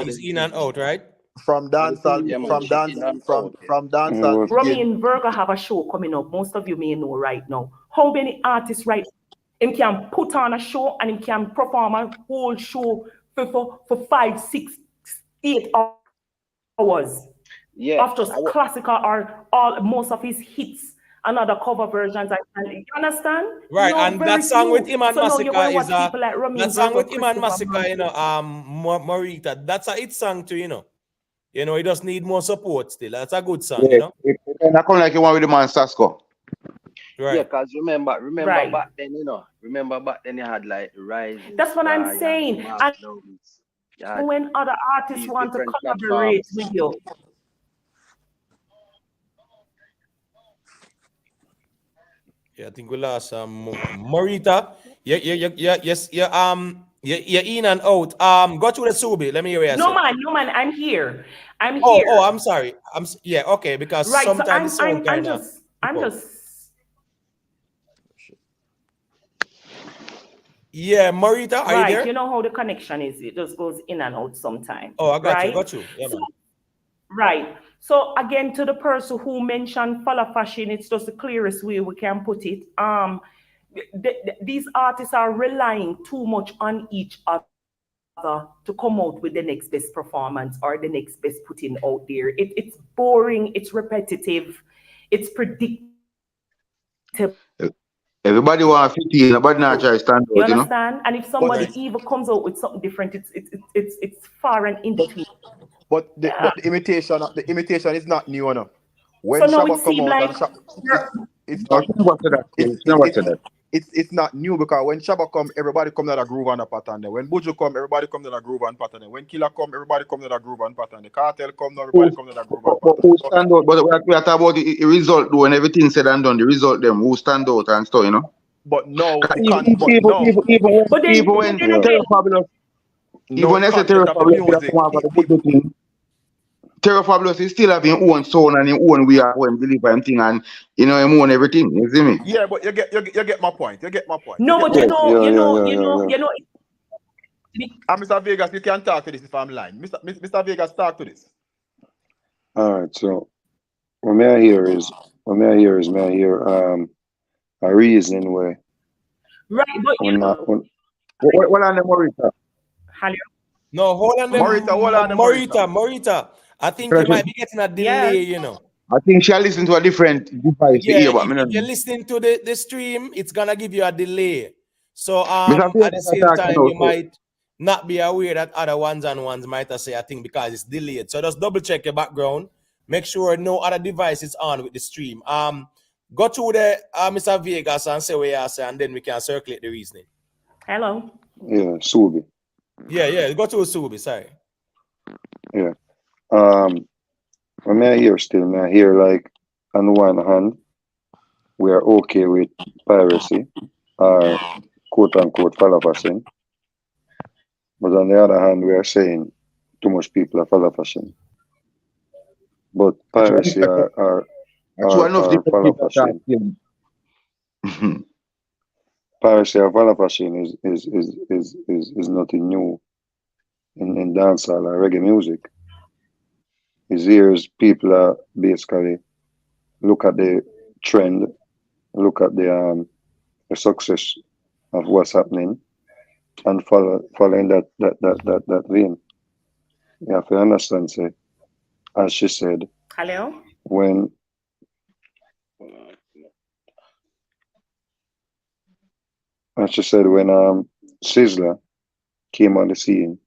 She's in and out, right? From dancehall, from dancehall. Rummy and Virgo have a show coming up. Most of you may know right now. How many artists him can put on a show and him can perform a whole show for 5, 6, 8 hours. Yeah. Of just classical or most of his hits and other cover versions. You understand? Right, No, and very that song with few. him and So now you're Massacre going to is watch people like Rummy that and song Virgo, with him and Christopher Massacre, Martin. Morita. That's a hit song too, he just need more support still. That's a good song, Yeah, it not come like you want with the man Sasko. Right. Yeah, because remember Right. back then, remember back then you had like Rising That's what I'm Star, saying. you had And Magnums, you had when other artists these want to different collaborate platforms. with you, Yeah, I think we lost Morita. You're in and out. Go to the Subi. Let me hear you. no man, I'm here. I'm here. Oh, I'm sorry. Okay, because Right. So sometimes the sound I'm kind of. Yeah, Morita, are you there? You know how the connection is. It just goes in and out sometimes. Oh, I got right? you. Got you. Yeah, so, man. Right. So again, to the person who mentioned follow fashion, it's just the clearest way we can put it. These artists are relying too much on each other to come out with the next best performance or the next best putting out there. It's boring, it's repetitive, it's predictable. Everybody want 15, nobody not try to stand You out, understand? And if somebody even comes out with something different, it's far and in between. But the imitation is not new enough. When So now Shabba it come seems out like it's not new because when Shabba come, everybody come to the groove and a pattern there. When Buju come, everybody come to the groove and pattern there. When Killer come, everybody come to the groove and pattern there. Cartel come, everybody come to the groove and pattern. Who stand out? But we are talking about the result though, and everything said and done. The result them who stand out and stuff, But no, Even when Terror Fabulous, even when I say Terror Fabulous, Terror Fabulous is still have his own sound and his own way of him deliver him thing and him own everything. You see me? Yeah, but you get my point. You get my point. No, but you know. And Mr. Vegas, you can talk to this if I'm lying. Mr. Vegas, talk to this. All right, so what may I hear is a reason where right, but what on the Morita? Hello. No, hold on, Morita. I think you might be getting a delay, I think she'll listen to a different device Yeah, but if you're listening to the stream, it's gonna give you a delay. So at the same time, you might not be aware that other ones might have say, I think because it's delayed. So just double check your background. Make sure no other device is on with the stream. Go to the Mr. Vegas and say what you say, and then we can circulate the reasoning. Hello. Yeah, Subi. Yeah, go to Subi, sorry. Yeah. What may I hear still? May I hear like on one hand, we are okay with piracy or quote unquote follow fashion. But on the other hand, we are saying too much people are follow fashion. But piracy or follow fashion. Piracy or follow fashion is nothing new in dancehall or reggae music. It's years people are basically look at the trend, look at the success of what's happening, and following that vein. You have to understand, say, as she said, Hello? when when Sizzler came on the scene,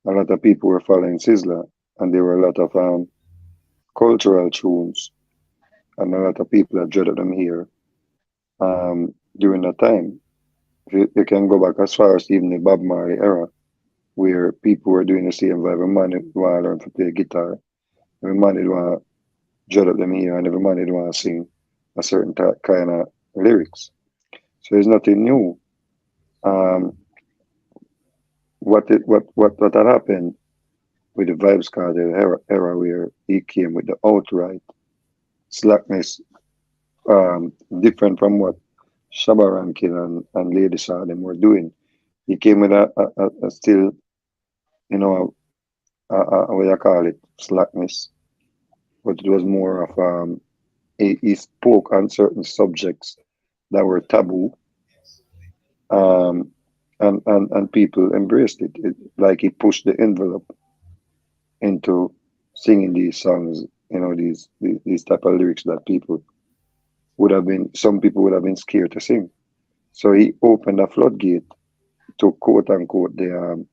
a lot of people were following Sizzler, and there were a lot of cultural tunes, and a lot of people that dreaded them here during that time. If you can go back as far as even the Bob Marley era, where people were doing the same vibe. Every man would want to learn to play guitar. Every man would want to dread up them here, and every man would want to sing a certain kind of lyrics. So it's nothing new. Um, what had happened with the Vybz Kartel era where he came with the outright slackness, different from what Shabba Rankin and Lady Shaw them were doing. He came with a still, you know, what you call it, slackness, but it was more of he spoke on certain subjects that were taboo, um, and people embraced it. Like he pushed the envelope into singing these songs, these type of lyrics that some people would have been scared to sing. So he opened a floodgate to quote unquote the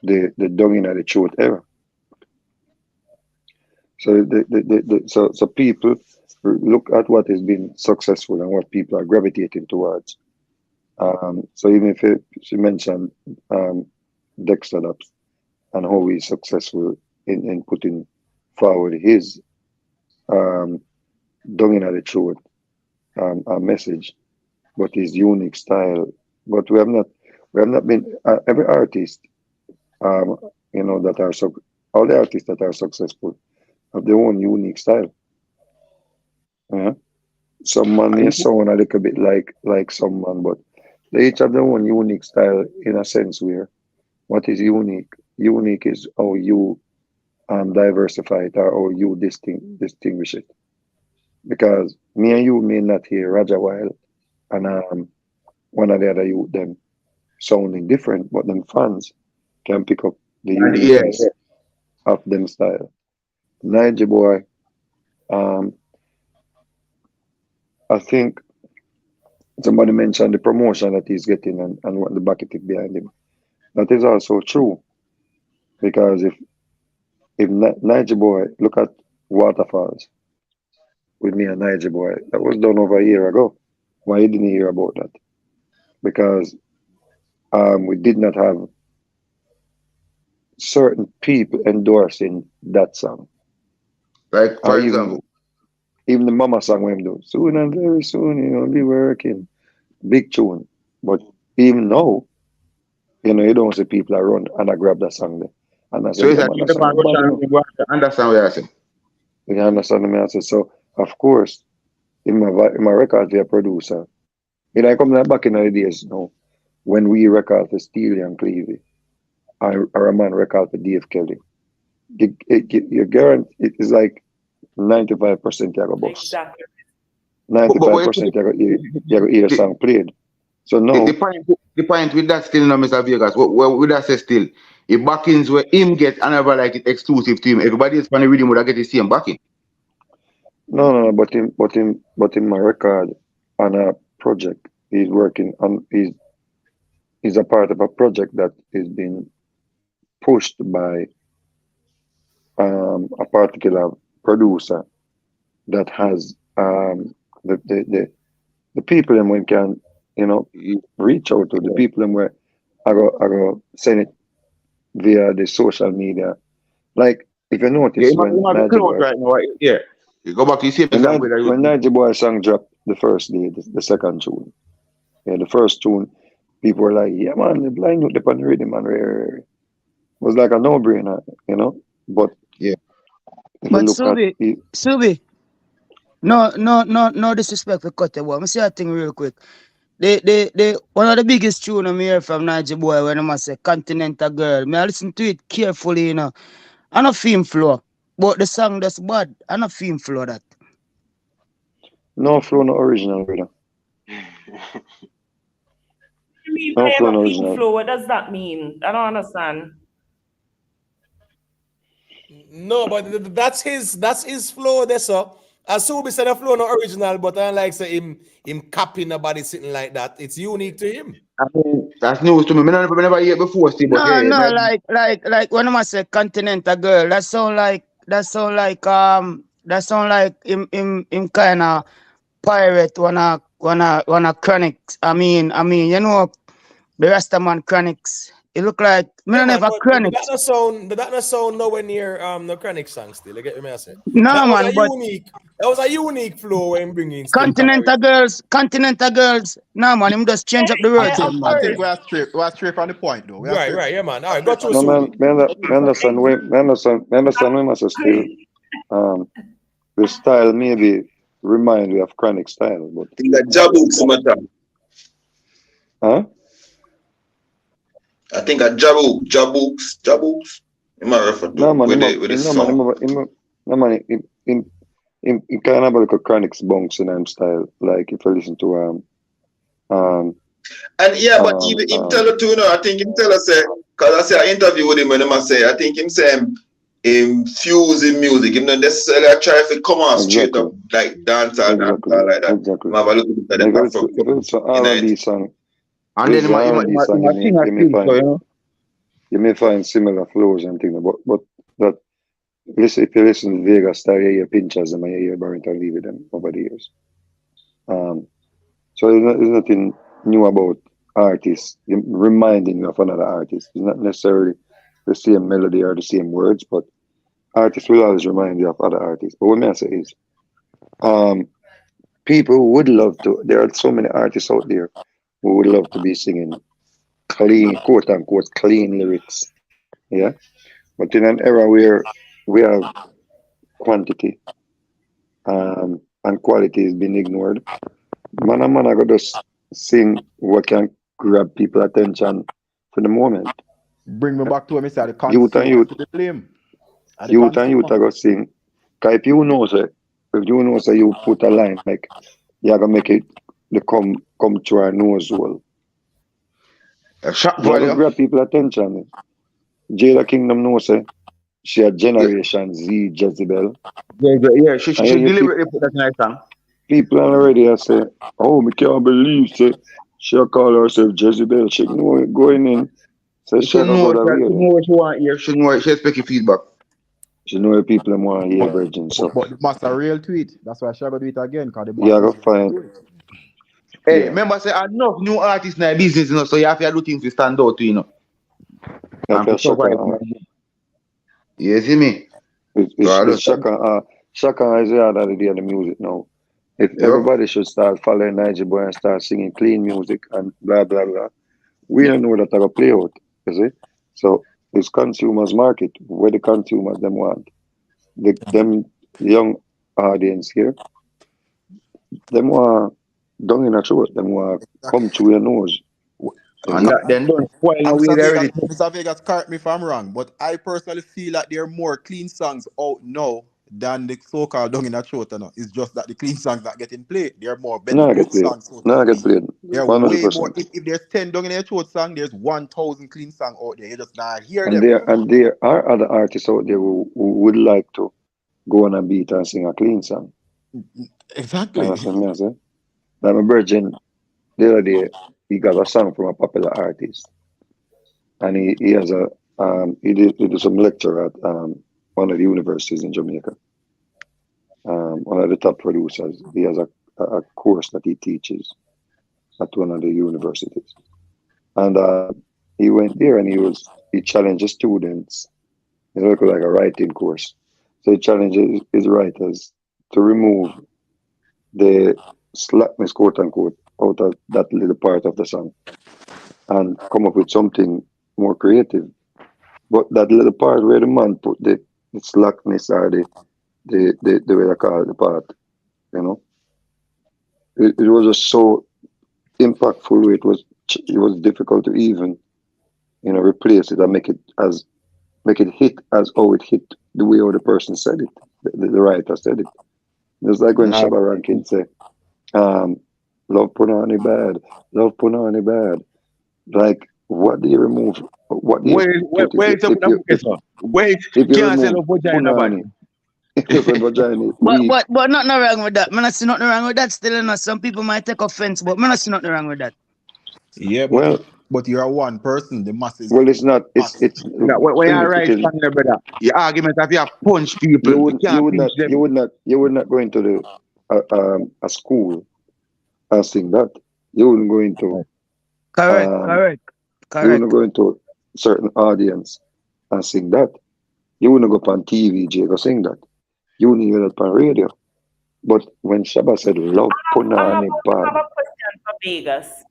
dung in the throat era. So so people look at what has been successful and what people are gravitating towards. So even if she mentioned Dexter Lopes and how he's successful in putting forward his dung in the throat message, but his unique style. But we have not been every artist, that are all the artists that are successful have their own unique style. Yeah. Someone may sound a little bit like someone, but they each have their own unique style in a sense where what is unique? Unique is how you diversify it or how you distinguish it. Because me and you may not hear Raja Wild and one of the other youth them sounding different, but them fans can pick up the uniqueness of them style. N.I.D.S boy, I think somebody mentioned the promotion that he's getting and what the bucket is behind him. That is also true. Because if N.I.D.S boy look at Waterfalls with me and N.I.D.S boy, that was done over a year ago. Why you didn't hear about that? Because we did not have certain people endorsing that song. Like for example, even the mama song we do. Soon and very soon, I'll be working. Big tune. But even now, you don't see people around and I grab that song there. And I say, so it's yeah, like man, you that song is bad enough. understand what you're saying. You understand me? I say, so, of course, in my record, be a producer. I come back in the days now, when we record for Steely and Privy, or a man record for Dave Kelly. You guarantee it is like 95% you have a boss. Exactly. 95% you have hear song played. So no. The point with that still, Mr. Vegas, what would I say still? If backings where him get another like it exclusive to him, everybody else on the rhythm would get the same backing. No, but in my record on a project, he's working on he's a part of a project that is being pushed by a particular producer that has the people and we can reach out to the people and where I go send it via the social media. Like if you notice when N.I.D.S boy, right now, yeah. You go back to see when N.I.D.S boy song dropped the first day, the second tune. Yeah, the first tune, people were like, yeah man, the blind look upon the rhythm man. It was like a no-brainer, But yeah. If you look Subi, at it, Subi, no disrespect for Kartel boy. I'm say a thing real quick. The one of the biggest tune I hear from N.I.D.S boy when I say Continental Girl. I listen to it carefully, I not feel flow. But the song that's bad, I not feel flow that. no flow, no original, brother. What do you mean No by flow, no a theme original. flow? What does that mean? I don't understand. No, but that's his flow there, so. As Subi said, the flow no original, but I like say him copying nobody sitting like that. It's unique to him. I mean, that's news to me. I never hear it before, Steve, but No, yeah, no, man. like when I say continental girl, that sound like him kind of pirate wanna chronics. I mean, you know the Rastaman chronics. It look like me Yeah, no man, never but chronics. that no sound nowhere near the chronic song still. You get me I say? No man, but That was a unique flow when bringing still from continental girls. No man, him just change up the I words. think Them, I man. think we are straight from the point though. We are Right, straight. yeah, man. All right, go through No man, Subi. me understand we must still the style maybe remind me of chronic style, but I think that Jabooks matter. huh? I think a Jabooks. You might refer No to man, with the song. no man, in kind of like a chronics bunks in style. Like if you listen to And yeah, but even him tell it too, I think him tell us because I say I interview with him and him say I think him say him fusing music. Him not necessarily try to come on straight up like dancehall like that. Exactly. Have a look at the Afro If it's an R&B song, And then R&B song, you you may find similar flows and things, but that listen, if you listen to Vegas style, you hear Pinchers and you hear Barrington Lee with them over the years. So there's nothing new about artists reminding you of another artist. It's not necessarily the same melody or the same words, but artists will always remind you of other artists. But what I say is, people would love to. There are so many artists out there who would love to be singing clean, quote unquote, clean lyrics. Yeah, but in an era where we have quantity and quality is being ignored, man and man, I got just sing what can grab people attention for the moment. Bring me back to what I said, the Youth and consumer youth, to the blame. And the youth and youth, consumer. I got sing. Cause if you know, say you put a line like you're gonna make it the come to our nose hole. Shock You're gonna value. grab people attention. Jada Kingdom knows say she a Generation Z Jezebel. Yeah, she And you deliberately put that in her song. people already are say, oh, me can't believe say she call herself Jezebel. She know it going in. So she She gonna know go what the real. she want here. She know she expect feedback. She know the people them want to hear virgin. So But the master real tweet. That's why I shall go do it again, because the you master gotta find. Hey, Yeah, remember say enough new artists in the business, so you have to do things to stand out, you have and to to survive. You see me? It's Shaka. Shaka is the other day of the music now. If everybody should start following Niger Boy and start singing clean music and blah blah blah, we don't know that will play out. You see? So it's consumers market where the consumers them want. Them young audience here, them want down in a throat, them want come through your nose. And that then don't spoil no way already. Mr. Vegas, correct me if I'm wrong, but I personally feel that there are more clean songs out now than the so-called dung in a throat. It's just that the clean songs not getting played. There are more better No, good get played. songs. No, get played. There are way more. 100%. If there's 10 dung in a throat song, there's 1,000 clean song out there. You just not hear And them. there are other artists out there who would like to go on a beat and sing a clean song. Exactly. Understand me, I say? Like my virgin, the other day, he got a song from a popular artist. And he has he did some lecture at one of the universities in Jamaica. One of the top producers. He has a course that he teaches at one of the universities. And he went there and he challenged the students. It's like a writing course. So he challenges his writers to remove the slackness, quote unquote, out of that little part of the song and come up with something more creative. But that little part where the man put the slackness or the way I call it, the part, you know, it was just so impactful. It was difficult to even, replace it and make it hit as how it hit the way how the person said it, the writer said it. It's like when Shabba Rankin say, love punani bad, love punani bad. Like, what do you remove? What do you Where is the Wait, If you can't sell remove a vagina, but punani, if a vagina But weak, nothing wrong with that. Man, I see nothing wrong with that still, you know. Some people might take offense, but man, I see nothing wrong with that. Yeah, well, but you're one person. The masses. well, it's not. It's when thing you is, it write is. from there, brother, your argument of you punch people, You you would can't pinch them. you would not go into the a school and sing that. You wouldn't go into Correct. you wouldn't go into certain audience and sing that. You wouldn't go on TV, Jay, go sing that. You wouldn't hear that on radio. But when Shabba said love I have punani bad, a question for Vegas.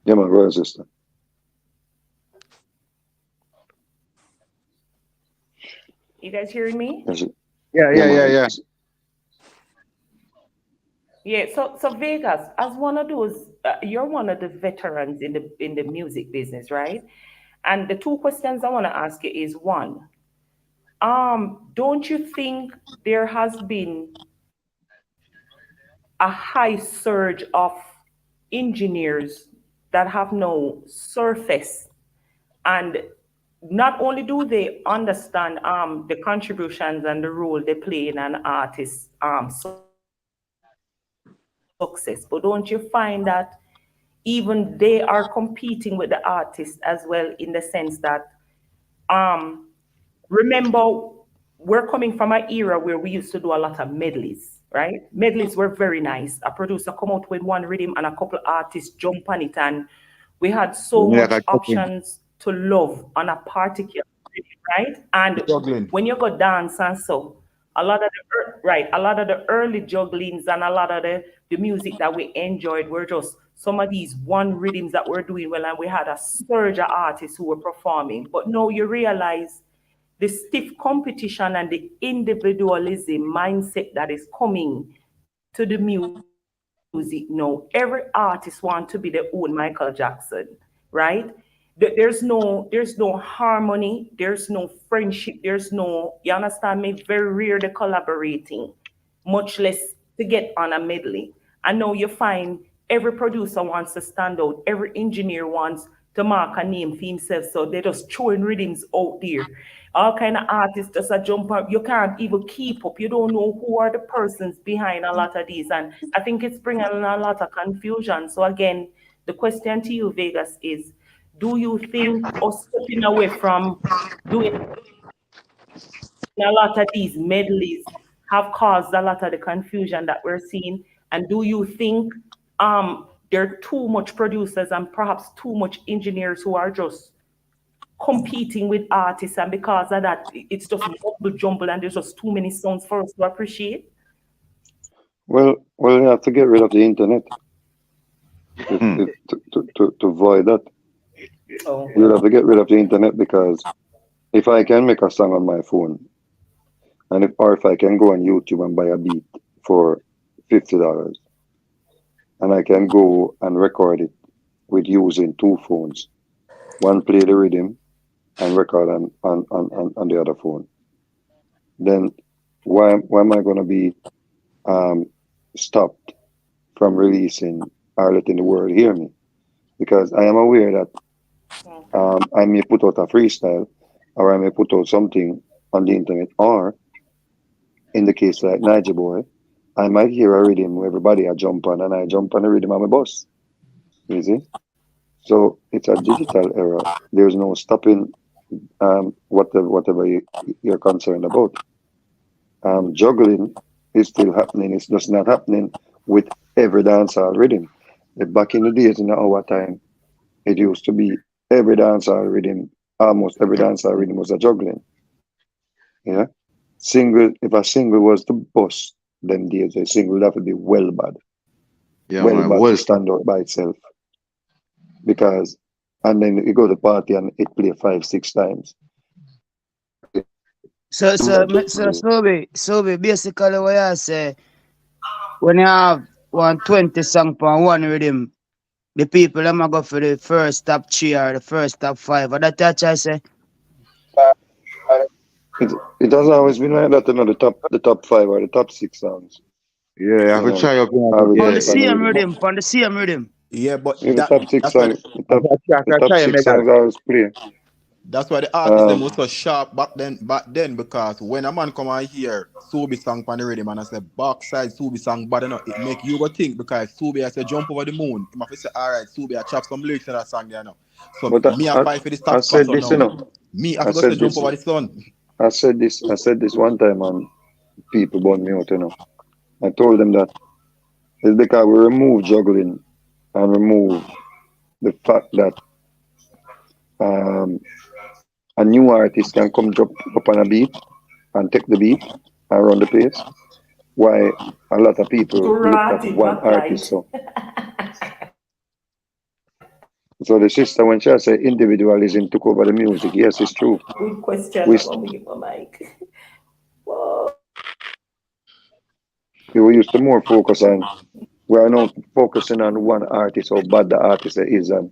yeah man, go ahead, sister. You guys hearing me? Yes, Yeah. Yeah. So Vegas, as one of those, you're one of the veterans in the music business, right? And the two questions I want to ask you is one, don't you think there has been a high surge of engineers that have now surfaced, and not only do they understand the contributions and the role they play in an artist's success, but don't you find that even they are competing with the artists as well, in the sense that remember, we're coming from an era where we used to do a lot of medleys, right? Medleys were very nice. A producer come out with one rhythm and a couple artists jump on it, and we had so Yeah, much options to love on a particular rhythm, right? And Juggling. when you go dance and so, a lot of the early jugglings and a lot of the music that we enjoyed were just some of these one rhythms that we're doing well, and we had a surge of artists who were performing. But now you realize the stiff competition and the individualism mindset that is coming to the music now. Every artist wants to be their own Michael Jackson, right? There's no harmony, there's no friendship, there's no, you understand me? Very rare the collaborating, much less to get on a medley. And now you find every producer wants to stand out, every engineer wants to mark a name for himself, so they're just throwing rhythms out there. All kind of artists just a jump up. You can't even keep up. You don't know who are the persons behind a lot of these, and I think it's bringing a lot of confusion. So again, the question to you, Vegas, is: do you think us stepping away from doing a lot of these medleys have caused a lot of the confusion that we're seeing? And do you think there are too much producers and perhaps too much engineers who are just competing with artists, and because of that, it's just mumble jumble and there's just too many songs for us to appreciate? well, you have to get rid of the internet to avoid that. Oh. You'll have to get rid of the internet, because if I can make a song on my phone, and if I can go on YouTube and buy a beat for $50, and I can go and record it with using two phones, one play the rhythm and record on the other phone, then why am I going to be stopped from releasing or letting the world hear me? Because I am aware that I may put out a freestyle, or I may put out something on the internet, or in the case like Niger Boy, I might hear a rhythm where everybody I jump on, and I jump on the rhythm on my bus. You see? So it's a digital era. There's no stopping whatever you're concerned about. Juggling is still happening. It's just not happening with every dancehall rhythm. Back in the days, in our time, it used to be every dancehall rhythm, almost every dancehall rhythm was a juggling. Yeah. If a single was to bust, then days a single would have to be well bad. Yeah, well man, bad well to stand out by itself. Because, and then you go to the party and it play 5-6 times. So basically what I say, when you have 120 song per one rhythm, the people them go for the first top 3 or the first top 5. What that I say? It has always been like that, you know, the top 5 or the top 6 songs. Yeah, I could try up On the same rhythm. Yeah, but Yeah, the top six that's why songs, the top six songs I always play. that's why the artists them was so sharp back then because when a man come out here, Subi song pan the rhythm and I say backside Subi song bad enough, it make you go think because Subi I say jump over the moon. He must say alright, Subi I chop some lyrics in that song there now. So But me I fight for the I status quo said so this, you now. know. Me I I forgot to said jump this. over the sun. I said this one time, and people burned me out, you know. I told them that it's because we remove juggling and remove the fact that um, a new artist can come jump up on a beat and take the beat and run the place. Why a lot of people look at Granted, one artist backlight. so the sister when she said individualism took over the music, yes, it's true. Good question. We I'm gonna give my mic. we used to more focus on we are now focusing on one artist, how bad the artist is, and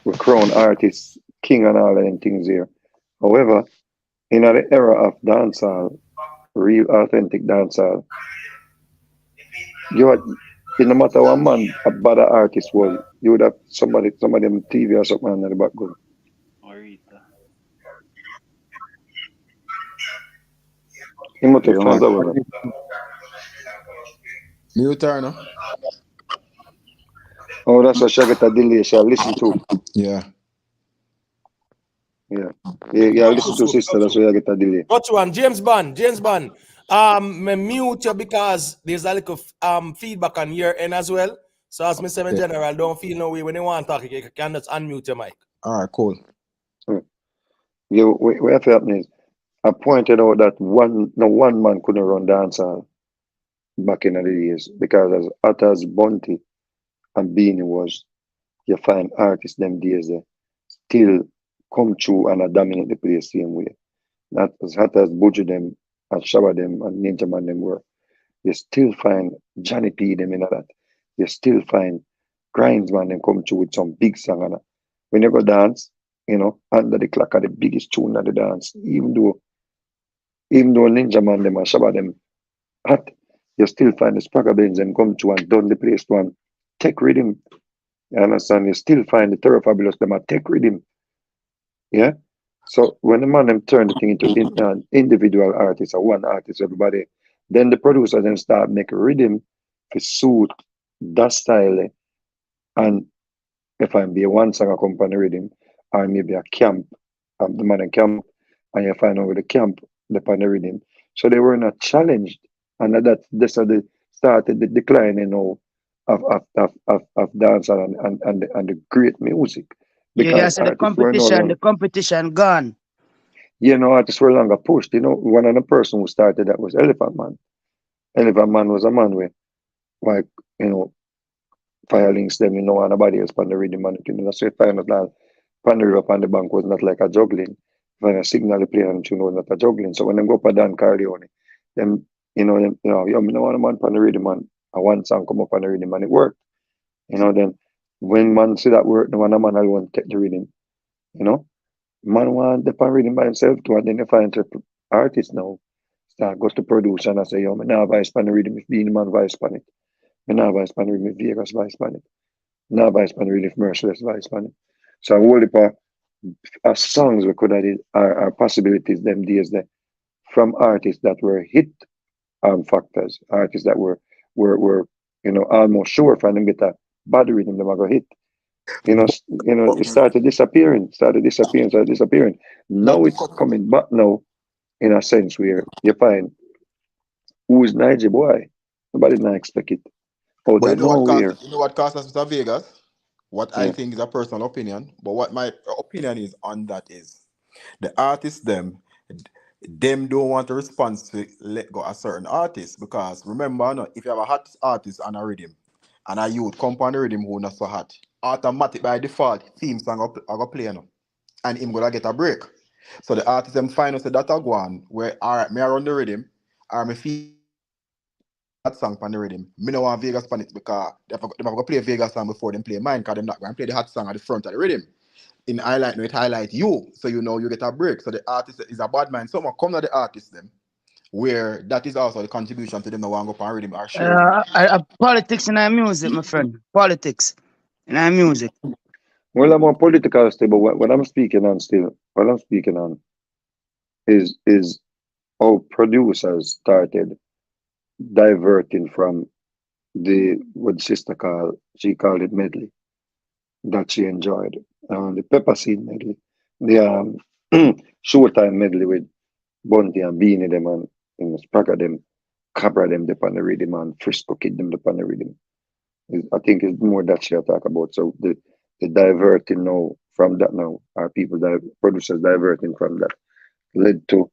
we crown artists king and all of them things here. However, in the era of dancehall, real authentic dancehall, you had it no matter what man a bad artist was, you would have somebody on TV or something in the background. He must have Yeah man. fans over that. Mute her no? Oh, that's why she get a delay. She listen to. Yeah. Yeah. Yeah, listen to sister, that's why I get a delay. Got you one. James Bond. Me mute you because there's a little feedback on your end as well. So as me say in general, don't feel no way when you want to talk, you can just unmute your mic. Alright, cool. Yeah, what have happened is I pointed out that one man couldn't run dancehall back in the days because as hot as Bunty and Beanie was, you find artists them days there still come through and dominate the place same way. Not as hot as Buju them and Shabba them and Ninja Man them were. You still find Johnny P them in that. You still find Grinds man them come through with some big song and that. When you go dance, you know, under the clock are the biggest tune of the dance. Even though Ninja Man them and Shabba them hot, you still find the Spragga Benz them come through and done the place to and take rhythm. You understand? You still find the Terror Fabulous them and take rhythm. Yeah? So when the man them turn the thing into individual artists or one artist, everybody, then the producers then start making rhythm to suit that style. And if I'm be a one song company rhythm, or maybe a camp, the man in camp, and you find out with the camp, the pan rhythm. So they were not challenged. And that's how they started the decline, you know, of dance and the great music. Yeah, Because so artists were no the longer competition gone. you know, artists were longer pushed. You know, one other person who started that was Elephant Man. Elephant Man was a man where, like, you know, firelings them, you know, and nobody else on the rhythm man. You know, so you find out that pan the river on the bank was not like a juggling. When a signal they play on the tune was not a juggling. So when them go up a Dan Carleone, them, you know, one man pan the rhythm man, and one song come up on the rhythm and it worked. You know, then when man see that work, the one man alone take the rhythm, you know. Man want the pan rhythm by himself to identify into artists now. Start go to produce and I say, yo, me now vice pan the rhythm if Beanie Man vice pan it. Me now vice pan the rhythm if Vegas vice pan it. Now vice pan the rhythm if Merciless vice pan it. So a whole heap of songs we could have did are possibilities them days there from artists that were hit factors, artists that were you know almost sure for them get a bad rhythm them are go hit. It started disappearing. Not Now to it's cut. coming back now in a sense where you find who is Niger boy? Nobody didn't expect it. Out But of nowhere. you know what cost us Mr. Vegas? What I Yeah. think is a personal opinion, but what my opinion is on that is the artists them don't want to respond to let go a certain artist because remember no, if you have a hot artist on a rhythm and a youth come on the rhythm who not so hot, automatic by default theme song I go play no, and him gonna get a break. So the artist them find us that a go on where alright me around the rhythm or me feel that song on the rhythm. Me no want Vegas pan it because they have to play Vegas song before them play mine because them not going to play the hot song at the front of the rhythm. In highlight, no, it highlight you, so you know you get a break. So the artist is a bad man. Someone come to the artist them, where that is also the contribution to them no want go up and rhythm or share rhythm. Politics in our music, my friend. Politics. in our music. Well, I'm on political still, but what I'm speaking on is how producers started diverting from what sister she called it medley that she enjoyed. The pepper seed medley, the showtime medley with Bunty and Beanie them and Spragga them, Cabra them upon the rhythm and Frisco Kid them upon the rhythm. I think it's more that she talk about. So the diverting now from that now, our people producers diverting from that led to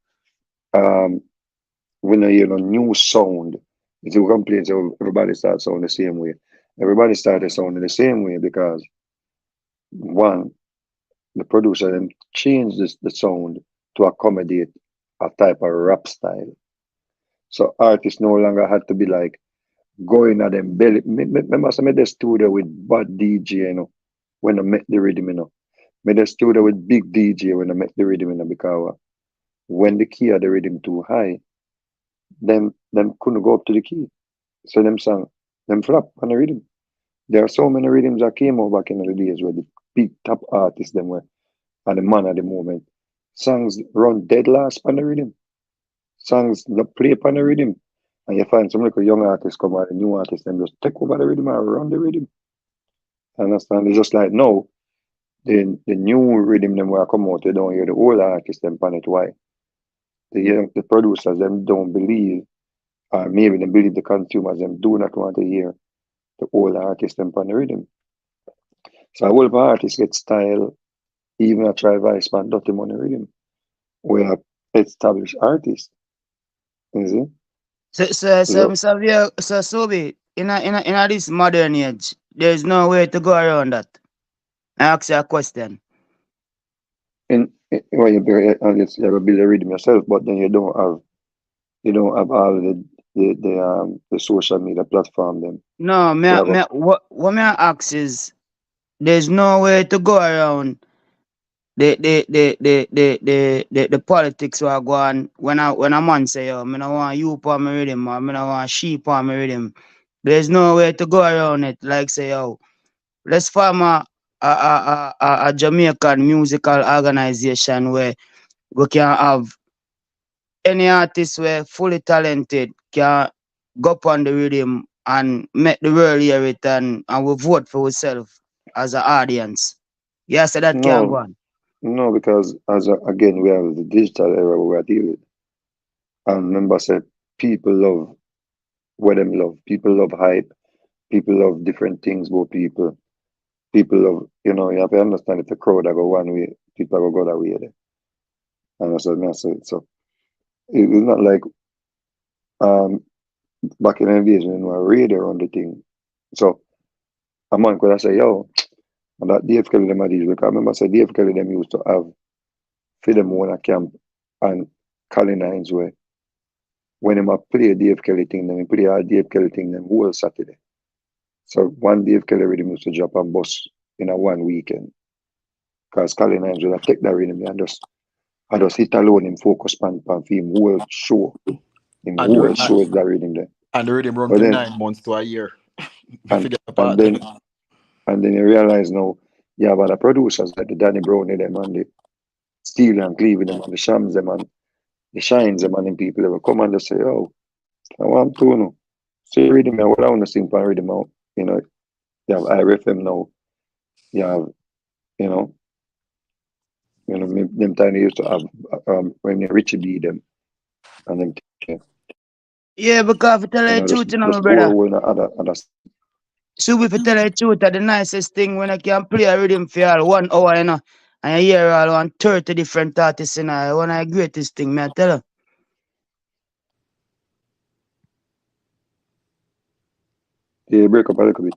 when you hear a new sound, it's a complaint, so everybody starts sounding the same way. Everybody started sounding the same way because one, the producer then changed the sound to accommodate a type of rap style. So artists no longer had to be like going at them belly. Remember, I made the studio with bad DJ, when I met the rhythm, Made the studio with big DJ when I met the rhythm, because when the key of the rhythm too high, them couldn't go up to the key. So them flop on the rhythm. There are so many rhythms that came out back in the days where the big top artists them were and the man at the moment. Songs run dead last on the rhythm. Songs not play upon the rhythm. And you find some little young artists come out, the new artists, them just take over the rhythm and run the rhythm. Understand? It's just like no, the new rhythm them will come out, they don't hear the old artists them pan it. Why? The producers them don't believe, or maybe they believe the consumers them do not want to hear the old artists them pan the rhythm. So a whole of artists get style, even a try vice man dirty money rhythm. We are established artists. You see? So Sobi, in this modern age, there's no way to go around that. I ask you a question. Well, you have to build a rhythm yourself, but then you don't have all the social media platform them. No, what me ask is there's no way to go around the politics we are going when a man say yo, me no want you for me rhythm or me no want she for me rhythm. There's no way to go around it. Like say yo, let's form a Jamaican musical organization where we can have any artist where fully talented can go up on the rhythm and make the world hear it and we vote for ourselves as an audience. Yes, so that can go on. No, because again we have the digital era we are dealing with. And remember said people love what them love. People love hype. People love different things about people. People love, you have to understand if the crowd I go one way, people will go that way there. And so it's not like back in the days when we were radio on the thing. So a man could have say, yo, and that Dave Kelly them are these because I remember I said Dave Kelly them used to have for them on a camp and Colin Hines where when him a play Dave Kelly thing, then he play a Dave Kelly thing them whole Saturday. So one Dave Kelly rhythm used to drop on bus in a one weekend. Because Colin Hines would take that rhythm and just hit alone him focus pan for him whole show. Him whole show is that rhythm there. And the rhythm run for 9 months to a year. and then you realize now you have other producers like the Danny Brownie them and the Steel and Cleavy them and the Shams them and the Shines them and them people that will come and just say, oh, I want to know. So you rhythm what I want to sing for rhythm out. You have IRFM now. You have, them time they used to have when Richie B them and them yeah, because if I tell you the truth, my brother. So if I tell you the truth, the nicest thing when I can play a rhythm for all 1 hour, and you hear all 130 different artists, one of the greatest thing, I tell you. Yeah, break up a little bit.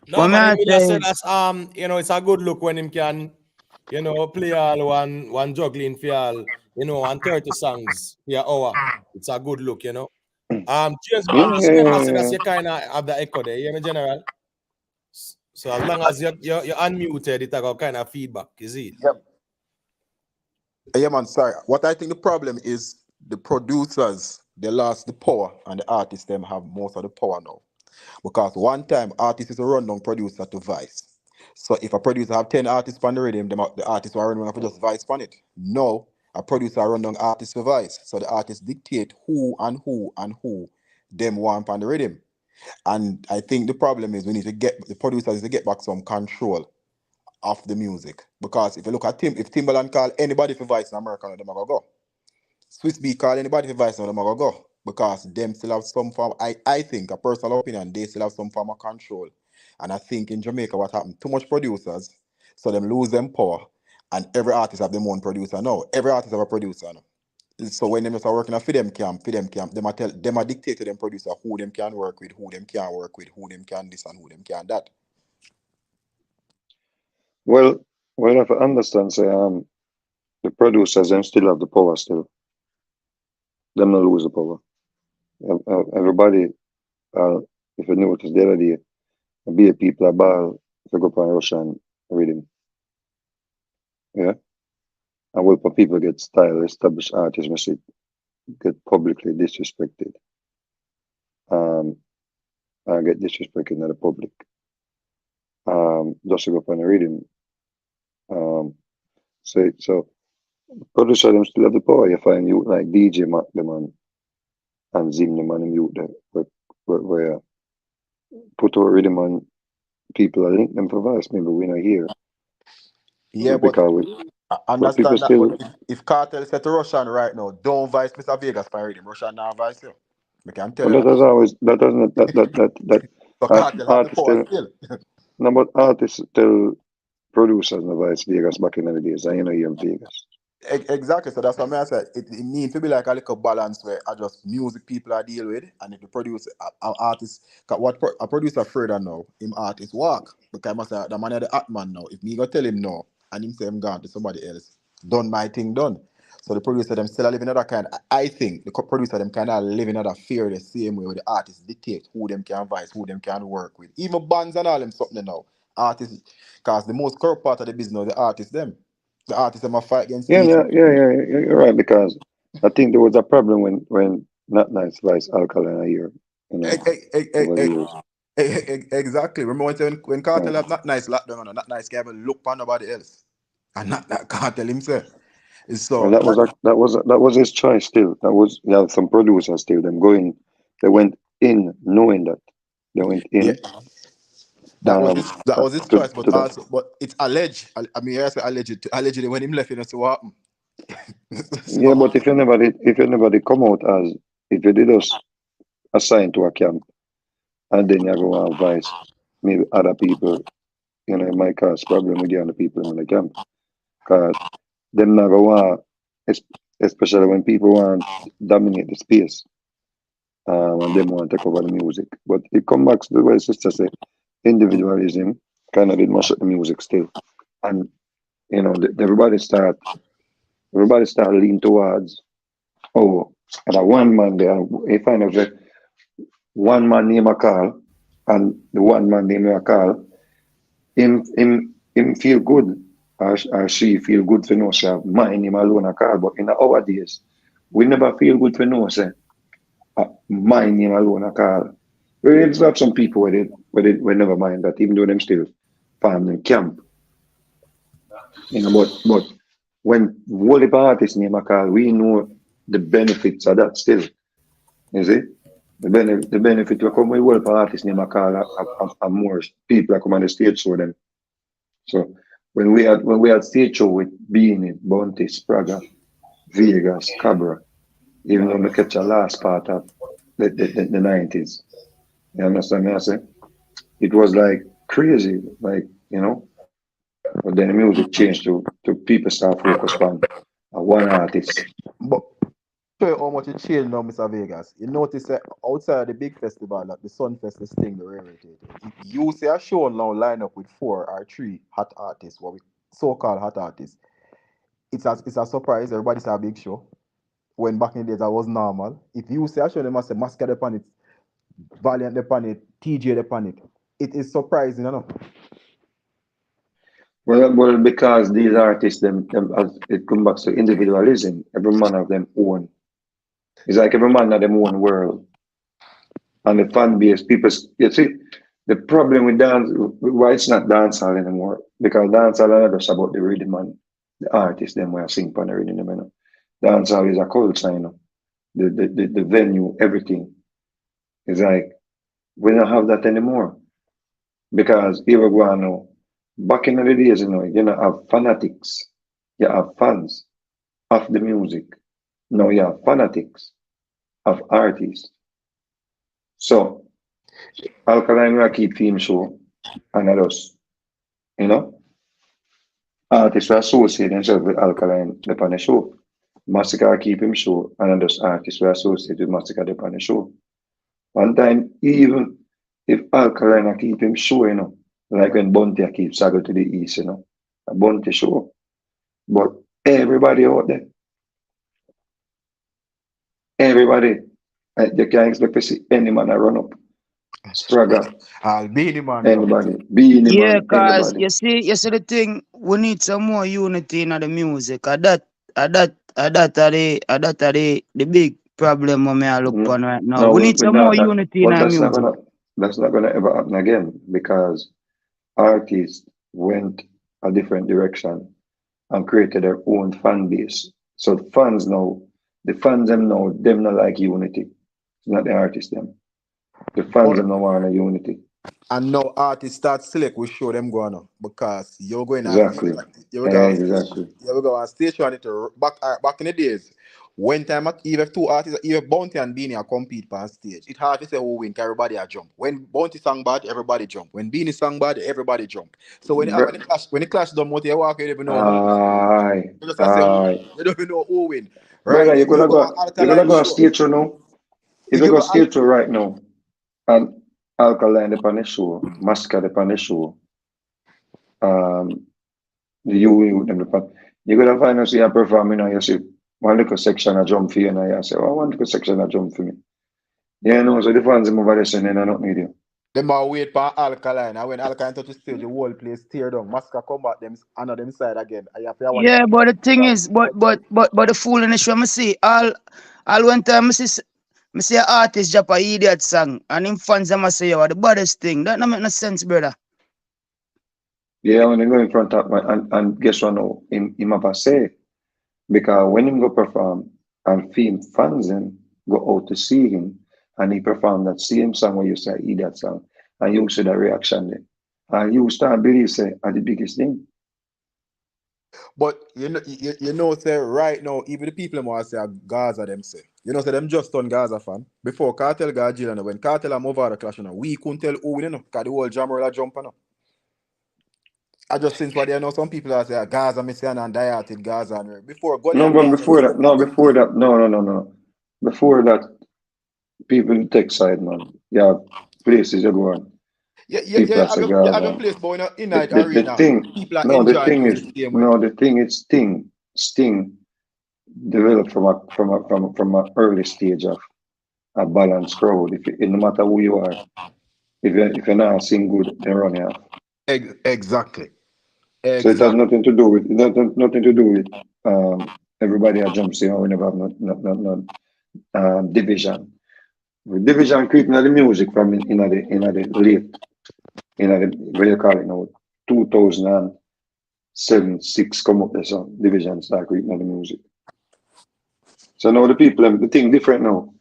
No, man, I said that's it's a good look when him can, play all one juggling for all, 130 songs per hour. It's a good look, James Baptist member said that's you kind of have the echo there, you hear me, General? So as long as you're unmuted, it got kind of feedback, is it? Yep. Yeah, man, sorry. What I think the problem is the producers, they lost the power and the artists them have most of the power now. Because one time artists is a rundown producer to Vice. So if a producer have 10 artists on the rhythm, the artists will run for just Vice on it. No, a producer run down artists for Vice. So the artists dictate who them want on the rhythm. And I think the problem is we need to get the producers to get back some control of the music. Because if you look at if Timbaland call anybody for Vice in America, them are gonna go. Swiss B call anybody for Vice, them are gonna go. Because them still have some form, I think, a personal opinion, they still have some form of control. And I think in Jamaica what happened, too much producers, so them lose them power. And every artist have their own producer now. Every artist have a producer now. So when them start working for them camp, them a dictate to them producer who them can work with, who them can work with, who them can this and who them can that. Well, if I understand, say, the producers them still have the power still. Them not lose the power. Everybody, if you notice the other day, be a people about if you go up on Russian reading. Yeah. And well, for people get style, established artists must get publicly disrespected. And get disrespected in the public. Just to go up on the reading. So producer them still have the power. You find you like DJ Mac them and Zim them and you where put out rhythm on people are link them for Vice. Maybe we not here. Yeah, but I understand that. But if Kartel said to Russian right now, don't Vice Mr. Vegas by rhythm, Russian now Vice you. I can tell you. So Kartel have the power still. No, but artists tell producers no Vice Vegas back in the days, and you know you're in Vegas. Exactly. So that's what I said. It needs to be like a little balance where I just music people I deal with, and if the producer, artist, a producer further now, him artist walk because I must say the man is the art man now. If me go tell him no, and him say him gone to somebody else, done my thing done. So the producer them still live in another kind. I think the producer them kind of live in another fear the same way where the artists dictate who them can Vice, who them can work with. Even bands and all them something now. Artists, because the most corrupt part of the business, the artists them. The artists them a fight against each other. You're right, because I think there was a problem when N.I.D.S Vice Alkaline here, you know, over the years. Exactly. Remember when Kartel have N.I.D.S lockdown on, N.I.D.S can't even look for nobody else, and not that Kartel himself. So well, that was his choice. Still, you have some producers still. They went in knowing that they went in. Yeah. That was his choice, but it's alleged. I mean, I say allegedly when him left, you know, so what happened? Yeah, but if you never come out as if you did us assigned to a camp, and then you go on Vice, maybe other people, you know, it might cause problem with the other people in the camp, cause them not go on, especially when people want to dominate the space, and them want to take over the music. But it come back to the way sister say, individualism kind of did mash up the music still, and you know, everybody start lean towards, oh, and a one man there, you find out that one man name a call, and the one man name a call, him feel good, or she feel good for no say mine him alone a call. But in our days, we never feel good for no say mine him alone a call. We have some people where never mind that, even though them still farm in camp. You know, but when whole heap of artists name a call, we know the benefits of that still. You see? The benefit will come with whole heap of artists name a call and more people that come on the stage show them. So when we had stage show with Beanie, Bounty, Spraga, Vegas, Cabra, even though we catch a last part of the 90s. You understand me I say? It was like crazy, like, you know. But then the music changed to people start focus on one artist. But show you how much it changed now, Mr. Vegas. You notice that outside the big festival, like the Sunfest, the Sting, the Rarity, if you see a show now line up with 4 or 3 hot artists, what we so-called hot artists, it's a surprise. Everybody say a big show. When back in the days that was normal. If you see a show, they must say Masca upon it, Valiant upon it, TJ upon it. It is surprising, you know. Well, because these artists, them as it comes back to individualism, every man have them own. It's like every man have them own world. And the fan base, people, you see, the problem with dance, why it's not dancehall anymore, because dancehall is not just about the rhythm and the artists, them where sing on the rhythm, you know. Dancehall is a culture, you know. The venue, everything. It's like, we don't have that anymore. Because here we go now, back in the days, you know, you don't have fanatics, you have fans of the music. Now you have fanatics of artists. So, Alkaline will keep theme show, and others, you know, artists will associate themselves with Alkaline upon the show. Massacre keep him show, and others artists will associate with Massacre upon the show. One time, even if Alkaline keep him show, you know, like when Bunty keeps Saga to the east, you know, a Bunty show. But everybody out there, everybody, you can't expect to see any man a run up. Spragger, I'll be the man, bro. anybody, Beanie Yeah, Man, cause anybody. you see the thing, we need some more unity in the music. That are the big problem we may look No, on right now. no, We need we some more not that, unity in but our music. that's not gonna ever happen again because artists went a different direction and created their own fan base. So the fans them now, them not like unity. It's not the artists them. The fans But them no want a unity. and now artists start select, we show them going on because you're going to Exactly. you will go on station, Exactly. you will go on station it back in the days. When time even two artists, even Bounty and Beanie are compete on stage. It hard to say who win, 'cause everybody a jump. When Bounty sang bad, everybody jump. When Beanie sang bad, everybody jump. So Br- when the clash done, what you walk, you don't even know who win. Aye, You just say who win. aye. You don't even know who win. Right Brother, now, you go on you gonna Alkaline go on show. stage show now. If you You go go stage show right now and Alkaline upon the show, Mascot upon the show, um, the you them upon, you're gonna find us here performing and you see one little section of jump for you and you say, oh, one little section of jump for me. Yeah, no, so the fans them over there saying they not need you. Them are wait for Alkaline, and when Alkaline touch the stage, the whole place tear down. Masca come back them on them side again. I have to one Yeah, but the thing is, but the fool in the show, I see all one time I see an artist drop a idiot song and him fans them say you are the baddest thing. That don't make no sense, brother. Yeah, when you go in front of and guess what now, him have a say. Because when him go perform and film fans him go out to see him and he perform that same song where you say idiot song and you see the reaction there. And you start believe say are the biggest thing. But you know, say right now, even the people them want to say are Gaza them say. You know, say them just on Gaza fan. Before Kartel got jail and when Kartel and over the clash, we couldn't tell who you know, because the whole jammer jump on. I just since what they know some people are say Gaza Messiah and diet in Gaza and before Gully No, and but Gaza before used to that, no, before that, no. Before that, people take side, man. Yeah, places you go on. People are say you have your Gaza. place, but in a The, in-night the, the arena, thing, people are no, the enjoying thing is, music the same way no, too. the thing is Sting developed from a early stage of a balanced crowd. No matter who you are, if you're not sing good, they run you off. Exactly. So it has Exactly. nothing to do with nothing to do with everybody at jump say, oh, we never have division. Division creating the music from in the late the what you call it now 2007, 6 come up there, so division start creating the music. So now the people the thing different now.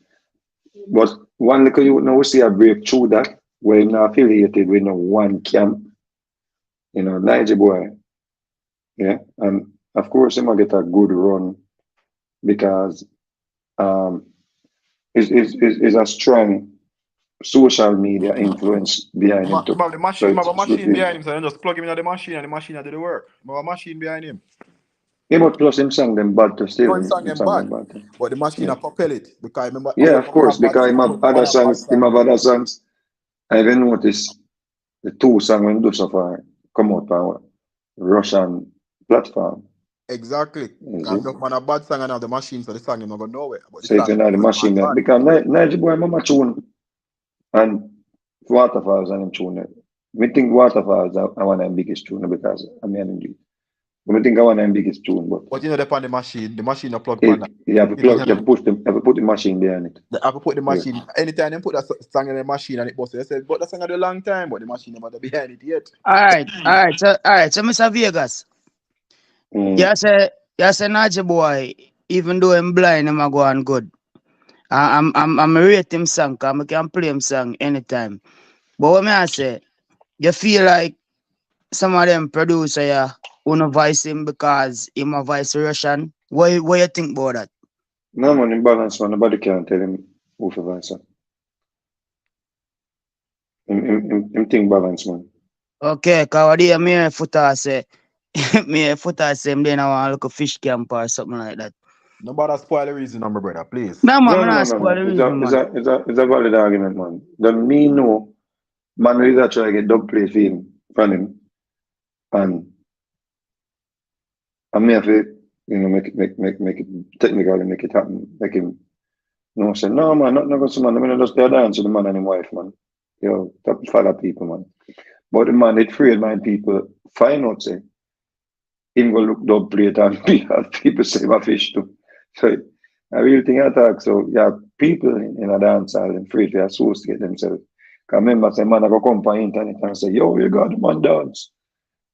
But one little you now we see a break through that where you're not affiliated with no one camp, you know, Niger boy. Yeah. And of course he might get a good run because is a strong social media influence behind him too. The So machine, have a it's good machine for him. behind him, so you just plug him into the machine and the machine do the work. Have a machine behind him. Yeah, but plus him sang them bad too No, still. him song Him them sang bad, them bad too. but the machine Yeah. a propel it because I remember Yeah, of course, have bad because him song, have other songs, I even noticed the 2 songs when do so far come out on Russian platform. Exactly. You Because see? enough man a bad song and have the machine, so the song him not go nowhere. But the So if song you know the good machine man bad. because Niger boy mama tune and Waterfalls and him tune it. Me think Waterfalls are one of the biggest tune because I mean him do it. I think I want the biggest tune, But you know, they on the machine a plug it, pan. you have to plug, you have to push them, you have to put the machine behind it. I have to put the Yeah. machine anytime they put that song in the machine and it busts. They said, but that song had a long time, but the machine never behind it yet. All right. So Mr. Vegas, Mm. you say Naji boy, even though I'm blind, I'm go on good. I'm rate him song, cause I can play him song anytime. But what me I say, you feel like some of them producer yeah, wanna voice him because him a voice Russian. What you think about that? No man, in balance man, nobody can tell him who to voice. Him think balance man. Okay, cause what do me footer say me footer say him then I want look a fish camp or something like that. Nobody spoil the reason, my brother, please. No man, No. spoil the It's reason, man. a valid argument, man. The me know man is actually get dub play for him from him. And me have to, make it technically make it happen. Make him say, no man, not gonna say man, I mean just play a dance with the man and his wife, man. Yo, top father people, man. But the man it afraid my people find out say him go look dub play it and people say my fish too. So I really think I talk. So yeah, people in a dance hall and afraid they are supposed to get themselves. Cause remember say man I go come on internet and say, yo, you got the man dance.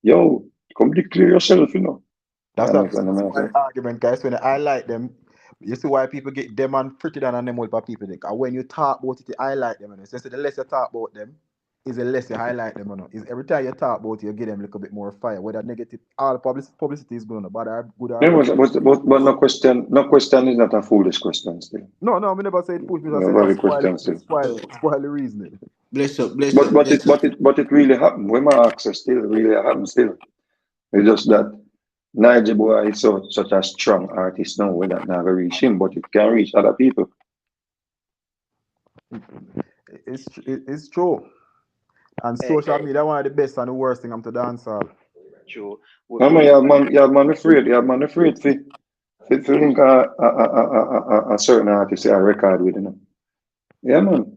Yo, come declare yourself, That's Yeah, why the argument, guys. When I highlight them, you see why people get them and pretty than and them all people. Because when you talk about it, you highlight them. So the less you talk about them, is the less you highlight them. Is every time you talk about it, you give them a little bit more fire. Whether negative, all publicity is going on, but good or but no question is not a foolish question still. No, I never said foolish. I No valid question still. spoil the reasoning. Bless up. But it really happened. When my access still really happens still. It's just that Niger boy is such a strong artist now, we don't never reach him, but it can reach other people. It's true. And social media one of the best and the worst thing I'm to dance all. True. No man, yeah man afraid to link a certain artist a record with Yeah man.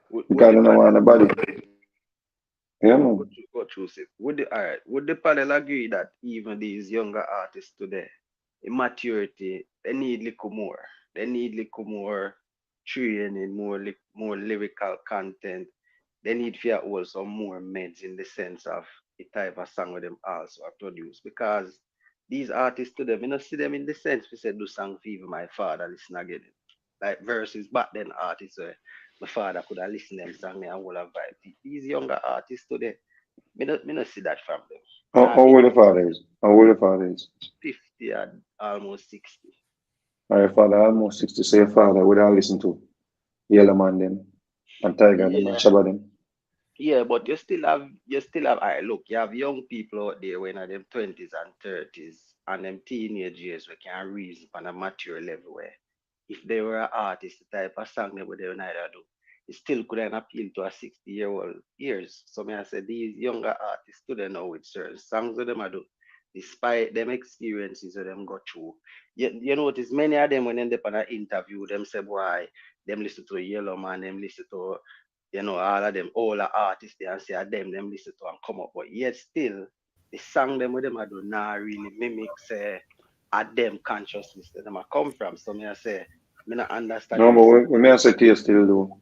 Because I don't want nobody. Yeah man. Go through it. Would the panel agree that even these younger artists today, in maturity, they need little more. They need little more training, more lyrical content. They need to hold some more meds in the sense of the type of song with them also are produced. Because these artists to them, see them in the sense we said do song for even my father listen again. Like versus back then artists where my father could have listened to them song and will have vibe. These younger artists today, me not see that from them. How old the father is? How old the father is? 50 and almost 60. My father almost 60. So your father would have listened to Yellow Man them and Tiger them and Shabba them. Yeah, but you still have look, you have young people out there when at them 20s and 30s and them teenage years we can reason on a mature level where if they were an artist, the type of song they would neither do. It still couldn't appeal to a 60-year-old ears. So I said these younger artists today know with certain songs that them I do, despite them experiences that them go through. You notice many of them when they on an interview, them say why them listen to Yellow Man, them listen to all of them older artists they and say them listen to and come up, but yet still the song them with them I do not really mimic say at them consciousness that them come from. So I say me not understand. No, but when I say to you still though,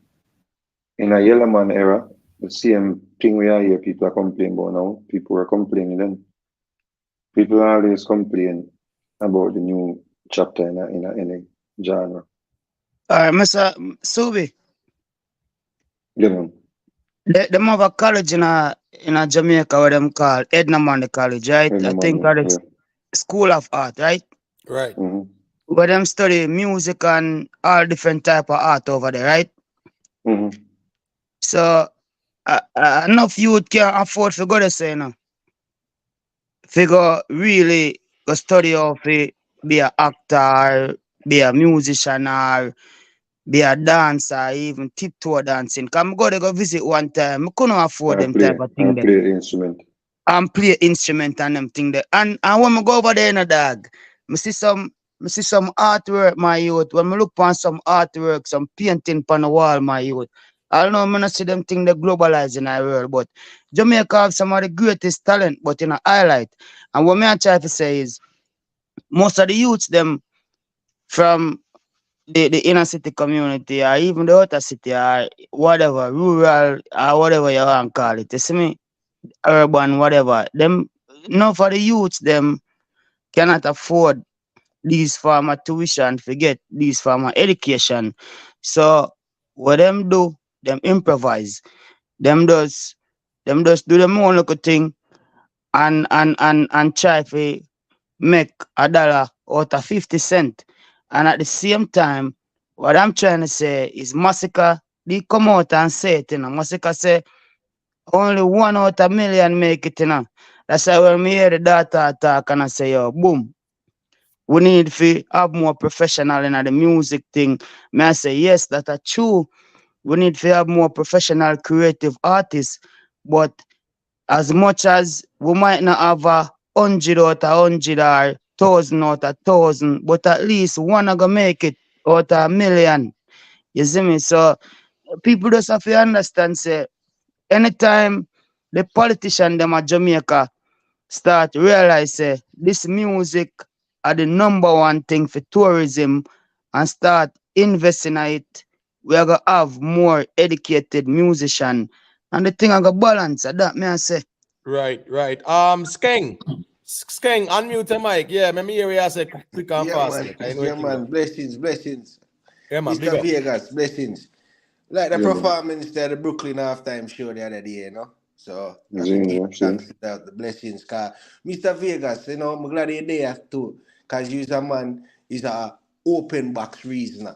in a Yellow Man era, the same thing we are here, people are complaining about now. People are complaining then. People always complain about the new chapter in a genre. Mr. Subi. Yeah, man. Them have a college in a Jamaica where them call N.I.D.S College, right? I think it's School of Art, right? Right. Mm-hmm. Where them study music and all different type of art over there, right? Mm-hmm. So enough youth can afford to go there, say now. Figure really go study how to be an actor, be a musician, or be a dancer, even tiptoe dancing. Cause I go visit one time. I couldn't afford them type of thing there. Play the instrument. And play instrument and them thing there. And when I go over there in a dog, I see some artwork, my youth. When I look on some artwork, some painting on the wall, my youth, I don't know, I'm gonna see them thing they globalize in our world, but Jamaica have some of the greatest talent, but in a highlight. And what me I try to say is most of the youths them from the inner city community or even the outer city or whatever, rural or whatever you want to call it. You see me? Urban, whatever. Them no for the youths them cannot afford these farmer tuition, forget these farmer education. So what them do, them improvise. Them does do them own little thing and try to make $1 out of 50 cents. And at the same time, what I'm trying to say is Massacre, they come out and say it, Massacre say only 1 out of 1,000,000 make it, That's why when me hear the data talk and I say, yo, boom, we need to have more professional in the music thing. May I say, yes, that's true. We need to have more professional creative artists. But as much as we might not have 100 out of 100 or 1,000 out of 1,000, but at least one are going to make it out of 1,000,000. You see me? So people just have to understand, say, anytime the politician them at Jamaica start realize say this music are the #1 thing for tourism and start investing in it, we are gonna have more educated musician and the thing I got balance at that, may I say. Right. Skeng, unmute the mic. Yeah, let me hear you say quick and fast. I know Yeah, man. Blessings. Yeah, man, big Mr. up. Vegas, blessings. Like the Yeah, man. performance there, the Brooklyn halftime show the other day, So I should give See. thanks to that, the blessings. Cause Mr. Vegas, I'm glad you're there too. Cause you're a man, is a open box reasoner.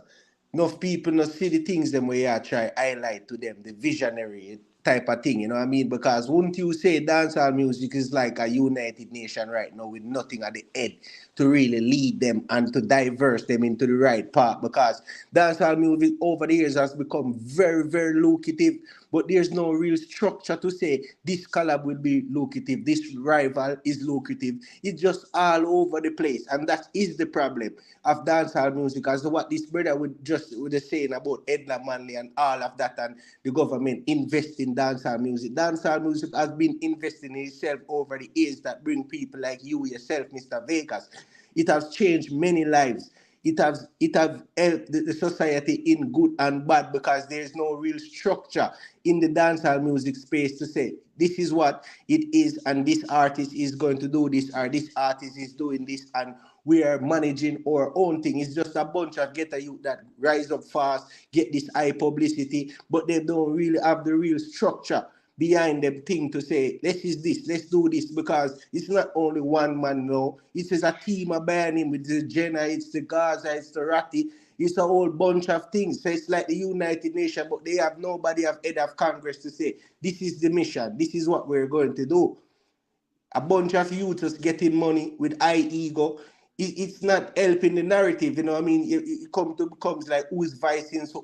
Enough people not see the things them way I try highlight to them, the visionary type of thing, you know what I mean? Because wouldn't you say dancehall music is like a united nation right now with nothing at the head to really lead them and to diverse them into the right path? Because dancehall music over the years has become very, very lucrative, but there's no real structure to say this collab will be lucrative, this rival is lucrative. It's just all over the place, and that is the problem of dancehall music, as to what this brother was saying about Edna Manley and all of that, and the government invest in dancehall music. Dancehall music has been investing in itself over the years that bring people like you yourself, Mr. Vegas. It has changed many lives. It has helped the society in good and bad, because there is no real structure in the dancehall music space to say this is what it is and this artist is going to do this or this artist is doing this and we are managing our own thing. It's just a bunch of ghetto youth that rise up fast, get this high publicity, but they don't really have the real structure behind them thing to say, let's do this, because it's not only one man now. It's a team of him with the Jenna, it's the Gaza, it's the Ratty, it's a whole bunch of things. So it's like the United Nations, but they have nobody of head of Congress to say, this is the mission, this is what we're going to do. A bunch of youths getting money with high ego. It's not helping the narrative, you know what I mean? It becomes like who is vicing, so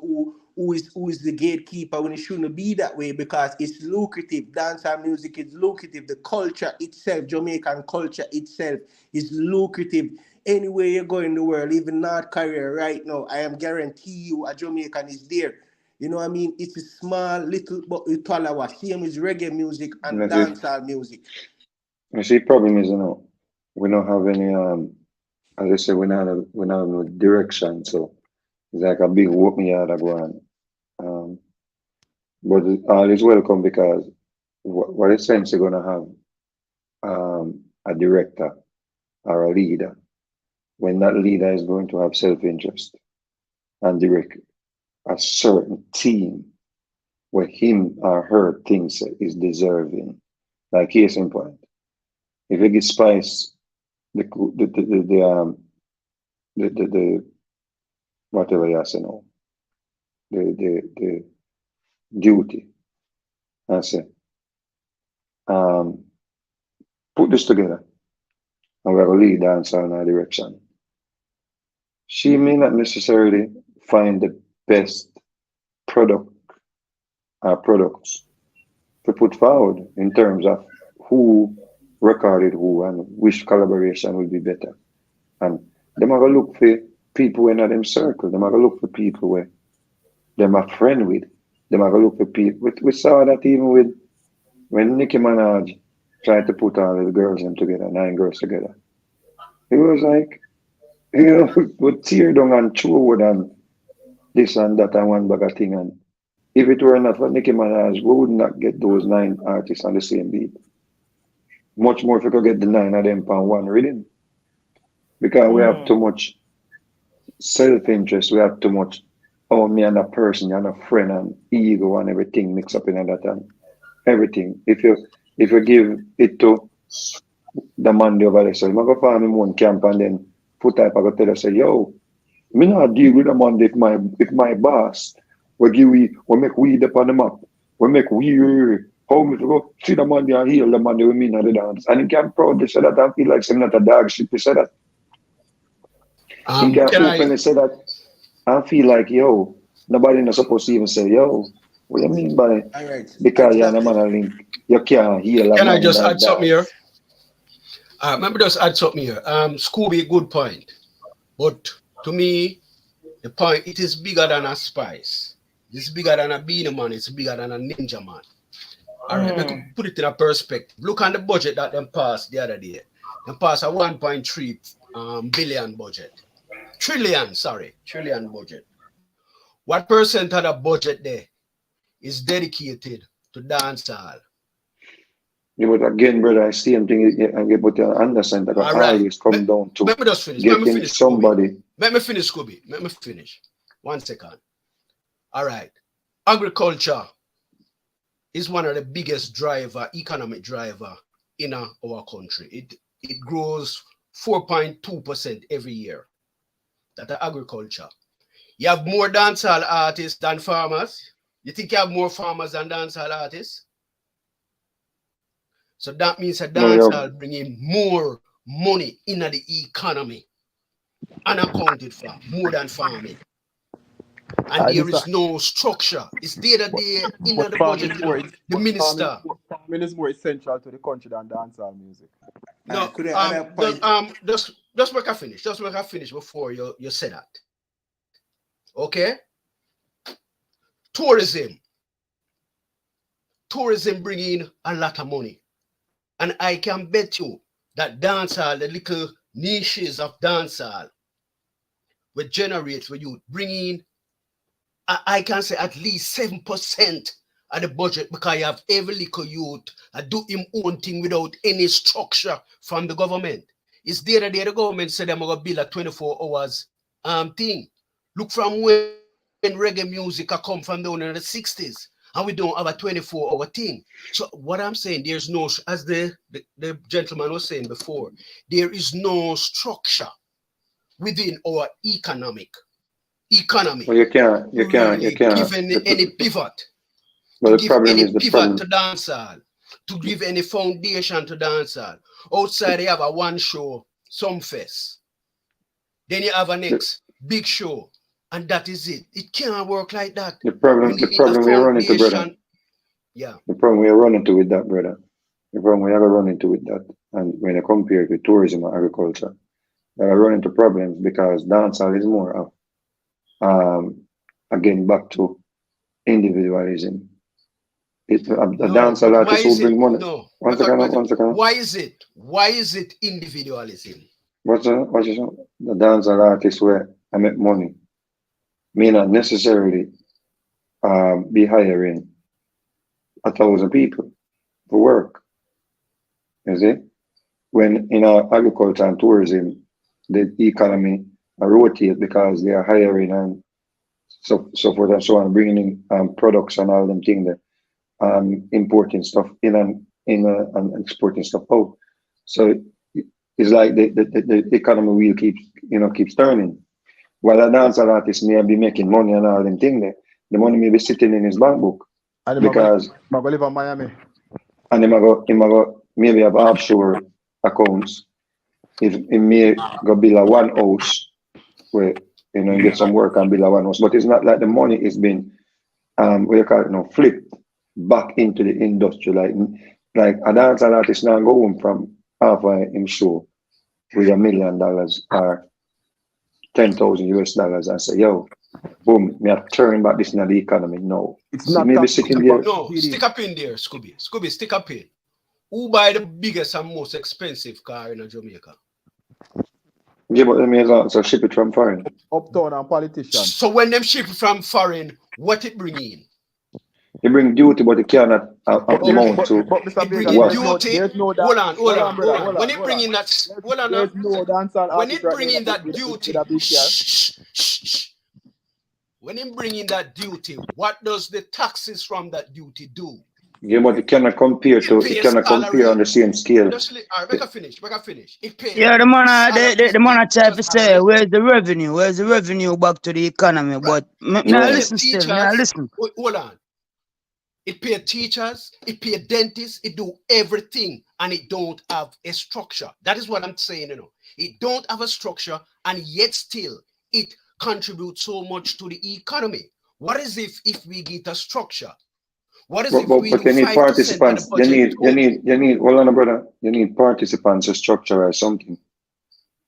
who is the gatekeeper, when it shouldn't be that way, because it's lucrative. Dancehall music is lucrative. The culture itself, Jamaican culture itself, is lucrative. Anywhere you go in the world, even North Korea right now, I am guarantee you a Jamaican is there. You know what I mean? It's a small little but it's same as reggae music and dancehall music. You see, problem is, we don't have any, as I said, we don't have no direction. So it's like a big whoop me out of go on. But all is welcome, because what essence you're gonna have a director or a leader when that leader is going to have self-interest and direct a certain team where him or her thinks is deserving. Like case in point, if you give Spice the whatever you say now, the duty, I say, put this together and we're going to lead dancehall in our direction. She may not necessarily find the best product or products to put forward in terms of who recorded who and which collaboration will be better. And them are going to look for people in them circle. Them are going to look for people where them are friend with Them are gonna look for people. We saw that even with when Nicki Minaj tried to put all the girls them together, 9 girls together. It was like, would tear down and throw and this and that and one bag of thing. And if it were not for Nicki Minaj, we would not get those 9 artists on the same beat. Much more if we could get the 9 of them on one rhythm. Because we have too much self-interest, we have too much, oh, me and a person and a friend and ego and everything mixed up in that and everything. If you give it to the man over there, so you go find him one camp and then put type of tell us say, yo, me not deal with a man if my boss will give we make weed up on the map. We make weed how me to go see the man there and heal the man with me in the dance. And he can proudly say that and feel like I'm not a dog shit to say that. He can openly say that and feel like, yo, nobody not supposed to even say, yo, what do you mean by because you're a man a link, you can't heal a man. Can I just like add something here? Let me just add something here. Scooby, good point. But to me, the point, it is bigger than a spice. It's bigger than a beanie man. It's bigger than a ninja man. All right, let me put it in a perspective. Look on the budget that them passed the other day. They passed a 1.3 billion budget. Trillion budget. What percent of the budget there is dedicated to dancehall? Yeah, but again, brother, I see him thing. I get what you understand that always come down to let me just finish. getting somebody. Let me finish, Scooby. Let me finish. 1 second. All right. Agriculture is one of the biggest economic driver in our country. It grows 4.2% every year. That's agriculture. You have more dancehall artists than farmers. You think you have more farmers than dancehall artists? So that means a dancehall bringing more money into the economy, unaccounted for, more than farming. And there is no structure. It's there that they in the budget. The minister. Farming is more essential to the country than dancehall music. No, just make I finish. Just make I finish before you say that. Okay? Tourism bringing a lot of money. And I can bet you that dancehall, the little niches of dancehall, will generate for you, bringing, I can say at least 7% of the budget because you have every little youth do him own thing without any structure from the government. It's there that the government said they're going to build a 24 hours thing. Look from when reggae music come from down in the 60s. And we don't have a 24-hour thing. So what I'm saying, there's no, as the gentleman was saying before, there is no structure within our economy. Well, you can't give any pivot. Well, to give any pivot to dancehall, to give any foundation to dancehall. Outside, they have a one show, some fest. Then you have a next big show. And that is it. It can't work like that. The problem we're running into, brother. Yeah. The problem we're running into with that, brother. The problem we ever run into with that. And when you compare it with tourism and agriculture, they are running into problems because dancehall is more of, again, back to individualism. It's a dancehall artist who bring money. No. One second. Why is it individualism? What's the dancehall artist where I make money may not necessarily be hiring 1,000 people for work. You see? When in our agriculture and tourism, the economy rotate because they are hiring and so forth and so on, bringing in products and all them things there, importing stuff in and exporting stuff out. So it's like the economy wheel keeps turning. While a dancer artist may be making money and all them things there, the money may be sitting in his bank book. And because I live in Miami. And he go maybe have offshore accounts. If he may go build a one house where you get some work and build a one house. But it's not like the money is being flipped back into the industry. Like a dancer artist now go home from half of him show with $1 million or $10,000 US and say, yo, boom, me are turning back this in the economy. No. It's See, not maybe talking sitting about there. No, stick up in there, Scooby. Scooby, stick up in. Who buy the biggest and most expensive car in Jamaica? Yeah, but let me also ship it from foreign. Uptown and politicians. So when them ship from foreign, what it bring in? You bring duty, but you cannot amount to But Mr. It bring Vega, in what? duty. there's no Hold on, hold on, brother, hold on. When it bring in that, hold on now. There's no dancehall When artist it right bring now in that with duty, a big car. when it bring in that duty, what does the taxes from that duty do? Yeah, but you cannot compare It to. You pays cannot compare salary. on the same scale. Just all right, make a finish. Make a finish. It pays. Yeah, the man, salaries, the man I try to teachers' say, salary. where's the revenue? Where's the revenue back to the economy? Right. But me It I pay listen still, me I teachers. listen. Hold on. It pay teachers, it pay dentists, it do everything, and it don't have a structure. That is what I'm saying, you know. It don't have a structure, and yet still it contributes so much to the economy. What is if we get a structure? What is if we But do you need 5% of the participants. budget? You need. Hold on, brother. You need participants to structurize something.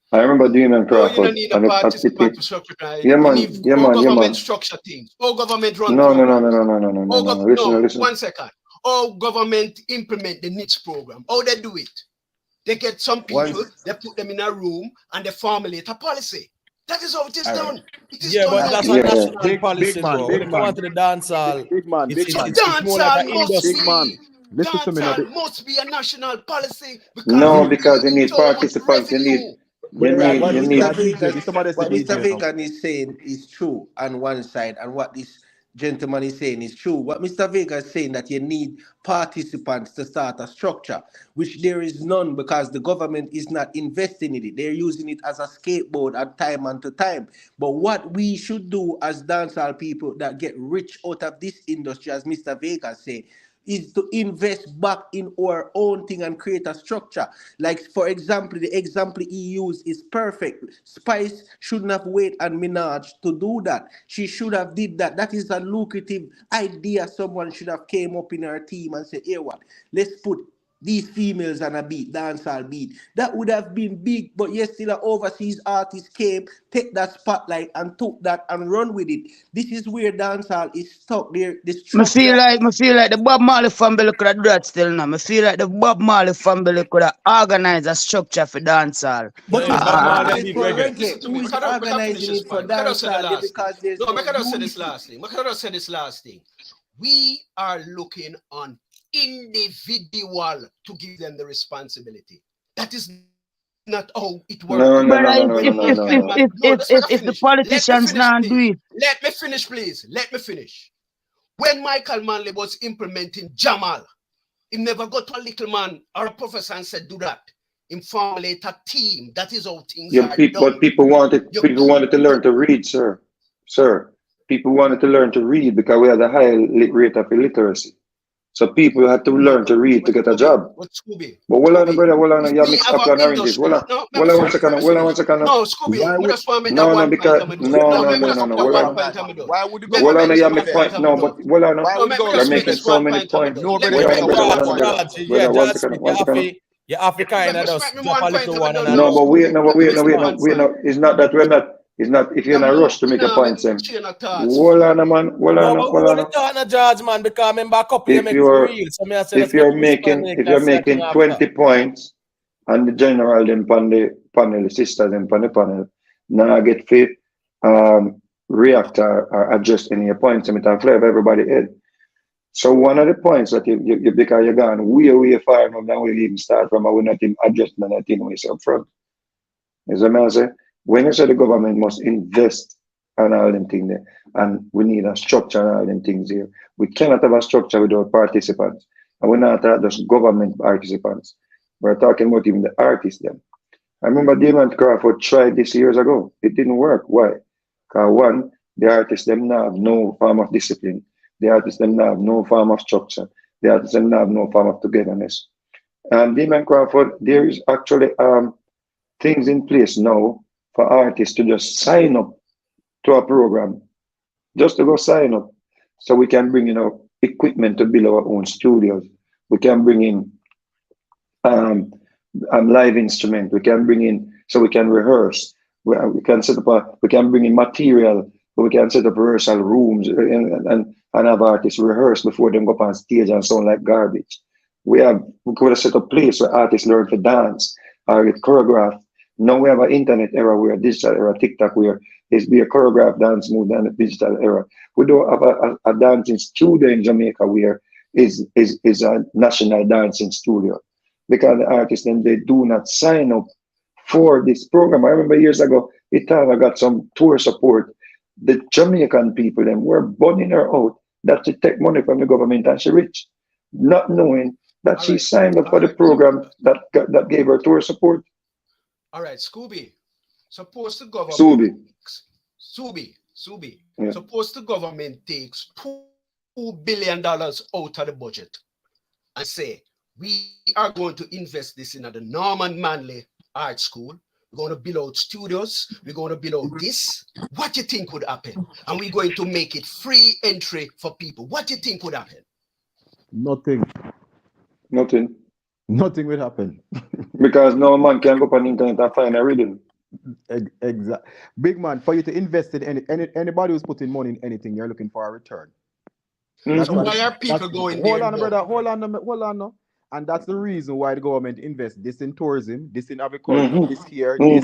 I remember Damon No, you don't Crawford. need a participant to structure. Yeah, You man. need Yeah, all man. Yeah, government man. structure things. All government run No. programs. Listen. 1 second. All government implement the N.I.D.S program. How they do it? They get some people, they put them in a room, and they formulate a policy. That is how it is done. It is done but no that's a different. national policy, bro. When it comes to the dancehall, it's more like an industry. Dancehall must be a national policy because No, it because you brings in need so much participants. You revenue. need. What Mr. Vegan is saying is true on one side, and what this gentleman is saying is true. What Mr. Vega is saying that you need participants to start a structure, which there is none because the government is not investing in it. They're using it as a skateboard at time and to time. But what we should do as dancehall people that get rich out of this industry, as Mr. Vega say, is to invest back in our own thing and create a structure. Like, for example, the example he used is perfect. Spice shouldn't have waited on Minaj to do that. She should have did that. That is a lucrative idea. Someone should have came up in our team and said, here what, let's put these females on a beat, dancehall beat. That would have been big, but yes, still an overseas artist came, take that spotlight and took that and run with it. This is where dancehall is stuck there. The Me structure. feel like the Bob Marley family could have do that still now. Me feel like the Bob Marley family could have organized a structure for dancehall. But Bob Marley it's for reggae. Listen to Who me. is Make I organizing finish this it for point. Make I say the dancehall? last thing. Because there's No, make I say unity. this last thing. Make I say this last thing. We are looking on individual to give them the responsibility. That is not how it works. No. If the politicians now do it. Let me finish, please. Let me finish. When Michael Manley was implementing Jamal, he never got to a little man or a professor and said, do that. Him formulate a team. That is how things are done. But people wanted to learn to read, sir. People wanted to learn to read because we had a high rate of illiteracy. So people had to learn to read to get a job. But hold on, brother, hold on. You have mixed apple and oranges. Hold on 1 second. No, Scooby, I just want to make that one point. No. Why would the Hold on, government you have mixed point. No, but hold on. Why would the You're government making so many points. Nobody Hold on, brother. Yeah, 1 just second. 1 second. you have to kind of just drop a little one and No, but wait. It's not that we're not. It's not if you're in a rush to make a point, Sam. Hold on, man. Hold on. No, but we want to talk on George, man, because remember a couple you make real. So me I say, If you're making 20 points and the general then pan the panel, the sisters then pan the panel, now I get fit react or adjust any points and it flavor everybody head. So one of the points that you because you're gone way far from now we even start from, I will not even adjust anything when you up front. As I say, when you say the government must invest and all them things there, and we need a structure and all them things here, we cannot have a structure without participants. And we're not just government participants. We're talking about even the artists then. I remember Damon Crawford tried this years ago. It didn't work. Why? Because one, the artists them now have no form of discipline. The artists them now have no form of structure. The artists them now have no form of togetherness. And Damon Crawford, there is actually things in place now for artists to just sign up to a program, just to go sign up, so we can bring in equipment to build our own studios. We can bring in live instrument. We can bring in so we can rehearse. We can set up we can bring in material but we can set up rehearsal rooms and have artists rehearse before them go up on stage and sound like garbage. We could have set up place where artists learn to dance or get choreographed. Now we have an internet era, where digital era, TikTok, where it's be a choreographed dance move than a digital era. We don't have a dancing studio in Jamaica where is a national dancing studio, because the artists then they do not sign up for this program. I remember years ago, Itala got some tour support. The Jamaican people then were burning her out that she take money from the government and she rich, not knowing that she signed up for the program that gave her tour support. All right, Scooby. Suppose the government Subi. Yeah. Suppose the government takes $2 billion out of the budget and say, we are going to invest this in the Norman Manley Art School. We're going to build out studios. We're going to build out this. What do you think would happen? And we're going to make it free entry for people. What do you think would happen? Nothing. Nothing will happen. Because no man can go up on the internet and find a rhythm. Exactly. Big man, for you to invest in anybody who's putting money in anything, you're looking for a return. So why are people going there? Hold on, brother. Hold on. No. And that's the reason why the government invests this in tourism, this in agriculture, this here, this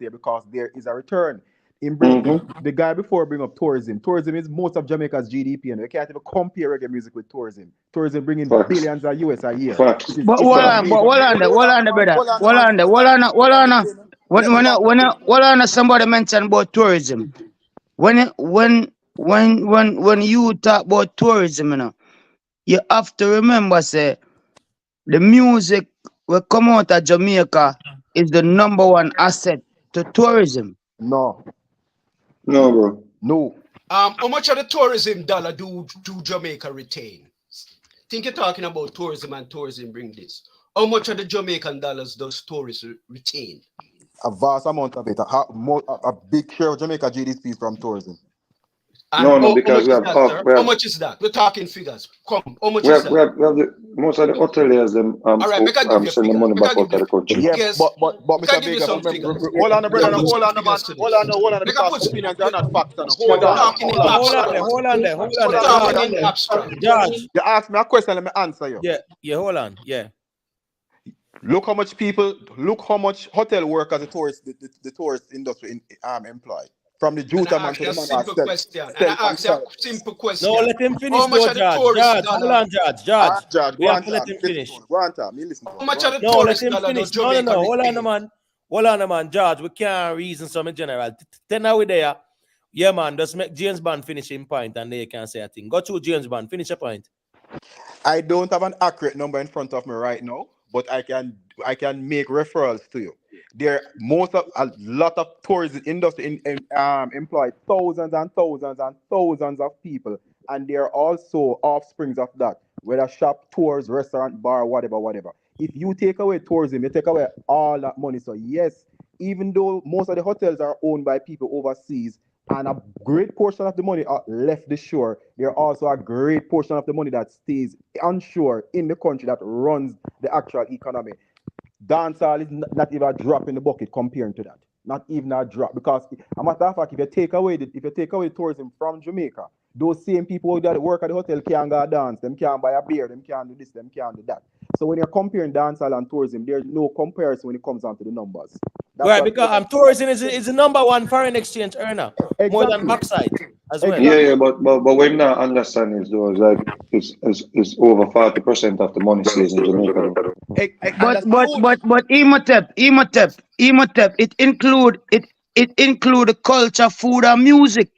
there, because there is a return. The guy before bring up tourism. Tourism is most of Jamaica's GDP, and you can't even compare reggae music with tourism. Tourism bringing billions of US a year. But hold on, When somebody mentioned about tourism, when you talk about tourism, you know, you have to remember, say, the music will come out of Jamaica is the #1 asset to tourism. No, bro. No. How much of the tourism dollar do Jamaica retain? Think you're talking about tourism and tourism bring this. How much of the Jamaican dollars does tourists retain? A vast amount of it. A big share of Jamaica GDP is from tourism. And because how much is that? We're talking figures. Come, how much is that? We have most of the hoteliers them send the money back out of the country. Yeah, but Mr. Bigger, hold on, brother, hold on, man. Hold on, because opinions are not facts. Hold on. Judge. You ask me a question, let me answer you. Yeah, hold on. Yeah. Look how much hotel workers the tourist industry employ. From the Juta man to the man. Simple question. And I ask you a simple question. No, let him finish. How much of the tourist Hold on, Judge. We have to let him finish. Go on, Tom. You listen. How much of the No, let tourist him dollar finish. does Jamaica No. Hold retain? on, man. Judge, we can't reason some in general. Then now we there. Yeah, man. Just make James Bond finish his point and they can say a thing. Go to James Bond. Finish your point. I don't have an accurate number in front of me right now, but I can make referrals to you. A lot of tourism industry employ thousands and thousands and thousands of people, and they're also offsprings of that, whether shop, tours, restaurant, bar, whatever. If you take away tourism, you take away all that money. So yes, even though most of the hotels are owned by people overseas, and a great portion of the money left the shore, there also a great portion of the money that stays onshore in the country that runs the actual economy. Dancehall is not even a drop in the bucket comparing to that. Not even a drop. Because a matter of fact, if you take away tourism from Jamaica, those same people that work at the hotel can't go dance, them can't buy a beer, them can't do this, them can't do that. So when you're comparing dancehall and tourism, there's no comparison when it comes down to the numbers. Right, because tourism is the #1 foreign exchange earner, more than backside as well. Yeah, but what I'm not understanding is though, like it's over 40% of the money stays in Jamaica. But Imhotep, it include the culture, food, and music.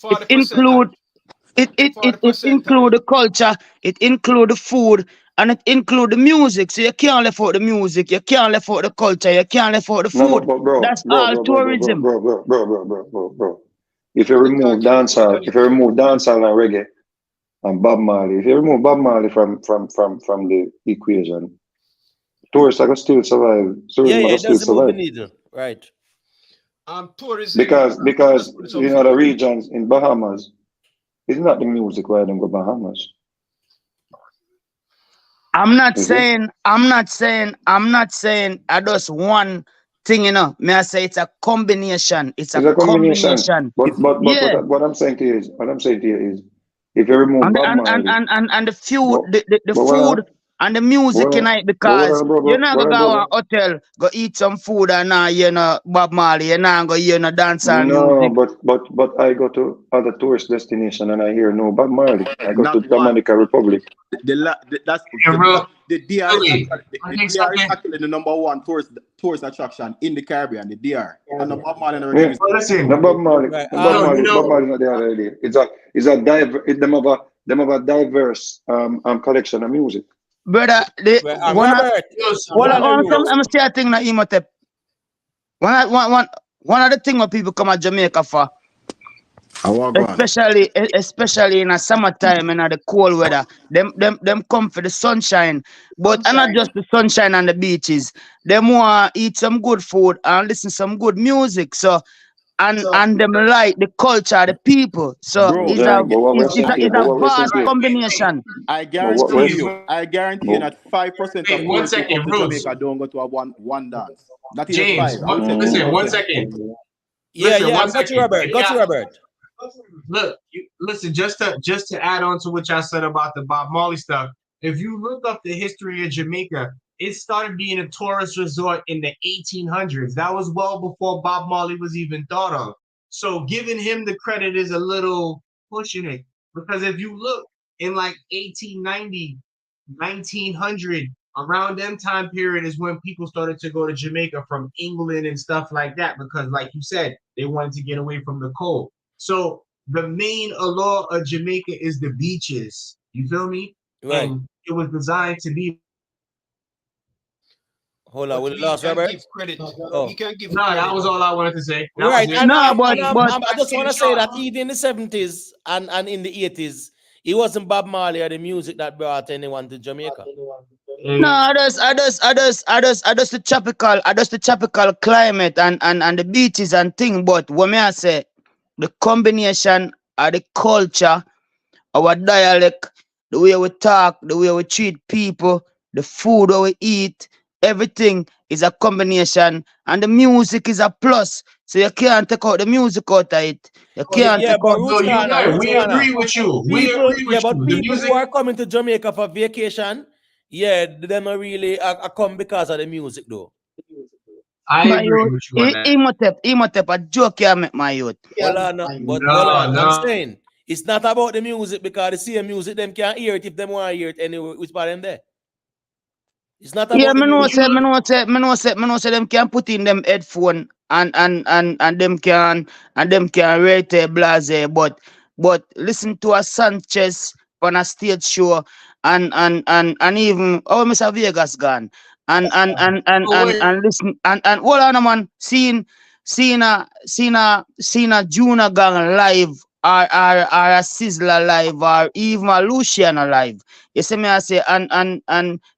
It include the culture, it include the food, and it include the music. So you can't left out the music, you can't left out the culture, you can't left out the food. That's all tourism. Bro. If you remove dancehall and reggae and Bob Marley, if you remove Bob Marley from the equation, tourists are gonna still survive. It doesn't move the needle, right? Tourism because you know the regions in Bahamas, it's not the music why them go Bahamas. I'm not saying I just one thing, you know. May I say it's a combination. It's a It's a combination. combination. But Yeah. what I'm saying to you is, if you remove Bob Marley, And the food, but, the but what food and the music what tonight, but because you're not gonna go to brother? a hotel, go eat some food and now you know Bob Marley, you're not gonna hear no dancehall No, music. but I go to other tourist destination and I hear no Bob Marley. I go to Not one. Dominica Republic. That's Hey, real, the DR is really, actually I the think DR is something. actually the #1 tourist attraction in the Caribbean. The DR and the Bob Marley never Yeah. came. Well, listen, No Bob Marley. Right. No Bob Marley. you Bob know, Marley not there already. It's a them have a diverse collection of music. Brother, the Right. one Robert, well, follow the I rules. I'm say a thing na Imhotep. One of the thing what people come to Jamaica for, especially in the summertime and the cold weather, them come for the sunshine, but and not just the sunshine and the beaches. Them want eat some good food and listen some good music. So and them like the culture, the people. So Bro, it's Yeah, a but what we're saying to you, it's but a what we're saying vast to you, combination. I but what guarantee we're you, James, I guarantee you but, that 5% of wait, one tourists who come second, to Roots. Jamaica don't go to a one dance. Not even James, 5. I would say listen, 10%. 1 second. Yeah, Listen, yeah. one Got you, second. Robert. Got you, Robert. Look, listen. Just to add on to what y'all said about the Bob Marley stuff. If you look up the history of Jamaica, it started being a tourist resort in the 1800s. That was well before Bob Marley was even thought of. So giving him the credit is a little pushing it, because if you look in like 1890, 1900, around them time period is when people started to go to Jamaica from England and stuff like that, because like you said, they wanted to get away from the cold. So the main allure of Jamaica is the beaches. You feel me? Right. And it was designed to be. Hold on. But We we lost can Robert. give credit. Oh. We can give No, that credit. was all I wanted to say. That Right. was it. And No, but I just want to say that even in the 70s and in the 80s, it wasn't Bob Marley or the music that brought anyone to Jamaica. no, others the tropical climate and the beaches and thing. But what may I say, the combination of the culture, our dialect, the way we talk, the way we treat people, the food that we eat, everything is a combination, and the music is a plus. So you can't take out the music out of it. You can't Yeah, take but out. Roots Corner, We agree with you. We People, agree yeah, with but you. The people who music. are coming to Jamaica for vacation, yeah, them are really come because of the music though. I My agree youth, with you on that. Imhotep, a joke you make my youth. Hold on, but hold on. I'm saying it's not about the music, because the same music them can't hear it if them want to hear it anyway. Which part them there? It's not about Yeah, the music. me know say them can put in them headphone and them can rate a blase, but listen to a Sanchez on a stage show and even Mr. Vegas gone and listen and hold on man, seeing a Juna gang live or a Sizzler live or even a Luciano live. You see me I say and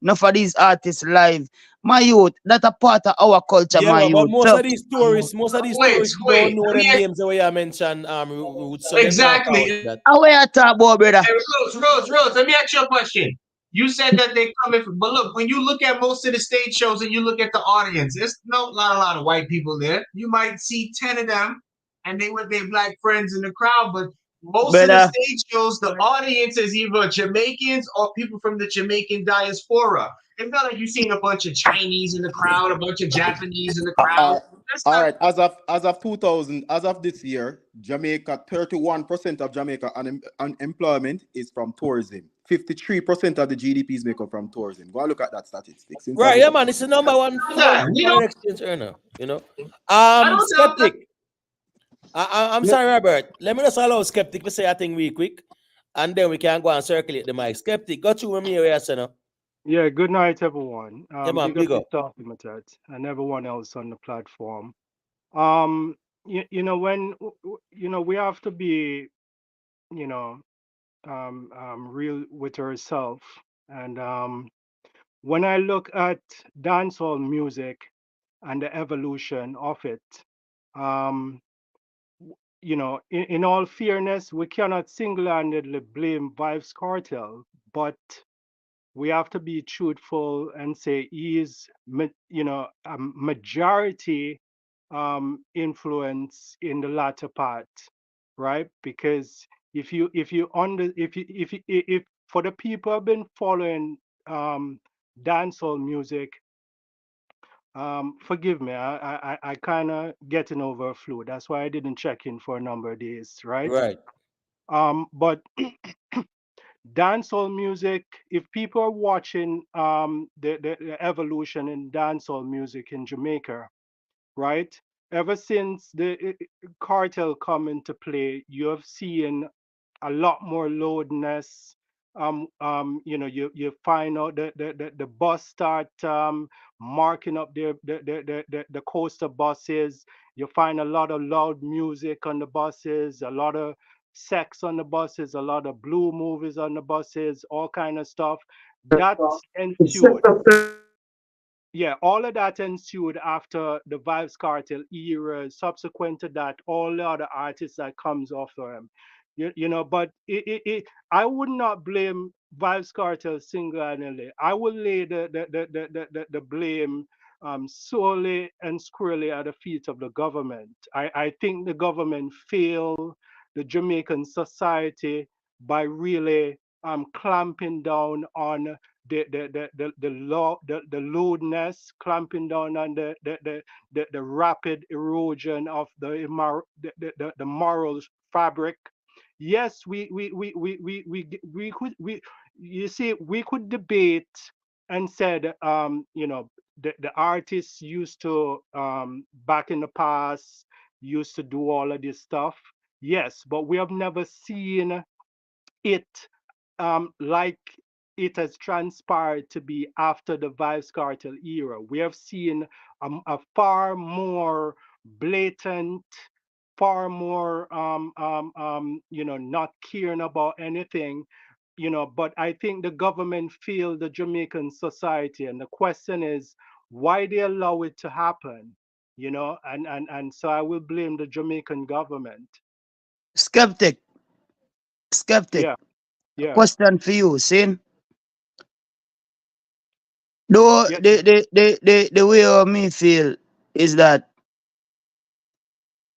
enough of these artists live. My youth, that's a part of our culture, Yeah, my but youth. most So of these tourists don't know them names the way I mentioned Roots, so they can't count Exactly. that. how we are talk about, brother? Hey, Rose, let me ask you a question. You said that they come in, but look, when you look at most of the stage shows and you look at the audience, it's not a lot of white people there. You might see 10 of them, and they with their black friends in the crowd, but most of the stage shows, the audience is either Jamaicans or people from the Jamaican diaspora. It's not like you've seen a bunch of Chinese in the crowd, a bunch of Japanese in the crowd. All right, as of 2000, as of this year, Jamaica, 31% of Jamaica unemployment is from tourism. 53% of the GDP is made up from tourism. Go and look at that statistics. Right, yeah, man. It's the number one foreign exchange earner. You know, Skeptic. I'm sorry, Robert. Let me just allow Skeptic to say a thing real quick, and then we can go and circulate the mic. Skeptic, got you with me, yes, no? Yeah, good night, everyone. Yeah, man, Big big up up. yourself, Limited, and everyone else on the platform. When we have to be, you know, real with ourselves. And when I look at dancehall music and the evolution of it, in all fairness, we cannot single-handedly blame Vybz Kartel, but we have to be truthful and say he is, a majority influence in the latter part, right? Because if for the people who have been following dancehall music, forgive me, I kind of getting over a flu. That's why I didn't check in for a number of days, right? Right. But dancehall music, if people are watching the evolution in dancehall music in Jamaica, right? Ever since the cartel come into play, you have seen a lot more loudness. You find out the bus start marking up the coaster buses. You find a lot of loud music on the buses, a lot of sex on the buses, a lot of blue movies on the buses, all kind of stuff. That ensued. Yeah, all of that ensued after the Vybz Kartel era. Subsequent to that, all the other artists that comes after him, but I would not blame Vybz Kartel single-handedly. I would lay the blame solely and squarely at the feet of the government. I think the government failed the Jamaican society by really clamping down on the law, the lewdness, clamping down on the rapid erosion of the moral fabric. Yes, we could debate and said, the artists used to back in the past used to do all of this stuff. Yes, but we have never seen it like it has transpired to be after the Vybz Kartel era. We have seen a far more blatant, far more, not caring about anything, but I think the government failed the Jamaican society. And the question is, why they allow it to happen? And so I will blame the Jamaican government. Skeptic. Yeah, yeah. Question for you, Sin. Though Yeah. the way me feel is that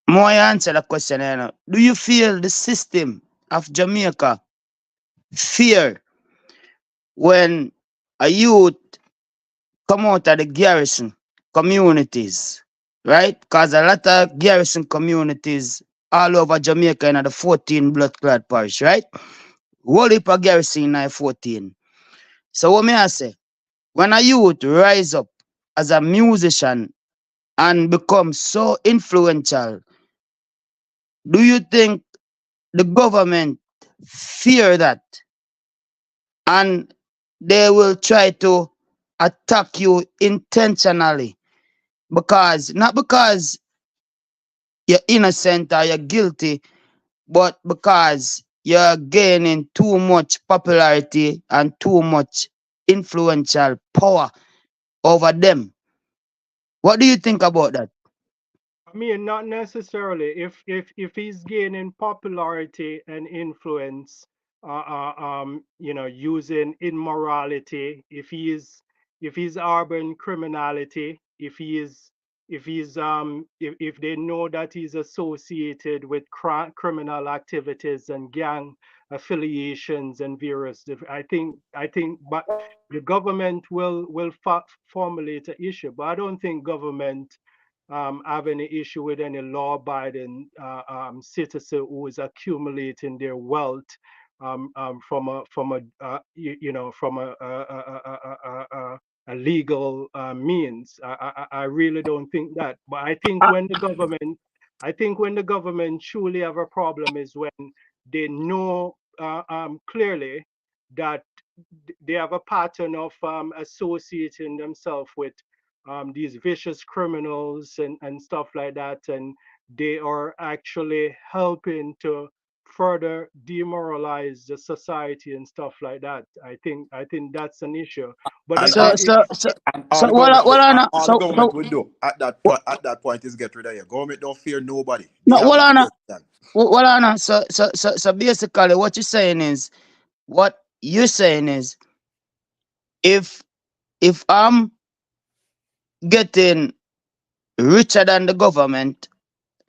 more answer the question, do you feel the system of Jamaica fear when a youth come out of the garrison communities, right? Because a lot of garrison communities all over Jamaica in the 14 blood clot parish, right? Whole heap of garrison in 14. So what me I say, when a youth rise up as a musician and become so influential, do you think the government fear that and they will try to attack you intentionally not because you're innocent or you're guilty, but because you're gaining too much popularity and too much influential power over them? What do you think about that? I mean, not necessarily. If he's gaining popularity and influence, using immorality, if he's harboring criminality, if they know that he's associated with criminal activities and gang affiliations and various, but the government will formulate an issue. But I don't think government have any issue with any law-abiding citizen who is accumulating their wealth from a legal means. I really don't think that. But I think when the government truly have a problem is when they know clearly that they have a pattern of associating themselves with these vicious criminals and stuff like that, and they are actually helping to further demoralize the society and stuff like that. I think that's an issue. But And So all the government will do at that point is get rid of you. Government don't fear nobody. They have the question. So basically what you're saying is If I'm getting richer than the government,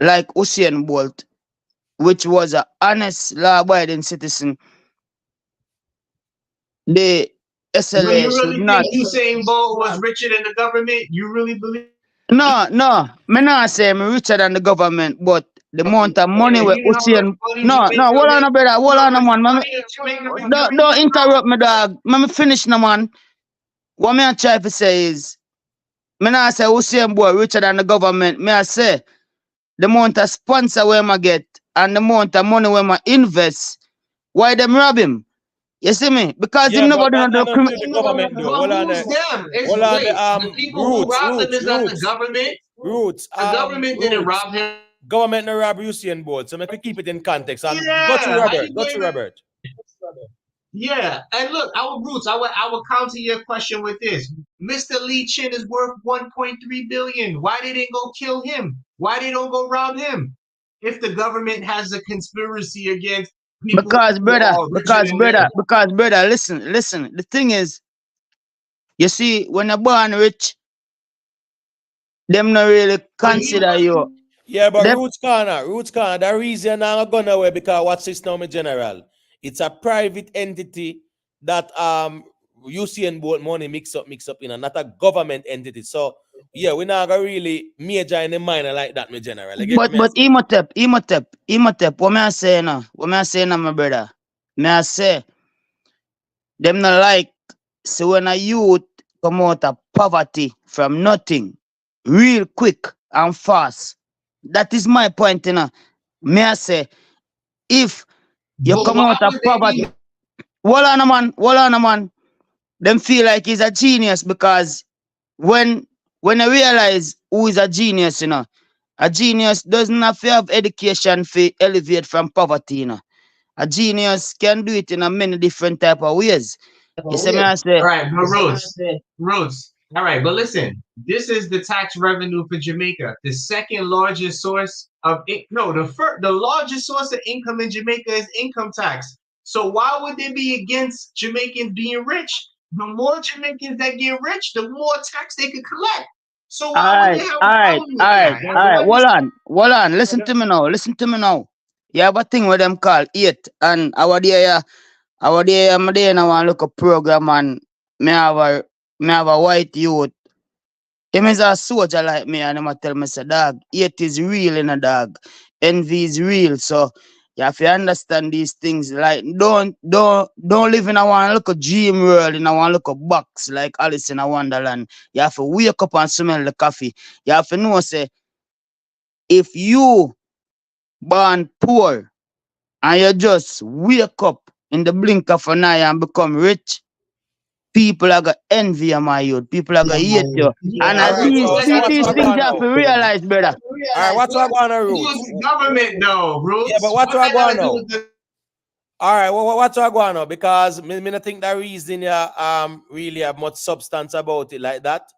like Usain Bolt, which was an honest, law-abiding citizen, the Do SLA you should really not. think Usain Bolt was richer than the government? You really believe? No, me not say I'm richer than the government, but the amount of money Yeah, where you know how much Usain. money No, Jamaica hold on, make? brother, You hold know how on, much man. money Jamaica make? Don't interrupt me, dog. Let me finish, no, man. What me I try to say is, me not say Usain Bolt richer than the government. Me I say the amount of sponsor where I get and the amount of money where I invest. Why them rob him? You see me? Because him Yeah, but nobody that know the not to criminal. do the government though. But who's them? It's Hold on wait, the the people who robbed him is not the government. roots. The government didn't Roots. rob him. Government no rob Usain Bolt. So make we keep it in context. And go to Yeah, how Robert. you Go to blame it? Robert. Yeah, and look, our roots. I will counter your question with this: Mr. Lee Chin is worth 1.3 billion. Why they didn't go kill him? Why they don't go rob him? If the government has a conspiracy against people Because who brother, are richer than them, listen. The thing is, you see, when you're born rich, them not really but he consider wasn't. you. Yeah, but Them, Roots Corner, the reason I'm going away because what's this now, my general? It's a private entity that Usain Bolt money mix up in, and not a government entity. So yeah, we're not gonna really major in the minor like that, my general. You get but me? Imhotep, what me I say now? What me I say now, my brother? Me I say, them not like, so when a youth come out of poverty from nothing, real quick and fast. That is my point, you know. Me I say, if you But come why out of would they poverty, be? hold on, a man. Them feel like he's a genius because when I realize who is a genius, you know, a genius doesn't have to have education to elevate from poverty, you know. A genius can do it in a many different type of ways. You see me I say? All right, but Roots. All right, but listen, this is the tax revenue for Jamaica. The second largest source of the largest source of income in Jamaica is income tax. So why would they be against Jamaicans being rich? The more Jamaicans that get rich, the more tax they could collect. So why would they have a problem with that? Hold on. Listen to me now. You have a thing with them called 8, and our day, I'm there now and look a program, and me have a white youth. Him is a soldier like me, and him a tell me say, dog, 8 is real in a dog. Envy is real. So you have to understand these things. Like don't live in a one look a dream world, in a one look a box like Alice in a Wonderland. You have to wake up and smell the coffee. You have to know say, if you born poor and you just wake up in the blink of an eye and become rich, people are gonna envy you, my youth. People are gonna hate you. And All right, so what's these going things you have on to now? realize, brother. All right, what's going on, Do Roots? with the government though, Roots? Yeah, but what's going on now? With the All right, what's going on now? Because me not think that reason really have much substance about it like that,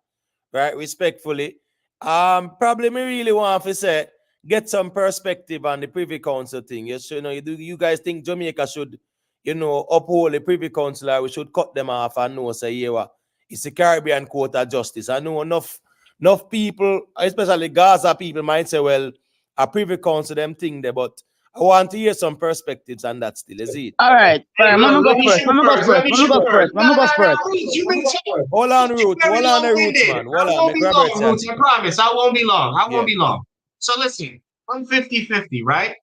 right? Respectfully, probably me really want to say get some perspective on the Privy Council thing. Yes, you guys think Jamaica should, uphold the Privy Council, or we should cut them off and know say it's the Caribbean Court of Justice. I know enough people, especially Gaza people, might say, well, a Privy Council them thing there, but I want to hear some perspectives on that still, is it? All right. Hey, Let me look, go let me first. shoot first. Let me shoot first. No, Roots, you can tell. Hold on, Roots. Very Hold on, the Roots, long-winded. man. Hold I on. won't Make be Robert long, say Roots. I promise. I won't be long. I Yeah. won't be long. So listen, I'm 50-50, right?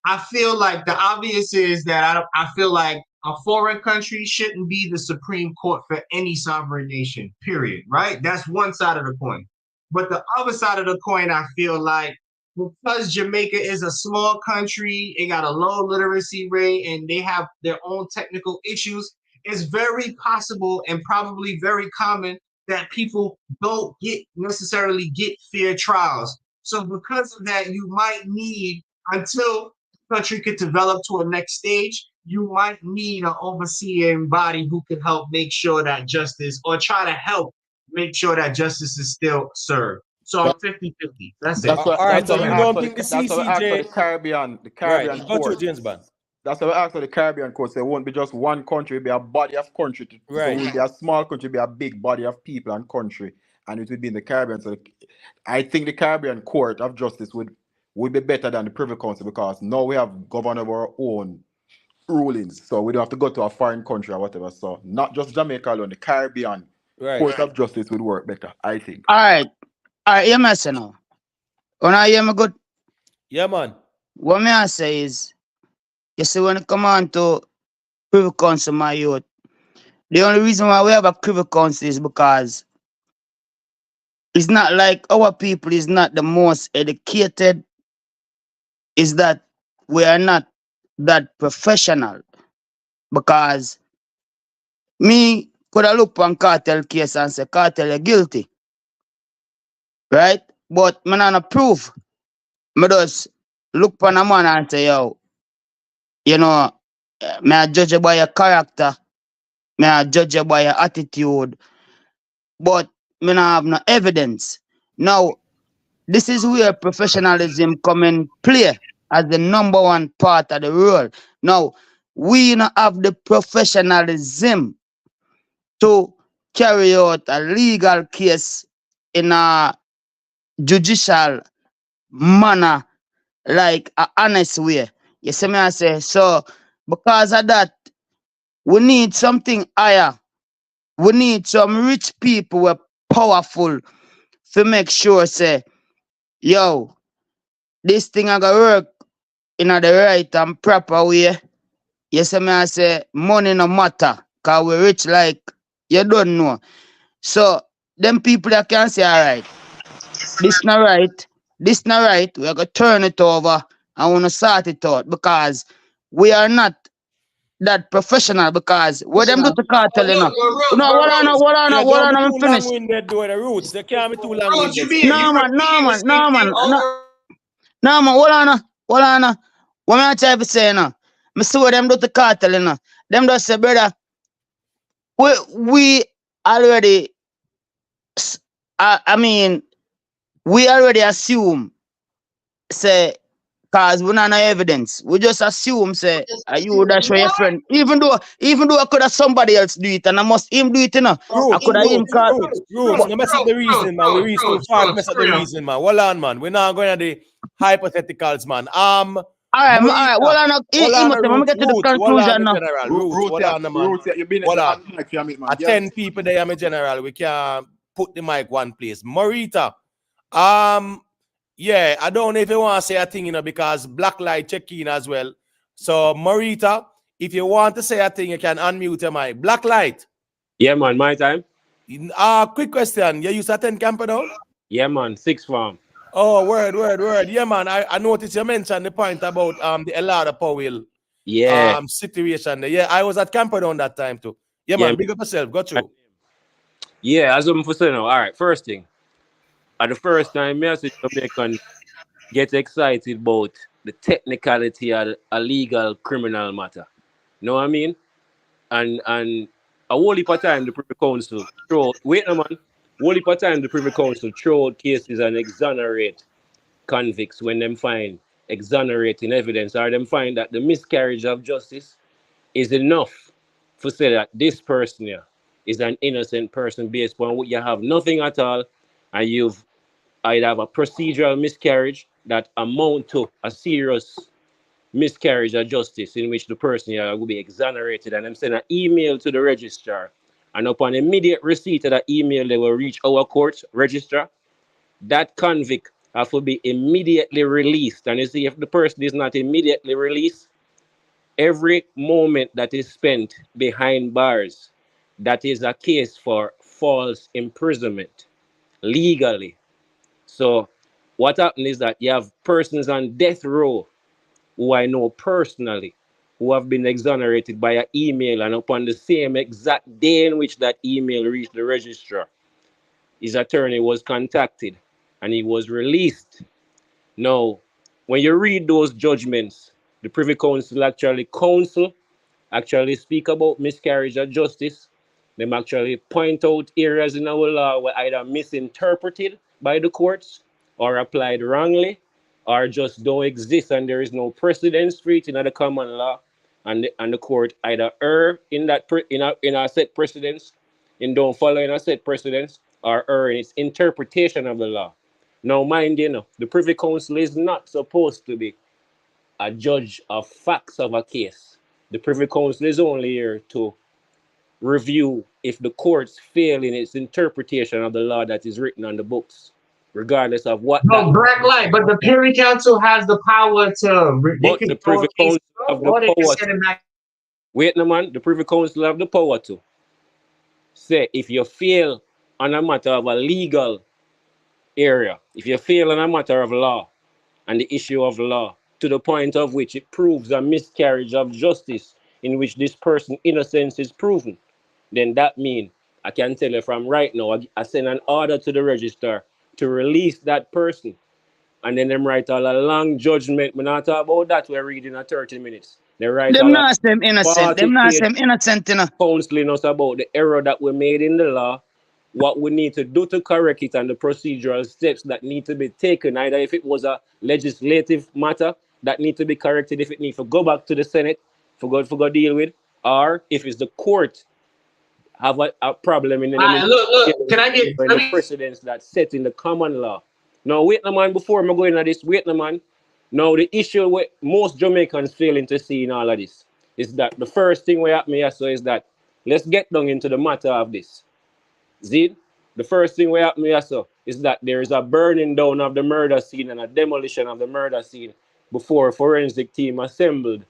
I feel like the obvious is that I feel like a foreign country shouldn't be the Supreme Court for any sovereign nation, period, right? That's one side of the coin. But the other side of the coin, I feel like because Jamaica is a small country, it got a low literacy rate, and they have their own technical issues, it's very possible and probably very common that people don't necessarily get fair trials. So because of that, you might need, until the country could develop to a next stage, you might need an overseeing body who can help make sure that justice, or try to help make sure that justice is still served. So I'm 50-50. That's it. All right, so you don't think the That's what we ask for the CCJ... Caribbean Right, go through court. James Bond. That's why I asked the Caribbean court. It won't be just one country, it'll be a body of country. So it will be a small country, be a big body of people and country, and it will be in the Caribbean. So I think the Caribbean Court of Justice would be better than the Privy Council, because now we have governed our own rulings. So we don't have to go to a foreign country or whatever. So not just Jamaica alone, the Caribbean Court of Justice would work better, I think. All right, you messing now. When I hear me good, Yeah, man. what may I say is, you see, when it come on to Privy Council, my youth, the only reason why we have a Privy Council is because it's not like our people is not the most educated, is that we are not that professional. Because me could have looked on Kartel case and say, Kartel, you're guilty. Right? But me not proof. Me just look on a man and say, yo, you know, me I judge you by your character, me I judge you by your attitude, but me not have no evidence. Now, this is where professionalism come in play as the number one part of the role. Now, we not have the professionalism to carry out a legal case in a judicial manner, like a honest way. You see me I say? So because of that, we need something higher. We need some rich people who are powerful to make sure say, yo, this thing I gonna work in the right and proper way. You see me I say money no matter, cause we rich like you don't know. So them people that can say, all right, this not right, this not right, we're gonna turn it over and wanna sort it out, because we are not that professional, because what them do to Kartel, you know. No, Yeah, what don't be on, I'm too finished. long-winded doing the roots. They can't be too Roots, long-winded. No man, hold on. What me I try to say, you know? Me see what them do to Kartel, you know. Them just say, brother, we already, I mean, we already assume, say, cause we not no evidence. We just assume, say, you that's your friend. Even though I could have somebody else do it, and I must him do it, you know. I could have him call. Roots. No mess up the reason, man. We reach too far to mess up the reason, man. Hold on, man. We're not going to the hypotheticals, man. All right, hold on. Let me get to the conclusion now. General. Roots, hold on, man. Hold on. At 10 people there, I'm a general. We can't put the mic one place. Morita, yeah, I don't know if you want to say a thing, you know, because Blacklight check in as well. So, Morita, if you want to say a thing, you can unmute your mic. Blacklight. Yeah, man, my time. Quick question. You used to attend Camperdown? Yeah, man, 6th form. Oh, word. Yeah, man. I noticed you mentioned the point about the Elada Powell situation. Yeah, I was at Camperdown that time too. Yeah, man. Big up yourself. Got you. Yeah, as I'm for saying now. All right, first thing. At the first time, me as a Jamaican get excited about the technicality of a legal criminal matter. Know what I mean? And a whole heap of time the Privy Council throw the Privy Council throw out cases and exonerate convicts when them find exonerating evidence, or them find that the miscarriage of justice is enough to say that this person here is an innocent person based on what you have nothing at all, and you've either have a procedural miscarriage that amount to a serious miscarriage of justice in which the person here will be exonerated, and them send an email to the registrar, and upon immediate receipt of that email they will reach our court registrar. That convict have to be immediately released. And you see, if the person is not immediately released, every moment that is spent behind bars, that is a case for false imprisonment legally. So what happens is that you have persons on death row who I know personally who have been exonerated by an email, and upon the same exact day in which that email reached the registrar, his attorney was contacted and he was released. Now, when you read those judgments, the Privy Council actually speak about miscarriage of justice. Them actually point out areas in our law were either misinterpreted by the courts or applied wrongly or just don't exist and there is no precedence for it in the common law. and the court either err in that in a set precedence, in don't follow in a set precedence, or err in its interpretation of the law. Now, mind you, the Privy Council is not supposed to be a judge of facts of a case. The Privy Council is only here to review if the courts fail in its interpretation of the law that is written on the books, regardless of what that. No, Black Light, but the Privy Council has the power to. They But can the throw Privy a case Council have the or they can power send to. it back. Wait, no man, the Privy Council have the power to say if you fail on a matter of a legal area, if you fail on a matter of law and the issue of law, to the point of which it proves a miscarriage of justice in which this person's innocence is proven, then that means I can tell you from right now, I send an order to the register to release that person. And then them write all a long judgment. We not talk about that we're reading at 30 minutes. They write Them all a not them innocent. Them not 40-page them innocent, you know. counseling us about the error that we made in the law, what we need to do to correct it, and the procedural steps that need to be taken, either if it was a legislative matter that need to be corrected, if it need to go back to the Senate for go deal with, or if it's the court have a problem in All right, look. Can I get? in Let the me. precedents that's set in the common law. Now, wait no man, before I'm going into this, wait no man. Now, the issue with most Jamaicans failing to see in all of this is that the first thing we have me so is that let's get down into the matter of this. Zid, the first thing we have me so is that there is a burning down of the murder scene and a demolition of the murder scene before a forensic team assembled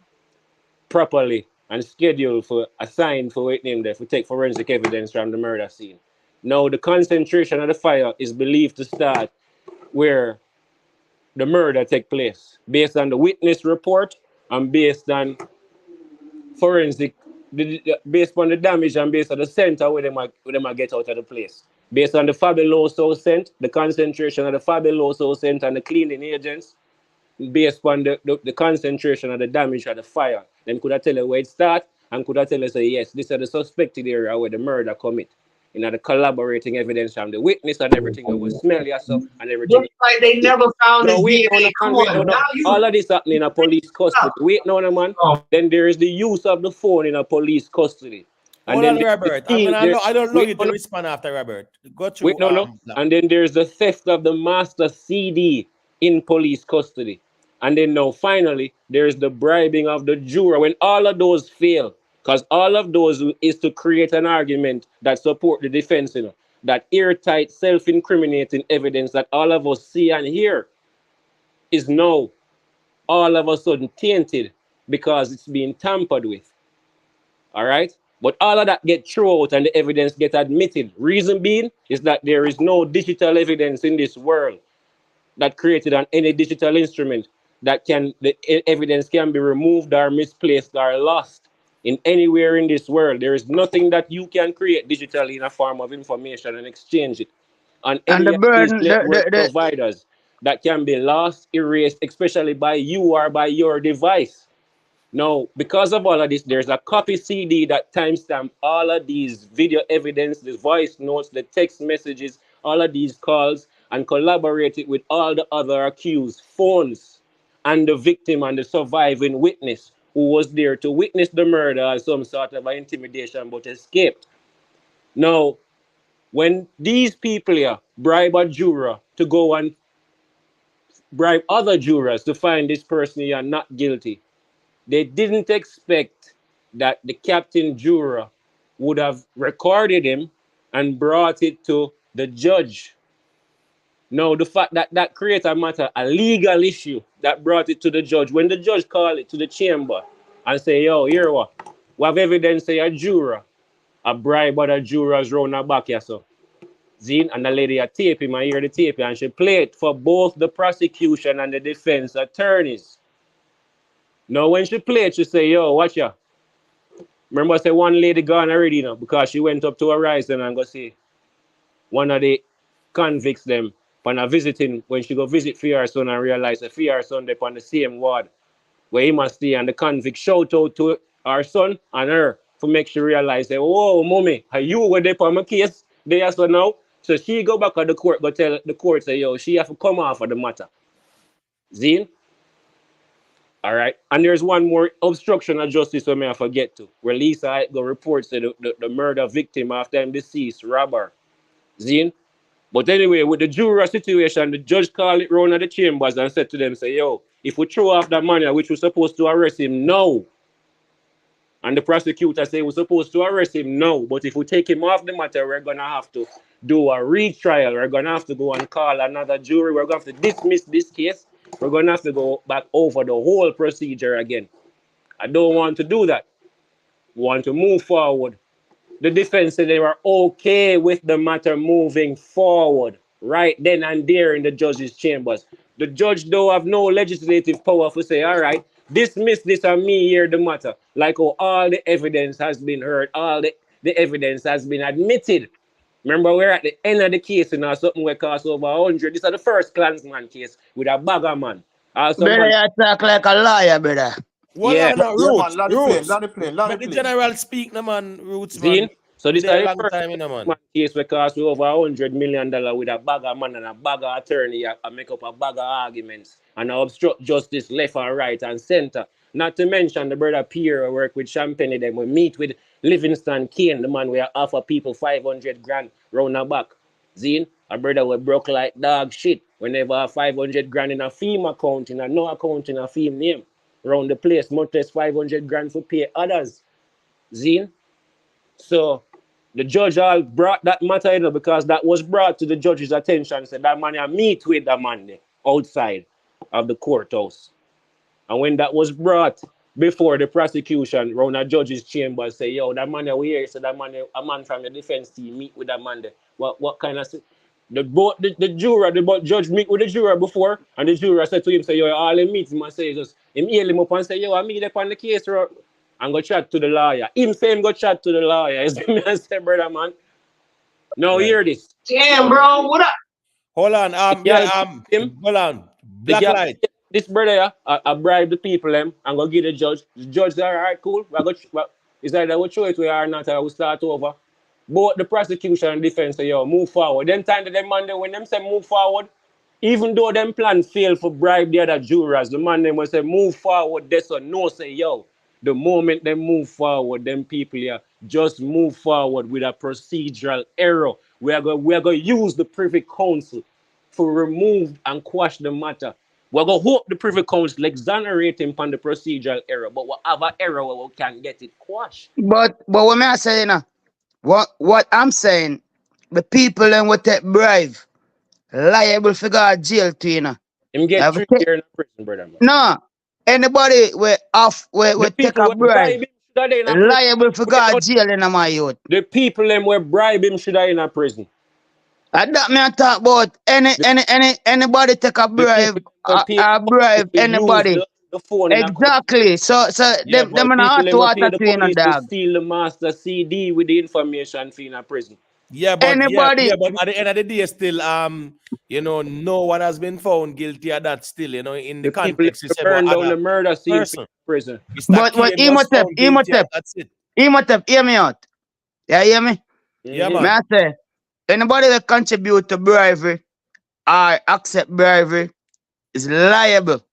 properly and scheduled for assigned for it named there to take forensic evidence from the murder scene. Now the concentration of the fire is believed to start where the murder take place, based on the witness report and based on forensic, based on the damage and based on the center where they get out of the place. Based on the fabuloso scent, the concentration of the fabuloso scent and the cleaning agents, based on the concentration of the damage of the fire. Then could I tell you where it start and could I tell you say yes, this is the suspected area where the murder commit. You know, the collaborating evidence from the witness and everything that was smell yourself and everything. Looks like they never found No, his wait, DNA. no, man, Come wait, on, no. now you. All of this happening in a police custody. Wait, no, man. Then there is the use of the phone in a police custody. And Hold then on, Robert. I don't know wait, you to respond after Robert. Go wait, through. no. And then there's the theft of the master CD in police custody. And then now finally, there's the bribing of the juror. When all of those fail, because all of those is to create an argument that support the defense, you know, that airtight, self-incriminating evidence that all of us see and hear is now all of a sudden tainted because it's being tampered with. All right? But all of that get thrown out and the evidence get admitted. Reason being is that there is no digital evidence in this world that created on any digital instrument that the evidence can be removed or misplaced or lost in anywhere in this world. There is nothing that you can create digitally in a form of information and exchange it on And the any of these burden, network providers that can be lost, erased, especially by you or by your device. Now, because of all of this, there's a copy CD that timestamp all of these video evidence, the voice notes, the text messages, all of these calls, and collaborate it with all the other accused phones and the victim and the surviving witness who was there to witness the murder as some sort of intimidation but escaped. Now, when these people here bribe a juror to go and bribe other jurors to find this person here not guilty, they didn't expect that the captain juror would have recorded him and brought it to the judge. Now, the fact that that creates a matter, a legal issue that brought it to the judge, when the judge called it to the chamber and say, yo, here what? We have evidence say a juror, a bribe other jurors round the back here, so. Zine, and the lady a tape him, I hear the tape, and she played for both the prosecution and the defense attorneys. Now, when she played, she say, yo, watch ya. Remember, I say one lady gone already, you know, because she went up to Horizon and go see one of the convicts them on a visiting when she go visit for her son and realize that for her son they on the same ward where he must stay, and the convict shout out to our son and her to make sure realize that, whoa, mommy, are you were there on my case? They are so now. So she go back at the court, go tell the court say, yo, she have to come off of the matter. Zine? All right. And there's one more obstruction of justice I may I forget to. Where Lisa go reports the murder victim after him deceased, robber. Zine. But anyway, with the juror situation, the judge called it round at the chambers and said to them, say, yo, if we throw off that man which was supposed to arrest him now, and the prosecutor say we're supposed to arrest him now, but if we take him off the matter, we're going to have to do a retrial. We're going to have to go and call another jury. We're going to have to dismiss this case. We're going to have to go back over the whole procedure again. I don't want to do that. We want to move forward. The defense said they were okay with the matter moving forward right then and there in the judge's chambers. The judge don't have no legislative power to say, all right, dismiss this and me hear the matter. Like how all the evidence has been heard, all the evidence has been admitted. Remember, we're at the end of the case and something we cost over 100. This is the first Klansman case with a bagger man. Also, Brother, man, you talk like a liar, brother. Well, yeah. no, Yeah, man, Roots, land the plane, land the plane, land the Let the plane. general speak, no man, Roots, Zine. man. So We this is there a the long first time, you know, man. case where cost we over $100 million with a bag of man and a bag of attorney and make up a bag of arguments and obstruct justice left and right and center. Not to mention the brother Pierre who work with Champagne, them we meet with Livingston Kane, the man where offer people 500 grand round the back. Zine, a brother we broke like dog shit. Whenever have 500 grand in a FEMA account, in a no account in a FEMA name. Round the place, much less 500 grand for pay others. Zine. So the judge all brought that matter, because that was brought to the judge's attention. Said that man, I meet with that man there outside of the courthouse. And when that was brought before the prosecution, round a judge's chamber, say, yo, that man we here, so that man, a man from the defense team meet with that man there. What kind of the juror, the judge meet with the juror before, and the juror said to him, say, yo, all he meets him and say just him hail him up and say, yo, I meet up on the case, and go chat to the lawyer. Him say him go chat to the lawyer. Is me and say, brother man. Now hear this. Damn, bro, what up? Hold on, hold on. Black light. This brother, I bribe the people and go give the judge. The judge say, all right, cool. It's either we show it we are not, or we start over. Both the prosecution and defense say, yo, move forward. Then time to them man, when them say move forward, even though them plan fail for bribe the other jurors, the man them will say move forward. They so no say, yo, the moment they move forward, them people here just move forward with a procedural error. We are going to use the Privy Council to remove and quash the matter. We're going to hope the Privy Council exonerate him from the procedural error, but whatever error we can get it quashed. But what me I say now? What I'm saying, the people then will take bribe, liable for go to jail too, you know. Him get 3 years in prison, brother. Man. No, anybody we take a bribe, liable for go to jail in my youth. The people them were bribe him should in a prison. And that me I talk about anybody take a bribe, anybody. The phone exactly. So yeah, them not to water to you, dog. Steal the master CD with the information for in a prison. Yeah, but anybody, but at the end of the day, still no one has been found guilty of that. Still, in the context, it's burn down the murder scene in prison. But Imhotep, that's it. Imhotep, hear me out. Yeah, hear me? Yeah, man. I say, anybody that contribute to bribery or accept bribery is liable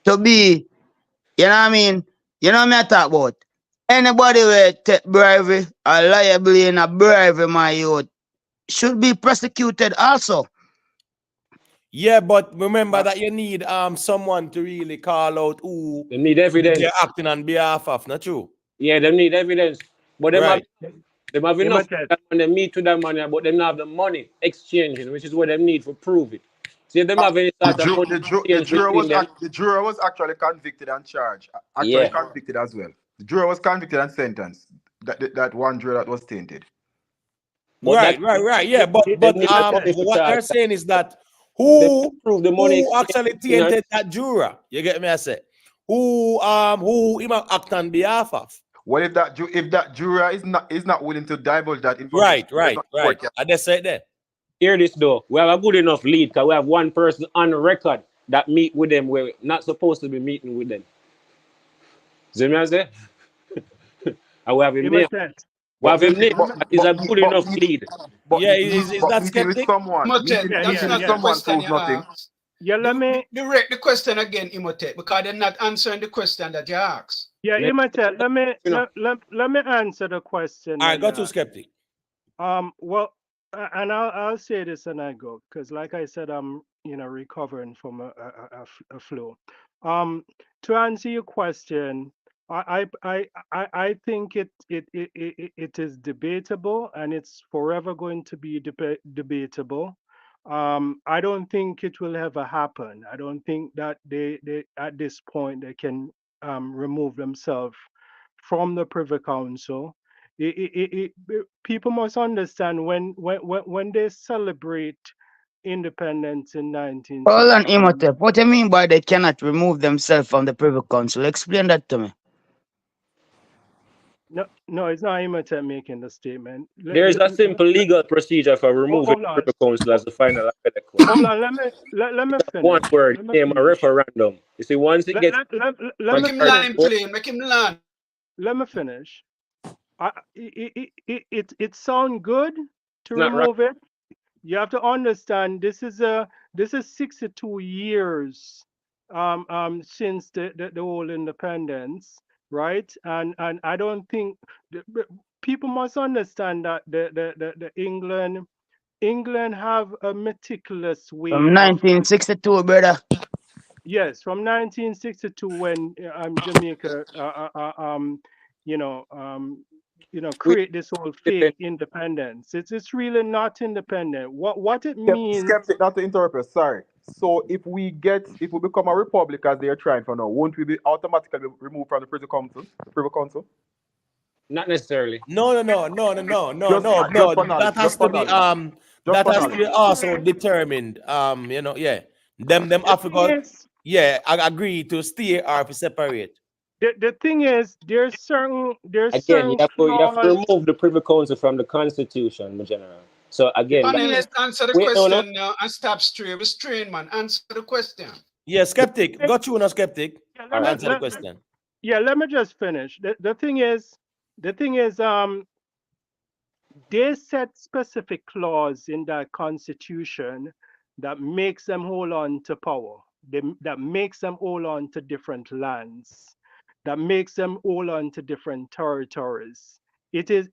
to be, you know what I mean? You know what I talk about? Anybody will take bribery or liable in a bribery, my youth, should be prosecuted also. Yeah, but remember that you need someone to really call out who they need evidence they're acting on behalf of, not true? Yeah, they need evidence. But they right. have enough when they meet to that money, but they don't have the money exchanging, which is what they need for prove it. See, they have any sort of the juror was actually convicted and charged. Convicted as well. The juror was convicted and sentenced. That one juror that was tainted. Right. Yeah, but what they're saying is that who actually tainted that juror? You get me? I say who him act on behalf of. Well, if that juror is not willing to divulge that information, right. I just said that. Hear this though. We have a good enough lead because we have one person on record that meet with them. We're not supposed to be meeting with them. See me I say? And we have him name. We have him name. He's a good enough lead. Yeah, is that skeptic? Someone proves nothing. Yeah, let me direct the question again, Imhotep, because they're not answering the question that you asked. yeah, Imhotep, let me answer the question. All right, That go to Skeptic. Well, and I'll say this and I go because, like I said, I'm recovering from a flu. To answer your question, I think it is debatable and it's forever going to be debatable. I don't think it will ever happen. I don't think that they at this point they can remove themselves from the Privy Council. People must understand when they celebrate independence in Hold on, 1960. Imhotep. What do you mean by they cannot remove themselves from the Privy Council? Explain that to me. No, it's not Imhotep making the statement. There is a simple legal procedure for removing Hold the on. Privy Council as the final appellate court. Hold on. Let me One finish. word, Let me name a finish. referendum. You see, once it gets Let me Make him finish. land plane, make him land. Let me finish. It sounds good to not right. remove it. You have to understand this is 62 years since the whole independence, right? And I don't think people must understand that the England have a meticulous way From of 1962, brother. yes, from 1962 when Jamaica We create this whole fake independence. It's really not independent. What it means. Skeptic, not to interrupt you, sorry. So if we become a republic as they are trying for now, won't we be automatically removed from the Privy Council? not necessarily. No. Just for knowledge. That has to be Just for knowledge. also determined. Yeah. Them The thing Africa, is, yeah, I agree to stay or to separate. the thing is, there's certain Again, you have to clause. remove the Privy Council from the Constitution, my general. So The again, thing is, Panelists, answer the wait, no. question now and stop straight. We're straight, man. Answer the question. Yeah, Skeptic. Got you on a Skeptic. yeah, Answer the question. let me just finish. The thing is, they set specific clause in that constitution that makes them hold on to power. That makes them hold on to different lands. That makes them hold on to different territories. It is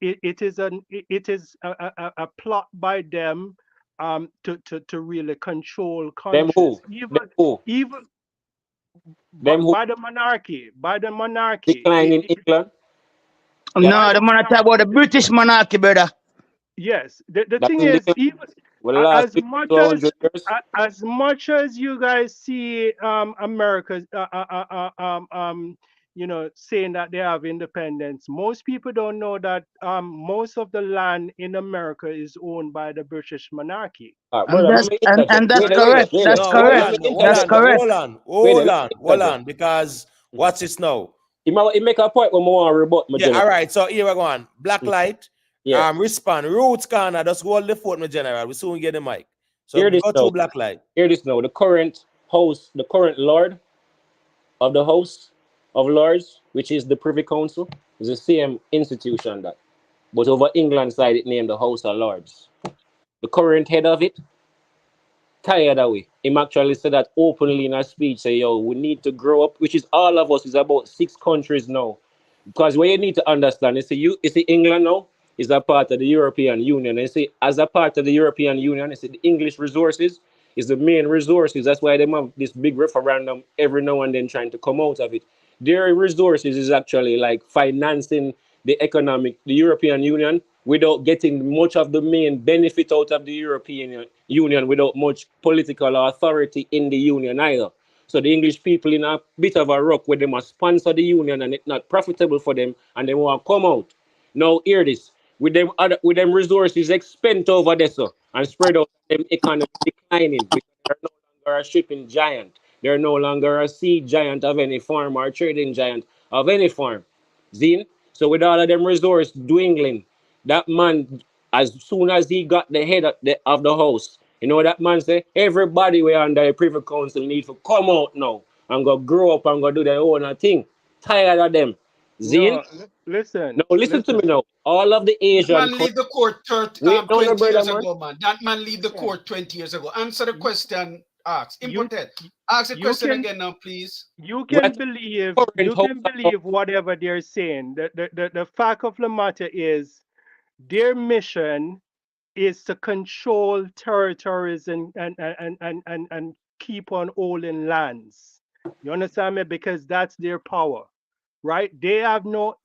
a plot by them to really control Them countries. who? Them who? Even Them who by the monarchy. decline in England? No, the man talk about the British monarchy, brother. Yes, the That thing in is, decline. even Well, the last as 50 much to 100 years. as much as you guys see America saying that they have independence, most people don't know that most of the land in America is owned by the British monarchy. Brother, let me interject. That's Wait, correct. That's hold on, let correct. me That's interject. correct. Hold on, because watch this now. He make a point when I want to rebut my general. All right, so here we go on. Blacklight, Yeah. respond. Roots corner, just hold the phone, my general. We soon get the mic. So Hear this go now. to Blacklight. Hear this now. The current host, the current Lord of the House of Lords, which is the Privy Council, is the same institution that. But over England side, it named the House of Lords. The current head of it, tired of it. Him actually said that openly in a speech, say, yo, we need to grow up, which is all of us, is about 6 countries now. Because what you need to understand is, you see England now is a part of the European Union. And you see, as a part of the European Union, you see the English resources is the main resources. That's why they have this big referendum every now and then trying to come out of it. Their resources is actually like financing the European Union without getting much of the main benefit out of the European Union, without much political authority in the union either. So the English people in a bit of a rock where they must sponsor the union and it's not profitable for them and they want to come out. Now hear this. With them resources expend over there so, and spread out, them economy declining because they're no longer a shipping giant. They're no longer a sea giant of any farm or trading giant of any farm. Zine? So with all of them resources dwindling, that man, as soon as he got the head of the house, you know that man say, everybody we under the Privy Council need to come out now and go grow up and go do their own thing. Tired of them. Zine? No, listen. No, listen to me now. All of the That Asian man leave the court 20 20 brother, years man. ago, man. That man leave the court 20 years ago. Answer the question, ask. You Impotent. Ask the you question can again now, please. you What can believe current house? whatever they're saying. The fact of the matter is their mission is to control territories and keep on holding lands. You understand me? Because that's their power, right? They have no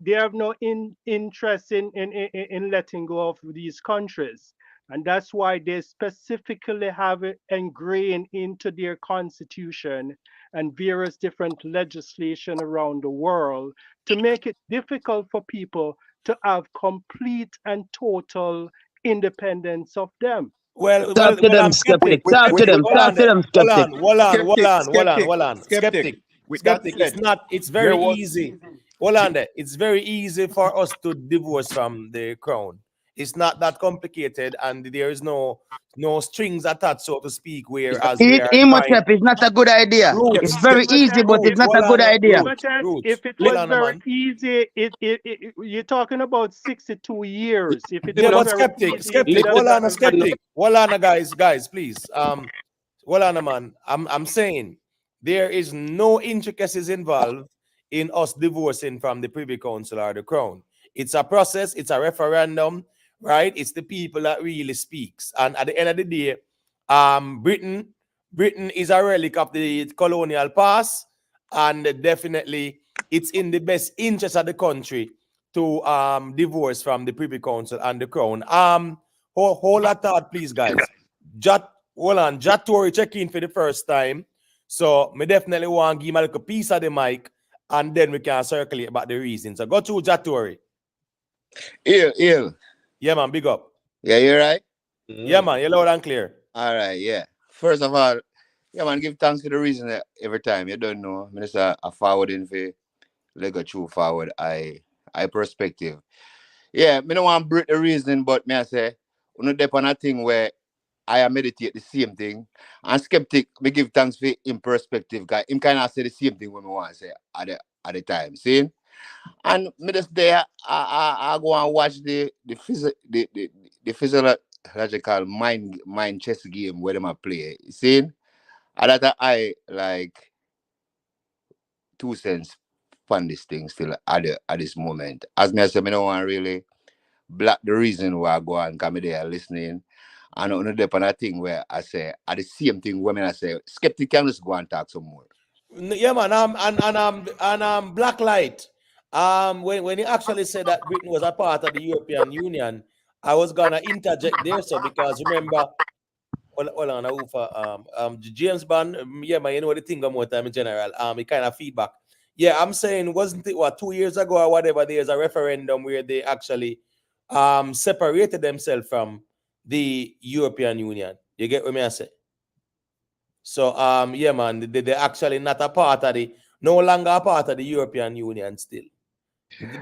interest in letting go of these countries. And that's why they specifically have it ingrained into their constitution and various different legislation around the world to make it difficult for people to have complete and total independence of them. Talk to them, I'm skeptic. skeptic. Talk to them. Hold Talk on, to them, skeptic. hold on. Skeptic. With that Skeptic. said, It's there very was easy. Hold on there. It's very easy for us to divorce from the crown. It's not that complicated, and there is no strings attached, so to speak, whereas we Eat are trying. Imhotep is not a good idea. It's very easy, but it's not a good idea. If it was very easy, you're talking about 62 years. If it Yeah, was but very skeptic. easy, Hold on, skeptic. Hold on, guys, please. Hold on, man. I'm saying there is no intricacies involved in us divorcing from the Privy Council or the Crown. It's a process. It's a referendum, right? It's the people that really speaks. And at the end of the day, Britain is a relic of the colonial past, and definitely it's in the best interest of the country to divorce from the Privy Council and the Crown. Hold that thought, please, guys. Jat Tory check in for the first time. So me definitely want to give him a little piece of the mic, and then we can circulate about the reasons. So go to Jat Tory. Ill. Yeah, man, big up. Yeah, you're right. Yeah, man, you're loud and clear. All right, yeah. First of all, yeah, man, give thanks for the reason that every time you don't know. Minister, a forwarding for Lego true forward. I perspective. Yeah, me don't want to break the reasoning, but me I say, you know, depend on a thing where I meditate the same thing. And skeptic, me give thanks for him perspective, guy. Him kind of say the same thing when me want to say at the time. See? And me just there, I go and watch the physiological mind chess game where them a play. See? And that I like 2 cents on this thing still at this moment. As me I say, me don't want really black the reason why I go and come there listening. And on the depend a thing where I say at the same thing women I say skeptic can just go and talk some more. Yeah, man. And Black Light. When he actually said that Britain was a part of the European Union, I was gonna interject there, so because remember, hold on, James Bond, yeah, man, you know the thing more time in general. It kind of feedback. Yeah, I'm saying, wasn't it 2 years ago or whatever? There's a referendum where they actually separated themselves from the European Union. You get what I say? So yeah, man, they're actually not a part of no longer a part of the European Union still.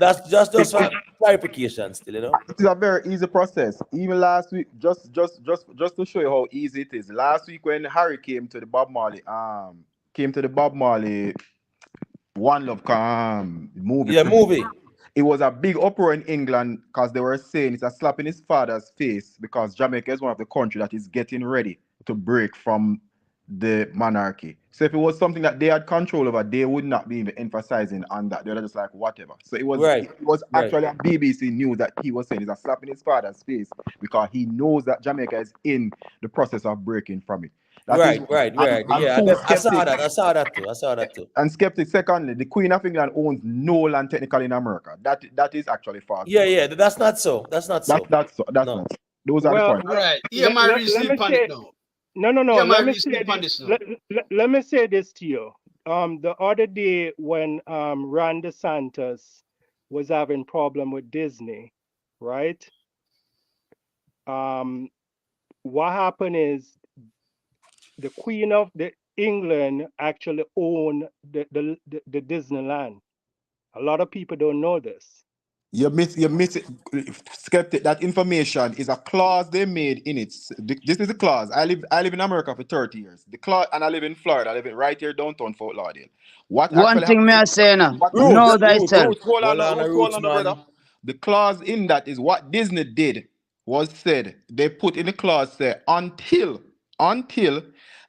That's just for clarification still, you know. It's a very easy process. Even last week, just to show you how easy it is. Last week when Harry came to the Bob Marley One Love movie. Yeah, movie. It was a big uproar in England because they were saying it's a slap in his father's face because Jamaica is one of the countries that is getting ready to break from the monarchy. So if it was something that they had control over, they would not be even emphasizing on that. They were just like whatever. So it was actually a BBC news that he was saying it's a slap in his father's face because he knows that Jamaica is in the process of breaking from it. Right. Yeah, I saw that too. And skeptic, secondly, the Queen of England owns no land technically in America. That is actually false. Yeah, that's not so. That's not so. That's not. Those are the points. Right. Yeah, my reasoning on it now. No. Yeah, let me say this to you. The other day when Ron DeSantis was having problem with Disney, right? What happened is the Queen of England actually owned the Disneyland. A lot of people don't know this. You miss it, skeptic. That information is a clause they made in it. This is a clause. I live in America for 30 years. The clause, and I live in Florida. I live right here downtown Fort Lauderdale. One thing me I say now, know thyself. Hold on, brother. The clause in that is what Disney did was said. They put in the clause say until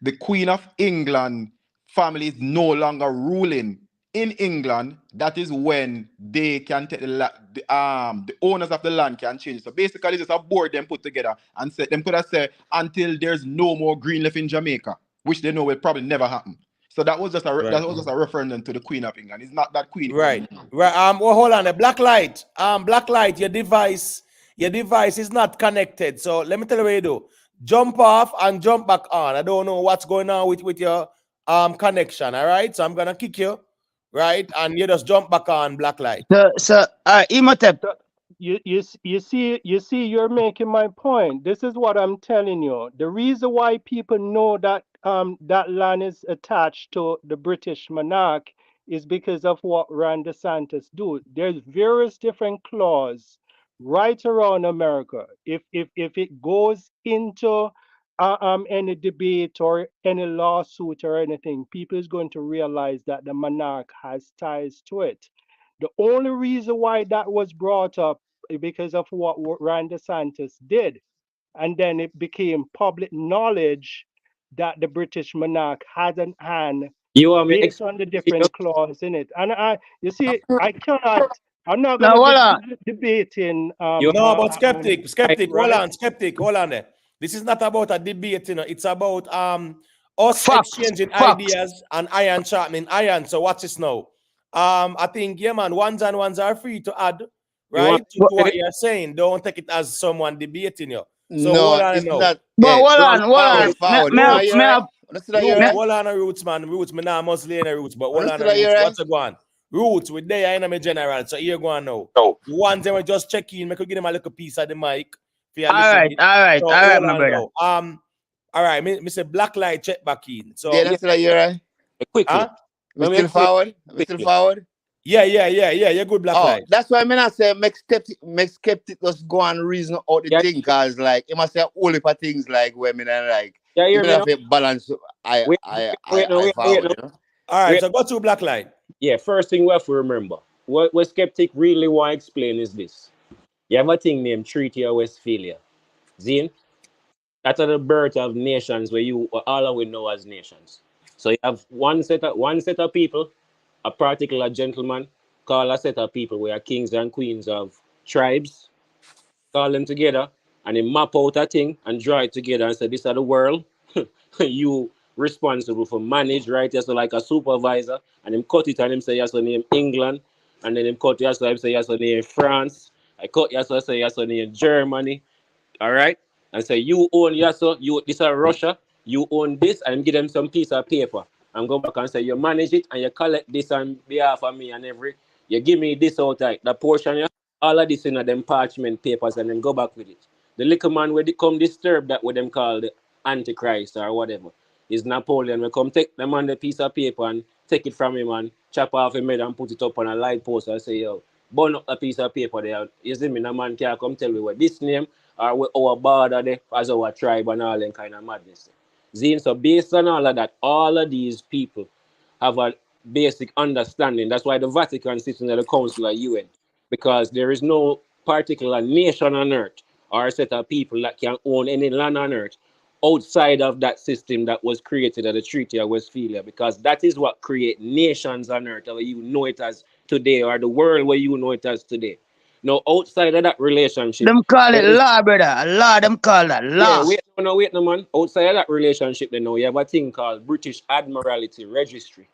the Queen of England family is no longer ruling in England, that is when they can take the owners of the land can change. So basically, just a board them put together and say them could have said until there's no more green left in Jamaica, which they know will probably never happen. So that was just a referendum to the Queen of England. It's not that Queen. Right. Well, hold on. A black light. Black light. Your device is not connected. So let me tell you what you do. Jump off and jump back on. I don't know what's going on with your connection. All right. So I'm gonna kick you, right, and you just jump back on. Black light. So Imhotep. You see, you're making my point. This is what I'm telling you. The reason why people know that that land is attached to the British monarch is because of what Ron DeSantis do. There's various different clauses right around America. If it goes into any debate or any lawsuit or anything, people is going to realize that the monarch has ties to it. The only reason why that was brought up is because of what Ron DeSantis did. And then it became public knowledge that the British monarch had an hand based on the different clauses in it. And you see, I'm not going to be debating. No, but skeptic, hold on there. This is not about a debate, it's about us exchanging ideas and iron sharpening iron. So watch this now. I think, yeah, man, ones and ones are free to add, right, to what you're saying. Don't take it as someone debating you. So hold on now. But hold on. Hold on, Roots, man. Roots, me not must lay in the Roots, but hold on, Roots. What's it going? Roots, with there in my general. So here going now. The ones that we just check in, make we give them a little piece of the mic. All right, my brother. All right, me say black light check back in. So Yeah, that's you right. Quickly. We still forward? We still forward? Yeah. You're good, black light. That's why I mean I say make skeptic just go and reason out the thing, cause like it must say all heap of things like women and like even if it balance I forward, you know. All right, so go to black light. Yeah, first thing we have to remember, what skeptic really want to explain is this. You have a thing named Treaty of Westphalia. Zine? That's the birth of nations where all of we know as nations. So you have one set of people, a particular gentleman, call a set of people where are kings and queens of tribes, call them together, and they map out a thing and draw it together and say, this is the world. You responsible for manage, right? So like a supervisor, and him cut it and him say yes on name England, and then him cut yes so him say yes on name France. I cut yes so say yes on name Germany. All right, and say you own yes so this is Russia, you own this, and give them some piece of paper and go back and say you manage it and you collect this on behalf of me and you give me this out the portion, all of this in them parchment papers, and then go back with it. The little man where they come disturb that what them call the Antichrist or whatever is Napoleon. We come take them on the piece of paper and take it from him and chop off him head and put it up on a light post and say, yo, burn up a piece of paper there. You see me, no man can come tell me what this name or what our border there as our tribe and all that kind of madness. Zine, so based on all of that, all of these people have a basic understanding. That's why the Vatican sits in the Council of UN, because there is no particular nation on earth or a set of people that can own any land on earth outside of that system that was created at the Treaty of Westphalia, because that is what creates nations on earth, where you know it as today, or the world where you know it as today. Now, outside of that relationship, them call it law, brother. Law, them call that law. Yeah, wait, no, man. Outside of that relationship, then now you have a thing called British Admiralty Registry,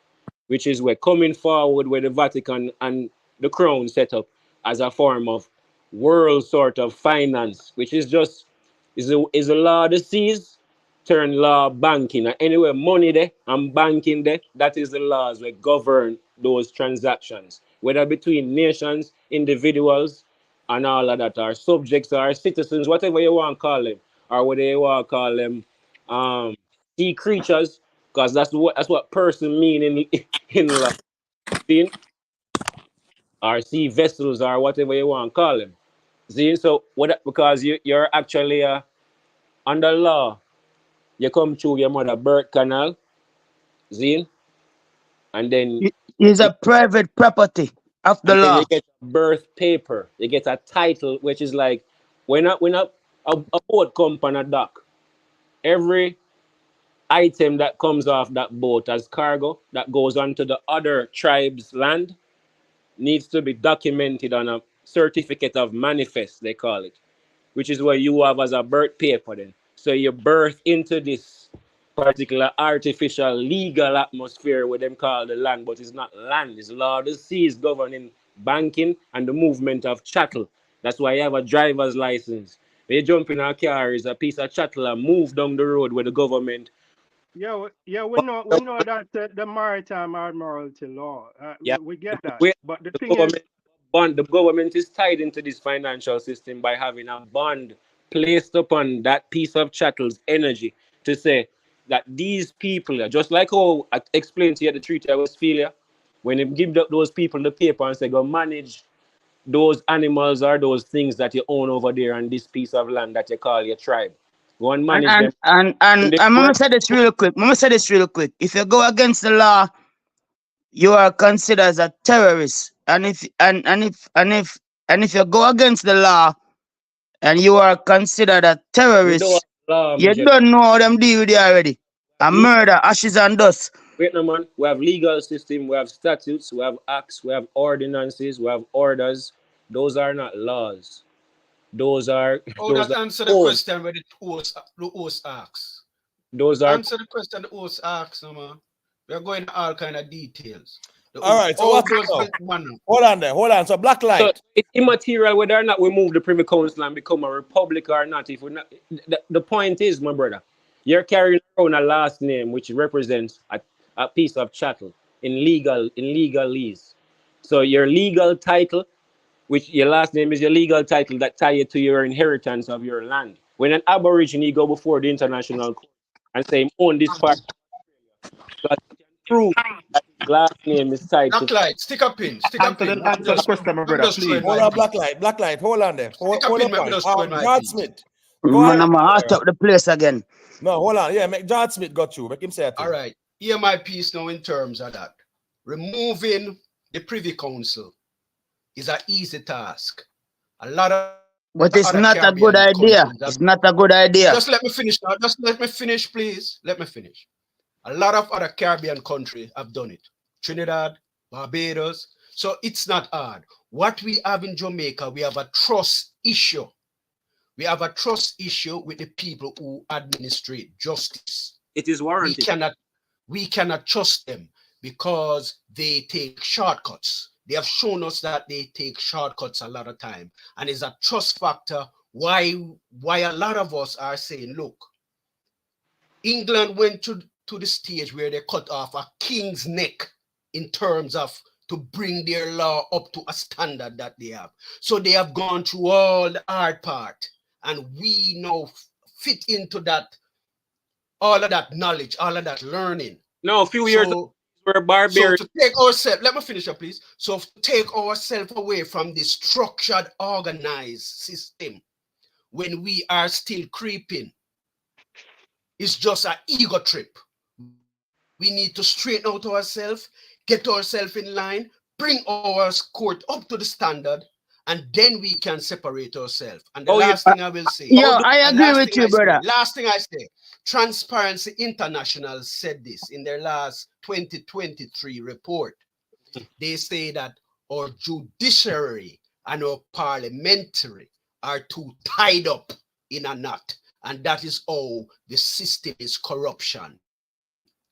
which is where coming forward where the Vatican and the Crown set up as a form of world sort of finance, which is just is a law of the seas turn law banking. And anywhere money there and banking there, that is the laws that govern those transactions, whether between nations, individuals, and all of that, are subjects or citizens, whatever you want to call them, or whether you want to call them sea creatures, because that's what person mean in law. Or sea vessels or whatever you want to call them. See, so because you're actually under law, you come through your mother birth canal, see, and then it's a private property of the law. Then you get a birth paper, you get a title, which is like when a boat come on a dock, every item that comes off that boat as cargo that goes onto the other tribe's land needs to be documented on a certificate of manifest, they call it, which is what you have as a birth paper then. So you birth into this particular artificial legal atmosphere where them call the land, but it's not land, it's law of the seas governing banking and the movement of chattel. That's why you have a driver's license. When you jump in a car, is a piece of chattel and move down the road with the government. Yeah, we know that the maritime admiralty law. Yeah, We get that, we, but the the thing is, government bond. The government is tied into this financial system by having a bond placed upon that piece of chattel's energy to say that these people, just like how I explained to you at the Treaty of Westphalia, when they give those people the paper and say go manage those animals or those things that you own over there on this piece of land that you call your tribe, go and And manage and them. and When and they I'm work, gonna say this real quick. I'm gonna say this real quick. If you go against the law, you are considered as a terrorist. And if you go against the law and you are considered a we don't have terrorist, law, you Major. don't know how them deal with you already. A murder, ashes and dust. Wait no man, we have legal system, we have statutes, we have acts, we have ordinances, we have orders. Those are not laws. Those are Oh, those that are answer the codes. question where the host asks. Those are Answer the question the host asks, no man. We're going to all kind of details. All right, so How what's does now? the man? Hold on there, hold on. So black so light. it's immaterial whether or not we move the Privy Council and become a republic or not. If we not, the point is, my brother, you're carrying around a last name which represents a piece of chattel in legalese. So your legal title, which your last name is your legal title that tie you to your inheritance of your land. When an Aborigine go before the international court and say he own this part, because he can prove that his last name is tied to. Black light, stick a pin, stick a pin. Answer the question, my Let me brother, just throw in please. Hold my on, piece. black light, hold on there. Stick a Hold pin, up let me on. just throw in my George piece. Smith. Go Man, ahead. I'm gonna hot up the place again. No, hold on. Yeah, make George Smith got you. Make him say a thing. All right. Hear my piece now in terms of that. Removing the Privy Council is an easy task. A lot of But other it's not a good Caribbean idea. countries have. It's not a good idea. Just let me finish now. Just let me finish, please. Let me finish. A lot of other Caribbean countries have done it. Trinidad, Barbados. So it's not hard. What we have in Jamaica, we have a trust issue. We have a trust issue with the people who administrate justice. It is warranted. We cannot trust them because they take shortcuts. They have shown us that they take shortcuts a lot of time. And it's a trust factor why a lot of us are saying, look, England went to the stage where they cut off a king's neck in terms of to bring their law up to a standard that they have. So they have gone through all the hard part, and we now fit into that, all of that knowledge, all of that learning. No, a few years ago, we're barbarians. So to take ourselves, let me finish up, please. So to take ourselves away from this structured, organized system when we are still creeping, it's just an ego trip. We need to straighten out ourselves, get ourselves in line, bring our court up to the standard, and then we can separate ourselves. And the last thing I will say. Yo, I agree with you, brother. Last thing I say. Transparency International said this in their last 2023 report. They say that our judiciary and our parliamentary are too tied up in a knot. And that is how the system is corruption.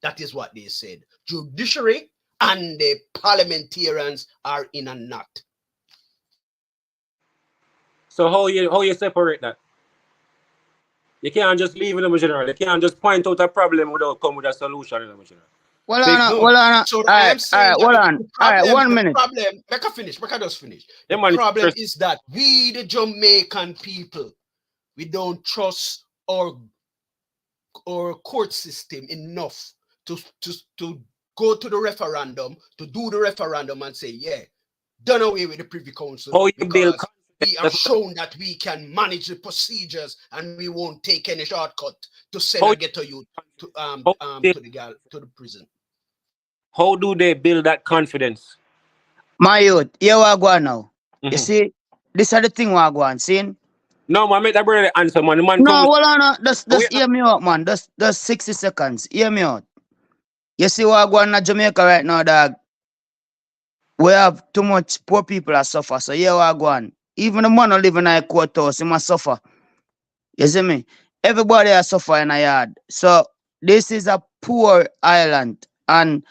That is what they said. Judiciary and the parliamentarians are in a knot. So how you separate that? You can't just leave it in the general. You can't just point out a problem without come with a solution in the general. Hold on. So I am saying hold on. All right, 1 minute. Problem, make a finish. Make a just finish. The problem is that we, the Jamaican people, we don't trust our court system enough to go to the referendum, to do the referendum and say, yeah, done away with the Privy Council. How you build we have shown that we can manage the procedures and we won't take any shortcut to send a ghetto youth to the prison. How do they build that confidence? My youth, here we go now. You see, this is the thing we go on, seeing. No, man, make that brother answer, man. The man No, come. hold on. Just Wait, hear me out, man. Just 60 seconds. Hear me out. You see what going on in Jamaica right now, dog? We have too much poor people that suffer. So here what go on. Even the man who live in a courthouse, he must suffer. You see me? Everybody has suffer in a yard. So this is a poor island. And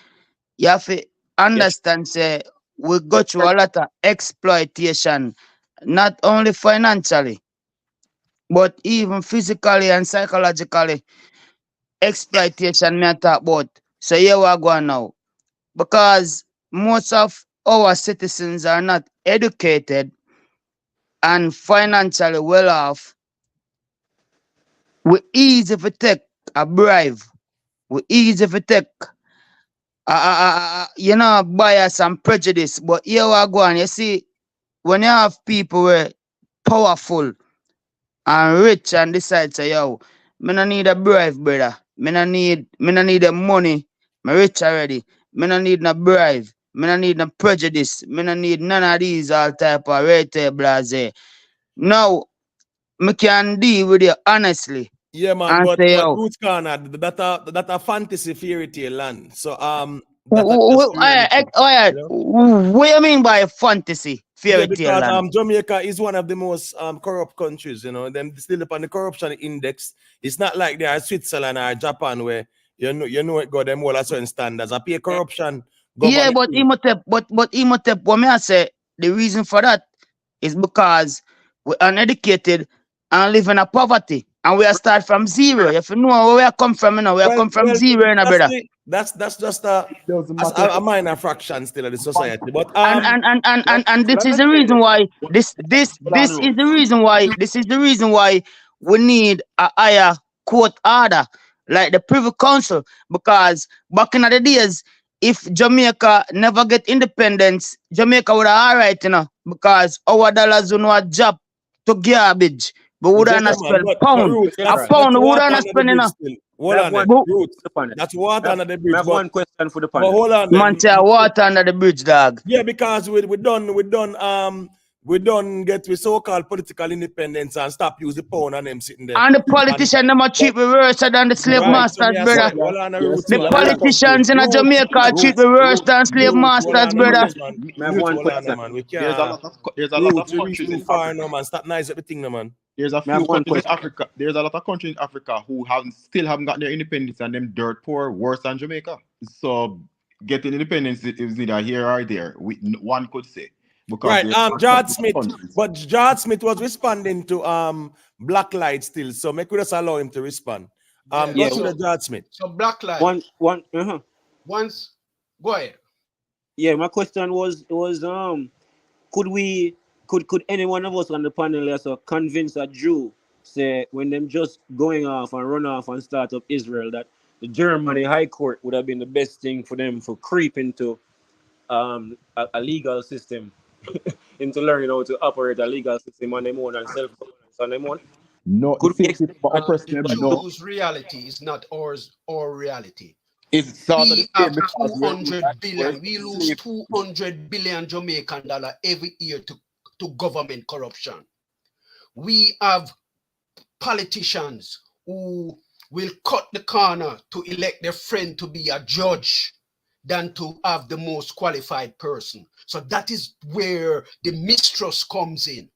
you have to understand, say, we go through a lot of exploitation, not only financially, but even physically and psychologically. Exploitation me I talk about. So here we go on now. Because most of our citizens are not educated and financially well off, we easy to take a bribe. We easy to take bias and prejudice. But here we go on. You see, when you have people who are powerful and rich and decide say, yo, me no need a bribe, brother. Me no need the money. Me rich already. Me no need no bribe. Me no need no prejudice. Me no need none of these all type of rete blase. Now, me can deal with you honestly. Yeah, man, And but say, yo, Roots Corner, that a fantasy fairy tale land. So that's the reality. You know? what you mean by fantasy Yeah, fairy tale because land? Jamaica is one of the most corrupt countries, you know. Them still up on the corruption index. It's not like they are Switzerland or Japan where you know it got them all at certain standards. I pay corruption Yeah, government. but Imhotep, what me I say, the reason for that is because we're uneducated and live in a poverty. And we are start from zero. If you know where we are come from, you know, we are come from zero, you know, brother. That's just a minor fraction still of the society. But And this is the reason why this is the reason why we need a higher court order like the Privy Council, because back in the days, if Jamaica never get independence, Jamaica would have alright, you know, because our dollars would not drop to garbage. But would yeah, not spend but pound. Roots, A that's pound would water not under the spend, you bridge know. still. Hold on them. Roots. That's water under the bridge. I have one question for the panel. But hold on Man, say water under the bridge, dog. Yeah, because we done get with so-called political independence and stop use the pound and them sitting there. And the politicians them are cheap worse than the slave masters, brother. The politicians in Jamaica are cheap worse than slave masters, brother. There's a lot of countries in far Africa. no man. Stop nice everything, no man. There's a few countries in Africa. There's a lot of countries in Africa who still haven't got their independence, and them dirt poor worse than Jamaica. So getting independence is neither here or there. One could say. Because right, George Smith, but George Smith was responding to Black Light still, so make we just allow him to respond. Go to the George Smith. So Black Light. Once, go ahead. Yeah, my question was could any one of us on the panel also convince a Jew, say, when them just going off and run off and start up Israel, that the Germany High Court would have been the best thing for them for creep into a legal system, into learning how to operate a legal system on them own and self-governance on them own? No, could we the Jews' reality is not our reality. It's we have 200 billion. We lose 200 billion Jamaican dollar every year to government corruption. We have politicians who will cut the corner to elect their friend to be a judge than to have the most qualified person. So that is where the mistrust comes in.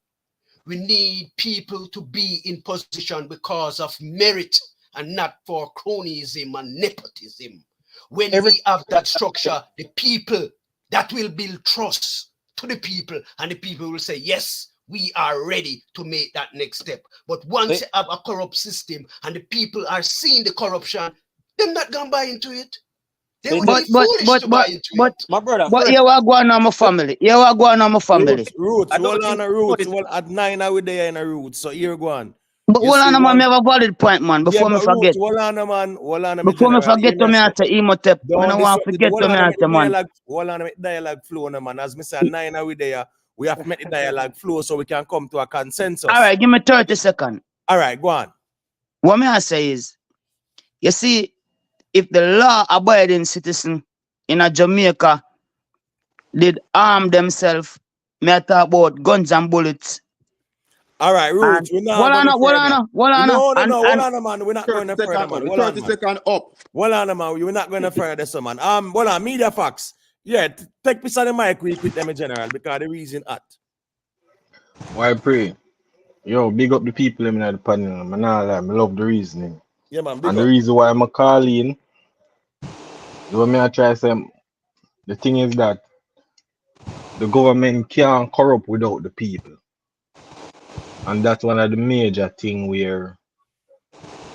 We need people to be in position because of merit and not for cronyism and nepotism. When we have that structure, the people, that will build trust to the people, and the people will say, yes, we are ready to make that next step. But once you have a corrupt system and the people are seeing the corruption, they're not going to buy into it. They would be foolish to buy into it. My brother, but you are going on my family. You are going on my family. Roots. Hold on a Roots. Well, at 9 I would there in a Roots. So here go on. But hold on, man, I have a valid point, man, before me forget. Hold on, man. Hold on, before me forget to me answer Imhotep. I don't want to forget to me answer, man. Hold on, dialogue flow, man. As me say, 9 are we there. We have to make the dialogue flow so we can come to a consensus. All right, give me 30 seconds. All right, go on. What me I say is, you see, if the law-abiding citizen in a Jamaica did arm themselves, me I talk about guns and bullets, All right, And Roots, we're not going further. No, and hold on, man. We're not 30 going no further, seconds man. up. Hold on, 30 man. seconds up. Hold on, man. We're not going no further, so man. Hold on, Media Facts. Yeah, take piece of the mic quick with them in general because the reason at. Why pray? Yo, big up the people in the panel. Man, I love the reasoning. Yeah, man, big And up. the reason why I'm calling, the way I try to say, the thing is that the government can't corrupt without the people. And that's one of the major things where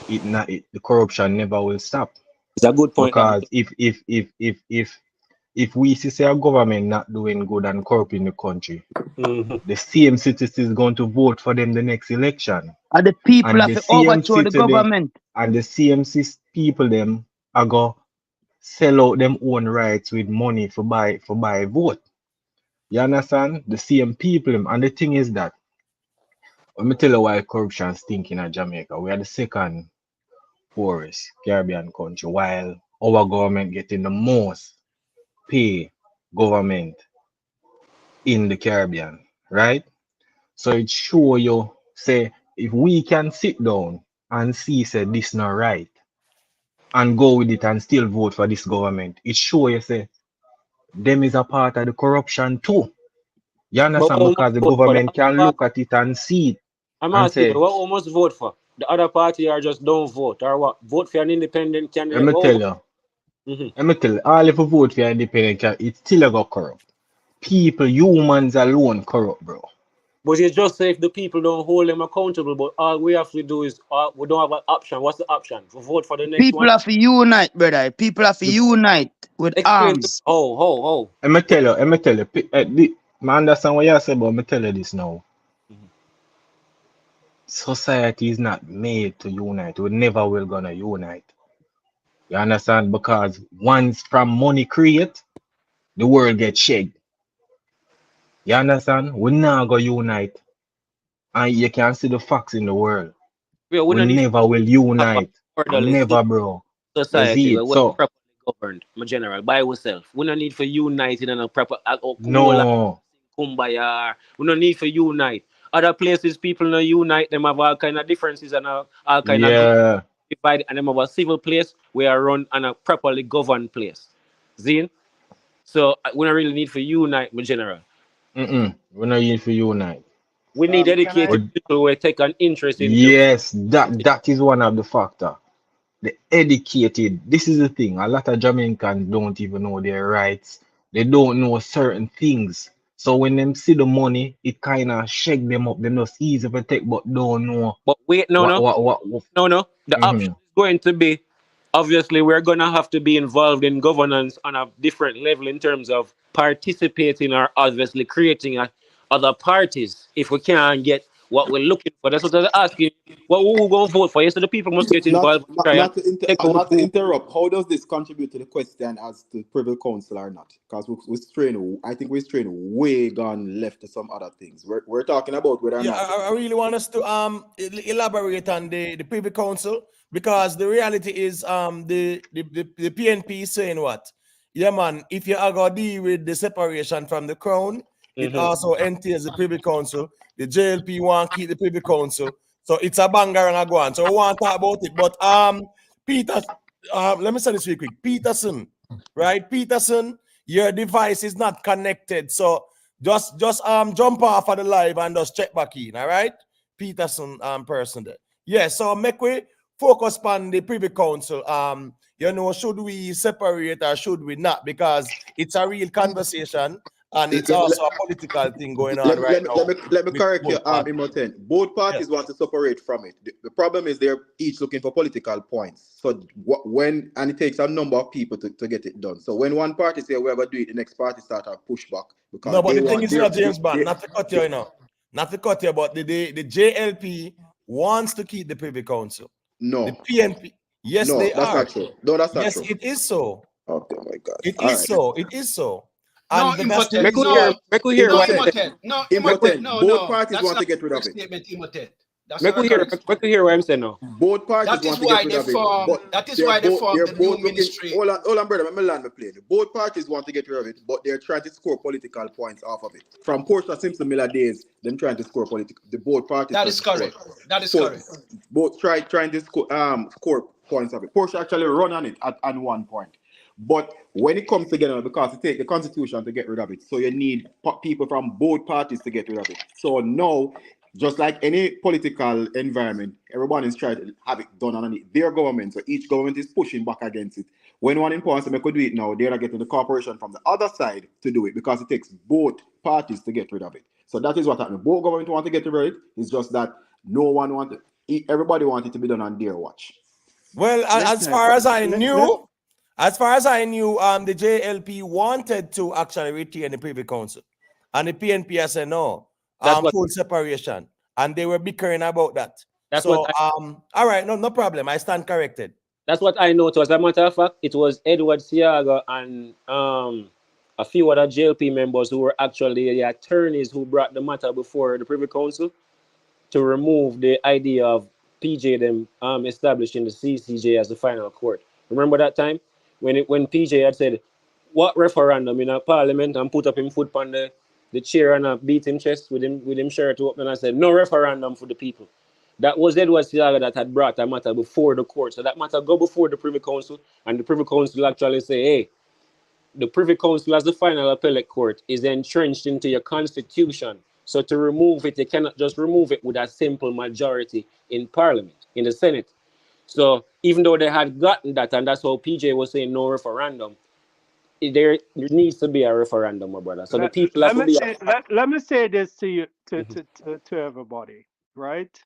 the corruption never will stop. It's a good point. Because if we see our government not doing good and corrupting the country, the same citizens going to vote for them the next election. And the people And have the to same overthrow the city government. and the same people them are go sell out them own rights with money for buy vote. You understand? The same people them. And the thing is that let me tell you why corruption stinking in Jamaica. We are the second poorest Caribbean country, while our government getting the most pay government in the Caribbean, right? So it show you, say, if we can sit down and see, say, this not right, and go with it and still vote for this government, it show you, say, them is a part of the corruption too. You But understand? we almost Because the vote for the government other can party. look at it and see it I'm and asking you, say, what almost vote for? The other party or just don't vote? Or what? Vote for an independent let candidate? me What tell almost? you, all if you vote for independent, it's still a go corrupt. People, humans alone corrupt, bro. But you just say if the people don't hold them accountable, but all we have to do is we don't have an option. What's the option? We vote for the next People one? have to unite, brother. People have to unite with Explain to me. arms. Oh. Let me tell you, I understand what you say, but let me tell you this now. Society is not made to unite. We never will gonna unite. You understand? Because once from money create, the world get shake. You understand? We now go unite. And you can see the facts in the world. Yeah, we We don't need to never will have a unite. orderly Never, bro. You society see where it? we're So, properly governed, my general, by ourselves. We don't need for uniting and a proper no. kumbaya. We don't need for unite. Other places, people don't unite. Them have all kind of differences and all kind of Yeah. divide. And them have a civil place where I run and a properly governed place. Zine? So we don't really need for unite, my general. We not need for unite. We need Can I? educated people who take an interest into. Yes, that is one of the factor. The educated. This is the thing. A lot of Jamaicans don't even know their rights. They don't know certain things. So when them see the money, it kind of shake them up. They just easy to take, but don't know But wait, no. The option is going to be, obviously, we're going to have to be involved in governance on a different level in terms of participating or obviously creating other parties if we can't get what we're looking for. That's what I'm asking. What we going to vote for? Yes, so the people must get involved and try and take out Not to who. interrupt, how does this contribute to the question as to Privy Council or not? Because we're straying, I think we're straying way gone left to some other things. We're talking about whether or Yeah, not. I really want us to elaborate on the Privy Council because the reality is the PNP is saying what? Yeah, man, if you are gonna deal with the separation from the crown, it also entails the Privy Council. The JLP want to keep the Privy Council, so it's a banger and a go on. So we want to talk about it. But Peter, let me say this real quick. Peterson, right? Peterson, your device is not connected, so just jump off of the live and just check back in, all right? Peterson person there. Yeah, so make we focus on the Privy Council. Should we separate or should we not? Because it's a real conversation and it's also a political thing going on right now. Let me correct you, both parties. Imoten. Both parties want to separate from it. The problem is they're each looking for political points. So and it takes a number of people to get it done. So when one party say we're going to do it, the next party start a pushback. Because No, but the thing is, James Bond, not to cut you, not to cut you, but the JLP wants to keep the Privy Council. No. The PNP, yes, no, they that's are. not true. No, that's not yes, true. it is so. Okay, my God. It All is right. so. It is so. No, And that's the Imhotep. reason No, why. Make we hear what Imhotep. No, Imhotep. no, Both no. parties That's want not to get rid a of it. statement, Imhotep. That's Make not we a hear, correct make we hear what I'm saying now. Both parties That is want to get why rid they of it, form. but That is why they form they're the new both looking. ministry. Hold on, brother. Let me land my plane. Both parties want to get rid of it, but they're trying to score political points off of it. From Portia Simpson Miller days, them trying to score political. The both parties That trying is to score. correct. That is correct. Both trying to score points of it. Portia actually run on it at one point. But when it comes together, because it takes the constitution to get rid of it, so you need people from both parties to get rid of it. So now, just like any political environment, everyone is trying to have it done underneath their government. So each government is pushing back against it. When one important they could do it now, they're not getting the corporation from the other side to do it because it takes both parties to get rid of it. So that is what happened. Both governments want to get rid of it. It's just that no one wanted. Everybody wanted to be done on their watch. Well, as far as I knew, the JLP wanted to actually retain the Privy Council, and the PNP has said no, full separation, and they were bickering about that. So, all right, no problem. I stand corrected. That's what I know. As a matter of fact, it was Edward Siaga and a few other JLP members who were actually the attorneys who brought the matter before the Privy Council to remove the idea of PJ them establishing the CCJ as the final court. Remember that time when PJ had said, "What referendum in a parliament?" and put up him foot on the chair and beat him chest with him shirt open and I said, "No referendum for the people." That was Edward Siaga that had brought that matter before the court. So that matter go before the Privy Council, and the Privy Council actually say, "Hey, the Privy Council as the final appellate court is entrenched into your constitution. So to remove it, you cannot just remove it with a simple majority in Parliament, in the Senate." So even though they had gotten that, and that's how PJ was saying no referendum, there needs to be a referendum, my brother. So the people have to be. Let me say this to you, to everybody, right?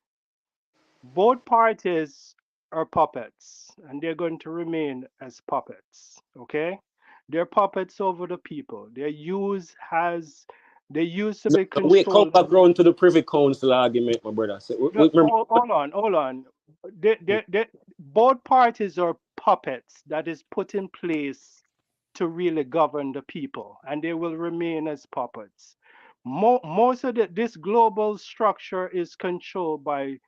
Both parties are puppets, and they're going to remain as puppets. Okay, they're puppets over the people. They used to be controlled. We come back around to the Privy Council argument, my brother. So hold on. Both parties are puppets that is put in place to really govern the people, and they will remain as puppets. Most of this global structure is controlled by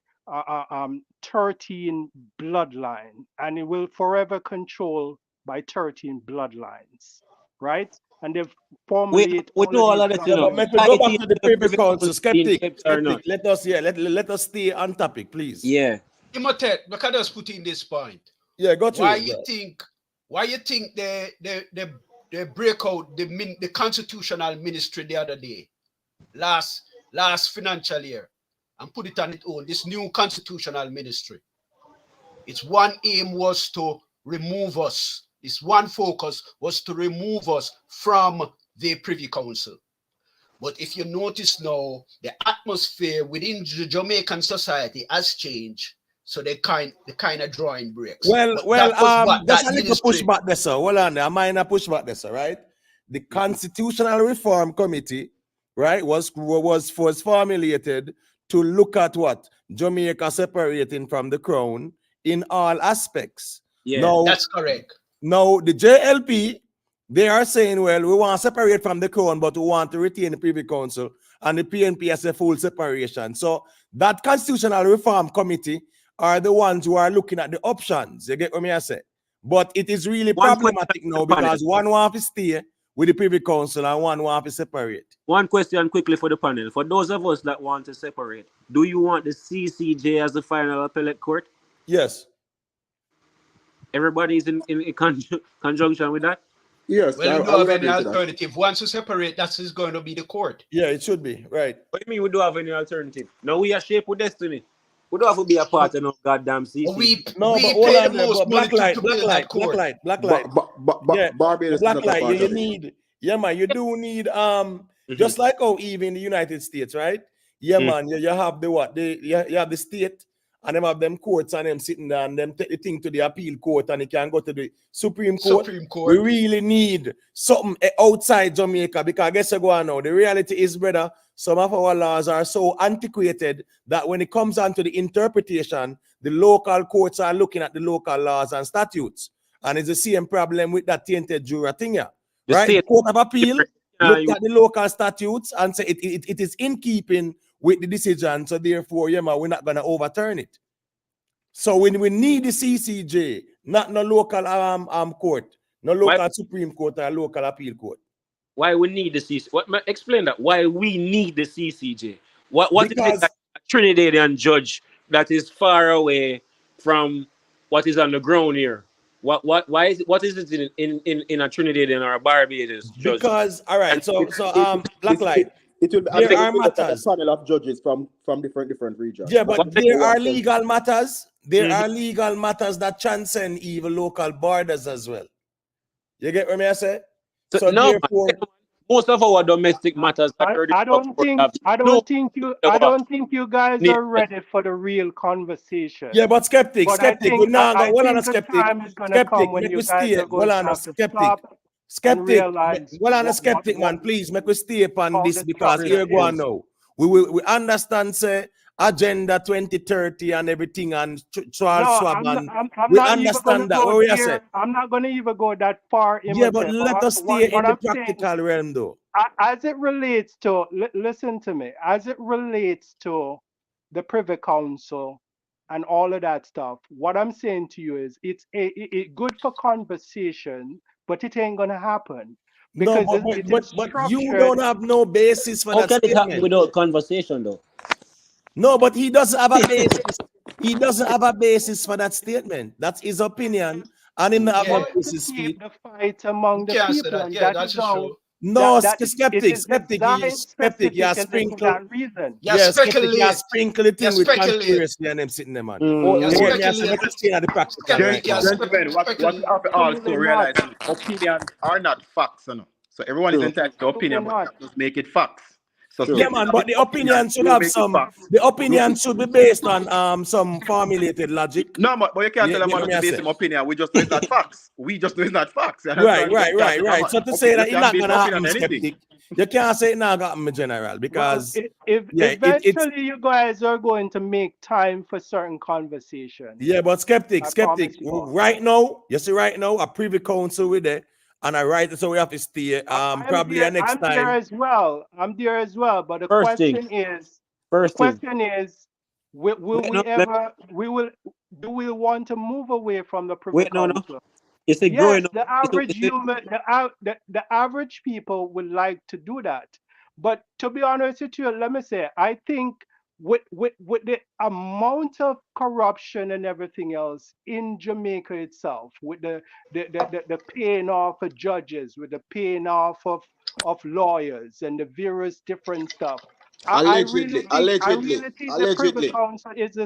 13 bloodline, and it will forever control by 13 bloodlines, right? And they formulate we do all of that, you know. Let me go back to the Privy Council. Skeptic. Let us stay on topic, please. Yeah. Imhotep, look at us put in this point. Yeah, got you. Why you think they break out the constitutional ministry the other day, last financial year, and put it on its own, this new constitutional ministry? Its one aim was to remove us. Its one focus was to remove us from the Privy Council. But if you notice now, the atmosphere within the Jamaican society has changed. So they kind of drawing breaks. Well, just a little pushback there, sir. Hold on, a minor pushback there, sir, right? The Constitutional Reform Committee, right, was formulated to look at what? Jamaica separating from the crown in all aspects. Yeah, now, that's correct. Now, the JLP, they are saying, well, we want to separate from the crown, but we want to retain the Privy Council, and the PNP has a full separation. So that Constitutional Reform Committee are the ones who are looking at the options. You get what I say? But it is really problematic now because one wants to stay with the Privy Council and one wants to separate. One question quickly for the panel. For those of us that want to separate, do you want the CCJ as the final appellate court? Yes. Everybody's in conjunction with that? Yes. Well, you don't have any alternative. Once you separate, that is going to be the court. Yeah, it should be, right. What do you mean we don't have any alternative? No, we are shaped with destiny. We don't have to be a part of no goddamn CC. Blacklight. You need, man, you do need, just like how even in the United States, right? Yeah, man, you have the what? You have the state, and them have them courts and them sitting there and them take the thing to the appeal court and it can go to the Supreme Court. We really need something outside Jamaica because I guess you go on now. The reality is, brother, some of our laws are so antiquated that when it comes on to the interpretation, the local courts are looking at the local laws and statutes. And it's the same problem with that tainted juror thing here. Right? The Court of Appeal looked at the local statutes and said it is in keeping with the decision. So therefore, yeah, man, we're not gonna overturn it. So when we need the CCJ, not no local court, no local Supreme Court or local appeal court. Why we need the CCJ? Explain that. Why we need the CCJ? What is it that a Trinidadian judge that is far away from what is on the ground here? Why is it, what is it in a Trinidadian or a Barbados judge? Because all right, so Blacklight. It will There are matters. A panel of judges from different regions. Yeah, but there are legal matters. There are legal matters that transcend even local borders as well. You get what I say? So no, therefore, most of our domestic matters. I don't think you guys are ready for the real conversation. Yeah, but skeptic, we're not a skeptic. Time is gonna come when you guys are going to have to stop. Skeptic, well, on a skeptic, man, please make we stay upon this because here go on now. We understand, say, Agenda 2030 and everything and Charles Schwab. We understand that. What we say? I'm not going to even go that far. Yeah, but let us stay in the practical realm, though. As it relates to, listen to me, as it relates to the Privy Council and all of that stuff, what I'm saying to you is it's good for conversation, but it ain't gonna happen because but you don't have no basis for that statement. How can it happen without conversation, though? No, but he doesn't have a basis. He doesn't have a basis for that statement. That's his opinion, and in the other basis, to keep the fight among the people. That. Yeah, that's true. No, skeptic, you're sprinkle. Yeah, skeptic, you're sprinkle the thing with conspiracy and them sitting there, man. Gentlemen, what also realize opinions are not facts, you know. So everyone is entitled to opinion, but just make it facts. So yeah, man, but the opinion should have some. The opinion should be based on some formulated logic. No, but you can't tell a man to base his opinion. We just know it's not facts. We just know it's not facts. Right. So to say that it's not gonna happen, skeptic, you can't say it now got me general because eventually you guys are going to make time for certain conversations. Yeah, but skeptic. Right now, you see, right now, a Privy Council with it. And I write it, so we have to stay. Probably next time. I'm there as well. But the question is, do we want to move away from the Privy Council? No. It's growing. The average human, the average people would like to do that. But to be honest with you, let me say, I think with the amount of corruption and everything else in Jamaica itself, with the paying off of judges, with the paying off of lawyers and the various different stuff, I really think the Privy Council is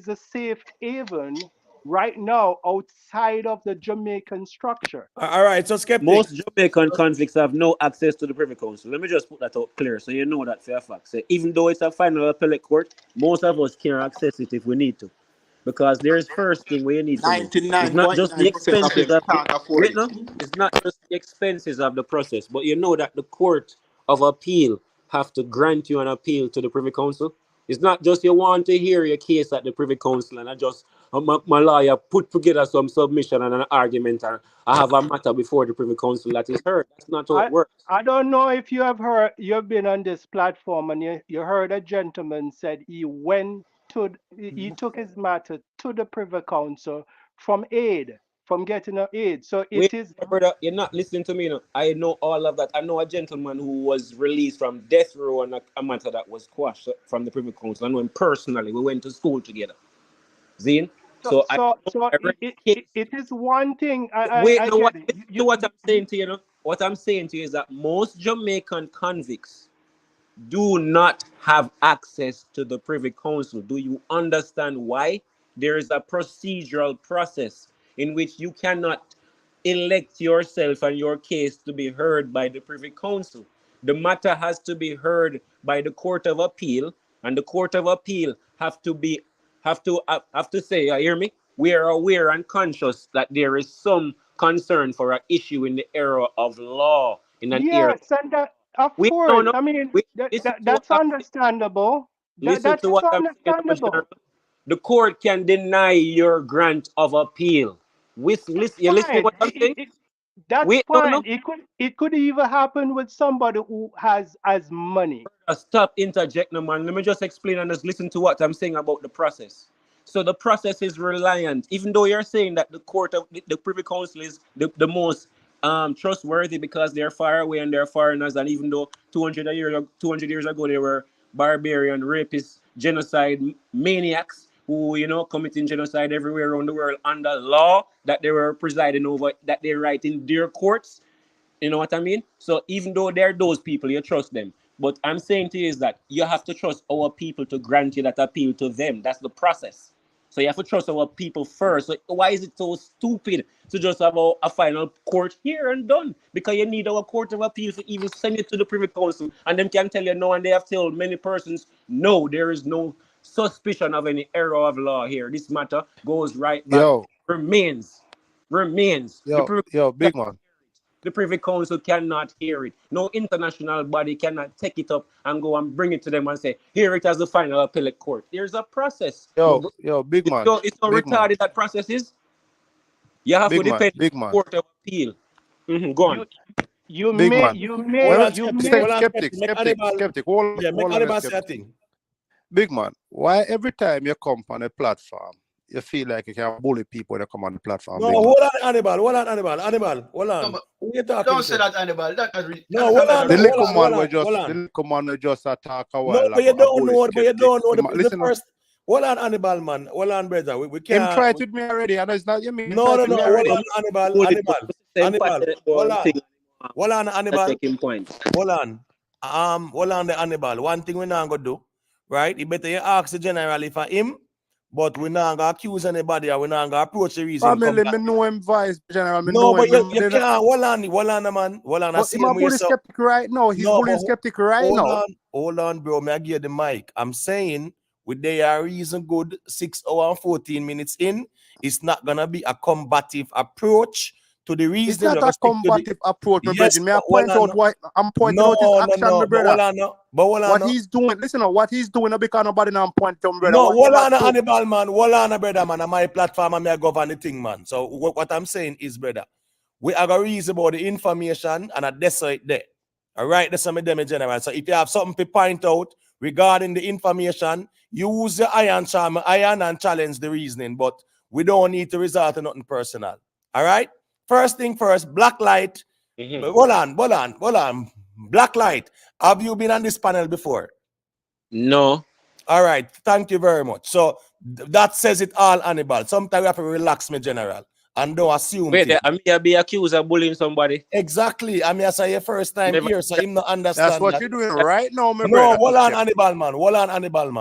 a safe haven right now outside of the Jamaican structure. All right, so skeptic. Most Jamaican convicts have no access to the Privy Council. Let me just put that out clear so you know that for a fact. So even though it's a final appellate court, most of us can't access it if we need to. Because there's first thing we need to do. It's not just the expenses of it's not just the expenses of the process, but you know that the Court of Appeal have to grant you an appeal to the Privy Council. It's not just you want to hear your case at the Privy Council and I just my lawyer put together some submission and an argument and I have a matter before the Privy Council that is heard. That's not how it works. I don't know if you have heard, you've been on this platform and you heard a gentleman said he took his matter to the Privy Council from getting an aid. So brother, you're not listening to me. You know. I know all of that. I know a gentleman who was released from death row on a matter that was quashed from the Privy Council. I know him personally. We went to school together. Zine? It is one thing. What I'm saying to you, know? What I'm saying to you is that most Jamaican convicts do not have access to the Privy Council. Do you understand why? There is a procedural process in which you cannot elect yourself and your case to be heard by the Privy Council. The matter has to be heard by the Court of Appeal, and the Court of Appeal have to say, you hear me? We are aware and conscious that there is some concern for an issue in the area of law in an area. Yes, and that, of course. I mean, that's understandable. Listen to what I'm saying. The court can deny your grant of appeal. You listen to what I'm saying? That's We don't know. fine. It could even happen with somebody who has money. Stop interjecting, man. Let me just explain and just listen to what I'm saying about the process. So the process is reliant, even though you're saying that the court of the Privy Council is the most trustworthy because they're far away and they're foreigners, and even though 200 years ago they were barbarian, rapists, genocide maniacs who committing genocide everywhere around the world under law that they were presiding over, that they write in their courts. You know what I mean? So even though they're those people, you trust them. But I'm saying to you is that you have to trust our people to grant you that appeal to them. That's the process. So you have to trust our people first. So why is it so stupid to just have a final court here and done? Because you need our court of appeal to even send it to the Privy Council. And them can tell you no, and they have told many persons, no, there is no suspicion of any error of law here. This matter goes right back, remains. Big man. The Privy Council cannot hear it. No international body cannot take it up and go and bring it to them and say, here it as the final appellate court. There's a process. Big man. It's so retarded that process is. You have to depend on the court of appeal. Go on. Skeptic. Big man, why every time you come on a platform, you feel like you can bully people that come on the platform? No, hold on, Hannibal. Hold on. Who you talking Don't say that, Hannibal. No, hold on. The little man will just attack a while. No, but you don't know. The first. Hold on, Hannibal, man. Hold on, brother. We can't. Him tried with me already, and it's not you mean. No. Hold on, Hannibal. Hold on, Hannibal. Hold on. Hold on, the Hannibal. One thing we're not gonna do, right? You better ask the general if I him. But we're not going to accuse anybody or we're not going to approach the reason. Family, me know him vice, general. No, but you can't. Hold on, man. Hold on. But he's bully skeptic right now. He's bullying skeptic right now. Hold on, bro. May I give you the mic? I'm saying, with their reason good 6 hours and 14 minutes in, it's not going to be a combative approach to the reason. It's not a combative approach, my brother. May I point out why I'm pointing out his action, my brother. What he's doing, listen to what he's doing, because nobody now point to him, brother. No, hold on, Hannibal, man. Hold on, brother, man. On my platform, I'm govern the thing, man. So what I'm saying is, brother, we are going to reason about the information and a decide there. All right, that's some of them in general. So if you have something to point out regarding the information, use the iron and challenge the reasoning, but we don't need to resort to nothing personal. All right? First thing first, black light. Hold on. Black light. Have you been on this panel before? No. All right. Thank you very much. So that says it all, Hannibal. Sometimes we have to relax, my general, and don't assume. Wait, I may be accused of bullying somebody. Exactly. I mean, I say your first time here, so him not understand. That's what you're doing right now, my brother. No, hold on, Hannibal,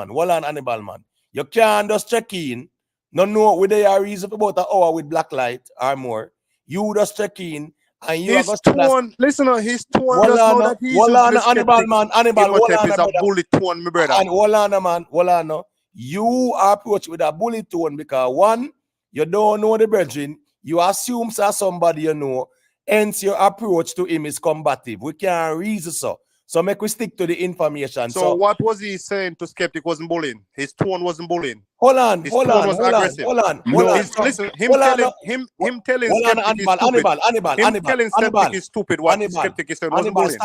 man. You can't just check in. No, with the reason for about an hour with black light or more. You just check in and you his tone, listen to his tone. Hold on, Hannibal, man. Hold on, is a bully tone, my brother. And hold on. You approach with a bully tone because one, you don't know the brethren. You assume somebody you know. Hence, your approach to him is combative. We can't reason so. So make we stick to the information. So what was he saying to skeptic wasn't bullying? His tone wasn't bullying. Hold on. Listen, him telling skeptic is stupid. What skeptic is saying wasn't bullying.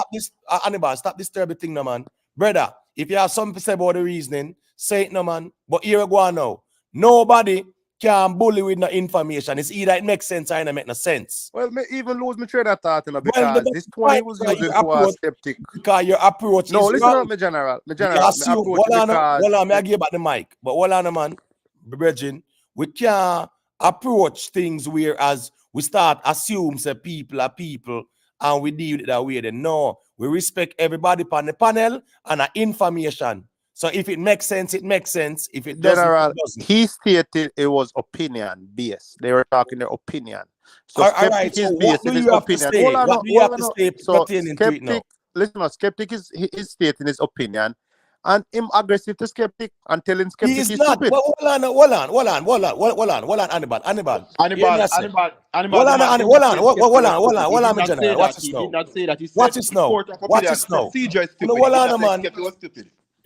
Stop this terrible thing, no man. Brother, if you have something to say about the reasoning, say it, no man. But here we go now. Nobody can bully with no information. It's either it makes sense or it make no sense. Well, me even lose my train of thought, because this tone he was using to a skeptic. Because your approach no, is listen wrong. to me, general. Hold on, may I give you back the mic. But hold on, man. Brethren, we can't approach things whereas we start assume say people are people and we deal with it that way. Then no, we respect everybody on the panel and our information. So if it makes sense, it makes sense. If it doesn't, general, it doesn't. He stated it was opinion based. They were talking their opinion. So all right, so what do you have to say? What do you have to say pertaining to it now? Listen, skeptic is stating his opinion, and him aggressive to skeptic and telling skeptic he's stupid. Hold on, Hannibal. Watch this now.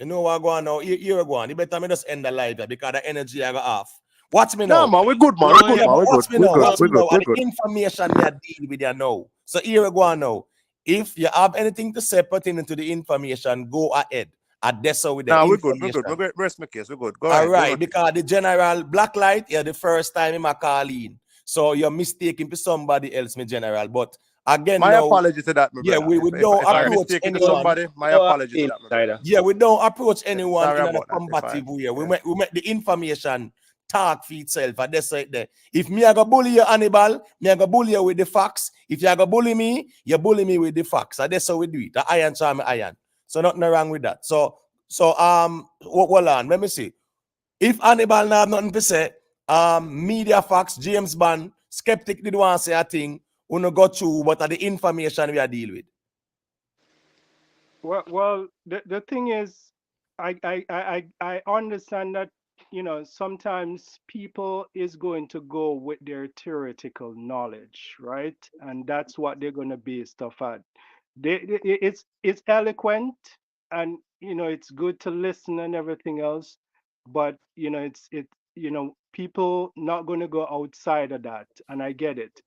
You know what going on? You're going. You better me just end the live because the energy I got off. Watch me No, now. man, we're good, man. No, We're good, Yeah, man. but We're good. watch me We're now. good. Watch We're me good. now. We're And good. the information me I deal with you now. So here we go on now. If you have anything to say pertaining to the information, go ahead. I so with the Nah, we're good. We're information. good. We're rest my case. We're good. Go All ahead. Do right, nothing. because the general Blacklight, yeah, the first time him a call in. So you're mistaken for somebody else, my general. But again, My now, apology to that, my yeah, brother. we If don't I'm approach mistaken to anyone. somebody, my apology to that, my brother. Yeah, we don't approach Yeah, anyone sorry in a about that. If combative way. We make the information talk for itself. And that's right there. If me I go bully you, Hannibal, me I go bully you with the facts. If you go bully me, you bully me with the facts. And that's how we do it. The iron charm iron. So nothing wrong with that. So hold on. Let me see. If Hannibal not have nothing to say, media facts, James Bond, skeptic did want to say a thing, we no go through, but the information we are deal with. Well, the thing is, I understand that, you know, sometimes people is going to go with their theoretical knowledge, right? And that's what they're going to base stuff at. It's eloquent, and you know it's good to listen and everything else, but you know you know people not going to go outside of that, and I get it.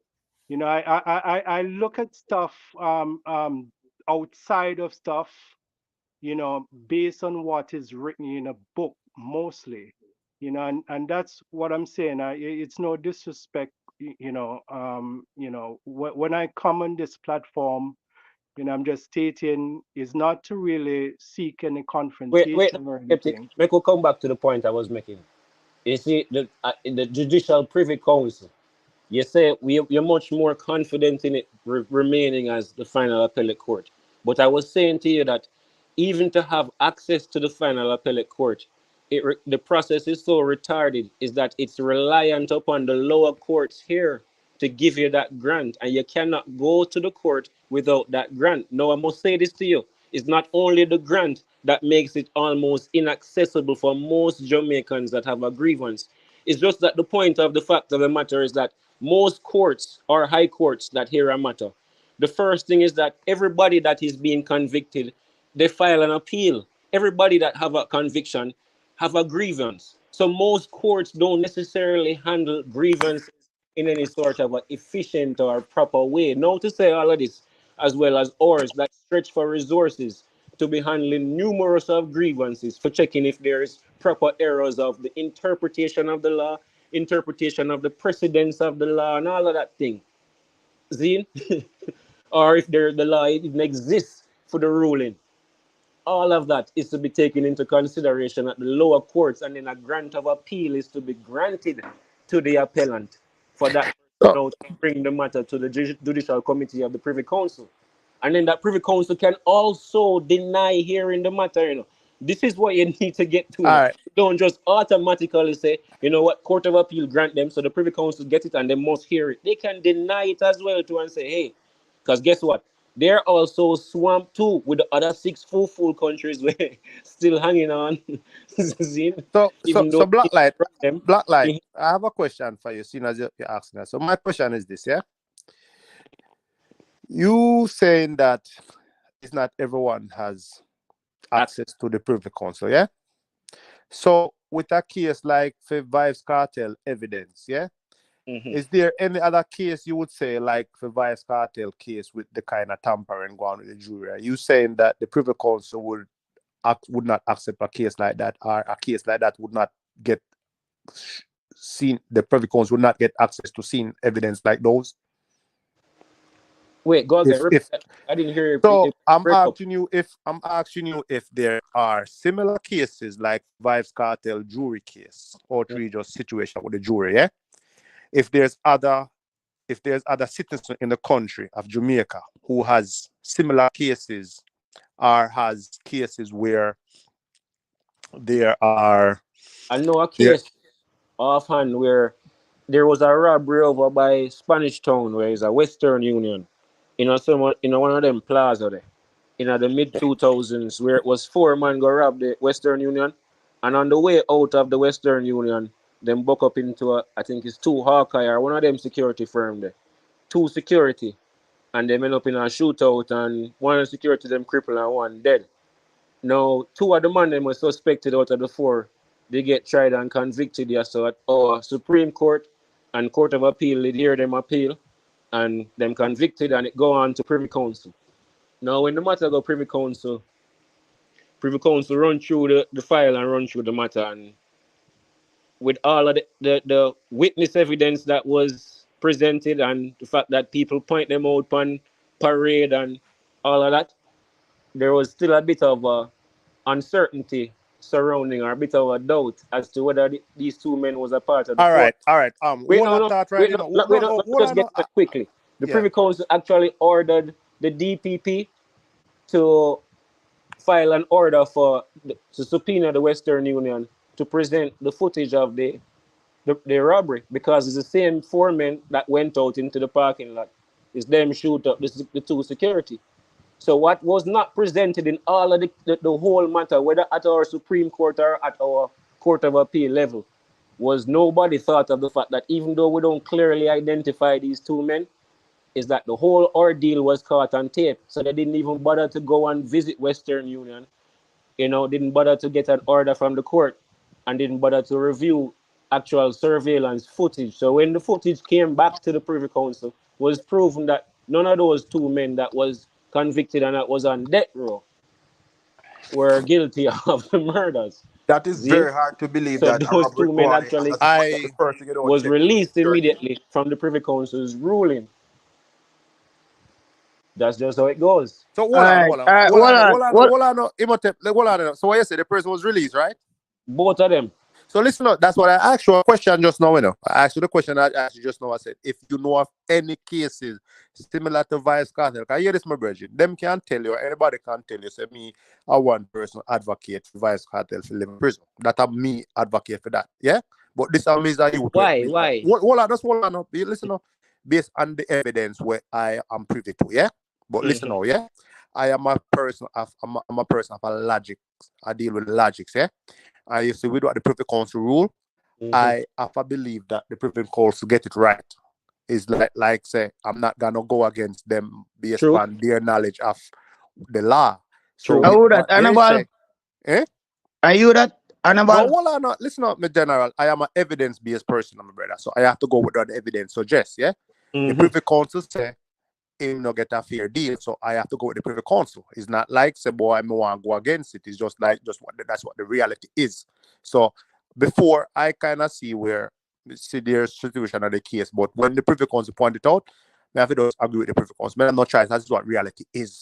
You know, I look at stuff outside of stuff, you know, based on what is written in a book mostly, you know, and that's what I'm saying. It's no disrespect, you know, when I come on this platform, you know, I'm just stating is not to really seek any Wait, confrontation or skeptic. anything. Make we come back to the point I was making. You see, in the Judicial Privy Council, you say you're much more confident in it remaining as the final appellate court. But I was saying to you that even to have access to the final appellate court, the process is so retarded, is that it's reliant upon the lower courts here to give you that grant, and you cannot go to the court without that grant. Now, I must say this to you. It's not only the grant that makes it almost inaccessible for most Jamaicans that have a grievance. It's just that the point of the fact of the matter is that most courts or high courts that hear a matter, the first thing is that everybody that is being convicted, they file an appeal. Everybody that have a conviction have a grievance. So most courts don't necessarily handle grievances in any sort of a efficient or proper way. Now to say all of this, as well as ours that stretch for resources to be handling numerous of grievances, for checking if there is proper errors of the interpretation of the law, interpretation of the precedents of the law, and all of that thing. Zine? Or if the law even exists for the ruling. All of that is to be taken into consideration at the lower courts, and then a grant of appeal is to be granted to the appellant for that So, to bring the matter to the judicial committee of the Privy Council. And then that Privy Council can also deny hearing the matter. This is what you need to get to. all right. Don't just automatically say, you know what, Court of Appeal grant them, so the Privy Council get it and they must hear it. They can deny it as well too and say, hey, because guess what? They're also swamped too with the other six full countries where still hanging on. Even So though Blacklight, them. Blacklight. I have a question for you, seeing as you're asking that. So my question is this, yeah. You saying that it's not everyone has access to the Privy Council, yeah? So with a case like for Vybz Kartel evidence, yeah? Is there any other case you would say, like for Vybz Kartel case with the kind of tampering going on with the jury? Are you saying that the Privy Council would not accept a case like that, or a case like that would not get seen? The Privy Council would not get access to seeing evidence like those? Wait, go again. If I didn't hear so, you. I'm asking you if there are similar cases like Vybz Kartel jury case or just situation with the jury, yeah? If there's other citizens in the country of Jamaica who has similar cases or has cases where there are I know a case offhand where there was a robbery over by Spanish Town, where it's a Western Union. One of them plaza there. In the mid 2000s, where it was 4 men go rob the Western Union, and on the way out of the Western Union, them buck up into I think it's two Hawkeye or one of them security firm there. Two security, and they end up in a shootout, and one of the security them crippled and one dead. Now, two of the men them were suspected out of the four they get tried and convicted. Yeah, so at our Supreme Court and Court of Appeal, they hear them appeal and them convicted, and it go on to Privy Council. Now, when the matter go Privy Council run through the file and run through the matter, and with all of the witness evidence that was presented and the fact that people point them out on parade and all of that, there was still a bit of uncertainty surrounding, or a bit of a doubt as to whether these two men was a part of the All fraud. right, all right. Wait, Hold no, on, no, thought right. wait, You no, know, wait, no, hold let's on. get that quickly. The Yeah. Privy Council actually ordered the DPP to file an order to subpoena the Western Union to present the footage of the robbery, because it's the same foreman that went out into the parking lot. It's them shoot up the two security. So what was not presented in all of the whole matter, whether at our Supreme Court or at our Court of Appeal level, was nobody thought of the fact that even though we don't clearly identify these two men, is that the whole ordeal was caught on tape. So they didn't even bother to go and visit Western Union, didn't bother to get an order from the court, and didn't bother to review actual surveillance footage. So when the footage came back to the Privy Council, was proven that none of those two men that was convicted and that was on death row were guilty of the murders. That is See? very hard to believe So that a those robbery two go men on and actually the person you don't was check. released immediately from the Privy Council's ruling. That's just how it goes. So hold on. Imhotep, hold on. So what you say, the person was released, right? Both of them. So listen up, that's what I asked you a question just now, I asked you the question I asked you just now. I said, if you know of any cases similar to Vybz Kartel, can you hear this, my brethren? Them can tell you, anybody can tell you, say me, I one person advocate for Vybz Kartel for living in prison. That I'm me advocate for that, yeah? But this is a youth. Why? Hold on, up. Listen up. Based on the evidence where I am privy to, yeah? But listen now, yeah? I am a person of a logic. I deal with logics, yeah? I used to read what the Privy Council rule. I have to believe that the Privy Council get it right. It's like say, I'm not gonna go against them based on their knowledge of the law. So Are you that, Annabelle? Are you that, Annabelle? No, hold on, listen up, my general. I am an evidence-based person, my brother. So I have to go with what the evidence suggests, yeah? The Privy Council say him not get a fair deal, so I have to go with the Privy Council. It's not like say, boy, I want to go against it. It's just like that's what the reality is. So before I kind of see their situation of the case, but when the Privy Council point it out, I have to just agree with the Privy Council. But I'm not trying. That's what reality is.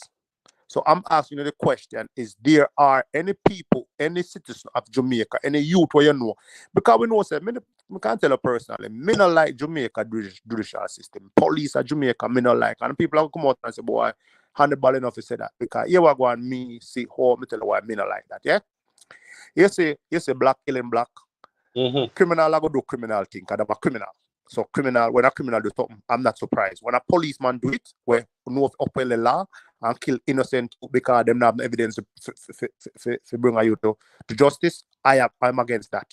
So I'm asking you the question: is there are any people, any citizen of Jamaica, any youth where you know? Because we know, say, I can't tell you personally, me not like Jamaica judicial system. Police of Jamaica, me not like. And people have come out and say, boy, Hannibal enough to say that. Because here we go and me see how me tell you why me not like that, yeah? You say black killing black. Criminal I go do criminal thing, because I'm a criminal. So when a criminal do something, I'm not surprised. When a policeman do it, where know uphold the law and kill innocent because them not have evidence to bring you to justice, I'm against that.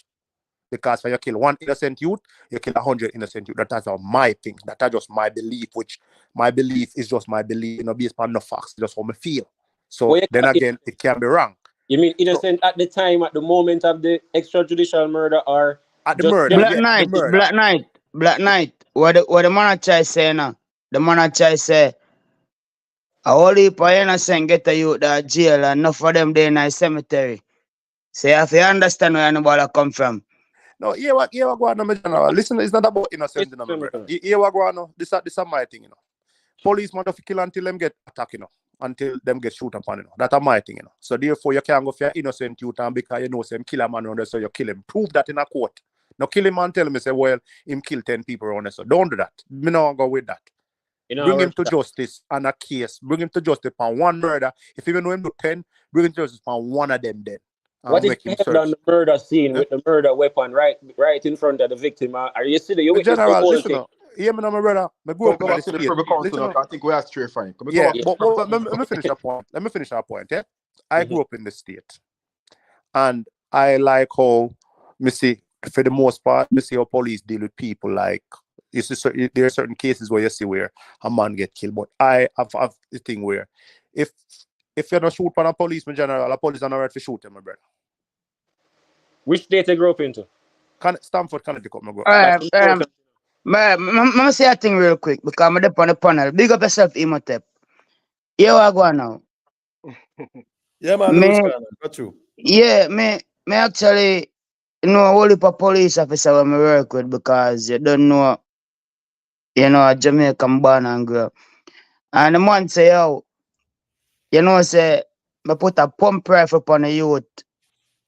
Because when you kill one innocent youth, you kill 100 innocent youth. That's not my thing. That's just my belief, which my belief is just my belief, based on no facts, just how I feel. So then again, it can be wrong. You mean innocent at the time, at the moment of the extrajudicial murder, or at the murder? Black Knight. What the man try say now? The man try say, a whole heap of innocent get a youth that jail, and enough of them there in a cemetery. So you have to understand where anybody come from. No, here what go on, my general. Listen, it's not about innocent, my brother. Here what go on, this is my thing, Policeman have to kill until them get attacked, until them get shoot upon, That's my thing, So therefore, you can't go for innocent youth and because you know some kill a man around there, so you kill him. Prove that in a court. Now kill him and tell me, say, well, him kill 10 people around there. So don't do that. Me not go with that. Bring him to justice on a case. Bring him to justice on one murder. If you know him do 10, bring him to justice on one of them then. What if you held on the murder scene with the murder weapon right in front of the victim? Are you see you witness the whole thing? Yeah, my brother. I grew up in the state. I think we are straight fine. Yeah, but let me finish that point. Yeah, I grew up in the state, and I like how me see, for the most part, me see how police deal with people. Like you see, there are certain cases where you see where a man get killed, but I have the thing where if you're not shoot on a policeman general, a police are not right to shoot him, my brother. Which state you grew up into? Stamford, Connecticut, my bro. I'm say a thing real quick because I'm up on the panel. Big up yourself, Imhotep. Here I go now. Yeah, man, Me, got you. yeah, me actually know a whole heap of police officer when I work with because you don't know, a Jamaican born and grow up. And the man say, yo, say, I put a pump rifle upon the youth.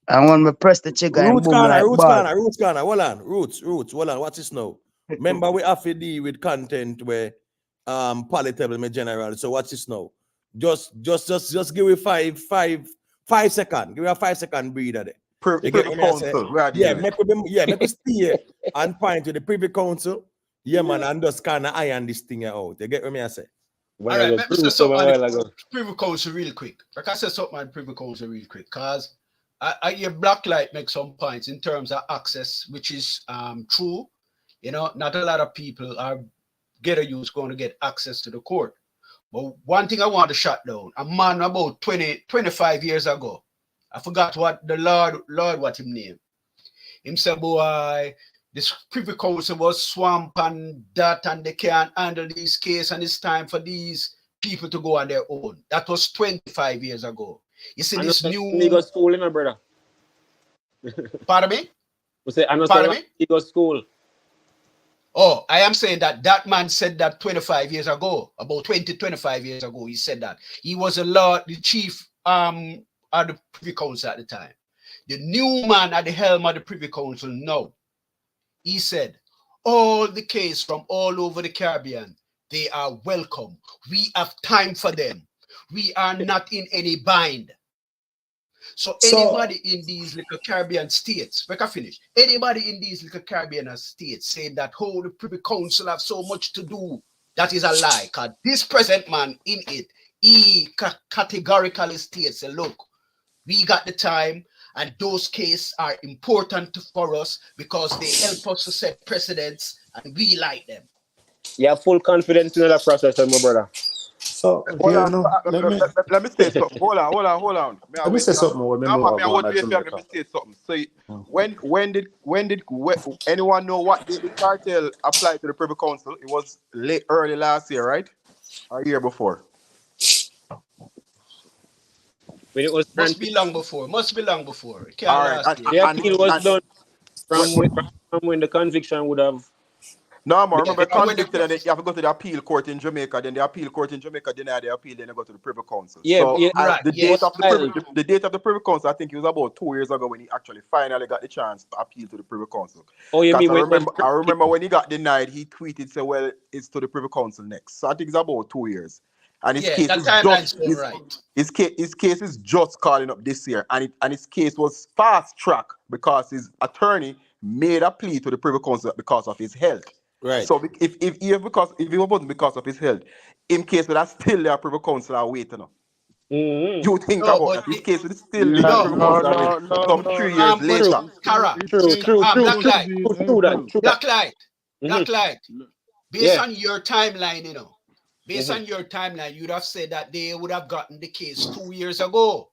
And when we press the trigger and Roots boom like ball. corner. Hold on. Roots. Hold on. What's this now? Remember, we have to deal with content where palatable in general. So what's this now? Just give me five seconds. Give me a 5 second breather there. You get Privy what I say? Council. Where are Yeah, you? make us stay and point to the Privy Council. Yeah, man, and just kind of iron this thing out. You get what I say? All right, let me say something on the Privy Council real quick. Like I said something on the Privy Council real quick, because I hear Blacklight make some points in terms of access, which is true. Not a lot of people are ghetto youths going to get access to the court. But one thing I want to shut down, a man about 25 years ago, I forgot what the Lord what him name. Him said, boy, this Privy Council was swamp and that, and they can't handle this case, and it's time for these people to go on their own. That was 25 years ago. You see, this new... He go school, brother. Pardon me? We say, Pardon me? He go school. Oh, I am saying that man said that 25 years ago, about 25 years ago, he said that. He was the chief of the Privy Council at the time. The new man at the helm of the Privy Council now, he said, all the case from all over the Caribbean, they are welcome. We have time for them. We are not in any bind. So anybody in these little Caribbean states, we can finish. Anybody in these little Caribbean states saying that the Privy Council have so much to do, that is a lie. Because this present man in it, he categorically states, look, we got the time, and those cases are important for us because they help us to set precedents, and we like them. You have full confidence in that process, my brother. So, let me say something. Hold on. Let me say something. Let me say something. So, when did anyone know what date the cartel applied to the Privy Council? It was early last year, right? Or year before? When it was must be long before. It can't all right. last year. The appeal was done from when the conviction would have. No, more. Remember, convicted, and you have to go to the appeal court in Jamaica. Then the appeal court in Jamaica denied the appeal. Then they go to the Privy Council. Yeah, so right. The date of the Privy Council, I think it was about 2 years ago when he actually finally got the chance to appeal to the Privy Council. Oh, you mean I remember when he got denied, he tweeted, "Say, well, it's to the Privy Council next." So I think it's about 2 years. And his case is his case is just calling up this year, and his case was fast track because his attorney made a plea to the Privy Council because of his health. Right. So if it wasn't because of his health, in case that still the Privy Council are waiting. You think about that? His case is still the Privy Council are waiting. Some 3 years later. Blacklight. Based on your timeline, based on your timeline, you'd have said that they would have gotten the case 2 years ago.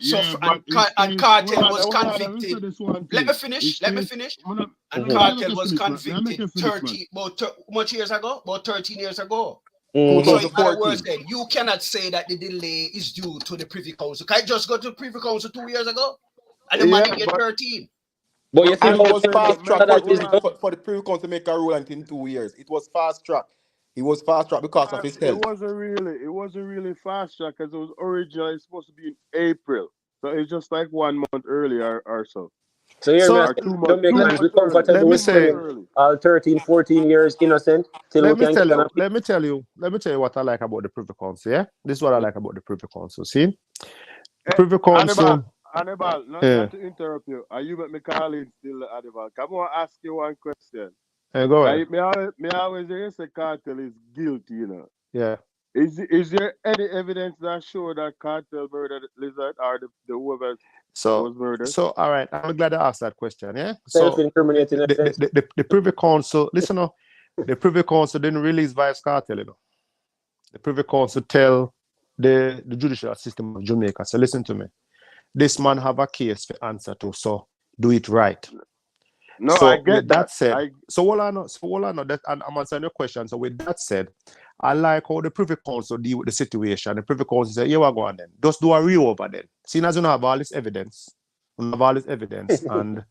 So and Kartel was convicted. Let me finish. And Kartel was convicted 30 much years ago, about 13 years ago. So in other words, then you cannot say that the delay is due to the Privy Council. Can I just go to the Privy Council 2 years ago? And the man didn't get 13. But you think it was fast track for the Privy Council to make a ruling in 2 years. It was fast track. He was fast track because of his health. It wasn't really fast track because it was originally supposed to be in April. So it's just like 1 month earlier or so. So here we comfortable with saying all 13, 14 years innocent till let we can get an appeal. Let me tell you what I like about the Privy Council. Yeah, this is what I like about the Privy Council. See, the Privy Council. Hannibal, not to interrupt you. Are you but me calling still Hannibal? Come on, ask you one question. Go ahead. Me always hear you say Kartel is guilty, Yeah. Is there any evidence that show that Kartel murdered Lizard or the whoever was murdered? So all right, I'm glad I asked that question. Yeah. Self-incriminating. The Privy Council. Listen, the Privy Council didn't release Vybz Kartel. The Privy Council tell the judicial system of Jamaica. So listen to me. this man have a case to answer to, so do it right. No, So I get with that that. said, so all I know that, and I'm answering your question. So with that said, I like how the Privy Council deal with the situation. The Privy Council say, "Yeah, we're going then. Just do a re-over then." Seeing as you don't have all this evidence, you have all this evidence, and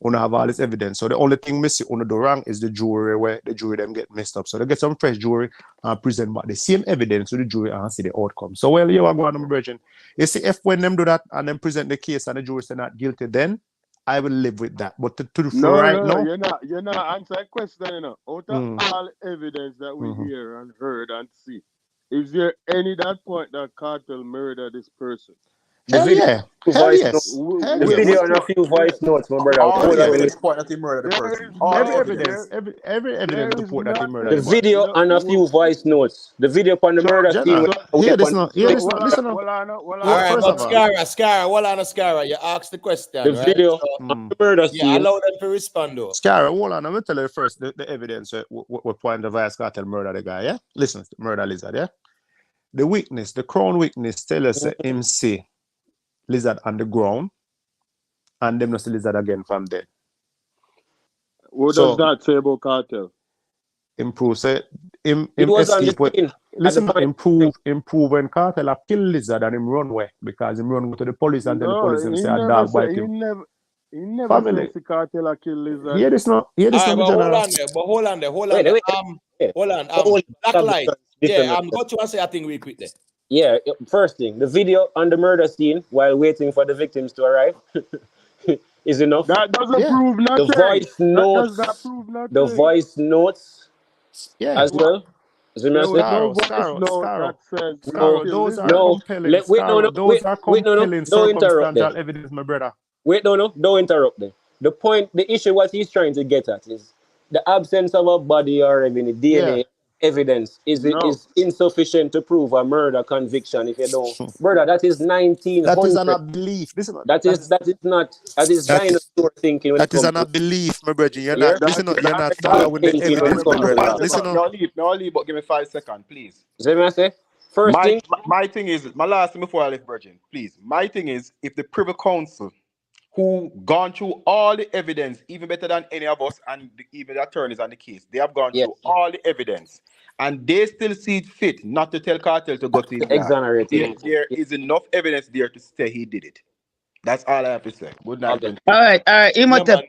you have all this evidence. So the only thing missing on the wrong is the jury, where the jury them get messed up. So they get some fresh jury and present back the same evidence to the jury and see the outcome. So well, you are going, my brethren. You see, if when them do that and then present the case and the jury say not guilty, then I will live with that. But for No, right no, now, you're not answering question, you know. Out of mm, all evidence that we mhm. hear and heard and see, is there any that point that Kartel murdered this person? The Hell video, yeah, few hell voice notes, yes, hell the yes. video Which and a one? few voice notes, my brother. All Hold on, evidence listen. Okay, point that he murdered the there person. is All Every no, evidence. evidence, every evidence there to is put that he murdered The the nothing. boy. video No, and a few voice notes. The video on the so, murder scene Jenna, when so, we hear up this on now, the hear video. this now. Listen now. All right, First but of all, Scara, Scara, you asked the question, The right? video So, on the murder yeah, scene. allow them to respond, though. Scara, hold on. I'm gonna tell you first the evidence what point the Vice Kartel murder the guy. Yeah, listen, murder Lizard. Yeah, the witness, the crown witness, tell us him see Lizard on the ground, and them not see Lizard again from there. what does So that say about Kartel? improve say him It was on the escape with scene at the listen point. improve when Kartel have killed Lizard and him run away because him run to the police and tell the No, police him say a dog bite him. he never Family, says the Kartel a kill Lizard. hear this now, All right, my but general. hold on there. Wait. Hold on. Hold Black on, light. different. Yeah, go to and say a thing real quick there. Yeah, first thing, the video on the murder scene while waiting for the victims to arrive is enough. That doesn't Yeah. prove The nothing. voice That does notes, not prove the nothing. voice notes Yeah. as well. As There was no voice Scaro, note that says he No, killed those are Lizard. no. compelling, Wait, no, those are no. compelling Don't interrupt there. circumstantial evidence, my brother. Wait, no. Don't interrupt there. The issue what he's trying to get at is the absence of a body or even the Yeah. DNA evidence is No. insufficient to prove a murder conviction if you don't. Brother, that is That is an 1900. belief. Listen, That is dinosaur thinking when it that is comes an to belief, my brother. You're here. not listen, you're not Dinosaur following the thinking when it evidence, my comes to brother. that. Listen No, leave, but give me 5 seconds, please. See what I say? First My thing, my thing is, my last thing before I leave, Virgin, please. My thing is, if the Privy Council, who gone through all the evidence, even better than any of us, and even the attorneys on the case, they have gone yeah, through all the evidence, and they still see it fit not to tell Kartel to go to his yard. exonerate him. There is enough evidence there to say he did it. That's all I have to say. Good night, Okay. Virgin. All right. Imhotep.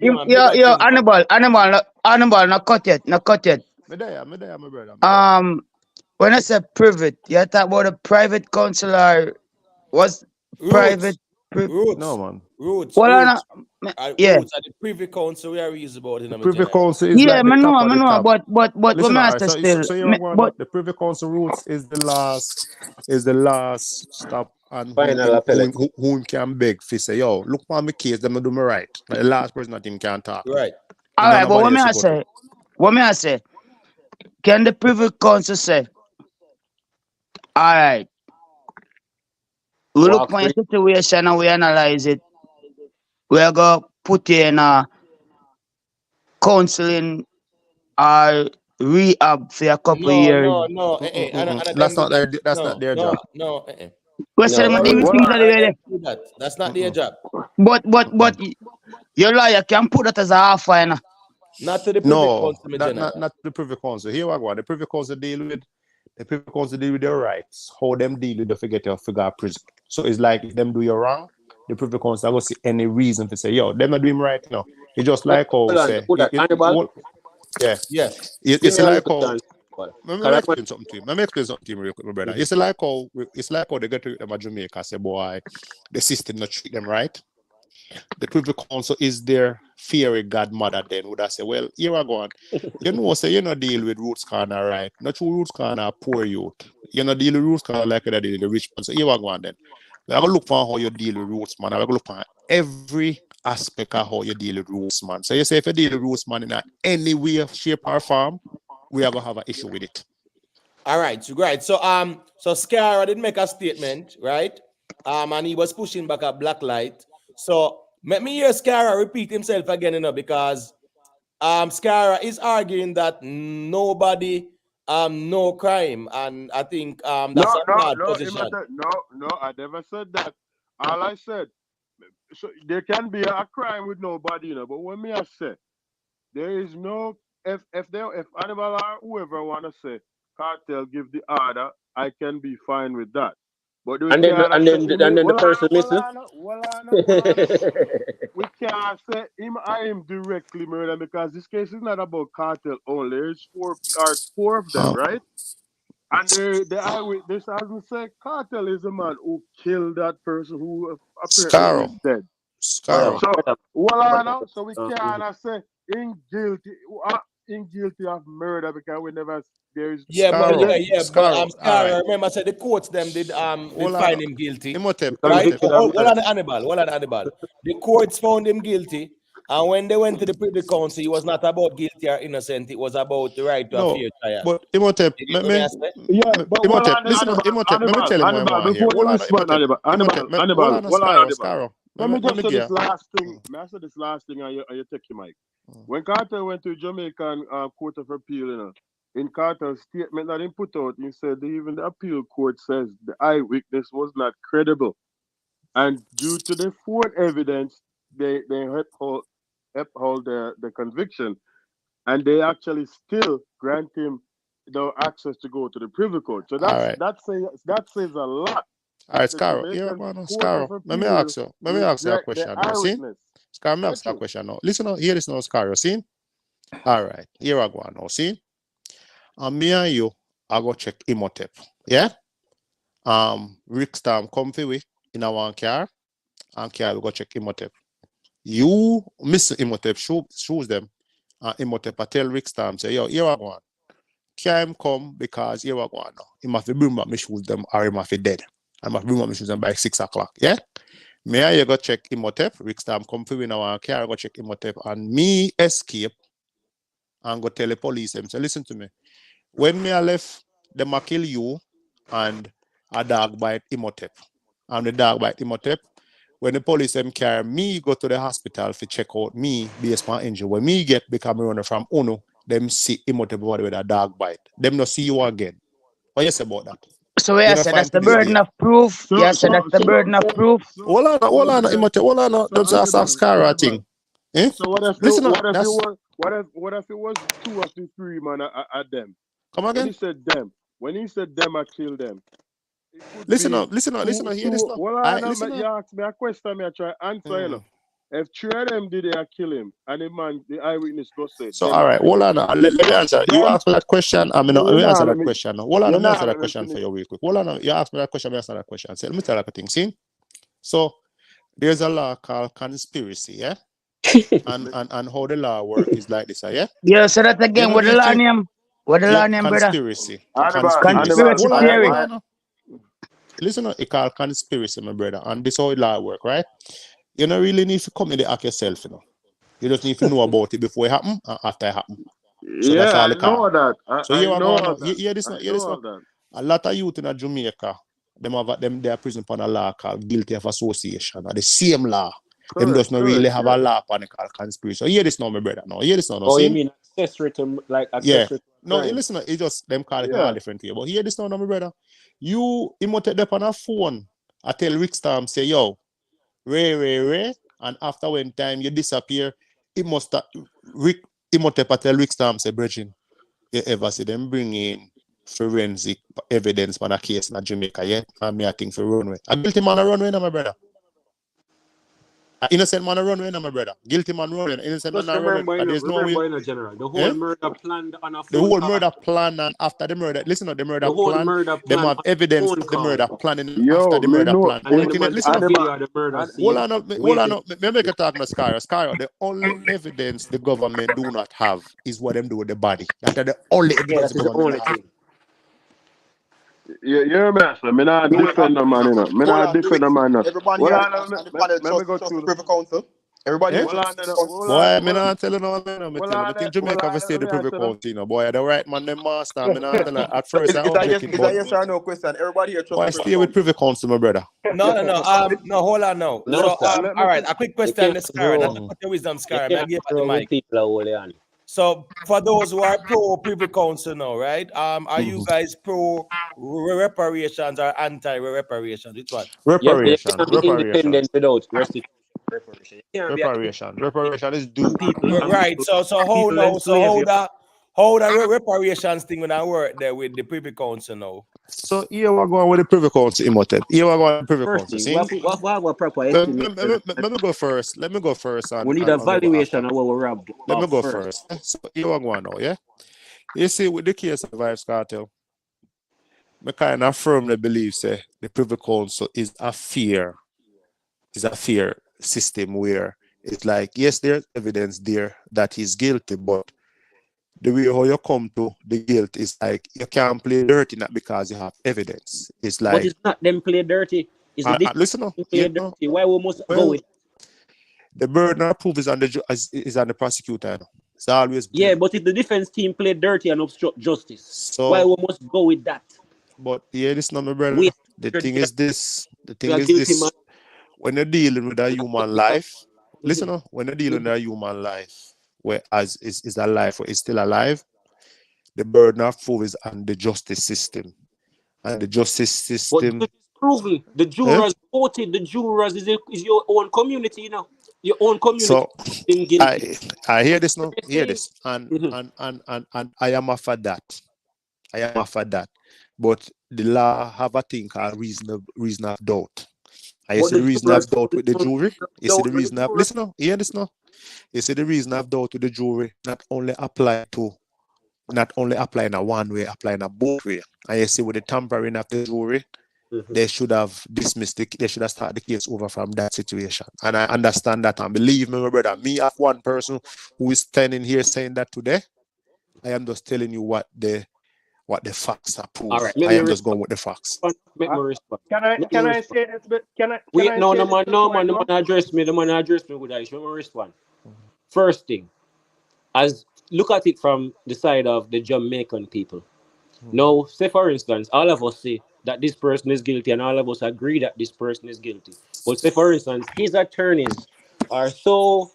Animal, not cut yet. Me there, my brother. When I say private, you talk about a private counselor. Was private? No, man. Roots. Well, Roots yeah. at the Privy Council we are used about in The our Privy general. Council is Yeah, like the I top of the know, top. but what Listen, me all have right, to still, so you're going but that the Privy Council roots is the last stop and Final appellate. who can beg for say, yo, look for my case, them do me right. Like the last person that him can talk. Right. all right, but what me I say, can the Privy Council say, all right, we look for a situation and we analyze it. We are going to put you in a counseling or rehab for a couple years. No. That's not their job. No. What's the name of things that they that? That's not their job. But your lawyer can put that as a half fine. Not to the Privy Council, not the Privy Council. Here I go. The Privy Council deal with their rights. How them deal with the figure prison. So it's like if them do you wrong, the Privy Council will see any reason to say, yo, them not doing right now. It's just like how say yeah. It's like how let me explain something to you real quick, my brother. It's like how they get to them at Jamaica say, boy, the system not treat them right. The Privy Council is their fairy godmother then would I say, well, here I go on. You know, say you not deal with Roots Corner, right? Not true Roots Corner poor youth. You not deal with Roots Corner like that deal with the rich man. So here I go on then. I'm gonna look for how you deal with Roots, man. I'm gonna look for every aspect of how you deal with Roots, man. So you say if you deal with Roots, man, in any way, shape, or form, we are gonna have an issue with it. All right, so great. So Scara did make a statement, right? And he was pushing back a black light. So let me hear Scara repeat himself again, because Scara is arguing that nobody, no crime, and I think that's a bad position. No, I never said that. All I said, so there can be a crime with nobody, you know. But when me I say there is no if Animal or whoever wanna say Cartel give the order, I can be fine with that. But we And then can't say him. and then the Well, person missing. we can't say him I am directly murder because this case is not about Cartel only. There's four of them, right? And the eyewitness hasn't said Cartel is the man who killed that person who apparently is Scarrow. dead. Scarrow. So we cannot say in guilty of murder because we never there is Yeah, but Scarrow. Scarrow, remember I said the courts them did find him guilty. Imhotep. Right? Convicted of Hold on Hannibal. The courts found him guilty, and when they went to the Privy Council, it was not about guilty or innocent, it was about the right to a fair trial. But Imhotep, Imhotep, listen, Imhotep, let me tell him what I want here. Before you respond, Hannibal, Scarrow. Let me just say this last thing. May I say this last thing on your take your mic. When Cartel went to Jamaican Court of Appeal, you know, in Cartel's statement that he put out, he said even the appeal court says the eyewitness was not credible. And due to the fourth evidence, they uphold the conviction. And they actually still grant him the access to go to the Privy Court. So that says a lot. All right, Scarrow. Scarrow. Let me ask you a question now. See? Scarrow, let me ask you a question now. Listen now, hear this now, Scarrow. See? All right, here I go now. See? And me and you, I go check Imhotep. Yeah? Rick Storm come for we in our car, and car we go check Imhotep. You miss Imhotep, shoes them, and Imhotep I tell Rick Storm, say, yo, here I go on. Can him come because here I go on now. He must bring back my shoes them or he must be dead. I must bring back my shoes them by 6 o'clock. Yeah? Me and you go check Imhotep. Rick Storm come for we in our car, go check Imhotep, and me escape and go tell the police them. So listen to me. When me I left, them a kill you and a dog bite Imhotep. And the dog bite Imhotep. When the police them carry me go to the hospital to check out me based on injury. When me get become runner from Uno, them see Imhotep body with a dog bite. Them not see you again. What you say about that? So I said that's the burden of proof. Yes, that's the burden of proof. Hold on, Imhotep. Hold on. That's a Scarrow thing. Eh? So what if it was 2 of the 3 man at them? Come again? When he said them, I killed them. Listen up, hear this now. Well, you ask me a question, I try answer, you know. If 3 of them did they kill him, and the eyewitness go say. So all right, hold on. Let me answer. You asked me that question. Let me answer that question now. Hold on, let me answer that question for you real quick. Hold on, you asked me that question, let me answer that question. So let me tell you a thing. See? So there's a law called conspiracy, yeah? and how the law work is like this, yeah? Yeah, so that again, what the law name? What the law name, brother? Conspiracy theory. Listen, it's called conspiracy, my brother. And this is how the law work, right? You don't really need to come in the act yourself, you know. You just need to know about it before it happen and after it happen. So yeah, that's all I know that. So hear this now. A lot of youth in Jamaica, they are prison upon a law called guilty of association. The same law. Them does not really have a law upon it called conspiracy. So hear this now, my brother. No, hear this now. Oh, you mean accessory to accessory? No, listen, it's just them call it all different here. But hear this now, my brother. You Imhotep up on a phone. I tell Rick Storm, say, yo, Ray. And after when time you disappear, Imhotep I tell Rick Storm, say, Bridget, you ever see them bring in forensic evidence on a case in Jamaica yet? And me I think for runway. A guilty man a runway now, my brother. An innocent man a runway now, my brother. Guilty man runway. Innocent man a runway. There's no way. General, the whole murder planned on a phone. The whole murder plan and after the murder. Listen to the murder plan. Them have evidence of the murder planning after the murder plan. Hold on. Let me make a talk to Scarrow. The only evidence the government do not have is what them do with the body. That's the only evidence the government have. You're a master. Me not defend the man, you know. Me not defend the man. Everybody here let me go to the Privy Council. Everybody here. Boy, me not telling no man. Me tell you, think Jamaica have stay the Privy Council, you know. Boy, the right man, them master. Me not tell at first I object it, but yes or no question. Everybody here boy, stay with Privy Council, my brother. No, hold on now. So, all right, a quick question, Scar. Not to put your wisdom, Scar. I give the mic. So, for those who are pro Privy Council now, right? Are you guys pro reparations or anti reparations? Which one? Reparations. Independent without restitution. reparation. You can't be Reparation is due. people. Right. So how people now? So enslave you. how the reparations thing when I work there with the Privy Council now? So here we're going with the Privy Council, Imhotep. Here we're going with the Privy Council. Firstly, See? we have a proper Let estimate. me go first. Let me go first We need a and we go after. valuation of what we robbed Let me off go first. first. So here we're going now, yeah? You see, with the case of Vybz Kartel, I kind of firmly believe say the Privy Council is a fair system where it's like, yes, there's evidence there that he's guilty, but the way how you come to the guilt is like you can't play dirty not because you have evidence. It's But like it's not them play dirty. It's the difference. listen now, Play dirty. Why we must go with? The burden of proof is on the prosecutor. It's always been. Yeah, but if the defense team play dirty and obstruct justice, why we must go with that? But yeah, this not my brother. The thing is this. Man. When you're dealing with a human life, listen up. When you're dealing with a human life, whereas is a life or is still alive, the burden of proof is on the justice system. And the justice system. But it's proven. The jurors voted. The jurors is your own community, you know. Your own community. So I hear this now. Hear this. Mm-hmm. And I am for that. I am for that. But the law have a thing called reason of doubt. I see the reason of doubt with the jury. You see the reason of listen now, hear this now. You see the reason of doubt with the jury not only apply in a one way, apply in a both way. And you see with the tampering of the jury, they should have dismissed they should have started the case over from that situation. And I understand that. And believe me, my brother, me as one person who is standing here saying that today, I am just telling you what the facts are proof. Right, I am just going with the facts. Can I say this? But No man address me. The man address me with that. Let me respond. First thing, as look at it from the side of the Jamaican people. Now, say for instance, all of us say that this person is guilty, and all of us agree that this person is guilty. But say for instance, his attorneys are so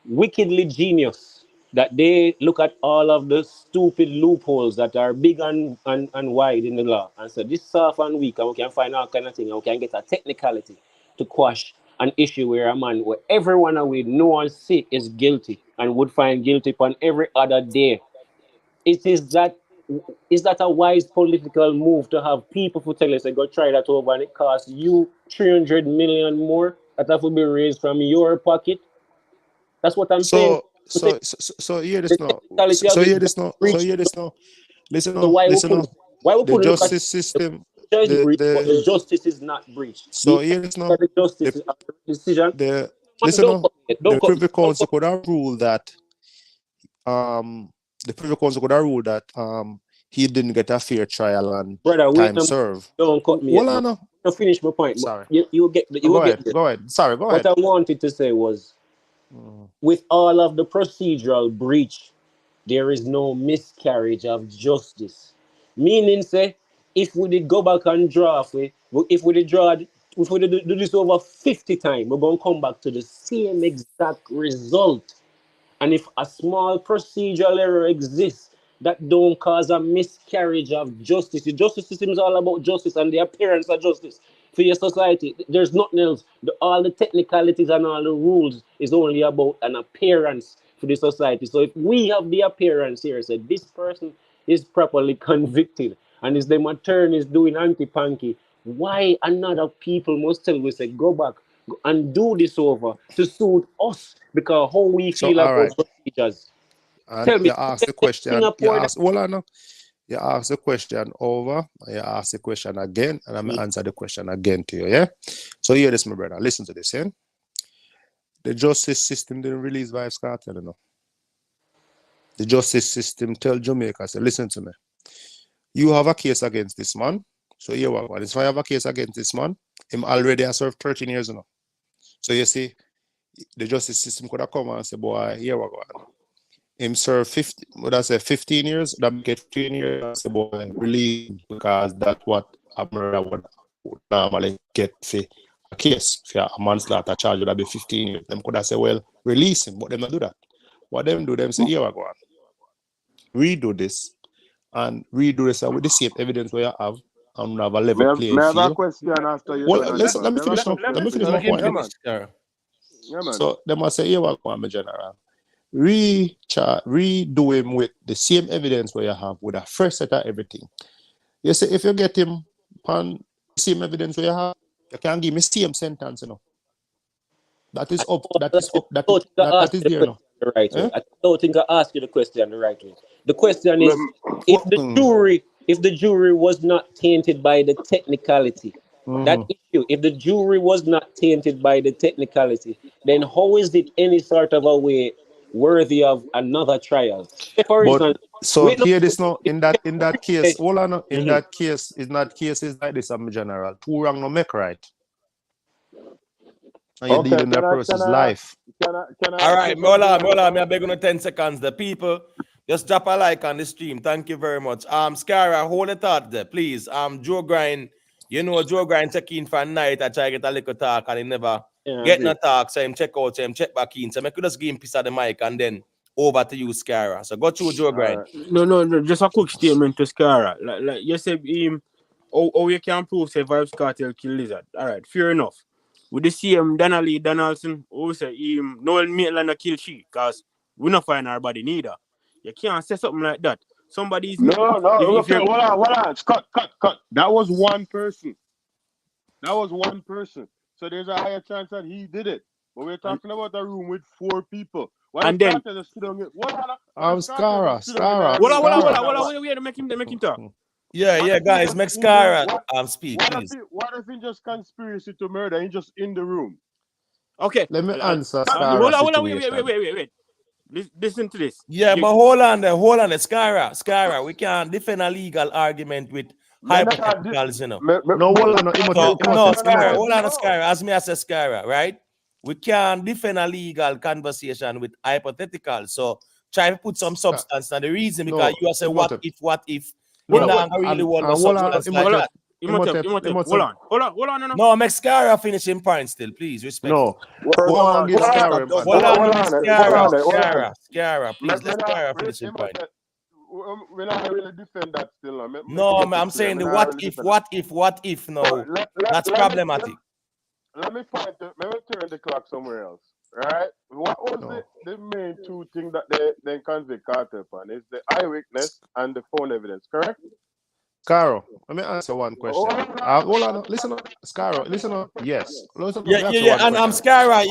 wickedly genius that they look at all of the stupid loopholes that are big and wide in the law and say this soft and weak, and we can find all kind of thing, and we can get a technicality to quash an issue where a man where everyone we know and see is guilty and would find guilty upon every other day. Is that a wise political move to have people who tell us they go try that over and it costs you 300 million more that have to be raised from your pocket? That's what I'm saying. So hear this now. So hear this now. Listen now. Why we the justice system. The justice is not breached. So here this now. The justice decision. The Privy Council could have ruled that. The Privy Council could have ruled that he didn't get a fair trial and time served. Don't cut me. Hold on now. To finish my point. Sorry. You get. Go ahead. Sorry. Go ahead. What I wanted to say was, with all of the procedural breach, there is no miscarriage of justice. Meaning, say, if we did go back and draft, if we did do this over 50 times, we're going to come back to the same exact result. And if a small procedural error exists, that don't cause a miscarriage of justice. The justice system is all about justice and the appearance of justice for your society. There's nothing else. All the technicalities and all the rules is only about an appearance for the society. So if we have the appearance here, say this person is properly convicted and is them attorneys doing anti-panky, why another people must tell we say go back and do this over to suit us because how we feel about procedures. And tell me, you ask the question. You ask the question over. You ask the question again, and I'm answer the question again to you. Yeah. So hear this, my brother. Listen to this. Yeah. The justice system didn't release Vybz Kartel, you know. The justice system tell Jamaica, say, listen to me. You have a case against this man. So here what? If I have a case against this man, him already has served 13 years, you know. So you see, the justice system could have come and say, boy, here we go. Him serve 15 years, that make it 15 years, I say, boy, release him, because that's what a murder would normally get for a case. For a manslaughter charge would be 15 years. Them could have said, well, release him, but them not do that. What them do, them say, here we go. Redo this with the same evidence we have, and have a level playing field. I have a question after you. Well, let me finish my point. Yeah, man. So they must say, here what go on, my general. Redo him with the same evidence where you have with a fresh set of everything. You say if you get him on the same evidence where you have, you can give me same sentence, you know. That is up. That is up. That is there now. The right way. Eh? I don't think I asked you the question the right way. The question Let is me- if the jury was not tainted by the technicality, that issue, if the jury was not tainted by the technicality, then how is it any sort of a way worthy of another trial? Say for But instance, so wait, look, here this now in that case, hold on, in Mhm. that case, is like this, I'm general. Two wrong no make right. And you're Okay, dealing with a person's life. Can I All ask right, you something? hold on. I beg you 10 seconds. The people, just drop a like on the stream. Thank you very much. Scara, hold the thought there, please. Joe Grind, you know Joe Grind check in for a night. I try to get a little talk and he never get no talk. So him check out, so him check back in. So I could just give him piece of the mic and then over to you, Scara. So go through Joe Grind. No, just a quick statement to Scara. Like you said, how you can prove say Vybz Kartel kill Lizard. All right, fair enough. With the same Donaldson, who say Noel Maitland kill she, cause we not find our body neither. You can't say something like that. Somebody's No, if okay, you're hold on. Cut. That was one person. So there's a higher chance that he did it. But we're talking about a room with 4 people. Why and does then Carter just sit on it? What? Scara. Hold on, wait, make him talk. Yeah, guys, make Scara speak, please. What if he just conspiracy to murder? He just in the room. Okay. Let me answer Scara. Hold on, wait. Listen to this. Yeah, but hold on there, Scara. We can't defend a legal argument with hypotheticals, you know. No, hold on, Scara, hold on, Scara. As me as a Scara, right? We can't defend a legal conversation with hypotheticals. So try to put some substance. And the reason because you say what if. Hold on. Hold on. No, make Scara finish in point still, please. Respect. No. Hold on, Scara, please. Let Scara finish in point. We're not really defend that still. No, I'm saying the what if no. That's problematic. Let me turn the clock somewhere else. Right? What was the main 2 things that they convict Kartel upon? Is the eyewitness and the phone evidence, correct? Scaro, let me answer one question. Hold on, listen up, Scaro, listen up. Yes. Yeah, and I'm Scaro.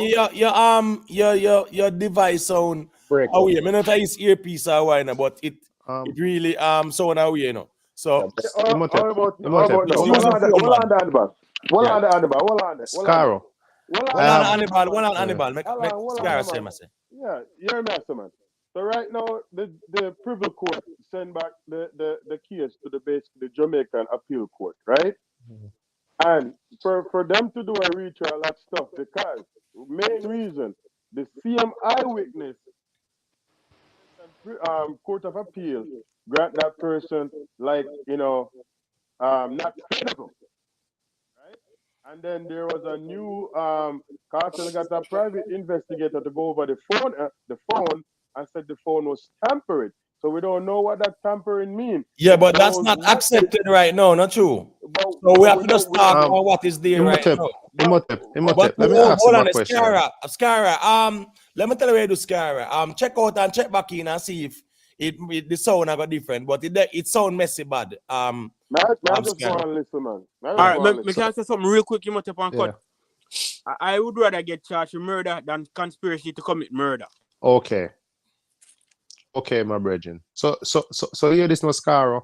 Your device sound away. I mean, not his earpiece or whatever, but it really sound away, you know. So Hold on, Hannibal. Scaro. One on Hannibal. Make Scaro say, man. Yeah, you're master, man. So right now, the Privy court send back the case to the Jamaican appeal court, right? And for them to do a retrial, that stuff, because main reason, the same eyewitness court of appeal grant that person like not credible, right? And then there was a new Kartel got a private investigator to go over the phone and said the phone was tampered. So we don't know what that tampering means. Yeah, but that's not accepted right now, not true. So we have to just talk about what is there right now. Let me ask you a question. Scara, let me tell you where to do Scara. Check out and check back in and see if the sound got different, but it sound messy bad. I just want to listen, man. All right, me can say something real quick. You must have on cut. I would rather get charged with murder than conspiracy to commit murder. Okay, my brethren. So here this no Scaro.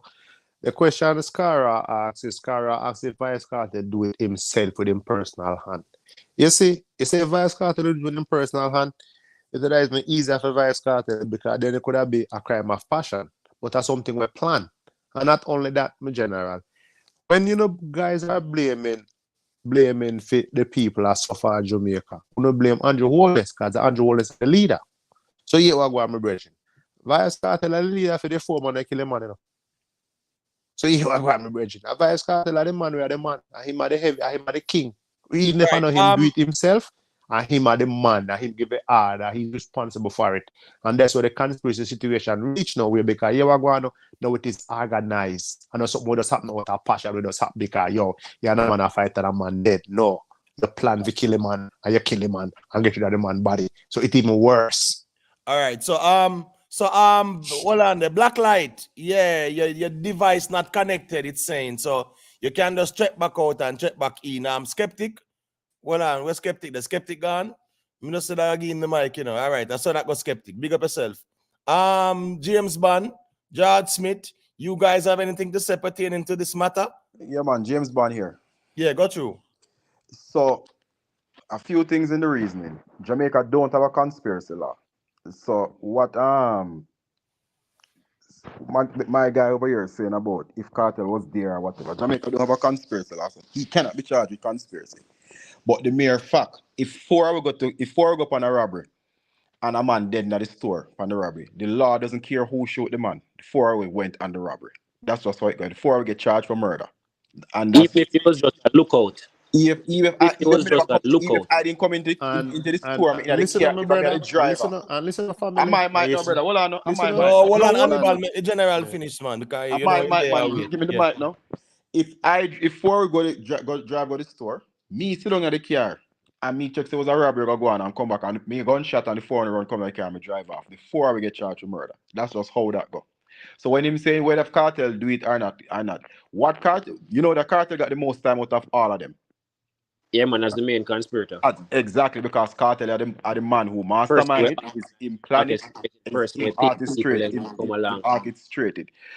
The question Scaro asks is if Vybz Kartel do it himself with him personal hand. You see Vybz Kartel do it with him personal hand. It is easier for Vybz Kartel because then it could have been a crime of passion, but that's something we plan. And not only that, my general. When guys are blaming the people that suffer in Jamaica, blame Andrew Wallace because Andrew Wallace is the leader. So here we go, my brethren. Vybz Kartel is the leader for the 4 man that kill him, So here we go, my brethren. Vybz Kartel is the man, we are the man. And him are the heavy, and him are the king. We never know him do it himself. And him are the man, and him give the order, he's responsible for it. And that's where the conspiracy situation reach now, because here we go now it is organized. And something just happen out of passion, we just happen because you're not man a fighter, a man dead. No. you plan to kill a man and you kill a man and get rid of the man's body. So it's even worse. All right. So hold on. The black light. Yeah, your device not connected. It's saying so. You can just check back out and check back in. I'm skeptic. Hold on. We're skeptic. The skeptic gone. I'm just that again the mic. You know. All right. That's how that got skeptic. Big up yourself. James Bond, George Smith. You guys have anything to say pertaining to this matter? Yeah, man. James Bond here. Yeah, got you. So, a few things in the reasoning. Jamaica don't have a conspiracy law. So, what my guy over here is saying about if Kartel was there or whatever, Jamaica don't have a conspiracy law. So he cannot be charged with conspiracy. But the mere fact, if four hours go up on a robbery and a man dead in the store on the robbery, the law doesn't care who shot the man. The 4 hours went on the robbery. That's just how it goes. The 4 hours get charged for murder. And that's Even if it was just a lookout. Even if I didn't come into the store, I'm in the listen car, to my if I got brother. a driver. Listen to family. I might no, brother. Hold on, no. Hold on, general finish, man. Because you know, give me the mic now. If four go drive to the store, me sit down in the car and me check if there was a robbery go on and come back and me gunshot and the 400 run come in the car and me drive off. The 4 hours get charged with murder. That's just how that go. So when him saying whether Kartel do it or not, what Kartel? You know the Kartel got the most time out of all of them. Yeah, man, as the main conspirator. Exactly, because Kartel are the man who mastermind it, is implanted, orchestrated.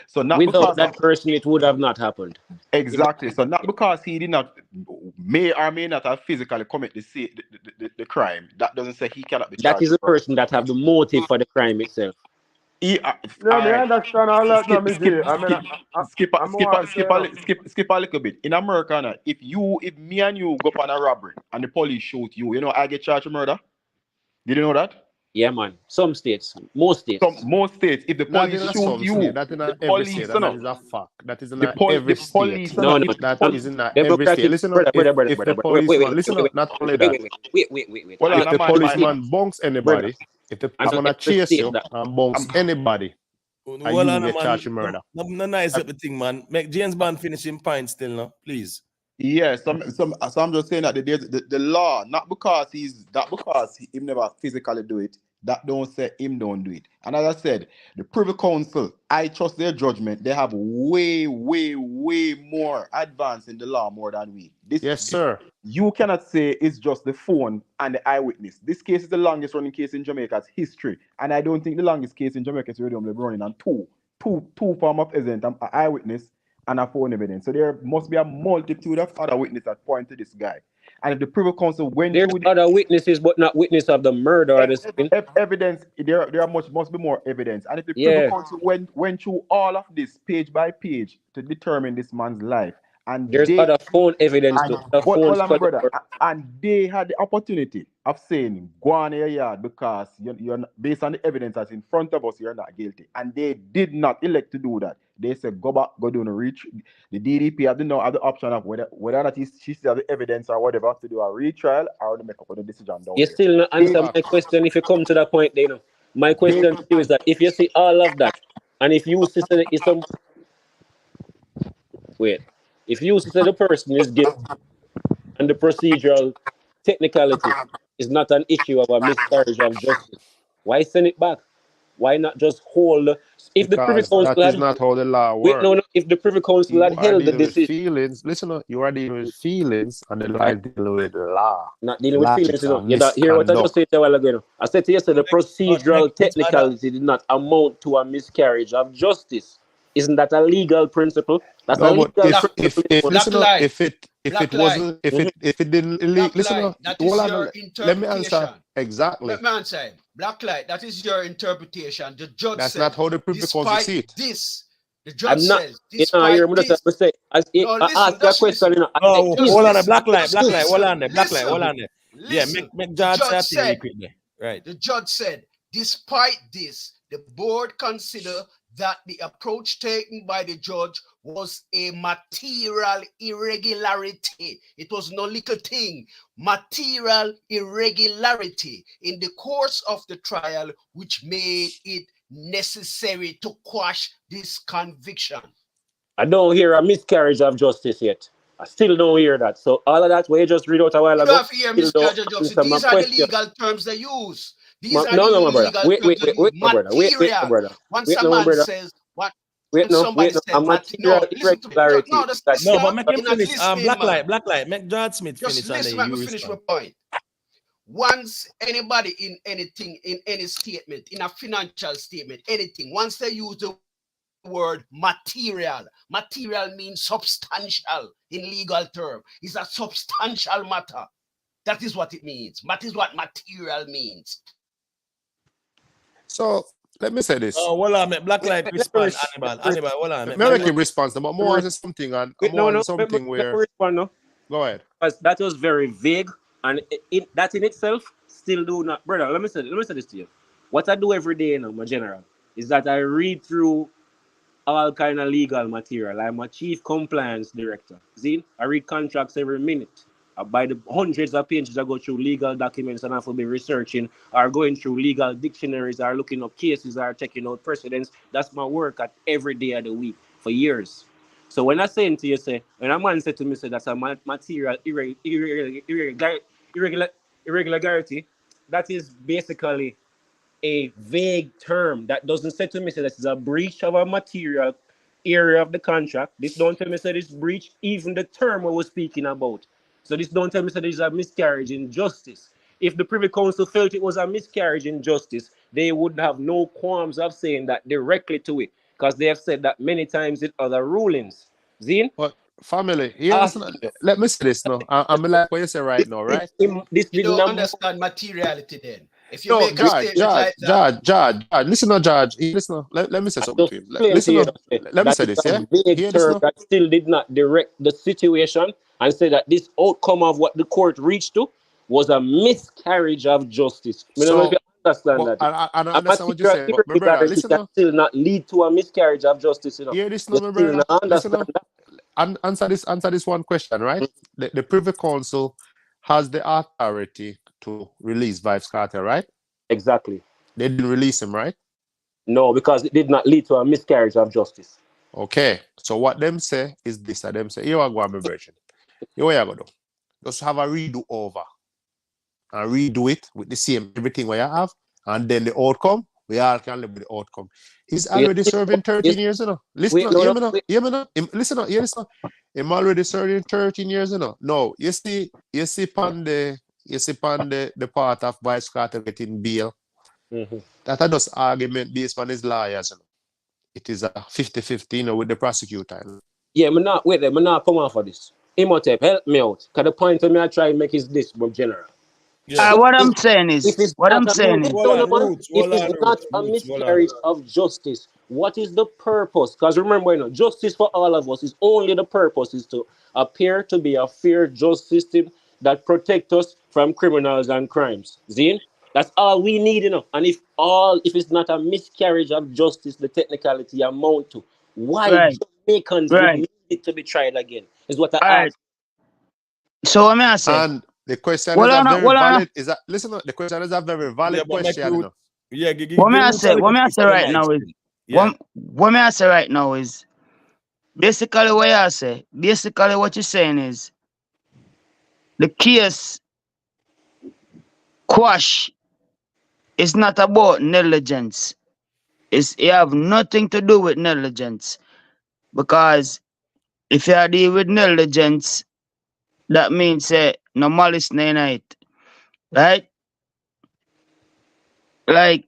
So not without because that person, it would have not happened. Exactly. So not because he did not, may or may not have physically commit the crime. That doesn't say he cannot be charged. That is the person that have the motive for the crime itself. I understand all that, Skip a little bit. In America, if me and you go on a robbery and the police shoot you, you know I get charged with murder. Did you know that? Yeah, man. Some states, most states. Most states, if the police shoot you, the police, that is a fact. That is not every state. No, that is not every state. Listen, if the policeman, listen, not only that. Wait. If the policeman bunks anybody, if the policeman chase you and bunks anybody, and you get charged with murder. No nice everything, man. Make James Bond finishing point still, no, please. Yes, so I'm just saying that the law, not because he never physically do it, that don't say him don't do it. And as I said, the Privy Council, I trust their judgment. They have way more advance in the law more than we. Yes, sir. You cannot say it's just the phone and the eyewitness. This case is the longest running case in Jamaica's history, and I don't think the longest case in Jamaica's radio running on two form of evidence, an eyewitness and a phone evidence. So there must be a multitude of other witnesses that point to this guy. And if the Privy Council went through other witnesses, but not witness of the murder or the evidence, there must be more evidence. And if the Privy Council went through all of this page by page to determine this man's life, and there's other phone evidence and they had the opportunity of saying go on your yard because you're not, based on the evidence that's in front of us, you're not guilty, and they did not elect to do that. They said go back, go down and reach the DDP have the option of whether that is she still have the evidence or whatever to do a retrial or to make up the decision down. You still not answer my question if you come to that point, Dana. My question to you is that if you see all of that, and if you see if you say the person is guilty and the procedural technicality is not an issue of a miscarriage of justice, why send it back? Why not just hold? If the Privy Council that is not how the law works. No. If the Privy Council had held the decision, feelings. Listen, you are dealing with feelings, and the law is dealing with law. Not dealing with feelings. You don't hear what I just said a while ago. I said to you, the procedural technicality did not amount to a miscarriage of justice. Isn't that a legal principle? That's a legal principle. If it didn't listen, let me answer exactly. Let me answer. Blacklight, that is your interpretation. The judge that's said, not how the Privy Council see it. This, the judge says, hold on, a blacklight, hold on there. Yeah, make judge say right. The judge said, despite this, the board consider that the approach taken by the judge was a material irregularity. It was no little thing. Material irregularity in the course of the trial, which made it necessary to quash this conviction. I don't hear a miscarriage of justice yet. I still don't hear that. So all of that what you just read out a while You don't ago, have to hear still don't Mr. Joseph. answer my These are the question. legal terms they use. These are No, the no, my brother. legal Wait, terms wait, they wait, use. wait, my brother. Wait, my Material. brother. Once Wait, a no, my man brother. says what Wait, when somebody no. A says material listen to me. irregularity No, is just that listen. No, but make him You're not finish. listening, Black man. light, black light. Make George Smith Just finish and then listen, let you me finish my respond. point. Once anybody in anything, in any statement, in a financial statement, anything, once they use the word material, material means substantial in legal term. It's a substantial matter. That is what it means. That is what material means. So let me say this. Oh, hold on, make Black Light Let me respond. Hannibal, hold on. Let Make me Black make Light. him respond, but more on something and wait, more no, on no. something Let me where. respond now. Go ahead. Because that was very vague, and that in itself still do not, brother. Let me say this to you. What I do every day, my general, is that I read through all kind of legal material. I'm a chief compliance director. See, I read contracts every minute. I buy the hundreds of pages. I go through legal documents and I have to be researching or going through legal dictionaries or looking up cases or checking out precedents. That's my work at every day of the week for years. So when I say to you, when a man said to me, that's a material irregularity, that is basically a vague term that doesn't say to me that this is a breach of a material area of the contract. This don't tell me that this breach even the term we were speaking about. So this don't tell me that this is a miscarriage in justice. If the Privy Council felt it was a miscarriage in justice, they would have no qualms of saying that directly to it, because they have said that many times in other rulings. Zine? But family, let me say this now. I'm like what you say right now, right? This You did don't not. understand materiality then. If you No, make a statement like that. Judge, listen now, Judge. Listen now, let me say something to him. Listen now, let me That say is this, a yeah? vague Hear this term now? that still did not direct the situation and say that this outcome of what the court reached to was a miscarriage of justice. I don't know if you So, understand but that. I don't A understand what you're material saying, but my brother, irregularity listen can now. still not lead to a miscarriage of justice. Hear this now, You my still brother. not Listen understand now. that. Answer this one question, right? The Privy Council has the authority to release Vybz Kartel, right? Exactly. They didn't release him, right? No, because it did not lead to a miscarriage of justice. Okay. So what them say is this. Them say, here I go, my virgin. Here what you go do. Just have a redo over. And redo it with the same everything we have. And then the outcome, we all can live with the outcome. He's already serving 13 years, you know. Listen, hear me now. Hear me now. Listen now, hear this now. I'm already serving 13 years, you know. No, you see upon the part of Vybz Kartel getting bail. That are just argument based on his lawyers, you know. It is a 50-50, you know, with the prosecutor. Yeah, I'm not come off for this. Imhotep, help me out. Because the point of me I try and make is this, from general. Yeah. What I'm saying If is, it's not a, if it's not a miscarriage of justice, what is the purpose? Because remember, justice for all of us is only the purpose is to appear to be a fair, just system that protect us from criminals and crimes. Zine? That's all we need, And if it's not a miscarriage of justice, the technicality amount to, why right, Jamaicans would right. need it to be tried again? Is what I All right. ask. So what may I say? And the question Well, is a very well, valid. Listen, the question is a very valid question, you know. What may I say? What may I say right now is what may I say right now is basically what I say. Basically, what you're saying is the case quash is not about negligence. It have nothing to do with negligence, because if you deal with negligence, that means no malice no night, right? Like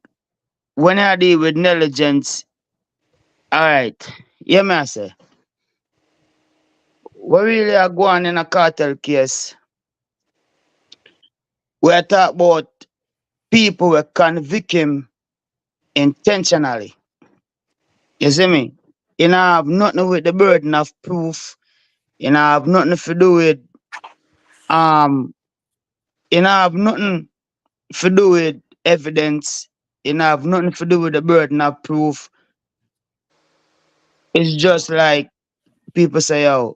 when I deal with negligence, all right, yeah, me I say. What really are going in a cartel case? We are talking about people who convict him intentionally. You see me? You know, have nothing with the burden of proof. You know, have nothing to do with you know, have nothing to do with evidence. You know, have nothing to do with the burden of proof. It's just like people say, yo,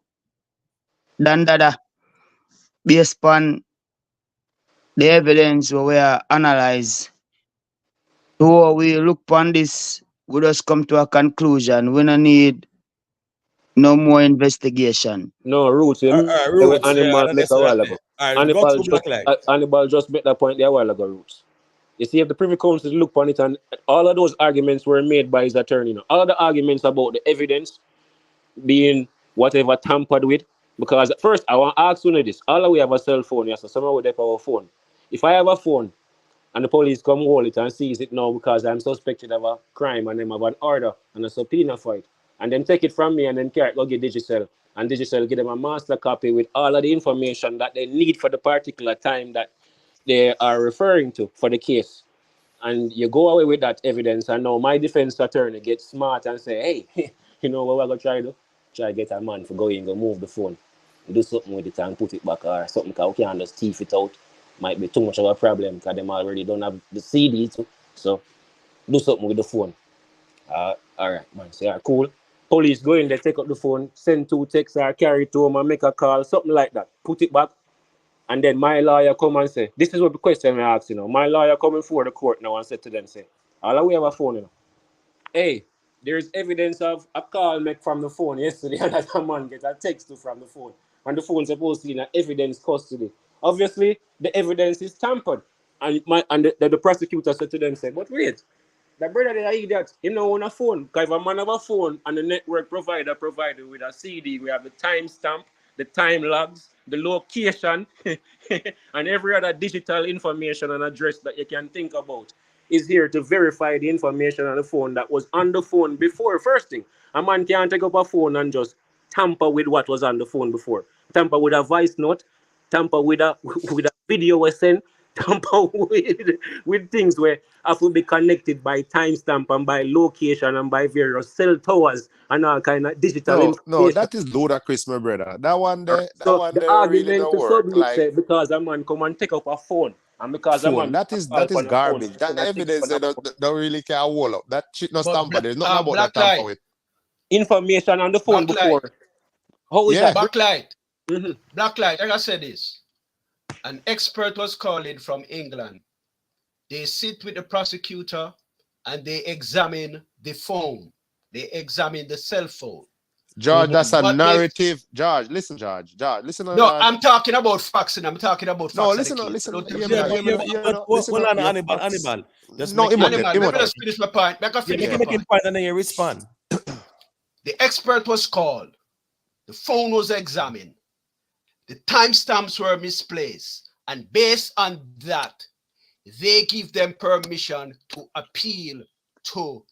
Dandada, based on the evidence we are analyze. So we look upon this, we just come to a conclusion. We don't need No more investigation. No, Roots. Roots, yeah, Animal I make a while ago. go to Blacklight. Animal just made that point there a while ago, Roots. You see, if the Privy Council look on it, and all of those arguments were made by his attorney. You know? All of the arguments about the evidence being whatever tampered with. Because first, I want to ask you this. All of we have a cell phone, yes, so someone with our phone. If I have a phone and the police come hold it and seize it now because I'm suspected of a crime and them have an order and a subpoena for it, and then take it from me and then carry it, go get Digicel, and Digicel give them a master copy with all of the information that they need for the particular time that they are referring to for the case. And you go away with that evidence, and now my defense attorney gets smart and say, hey, you know what we're going to try to do? Try to get a man for going, go move the phone, do something with it and put it back, or something, because we can't just thief it out. Might be too much of a problem because them already don't have the CD too. So do something with the phone. All right, man. So yeah, cool. Police go in there, take up the phone, send 2 texts or carry it home and make a call, something like that. Put it back. And then my lawyer come and say, this is what the question I ask, you know. My lawyer coming before the court now and said to them, say, all we have a phone, you know. Hey, there's evidence of a call made from the phone yesterday and that a man get a text from the phone. And the phone supposed to be in an evidence custody. Obviously, the evidence is tampered. And the prosecutor said to them, say, but wait, the brother they are idiot, he no own a phone. Because if a man have a phone and the network provider provided with a CD, we have the timestamp, the time logs, the location, and every other digital information and address that you can think about is here to verify the information on the phone that was on the phone before. First thing, a man can't take up a phone and just tamper with what was on the phone before. Tamper with a voice note, tamper with a video we send, tamper with things where have to be connected by timestamp and by location and by various cell towers and all kind of digital information. No, that is ludicrous, my brother. That one there, So the really argument don't to work. submit say because a man come and take up a phone and because a man That is garbage. That evidence they don't really care hold up. That shit no stamper. There's nothing about that tamper with. Information on the phone before. How is that? Blacklight. Blacklight, like I said this. An expert was called in from England. They sit with the prosecutor and they examine the phone. They examine the cell phone. George, that's a narrative. George, listen. George, listen. No, I'm talking about facts, and I'm talking about facts. No, listen. Hold on, Hannibal. No, let me just finish my point. Make a point and then you respond. The expert was called. The phone was examined. The timestamps were misplaced. And based on that, they give them permission to appeal to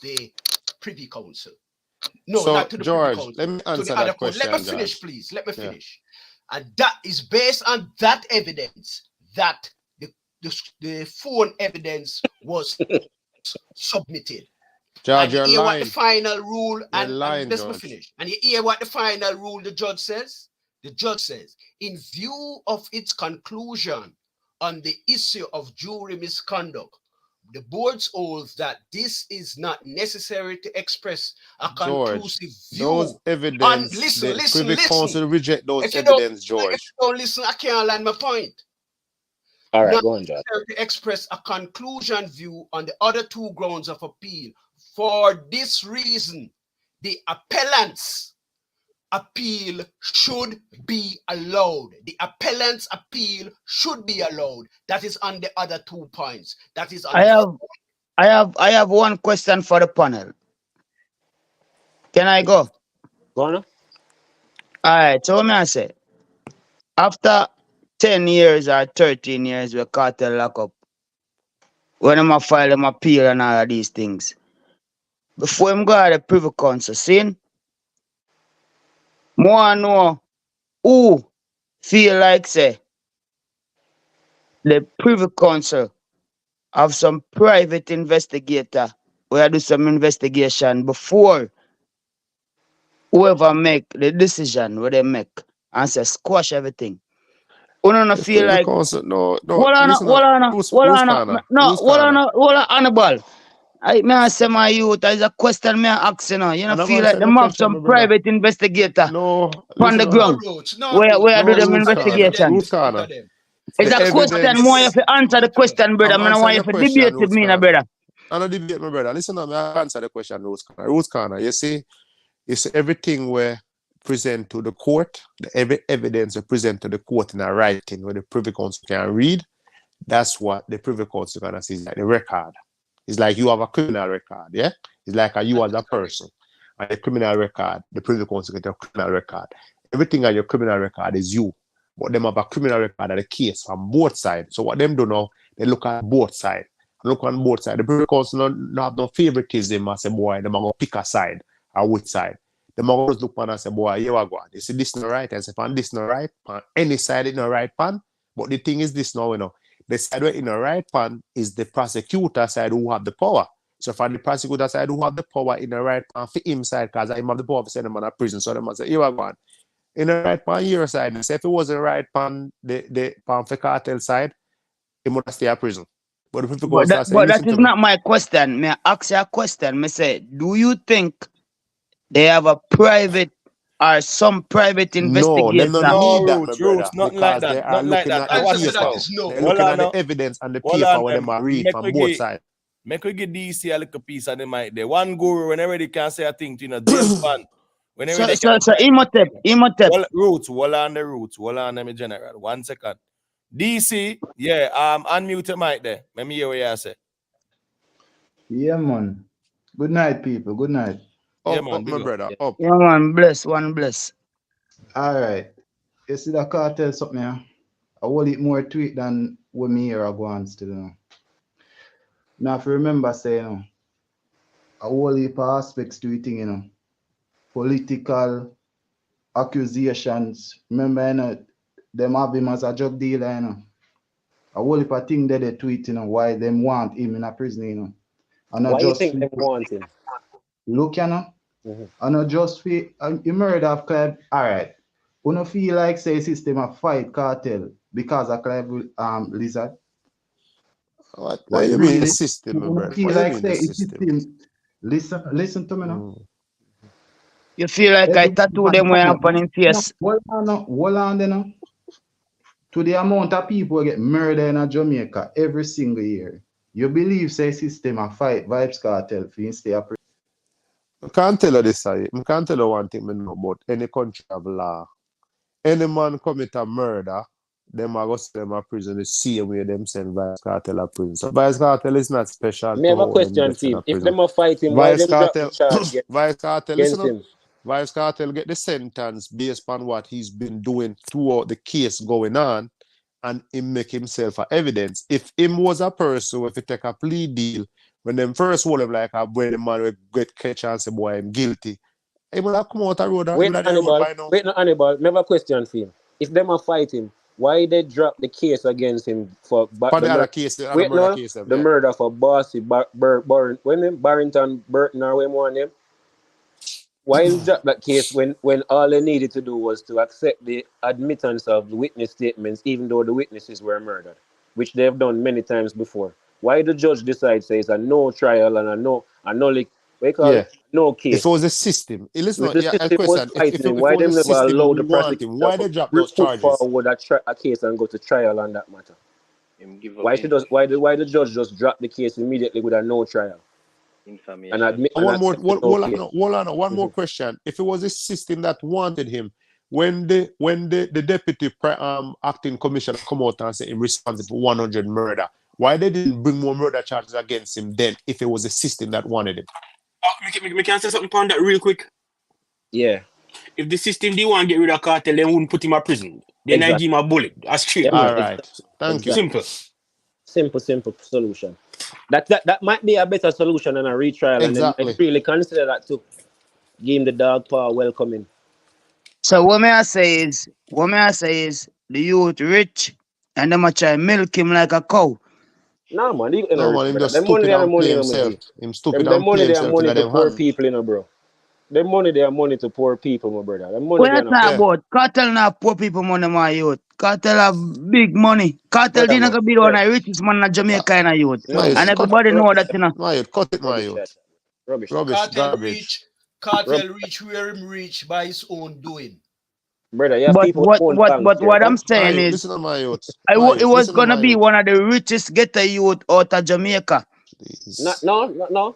the Privy Council. No, so, not to the George, Privy Council. let me answer that question. Let me finish, please. Let me finish. And that is based on that evidence that the phone evidence was submitted. George, you're hear lying. What the final rule and let's George. finish. And you hear what the final rule the judge says? The judge says, in view of its conclusion on the issue of jury misconduct, the board holds that this is not necessary to express a conclusive view. Those evidence, listen. Privy Council reject those evidence, George. If you don't listen, I can't land my point. All right, go on, George. To express a conclusion view on the other 2 grounds of appeal. For this reason, the appellant's appeal should be allowed. The appellant's appeal should be allowed. That is on the other 2 points. That is on I have one question for the panel. Can I go? Go on. All right, so what may I say? After 10 years or 13 years with Kartel lock up, when I'm file them appeal and all of these things, before I'm going to the Privy Council, see? More know who feel like say the Privy Council have some private investigator where do some investigation before whoever make the decision where they make and say squash everything. We don't feel like no. Hold on, Hannibal. I say my youth, there's a question me ask you know. You know, feel like they have some private investigator on the ground where do them investigation. It's a question more if you answer the question, brother. I want you to debate with me, brother. I'm not debate, my brother. Listen, I answer the question, Rose Corner. You see, It's everything we present to the court, every evidence we present to the court in a writing where the Privy Council can read. That's what the Privy Council gonna see, like the record. It's like you have a criminal record, yeah? It's like you as a person. And a criminal record, the Privy Council get a criminal record. Everything on your criminal record is you. But them have a criminal record of the case from both sides. So what them do now, they look at both sides. Look on both sides. The Privy Council don't have no favoritism and say, boy, them are going to pick a side or which side. Them are going to look on and say, boy, here we go. You see, this not right. I say, pan, this not right. On any side, it's not right, pan. But the thing is this now, you know. The side where in the right pan is the prosecutor side who have the power. So from the prosecutor side who have the power in the right pan for him side, because I have the power to send them on a prison. So they must say, here we go. In the right pan, your side. And say if it was the right pan, the pan for Kartel side, he must stay at prison. But if But that is not my question. May I ask you a question? Me say, do you think they have a private or some private investigation? No, them don't need that, my brother, nothing like because they that. are Nothing like looking that. at the Answer paper. that is no. They're looking at the evidence and the paper where them are read from both sides. Make we give DC a little piece of the mic there. One guru, whenever they can say a thing, you know, James Bond. Whenever they can Imhotep. Roots, walla on the roots, walla on them in general. 1 second. DC, yeah, unmute your mic there. Let me hear what you say. Yeah, man. Good night, people. Good night. Yeah, man, my brother. Up. Yeah, man. Bless. One bless. All right. You see the Kartel something here? I will it more tweet than what me here I go on still. You know. Now, if you remember saying, you know, a whole heap of aspects to it, you know, political accusations. Remember, you know, them have him as a drug dealer, you know. A whole heap of things that they tweet, you know, why them want him in a prison, you know. And why you think they want him? Look, you know, and not just feel you murder of Clive. All right. You don't feel like say system a fight Kartel because of Clive Lizard. What do you mean the system, my brother? Feel What like do you mean the say system? Listen to me now. You feel like I tattoo them way up on him face. Hold on then now. To the amount of people who get murdered in Jamaica every single year, you believe say system a fight Vybz Kartel for stay a prison? I can't tell you this, I can't tell you one thing I know about any country of law. Any man commit a murder, them are going to send them a prison the same way them send Vybz Kartel a prison. So Vybz Kartel is not special. Me have a question for him. If them are fighting, why them drop the charge Vybz Kartel, against listen him? up. Vybz Kartel get the sentence based on what he's been doing throughout the case going on, and him make himself a evidence. If him was a person who if he take a plea deal, when them first hold him like when the man will get catch and say, boy, I'm guilty, he would have come out the road. Wait, no, Hannibal, me have a question for him. If them are fighting, why they drop the case against him for the murder for Bossy Barrington Burton or whatever name? Why you drop that case when all they needed to do was to accept the admittance of the witness statements, even though the witnesses were murdered, which they've done many times before? Why the judge decides it's a no trial and no case? If it was a system, listen, if the system was fighting, why them never allow the prosecutor why they drop those charges? Put forward a case and go to trial on that matter? Why the judge just drop the case immediately with a no trial? And admit one more question. If it was a system that wanted him, when the deputy acting commissioner come out and say he's responsible for 100 murder, why they didn't bring more murder charges against him then if it was a system that wanted him? Me can say something on that real quick. Yeah. If the system didn't want to get rid of Kartel, they wouldn't put him in prison. Then I give him a bullet. That's straight. All right. Thank you. Simple solution. That might be a better solution than a retrial. Exactly. And then I really consider that too. Give him the dog power welcoming. So what may I say is the youth rich and them a try milk him like a cow. No man, him just stupid and play himself. Him stupid and play himself. Money to poor people, you know, bro. Them money they are money to poor people, my brother. What you talking about? Kartel not poor people money, my youth. Kartel have big money. Kartel didn't go be one of the richest man in Jamaica in a youth. And everybody know that, you know. My youth, cut it, my youth. Rubbish. Kartel reach where him reach by his own doing. Brother, you have but what I'm saying is, listen to my youth. It was gonna be one of the richest ghetto youth out of Jamaica. No.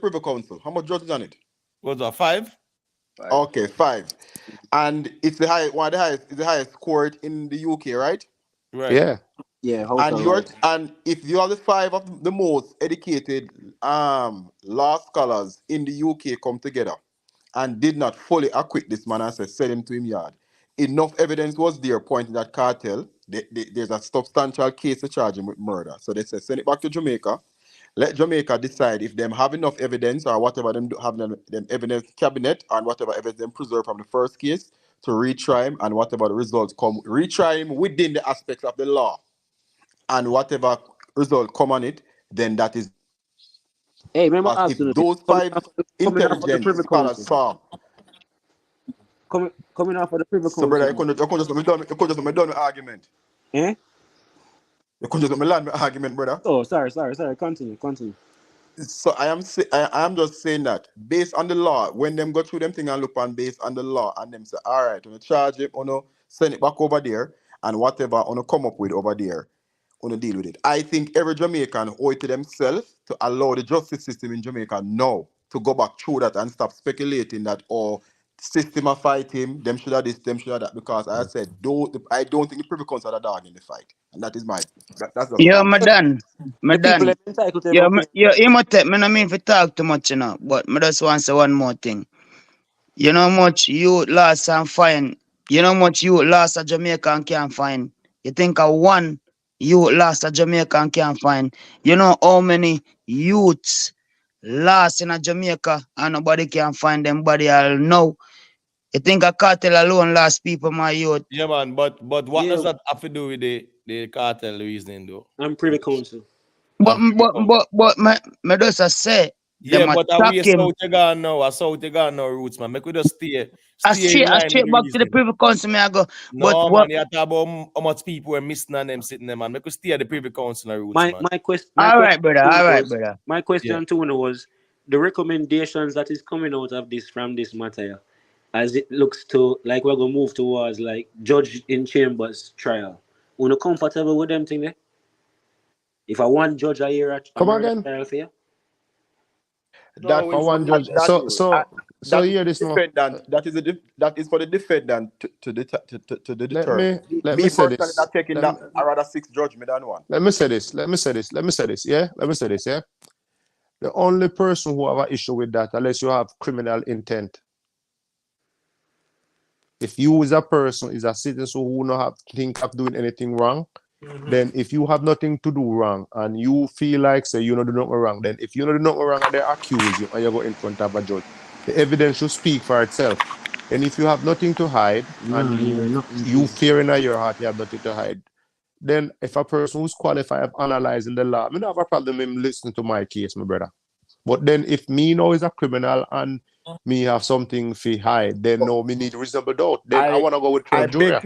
Privy Council? How much judges on it? Was that 5? Okay, 5. And it's the highest, one of the highest, is the highest court in the UK, right? Right. Yeah. Yeah, House And of you're Rights. and if you are the 5 of the most educated law scholars in the UK come together and did not fully acquit this man and say send him to him yard, enough evidence was there pointing that Cartel. There's a substantial case to charge him with murder. So they said send it back to Jamaica. Let Jamaica decide if them have enough evidence or whatever them have them evidence cabinet and whatever evidence them preserve from the first case to retry him, and whatever the results come, retry him within the aspects of the law, and whatever result come on it, then that is. Hey, remember As if asking you, those 5 coming off of the intelligent Privy scholars Council. saw. Coming off of the Privy So brother, Council. you couldn't just let me done my argument. Eh? You couldn't just let me land my argument, brother. Oh, sorry. Continue. So I am just saying that based on the law, when them go through them thing and look on based on the law, and them say, all right, on charge it, on send it back over there, and whatever on come up with over there, on deal with it. I think every Jamaican owe it to themselves to allow the justice system in Jamaica now to go back through that and stop speculating that system a fight him, them should have this, them should have that, because I said I don't think the Privy Council are the dog in the fight, and that is that's just Yeah, my say. The people Madan. are entitled to Yeah, have Imhotep, me not mean to talk too much, but me just want to say one more thing. You know how much you lost and find. You know how much you lost a Jamaica and can't find. You think of one you lost a Jamaica and can't find. You know how many youths lost in a Jamaica and nobody can find them body all know. You think a Cartel alone lost people, my youth. Yeah, man, but what does that have to do with the Cartel reasoning, though? I'm Privy Council. But me just say Yeah, them but are attack we him. South you gone now? A South you gone now, Roots, man. Make we just stay I in line with straight the back to the reasoning. Privy Council, me I go. But No, what? man, you talk about how much people were missing on them sitting there, man. Make we stay at the Privy Council and Roots, My man. question. All right, brother. My question to you was the recommendations that is coming out of this from this matter, as it looks to like we're gonna move towards like judge in chambers trial. Are you comfortable with them thing there? If I want judge I hear a Come murder again? trial for you? That No, for it's one not judge. that. So That is hear the this now. defendant. That is for the defendant to determine. Let Me me say personally, this. not taking that. I rather 6 judgment than one. Let me say this. Yeah. The only person who have an issue with that, unless you have criminal intent. If you as a person is a citizen who not have think of doing anything wrong, then if you have nothing to do wrong and you feel like say you not do nothing wrong, then if you not do nothing wrong and they accuse you and you go in front of a judge, the evidence should speak for itself. And if you have nothing to hide and you fear in your heart you have nothing to hide, then if a person who's qualified of analyzing the law, I don't have a problem in listening to my case, my brother. But then if me now is a criminal and me have something to hide, then no, me need reasonable doubt. Then I want to go with I Club Juria.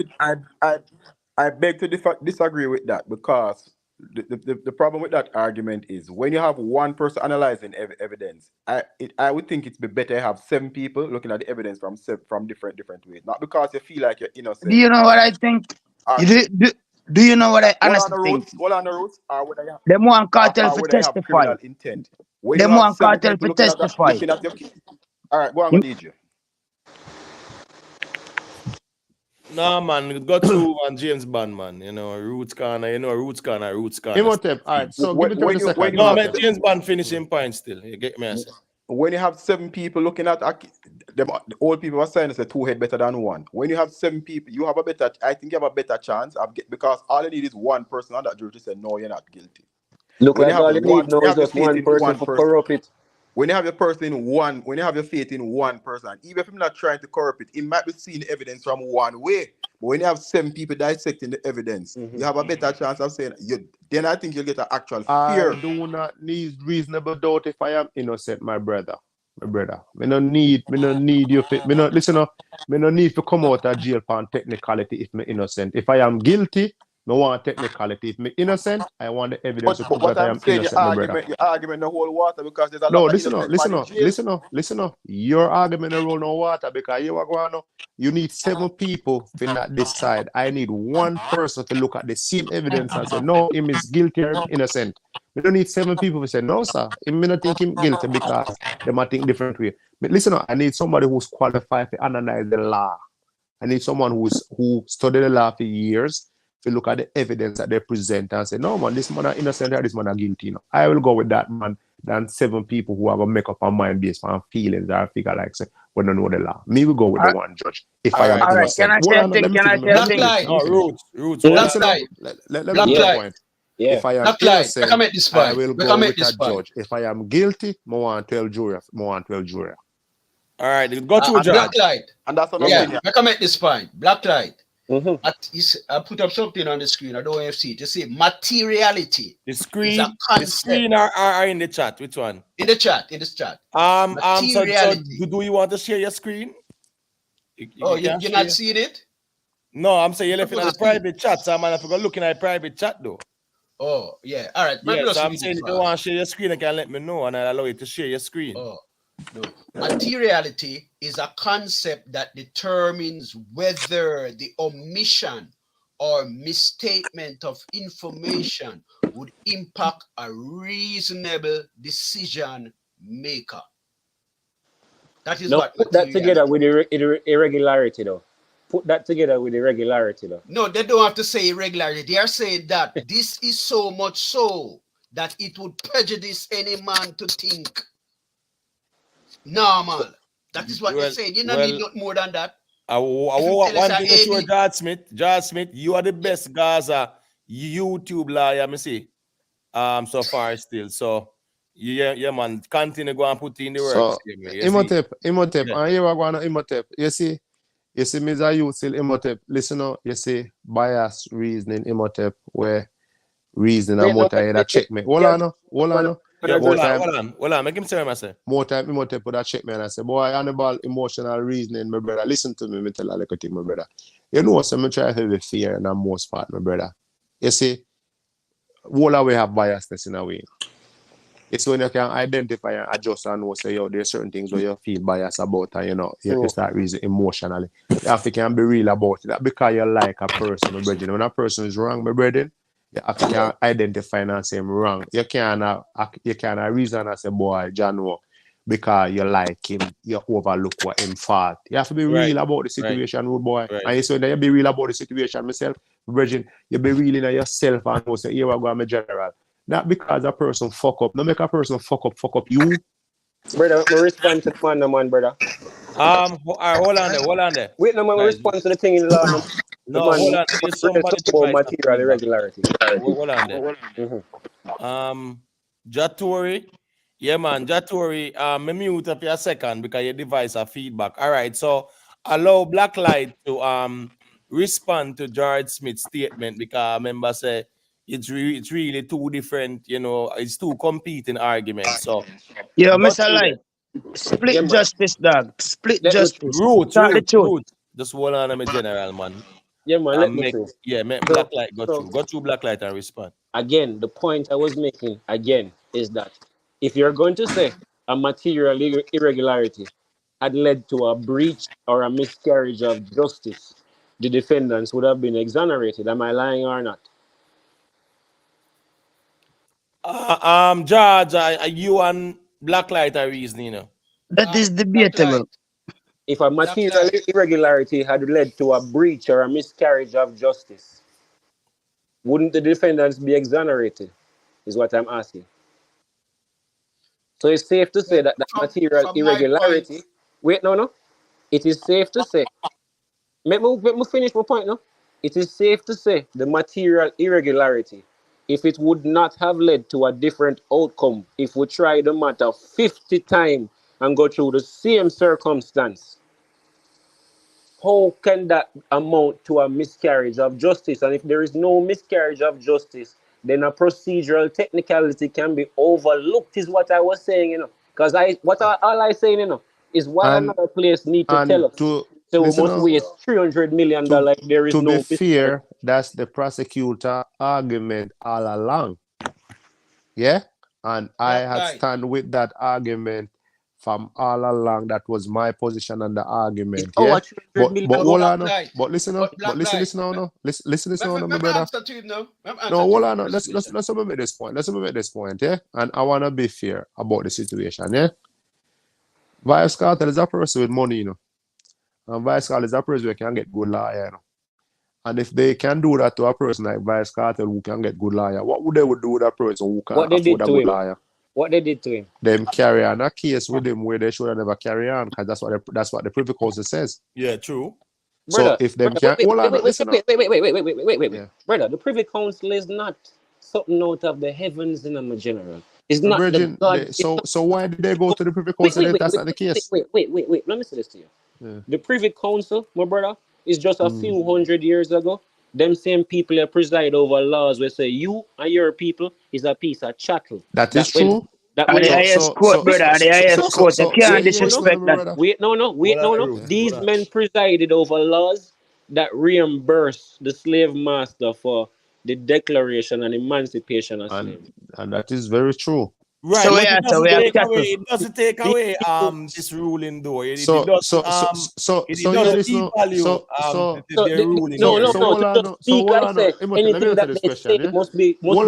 beg to disagree with that, because the problem with that argument is when you have one person analyzing evidence, I would think it's be better to have 7 people looking at the evidence from different ways. Not because you feel like you're innocent. Do you know what I think? Do you know what I honestly think? Hold on the roots, or whether you Them want Cartel or for whether you have testify. criminal intent. When Them you have want 7 Cartel people for testify. looking at your case. All right, go on, DJ. No, man, go through and James Bond, man. Roots Corner, Roots Corner. Imhotep, all right, so give me 30 seconds. No, man, James Bond finishing point still. You get me, I say. When you have 7 people looking at them, the old people are saying it's a 2 head better than 1. When you have 7 people, I think you have a better chance because all you need is one person on that jury to say no, you're not guilty. Look When like all you need now is just one person for corrupt it. When you have your faith in one person, even if you're not trying to corrupt it, it might be seeing evidence from one way. But when you have 7 people dissecting the evidence, you have a better chance of saying then I think you'll get an actual fear. I do not need reasonable doubt if I am innocent, my brother. Me no need you. Me no need to come out of jail for technicality if me innocent. If I am guilty, me want technicality. If me innocent, I want the evidence to prove that I am innocent, my brother. Your argument no hold water because there's a No, lot of listen innocent listen. Your argument no roll no water because you need 7 people to not decide. I need one person to look at the same evidence and say, no, him is guilty or innocent. We don't need 7 people to say, no, sir, him may not think him guilty because they might think different way. But listen, I need somebody who's qualified to analyze the law. I need someone who studied the law for years if you look at the evidence that they present and say, no man, this man are innocent or this man are guilty. No. I will go with that man than 7 people who have a make up a mind based on feelings or figure like say, we don't know the law. Me will go with the one judge if I am All right. Can innocent. I say a thing? Can I say a Let me thing? finish. No, roots. Well, Hold on. listen up. Let me make a point. Yeah. If I am Black light, we innocent, come at this I point. will We go come at with this a point. judge. If I am guilty, I want 12 jury. All right, go through, Black Judge. light. And that's an Yeah, opinion. we come at this point. Black light. Mm-hmm. I put up something on the screen. I don't know if you see it. You see, materiality The is a screen, concept. are in the chat. Which one? In the chat. So Materiality. do you want to share your screen? Oh, can you're share. not seeing it? No, I'm saying you're left in Supposed the to see it. private chat. So I'm gonna looking at private chat though. Oh, yeah. All right. Yeah, Maybe so I'm read saying it if you fast. want to share your screen, you can let me know and I'll allow you to share your screen. Oh, no. Materiality is a concept that determines whether the omission or misstatement of information would impact a reasonable decision maker. That is Now what put that together materiality. with the irregularity though. Put that together with the irregularity though. No, they don't have to say irregularity. They are saying that this is so much so that it would prejudice any man to think normal. That is what they're saying. You don't need nothing more than that. One thing to show George Smith, you are the best Gaza YouTube lawyer, me see. So far still. So yeah, man, continue go and put in the work. So Imhotep, and here we're going to Imhotep. You see, me as a youth still Imhotep. Listen up, you see, bias reasoning Imhotep where reasoning and more time that check me. Hold on. Hold on, make him say what I say. More time Imhotep would have check me and I say, boy, Hannibal emotional reasoning, my brother. Listen to me tell a little thing, my brother. You know, so I try to have a fear and most part, my brother. You see, all of we have biasness in a way. It's when you can identify and adjust and know, say, yo, there's certain things where you feel biased about and, you know, you start reasoning emotionally. You have to can be real about it. That because you like a person, my brother. When a person is wrong, my brother, you have to can identify and say, I'm wrong. You can't reason and say, boy, John, because you like him, you overlook what him fault. You have to be real about the situation, rude boy. And you say that you be real about the situation, myself, Virgin, you be real in yourself and know, say, here we go, I'm a general. Not because a person fuck up. No make a person fuck up you. Brother, let me respond to the man, brother. Hold on there. Wait, no, man, respond to the thing in law. No, hold on. There's somebody about material irregularity. Hold on there. Jatori. Yeah, man, Jatori, me mute up your second because your device have feedback. All right, so allow Blacklight to respond to George Smith's statement because I remember say it's really two different, you know, it's two competing arguments. So yeah, Mr. Light, split justice, dog. Split justice. Roots. Just hold on, I'm a general man. Yeah, man, let me make Blacklight go through. Go through Blacklight and respond. Again, the point I was making again is that if you're going to say a material irregularity had led to a breach or a miscarriage of justice, the defendants would have been exonerated. Am I lying or not? George, you and Blacklight are reasoning, you know. That is debatable. If a material irregularity had led to a breach or a miscarriage of justice, wouldn't the defendants be exonerated? Is what I'm asking. So it's safe to say that the material irregularity. Wait, no. It is safe to say. Let me finish my point now. It is safe to say the material irregularity, if it would not have led to a different outcome, if we try the matter 50 times and go through the same circumstance, how can that amount to a miscarriage of justice? And if there is no miscarriage of justice, then a procedural technicality can be overlooked, is what I was saying, you know. Because all I saying, you know, is why another place need to tell us. So we must waste $300 million if there is no miscarriage. To be fair, that's the prosecutor argument all along. Yeah? And I had stand with that argument from all along. That was my position on the argument. Yeah. But hold on. But listen now. But listen now. Listen now, my brother. No, hold on. Let's make this point. Let's make this point. Yeah. And I wanna be fair about the situation. Yeah. Vybz Kartel is a person with money, you know. And Vybz Kartel is a person who can get good lawyer, you know. And if they can do that to a person like Vybz Kartel who can get good lawyer, what would they do with a person who can What they afford did a to good him? lawyer? What they did to him? Them carry on a case with him where they should have never carry on, because that's what the Privy Council says. Yeah, true. So Brother, if them brother, can hold on, listen up. wait. Yeah. Brother, the Privy Council is not something out of the heavens in a general. It's The not the Virgin, God. so why did they go to the Privy Council if that's not the case? Wait. Let me say this to you. Yeah. The Privy Council, my brother, is just a Mm. few hundred years ago. Them same people that preside over laws where say you and your people is a piece of chattel. That is true. And the highest court, brother, and the highest court. You can't disrespect that. Wait. These men presided over laws that reimburse the slave master for the declaration and emancipation of slaves. And that is very true. Right, So but yeah, it so doesn't we have take away. chattel. It doesn't take away this ruling though. It So doesn't yeah, doesn't listen. devalue their ruling So here. hold on. So hold on. Let me answer this question. Yeah? Hold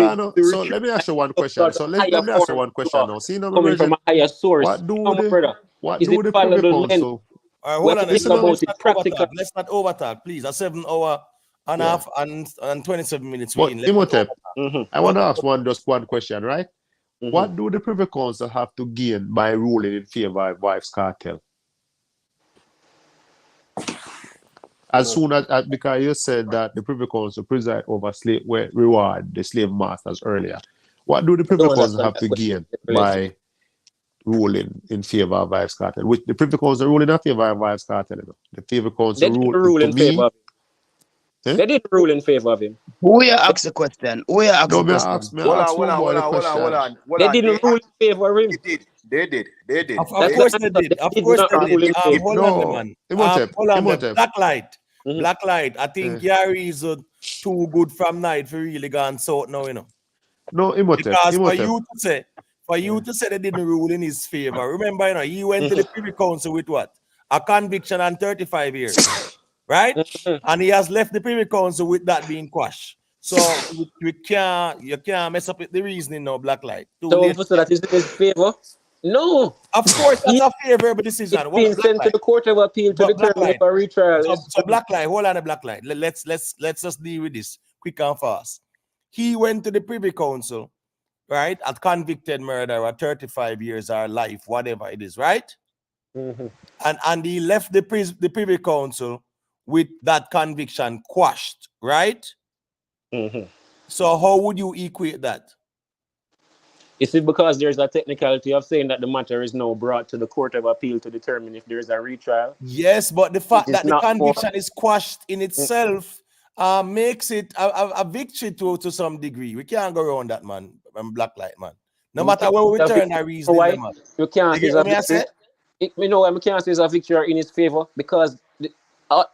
on. So let me ask you one question. So let me ask you one question now. See now, coming from a higher source. What do Is the it follow Privy the lens? Council? All right, We hold have on. to think about it practical. Let's not overtalk, please. A 7 hour and a Yeah. half and 27 minutes. But Let's not Imhotep, overtalk. I want to ask one question, right? What do the Privy Council have to gain by ruling in favor of Vybz Kartel? As soon as because you said that the Privy Council preside over slave reward the slave masters earlier. What do the Privy Council have to gain by ruling in favor of Vybz Kartel? Which the Privy Council ruling in favor of Vybz Kartel. The Privy Council rule in favor of him. Eh? They didn't rule in favor of him. Who you ask the question? Who you ask the question? Hold on. They didn't rule in favor of him. They did. Of course they did. Of course they did. Hold on, the man. Hold on, the Blacklight. I think Yari is too good from night for really gone sort now, you know. No, Imhotep. Because for you to say they didn't rule in his favor, remember, you know, he went to the Privy Council with what? A conviction and 35 years. Right? And he has left the Privy Council with that being quashed. So you can't mess up with the reasoning now, Blacklight. So that is in his favor? No. Of course, that's a favorable decision. It's being sent to the Court of Appeal to determine if a retrial is. So Blacklight, hold on, a Blacklight. Let's just deal with this quick and fast. He went to the Privy Council, right? A convicted murderer, 35 years or life, whatever it is, right? And he left the Privy Council with that conviction quashed, right? So how would you equate that? Is it because there's a technicality of saying that the matter is now brought to the Court of Appeal to determine if there is a retrial? Yes, but the fact that the conviction is quashed in itself makes it a victory to some degree. We can't go around that, man. Blacklight, man. No matter where we turn our reasoning, man. You can't say it's a victory in his favor because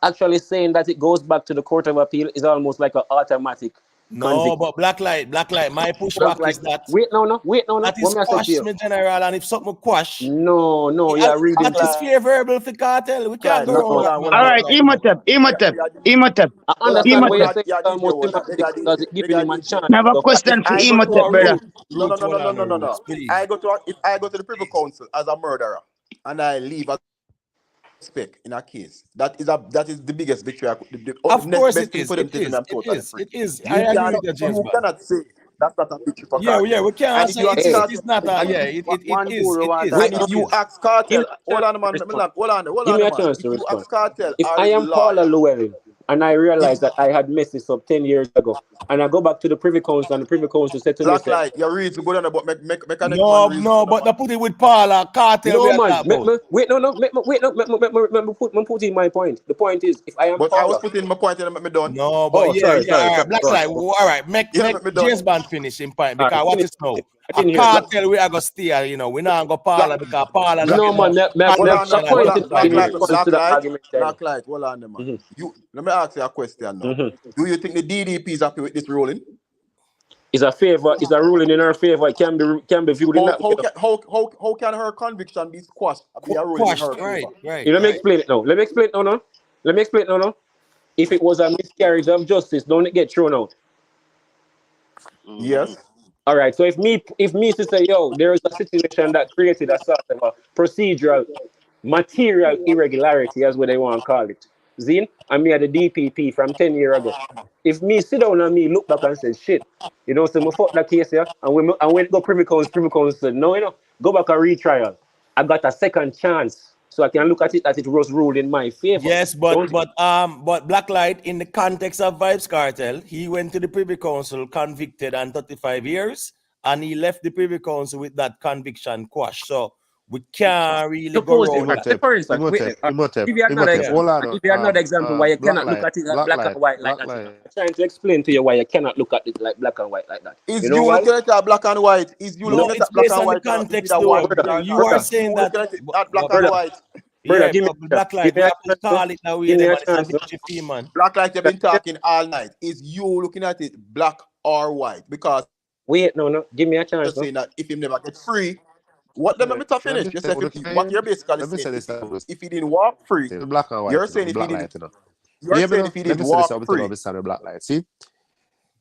actually saying that it goes back to the Court of Appeal is almost like an automatic. No, but Blacklight, my pushback is that. Wait, no. That is quashed, my general, and if something quash. No, you're reading. That is favorable for Kartel. We can't go around that. All right, Imhotep. I understand what you're saying. Because it gives him a chance. I have a question for Imhotep, brother. No. If I go to the Privy Council as a murderer and I leave a spec in a case, that is the biggest victory. Of course it is. It is. I agree with you, James. You cannot say that's not a victory for Kartel. Yeah, we can't say it is not a, it is. And if you ask Kartel, hold on, man. Give me a chance to respond. If I am Paula Llewellyn and I realize that I had messed this up 10 years ago, and I go back to the Privy Council, and the Privy Council said to me, Blacklight, you're ready to go down, but make no, but they put it with Paula Kartel. No, man. Put in my point. The point is, if I am Paula, I was putting my point and make me done. No, but sorry. Blacklight, all right, make James Bond finish in point because what is now? A Kartel we are gonna steer, you know. We not go Paula because Paula. No, man. Blacklight, hold on, man. Let me ask you a question now. Do you think the DDP is happy with this ruling? Is a ruling in her favor. It can be viewed in that way. How can her conviction be squashed? Right. Let me explain it now. If it was a miscarriage of justice, don't it get thrown out? Yes. All right. So if me to say, yo, there is a situation that created a sort of a procedural, material irregularity, as what they want to call it. Zine, and me at the DPP from 10 years ago. If me sit down and me look back and say, shit, you know, so me fuck that case here, and when it go Privy Council said, no, you know, go back and retrial. I got a second chance, so I can look at it as it was ruled in my favor. Yes, but Blacklight, in the context of Vybz Kartel, he went to the Privy Council convicted on 35 years, and he left the Privy Council with that conviction quashed. So we can't really go around that. For instance, give you another example. Give you another example why you cannot look at it like black and white like that. I'm trying to explain to you why you cannot look at it like black and white like that. Is You know you why? looking at that black and white? Is you looking at It's that black based and on the white? context, though. You are saying that. Looking at it, that black and white. Brother, Yeah, give me but Blacklight, we have to call it now. give me a It's a chance. victory fee, man. Blacklight, you've been talking all night. Is you looking at it black or white? Because wait, no, give me a chance. Just saying that if he never get free, what them let me finish. Just say what you're basically saying. If he didn't walk free, black and white. You're saying if he didn't. You're saying if he didn't walk free. Black light. See,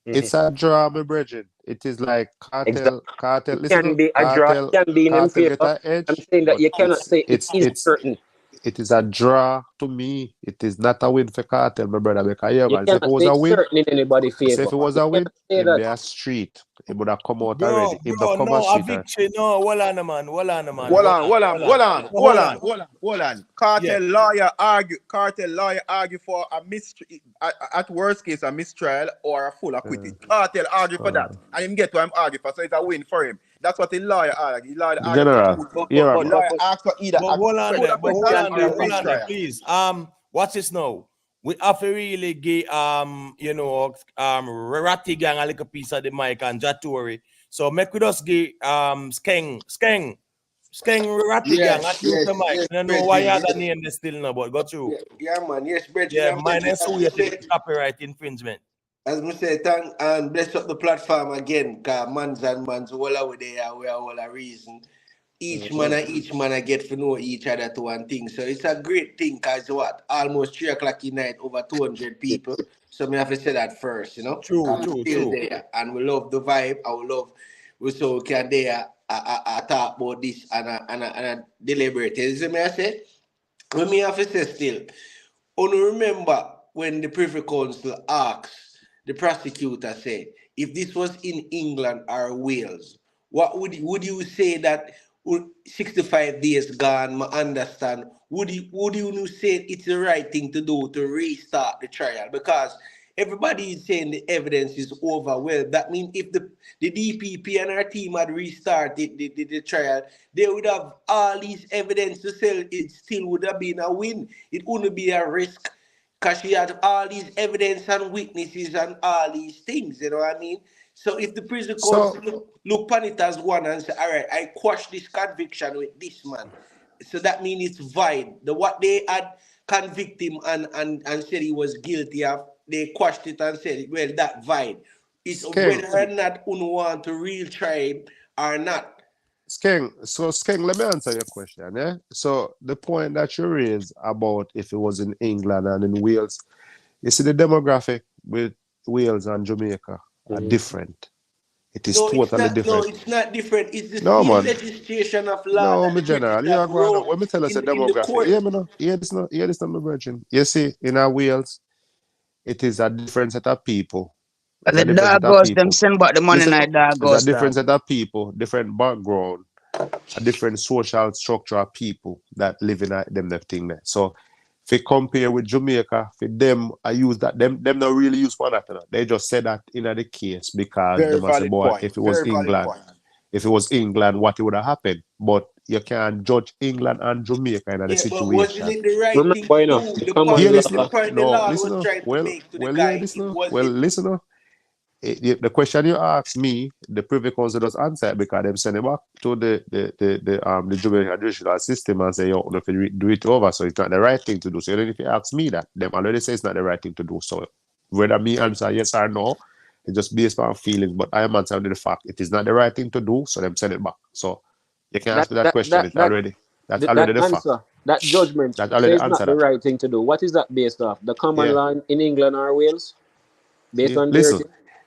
it's a draw, my brethren. It is like cartel. It can be a draw, it can be in favor. I'm saying that you cannot say it's certain. It is a draw to me. It is not a win for Kartel, my brother. Because You cannot if it was say a it's win, certain in anybody's favor. if it was a win, it'd be a street. It would have come out already. If the come no, street, a victory, no, hold on, man. Hold on. Kartel lawyer argue for a mystery, at worst case a mistrial or a full acquitted. Kartel argue for that, and him get what I'm arguing for, so it's a win for him. That's what the lawyer argue. Lawyer asked for either. Hold on there, please. Watch this now. We have to really give Ratty Gang a little piece of the mic and Jatori. So make we just give Skeng Ratty Gang at the mic. I don't know why you have the name they still know, but go through. Yeah, man. Yes, Bridget. Yeah, minus copyright infringement. As we say, thank and bless up the platform again, cause mans and mans all over there, we are all a reason. Each man I get to know each other to one thing. So it's a great thing, cause what? Almost 3 o'clock in night, over 200 people. So me have to say that first, you know. True. There, and we love the vibe. We can there talk about this and deliberate. You see me I say? When me have to say still, only remember when the Privy Council asks the prosecutor say, if this was in England or Wales, what would you say that 65 days gone, I understand, would you say it's the right thing to do to restart the trial? Because everybody is saying the evidence is over. Well, that means if the DPP and our team had restarted the trial, they would have all these evidence to sell. It still would have been a win. It wouldn't be a risk. Because she had all these evidence and witnesses and all these things, you know what I mean? So if the prison council look upon it as one and say, all right, I quash this conviction with this man. So that means it's void. What they had convict him and said he was guilty of, they quashed it and said, well, that void. It's whether or not you want to real try him or not. Skeng, let me answer your question. Yeah? So the point that you raised about if it was in England and in Wales, you see the demographic with Wales and Jamaica are different. It is totally different. No, it's not different. It's the same legislation of law. No, my general. You are going on. When me tell us a demographic, hear this, my virgin. You see, in our Wales, it is a different set of people. The Dagos, them send back the money like Dagos. There's a different set of people, different background, a different social structure of people that live in them thing there. So if you compare with Jamaica, for them, I use that. Them not really use one after that. They just said that in the case because if it was England, what it would have happened. But you can't judge England and Jamaica in the situation. But wasn't it the right thing to do? Listen. The question you asked me, the Privy Council does answer it because them send it back to the Jamaican judicial system and say, yo, if you do it over, so it's not the right thing to do. So even if you ask me that, them already say it's not the right thing to do. So whether me answer yes or no, it's just based on feelings. But I am answering the fact it is not the right thing to do, so them send it back. So you can ask me that question. It's already the fact. That judgment that already is not the right thing to do. What is that based off? The common law in England or Wales? Based on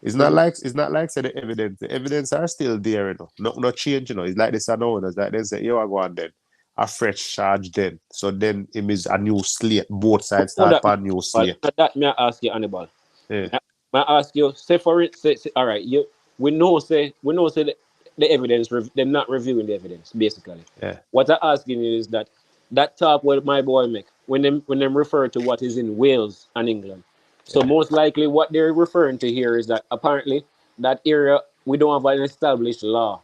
it's not like say the evidence. The evidence are still there, you know. No change, you know. It's like this and no one. It's like they say, yo, I go on then. a fresh charge then. So then it means a new slate. Both sides Oh, start that, a new slate. that may I ask you, Hannibal? Yeah. May I ask you, say for it, say, all right, we know say the evidence, they're not reviewing the evidence, basically. Yeah. What I'm asking you is that talk what my boy make, when them refer to what is in Wales and England. So most likely what they're referring to here is that apparently that area, we don't have an established law.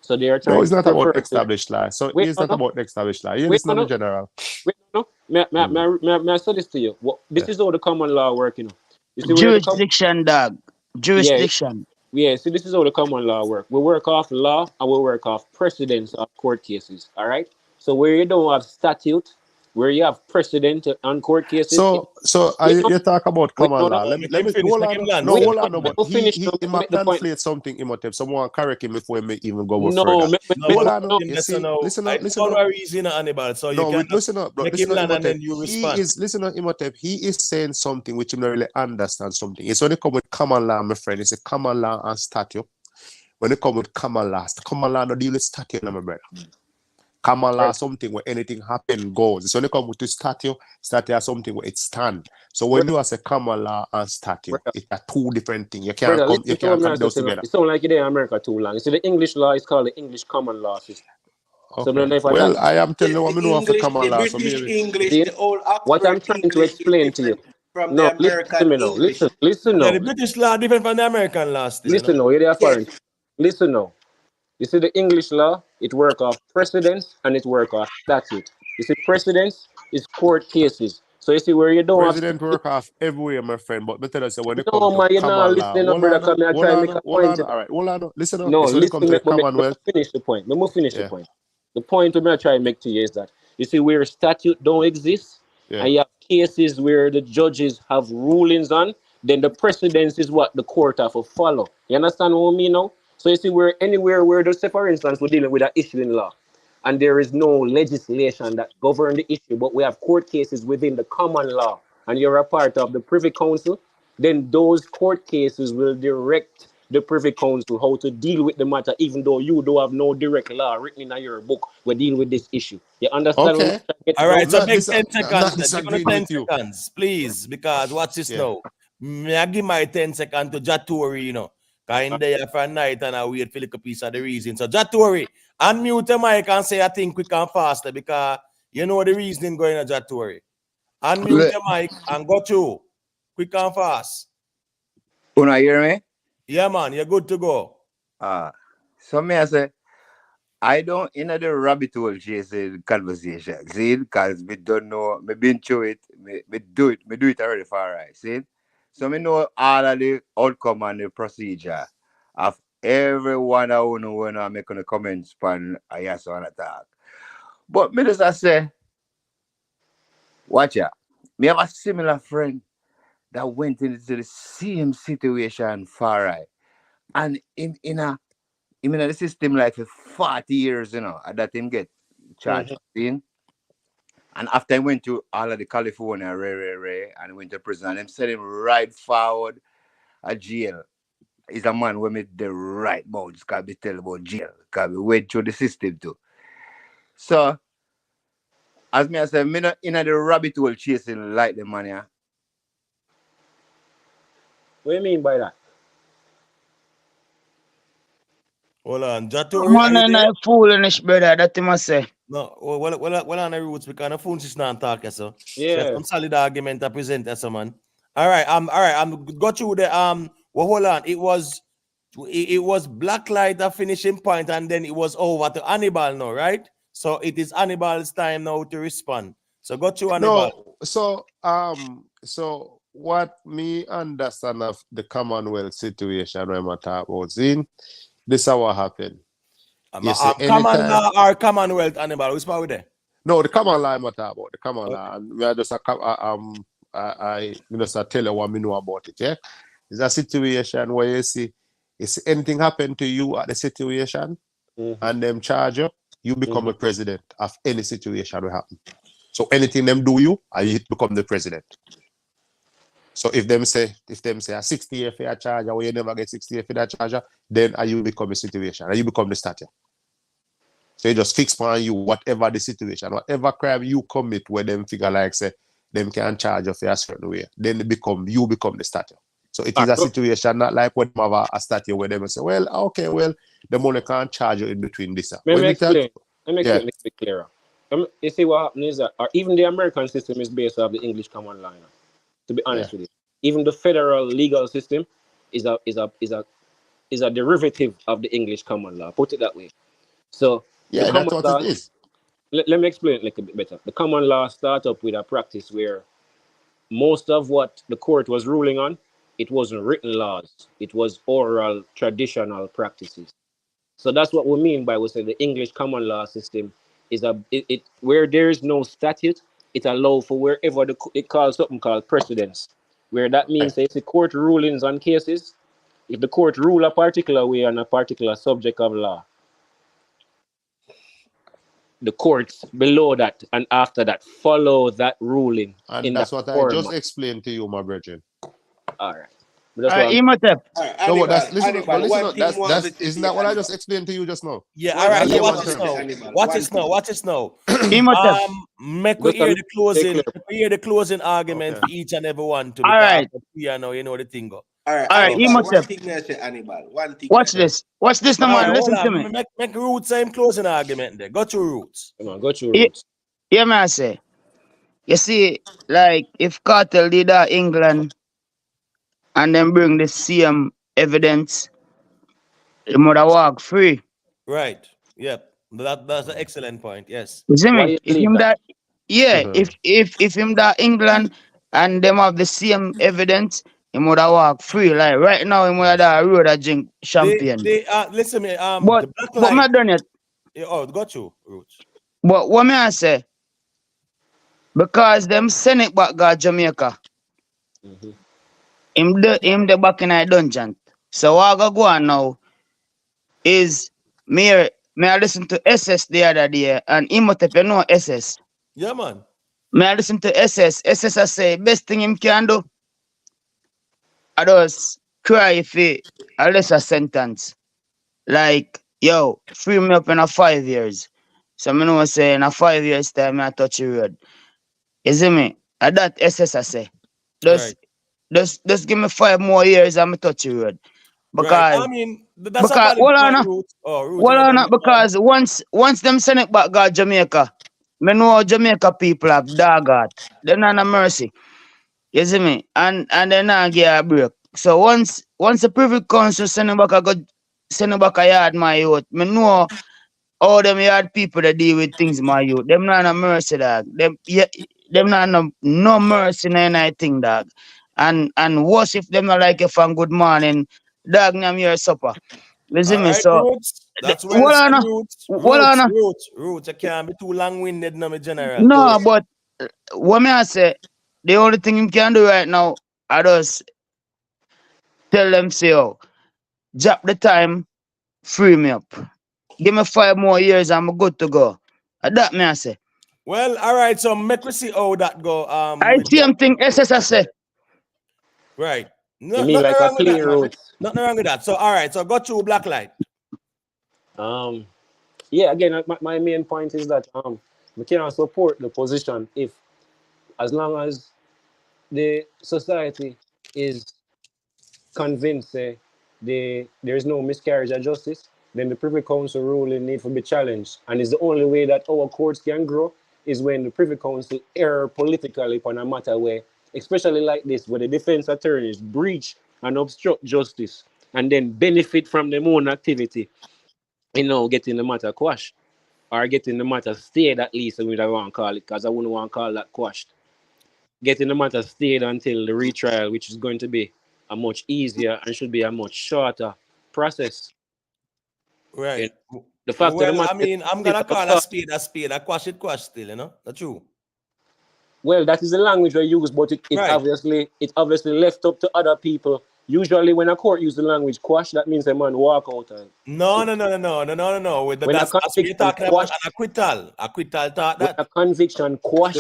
So they are No, trying it's to not refer about to, established law. So wait, it's no, not no, about established law. You wait, listen no, to me, no. General. Wait, no. May I say this to you? This is how the common law work, you know. You see where the Jurisdiction, dog. yeah, Jurisdiction. yeah. See, this is how the common law work. We work off law and we work off precedents of court cases. All right. So where you don't have statute, where you have precedent on court cases. So Wait, no, you talk about wait, common no, no. law. Let Make me him finish. hold Make on. him land. No, Wait, hold on. No, let but me finish. he Let me might make the point. conflate something, Imhotep. Someone correct him before we even go No, further. No, Hold but on. no. him You listen see, now. listen I up, don't listen up. know reason in Hannibal, so you No, cannot listen up, bro. make him Listen up, land and Imhotep. then you He respond. is listen up, Imhotep. He is saying something which you don't really understand something. It's when it come with common law, my friend. It's a common law and statute. When it come with common law no deal with statute, my brother. Common law something where anything happen goes. It's when it come with the statute is something where it stand. So when you say common law and statute, it's a two different things. You can't Brother, listen to what come I those say. together. It sounds like you're in America too long. You see, the English law is called the English common law system. So I don't Okay. know if Well, that. I am telling you what The I know of the English, common the law. So British maybe English, See, the old what I'm Oxford trying to English is explain to you. different from the No, listen to American me now. English. Listen Yeah, now. the British law different from the American law still, you know. Listen now. You're there Yes. foreign. Listen now. You see, the English law, it work off precedents and it work off statute. You see, precedents is court cases. So you see where you don't have president statute. work off everywhere, my friend. But me tell you, say when it come No, to man, you're not common law, listening up, brother, because I try to make a hold point. on. All right, hold on. Listen up. No, It's when it come listen, to the let me Commonwealth. finish the point. Let me finish the Yeah, point. The point I'm trying to make to you is that you see where statute don't exist, yeah. and you have cases where the judges have rulings on, then the precedence is what the court have to follow. You understand what I mean now? So you see where anywhere where say for instance we're dealing with an issue in law, and there is no legislation that govern the issue, but we have court cases within the common law, and you're a part of the Privy Council, then those court cases will direct the Privy Council how to deal with the matter, even though you don't have no direct law written in your book. We deal with this issue. You understand what I'm Okay. trying to get All to now? right, so make 10 I'm not seconds. Give me disagreeing 10 with you. seconds, please, because watch this Yeah. now. Me I give my 10 seconds to Jatori, you know. Because in there for a night and I wait for like a piece of the reason. So Jatori, unmute the mic and say I think quick and faster because you know the reasoning going on, Jatori. Unmute your mic and go through. Quick and fast. Una hear me? Yeah, man, you're good to go. So me I say, I don't in the rabbit hole chasing conversation. See, because we don't know, me been through it, me do it already far right. See? So me know all of the outcome and the procedure of everyone I know when I make a comments on a yes or an attack. But me just I say, watch ya. Me have a similar friend that went into the same situation far right. And in the system like for 40 years, and that him get charged for sin. And after he went to all of the California, and went to prison, and them sent him right forward a jail. He's a man who made the right mouth, just can't be tell about jail, because we went through the system too. So, as me I say, me not in the rabbit hole chasing like the money. What do you mean by that? Hold on. Jatori, are Man, you and there? I foolish, brother. That you must say. No, well on the roots because the phone is not talking, so Yeah. some solid argument to present as a man. All right, I'm got you the well, hold on. It was black light a finishing point, and then it was over to Hannibal now, right? So it is Hannibal's time now to respond. So got you, Hannibal. No, so what me understand of the Commonwealth situation when I talk about Zin, this is what happened. You see, Common anytime law or Commonwealth, Hannibal. Which part with there? no, the common law I'm talk about, the common law. And we are just I just tell you what me know about it, yeah. It's a situation where you see anything happen to you at the situation and them charge you become a president of any situation will happen. So anything them do you, you become the president. So if them say a 60 year for a charger or you never get 60 year for that charger, then you become a situation and you become the statue. So you just fix on you whatever the situation, whatever crime you commit where them figure like say them can charge you for a certain way. Then you become the statue. So it is a situation not like when you have a statue where them say, well, okay, well, the money can't charge you in between this. Let me explain a little bit clearer. You see what happens is that, or even the American system is based off the English common law. To be honest with you, even the federal legal system is a derivative of the English common law. Put it that way. So the common that's what law it is. Let me explain it a little bit better. The common law starts up with a practice where most of what the court was ruling on, it wasn't written laws. It was oral, traditional practices. So that's what we mean by we say the English common law system is where there is no statute, it allows for wherever it calls something called precedence, where that means that if the court rulings on cases, if the court rule a particular way on a particular subject of law, the courts below that and after that follow that ruling. And that's what I just explained to you, my brethren. All right. Imhotep. No, but that's listen, isn't that what I just explained to you just now? Yeah, all right. So watch this now. Make we hear the closing argument for each and every one to. All right. You know the thing go. All right. Imhotep. Watch this. Watch this now, man. Listen to me. Make Roots same closing argument there. Go to Roots. Come on, go to Roots. Yeah, man. I say. You see, like if Kartel did that England and then bring the same evidence, the mother walk free. Right. Yep. That's an excellent point. Yes. You see me? If him that, if him that England and them have the same evidence, him would walk free. Like right now, him would have road a drink champion. Listen me. But my done it. Got you, Roots. But what me I say? Because them send it back to Jamaica. Him the back in a dungeon. So what I go on now is me I listen to SS the other day and Imhotep, you know SS. Yeah, man. Me I listen to SS. SS I say best thing him can do. I just cry if he a lesser sentence. Like, yo, free me up in a 5 years. So me know say in a 5 years time I touch the road. You see me? At that SS I say. Just give me 5 more years and I touch the road. Because I mean that's a valid point, because once them send it back to Jamaica, me know Jamaica people have dog heart. They not no mercy. You see me? And they not get a break. So once the Privy Council send it back a yard my youth, me know all them yard people that deal with things my youth. Them not no mercy, dog. Them not no mercy in anything, dog. And worse if them not like you from good morning, dog name your supper. You see me? So Roots. That's well said, Roots. I can't be too long-winded now, my general. No, but what me I say, the only thing you can do right now, I just tell them, say, oh, drop the time, free me up. Give me 5 more years, I'm good to go. That me I say. Well, all right, so make we see how that go. I same thing SS say. Right. You mean like a clear road? Nothing wrong with that. So all right, so go to Blacklight. Yeah, again, my main point is that we cannot support the position if, as long as the society is convinced there is no miscarriage of justice, then the Privy Council ruling need to be challenged. And it's the only way that our courts can grow is when the Privy Council err politically upon a matter where, especially like this, where the defense attorneys breach and obstruct justice and then benefit from their own activity, getting the matter quashed or getting the matter stayed at least, I don't want to call it, because I wouldn't want to call that quashed. Getting the matter stayed until the retrial, which is going to be a much easier and should be a much shorter process. Right. The fact of the matter, I mean, I'm gonna call a spade, a quash still, That's true. Well, that is the language I use, but it obviously left up to other people. Usually, when a court uses the language quash, that means a man walk out. No. That's what you're talking about, an acquittal. Acquittal thought that. A conviction quash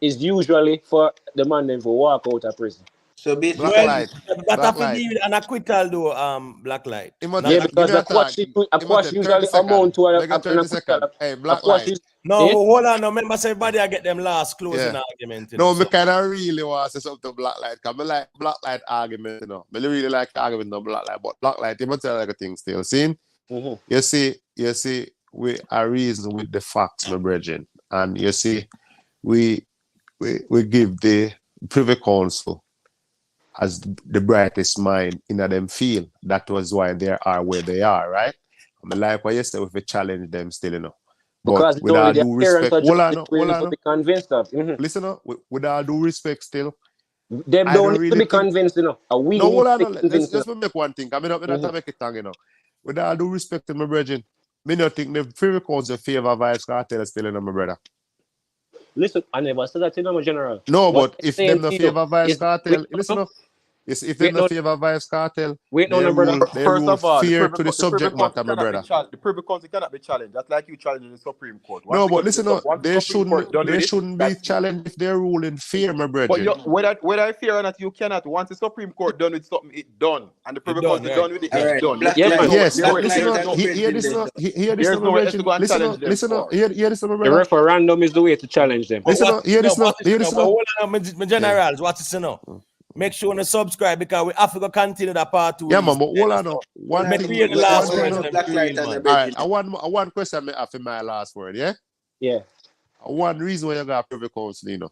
is usually for the man then for walk out of prison. So basically, Well, Blacklight. that have to Blacklight. be an acquittal though, Blacklight. Yeah, Give because me a a tag. quash 30 usually seconds. amount to Make it an 30 acquittal. seconds. Hey, A quash Blacklight. is No, hold on. No, remember, everybody I get them last closing Yeah. argument. You know, No, me so. kind of really want to say something to Blacklight. Because I like Blacklight argument, you know. I really like argument on Blacklight. But Blacklight, you must tell like a thing still. See? You see, we are reason with the facts, my brethren. And you see, we give the Privy Council as the brightest mind in them field. That was why they are where they are, right? I mean, like what you said, we challenge them still, you know. But because it's with only all the due appearance respect, of hold justice on, we hold need to on. be convinced of. Listen up, with all due respect still, They I don't don't need to really be think. convinced, you know. We No, need hold to on, be let's convinced. just make one thing. I mean, not make it tongue, you know. With all due respect to my brethren, me not think the Privy Council favor Vybz Kartel still, you know, my brother. Listen, I never said that, you know, my general. No, What but I'm if saying them no to you favor Vybz is, Kartel, listen up. Yes, if them wait, no no, favor Vybz Kartel, wait, no, they no, brother. rule First of all, fear to the the subject subject matter, matter, my my brother. brother. The Privy Council cannot be challenged. That's like you challenging the Supreme Court. No, Once but listen up, up, they shouldn't be challenged if they're ruling fear, my But brethren. whether I fear or not, you cannot. Once the Supreme Court done with something, it done, and the It Privy done, Council right? done with it, all it's right, done. Blacklight, Yes, but listen Blacklight up, and hear this President. up, hear this There's now, my nowhere else to brethren. go and challenge them Listen up, for. hear this now, my the brother. referendum is the way to challenge them. But Listen what up, is hear you know, this now, what is hear you know, this but now. hold on, my generals, what is you know? Make sure to subscribe because we have to go continue that part 2 Yeah, reason. man, but hold on now. So, One make thing, we hear the last one thing words now. them for Blacklight real, and the man. All right, President. one question I have in my last word, yeah? Yeah. One reason why you got Privy Council, you know,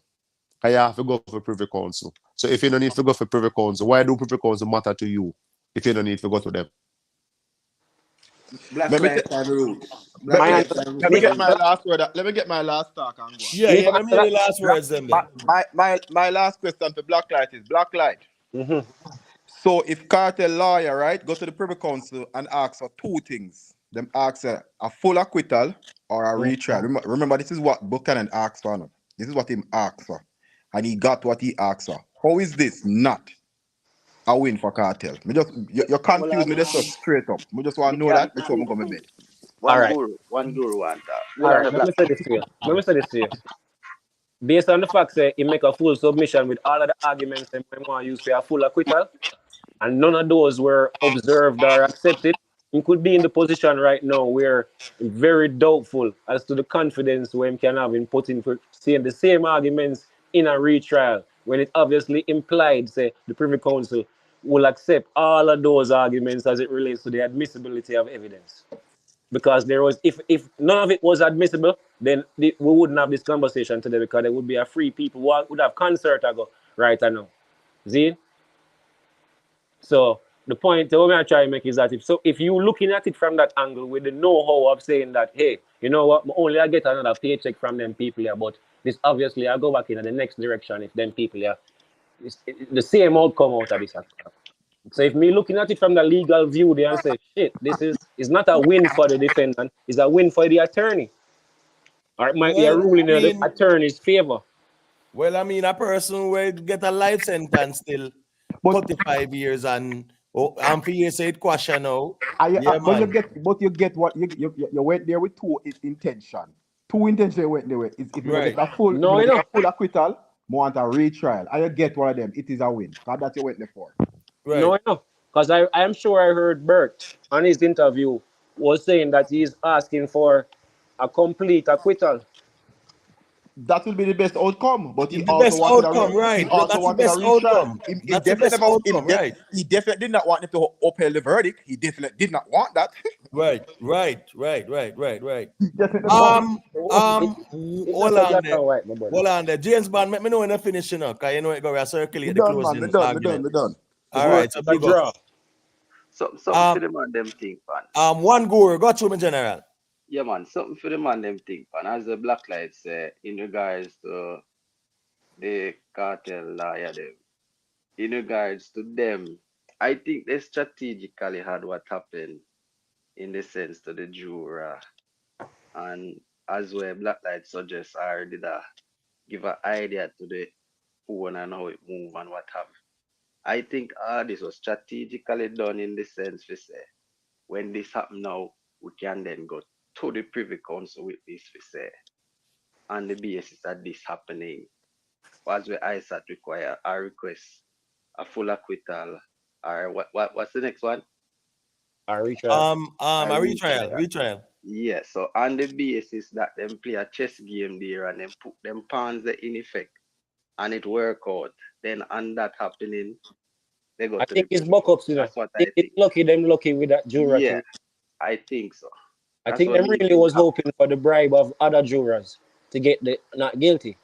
because you have to go for Privy Council. So if you don't need to go for Privy Council, why do Privy Council matter to you if you don't need to go to them? Let me, Blacklight and roots. My Blacklight answer, and let me roots. get my last word. Let me get my last talk and go on. Yeah, me yeah, for let me answer hear that. the last words them then. My last question to Blacklight is Blacklight. Mm-hmm. So if Cartel lawyer, right, go to the Privy Council and ask for two things. Them ask a full acquittal or a retrial. Remember, this is what Buchanan asked for. No? This is what him asked for. And he got what he asked for. How is this not a win for Cartel? Me just you're Well, confused me just straight up. Me just want me to know can that before me go to bed. All one right. guru want that. All Well, on right. the Let black. me say this to you. Let me say this to you. Based on the fact that he make a full submission with all of the arguments that we want to use for a full acquittal, and none of those were observed or accepted, he could be in the position right now where very doubtful as to the confidence we can have in putting for saying the same arguments in a retrial when it obviously implied, say, the Privy Council will accept all of those arguments as it relates to the admissibility of evidence. Because there was, if none of it was admissible, then we wouldn't have this conversation today because there would be a free people who would have concert ago right now. See? So the point that I'm trying to make is that if you're looking at it from that angle with the know-how of saying that, hey, you know what, only I get another paycheck from them people here, but this obviously I go back in the next direction if them people here, the same outcome out of this. So if me looking at it from the legal view there and say, shit, this is not a win for the defendant, it's a win for the attorney. All right, you're Well, ruling I in the mean, attorney's favor. a person will get a life sentence still, But 35 years and for you say it question now. I, Yeah, man. you get what you went there with intention. Two intentions you went there with. Is if you don't get Right. a full, if you No, don't you get know. a full acquittal, more want a retrial. And you get one of them, it is a win. Because that's what you went there for. Right. No, I know. Because I am sure I heard Bert on his interview was saying that he's asking for a complete acquittal. That will be the best outcome. But he It's the also best wanted outcome, he right? also That's the wanted a best retrial. outcome. That's the best outcome, right? He definitely did not want him to uphold the verdict. He definitely did not want that. Right. He definitely want Um, It's hold not a on black there. and white, my brother. Hold on there. James Bond, let me know when I finish, you know, because you know it go Me circulate the done, man. closing argument. Me done. All right, so It's a big up. draw. Something for the man them think, man. One guru, got you, my general. Yeah, man. Something for the man them think, man. As the Blacklight say, in regards to the cartel lawyer them, in regards to them, I think they strategically had what happened in the sense to the juror, and as well, Blacklight suggests or did give an idea to the phone and how it move and what have. I think this was strategically done in the sense we say when this happen now, we can then go to the Privy Council with this we say on the basis that this happening as we ISAT require a request a full acquittal, or what's the next one? A retrial. A A retrial. retrial. Retrial. Yeah, so on the basis that them play a chess game there and then put them pawns in effect and it work out, then on that happening, they go I to the think it's privy buck ups, council. you know. That's what Think I it's think. lucky them lucky with that juror Yeah, thing. I think so. I That's think what them me really think was hoping for the bribe of other jurors to get the not guilty.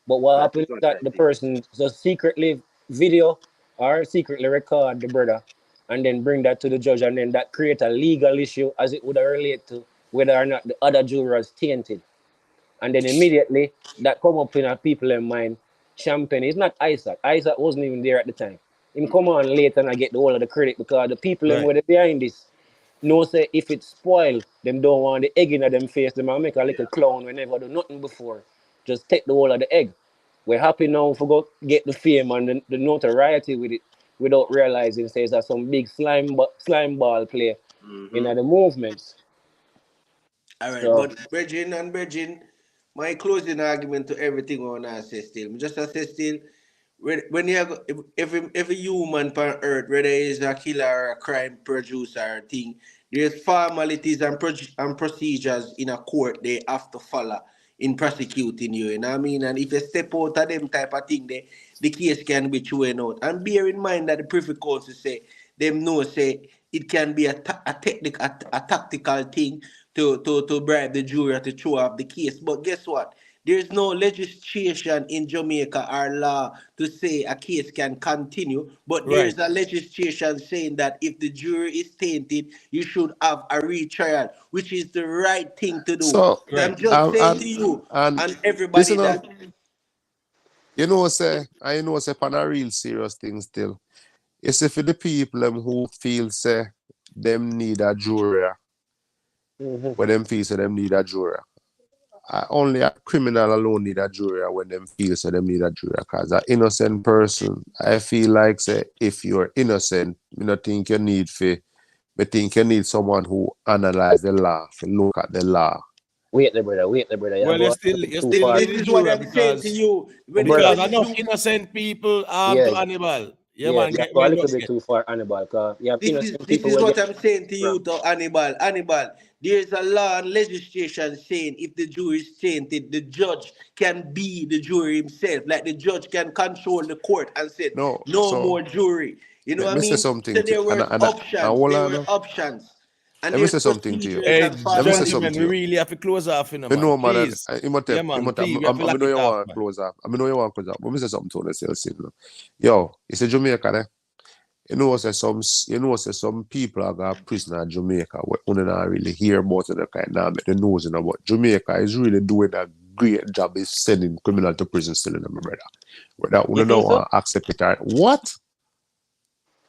But what that is happened is what that I the think. person just secretly video or secretly record the brother and then bring that to the judge, and then that create a legal issue as it would relate to whether or not the other jurors tainted. And then immediately that come up in a people in mind. Champagne is not Isaac. Isaac wasn't even there at the time. Him come on later and I get the whole of the credit because the people them Right. were behind this know say if it's spoiled, them don't want the egg in them face. Them and make a little clown when never do nothing before. Just take the whole of the egg. We're happy now for go get the fame and the notoriety with it without realizing says that some big slime ball play in Mm-hmm. the movements. All right, So but Bridging, my closing argument to everything I wanna say still. Just I say still, when you have every human on earth, whether it's a killer or a crime producer or thing, there's formalities and procedures in a court they have to follow in prosecuting you. You know what I mean? And if you step out of them type of thing, the case can be thrown out. And bear in mind that the Privy Council say them know say it can be a tactical thing to bribe the jury to throw off the case. But guess what? There's no legislation in Jamaica or law to say a case can continue, but there Right. is a legislation saying that if the jury is tainted, you should have a retrial, which is the right thing to do. So So I'm Right. just saying to you and and everybody listen up, that say on a real serious thing still. It's if the people them who feel say them need a jury, when them feel say them need a jury. Only a criminal alone need a jury when them feel say them need a jury. Cause an innocent person, I feel like say if you're innocent, me not think you need me think you need someone who analyze the law, look at the law. wait the brother. You Well, go a little you bit too still far. need this the is what juror I'm saying to because you. Oh, brother. When you enough do innocent people Yeah, to Hannibal. Yeah, yeah, man, you get go me a a little just bit get. too far, Hannibal, because you have innocent this people is will what get I'm saying to wrong. you, to Hannibal. Hannibal, there's a law and legislation saying if the jury is tainted, the judge can be the jury himself. Like the judge can control the court and said, No, no so more jury. You know let what I me say mean? So something to there were and options. hold There on were now. options. And Let me there's say something to you. procedures Hey, and Let me say something gentlemen, to we you. really have to close off, you know, Me man. know, man, Please. Imhotep, Yeah, man, please. We I have to lock know it you off, want to man. close up. I know you want to close up. But me say something to you, let's see. Yo, it's a Jamaica there. You know, say some people are got prison in Jamaica where you not really hear about it, kind of make the news, you know, but Jamaica is really doing a great job is sending criminal to prison still, you know, my brother. Whether You you think so? know accept it or what?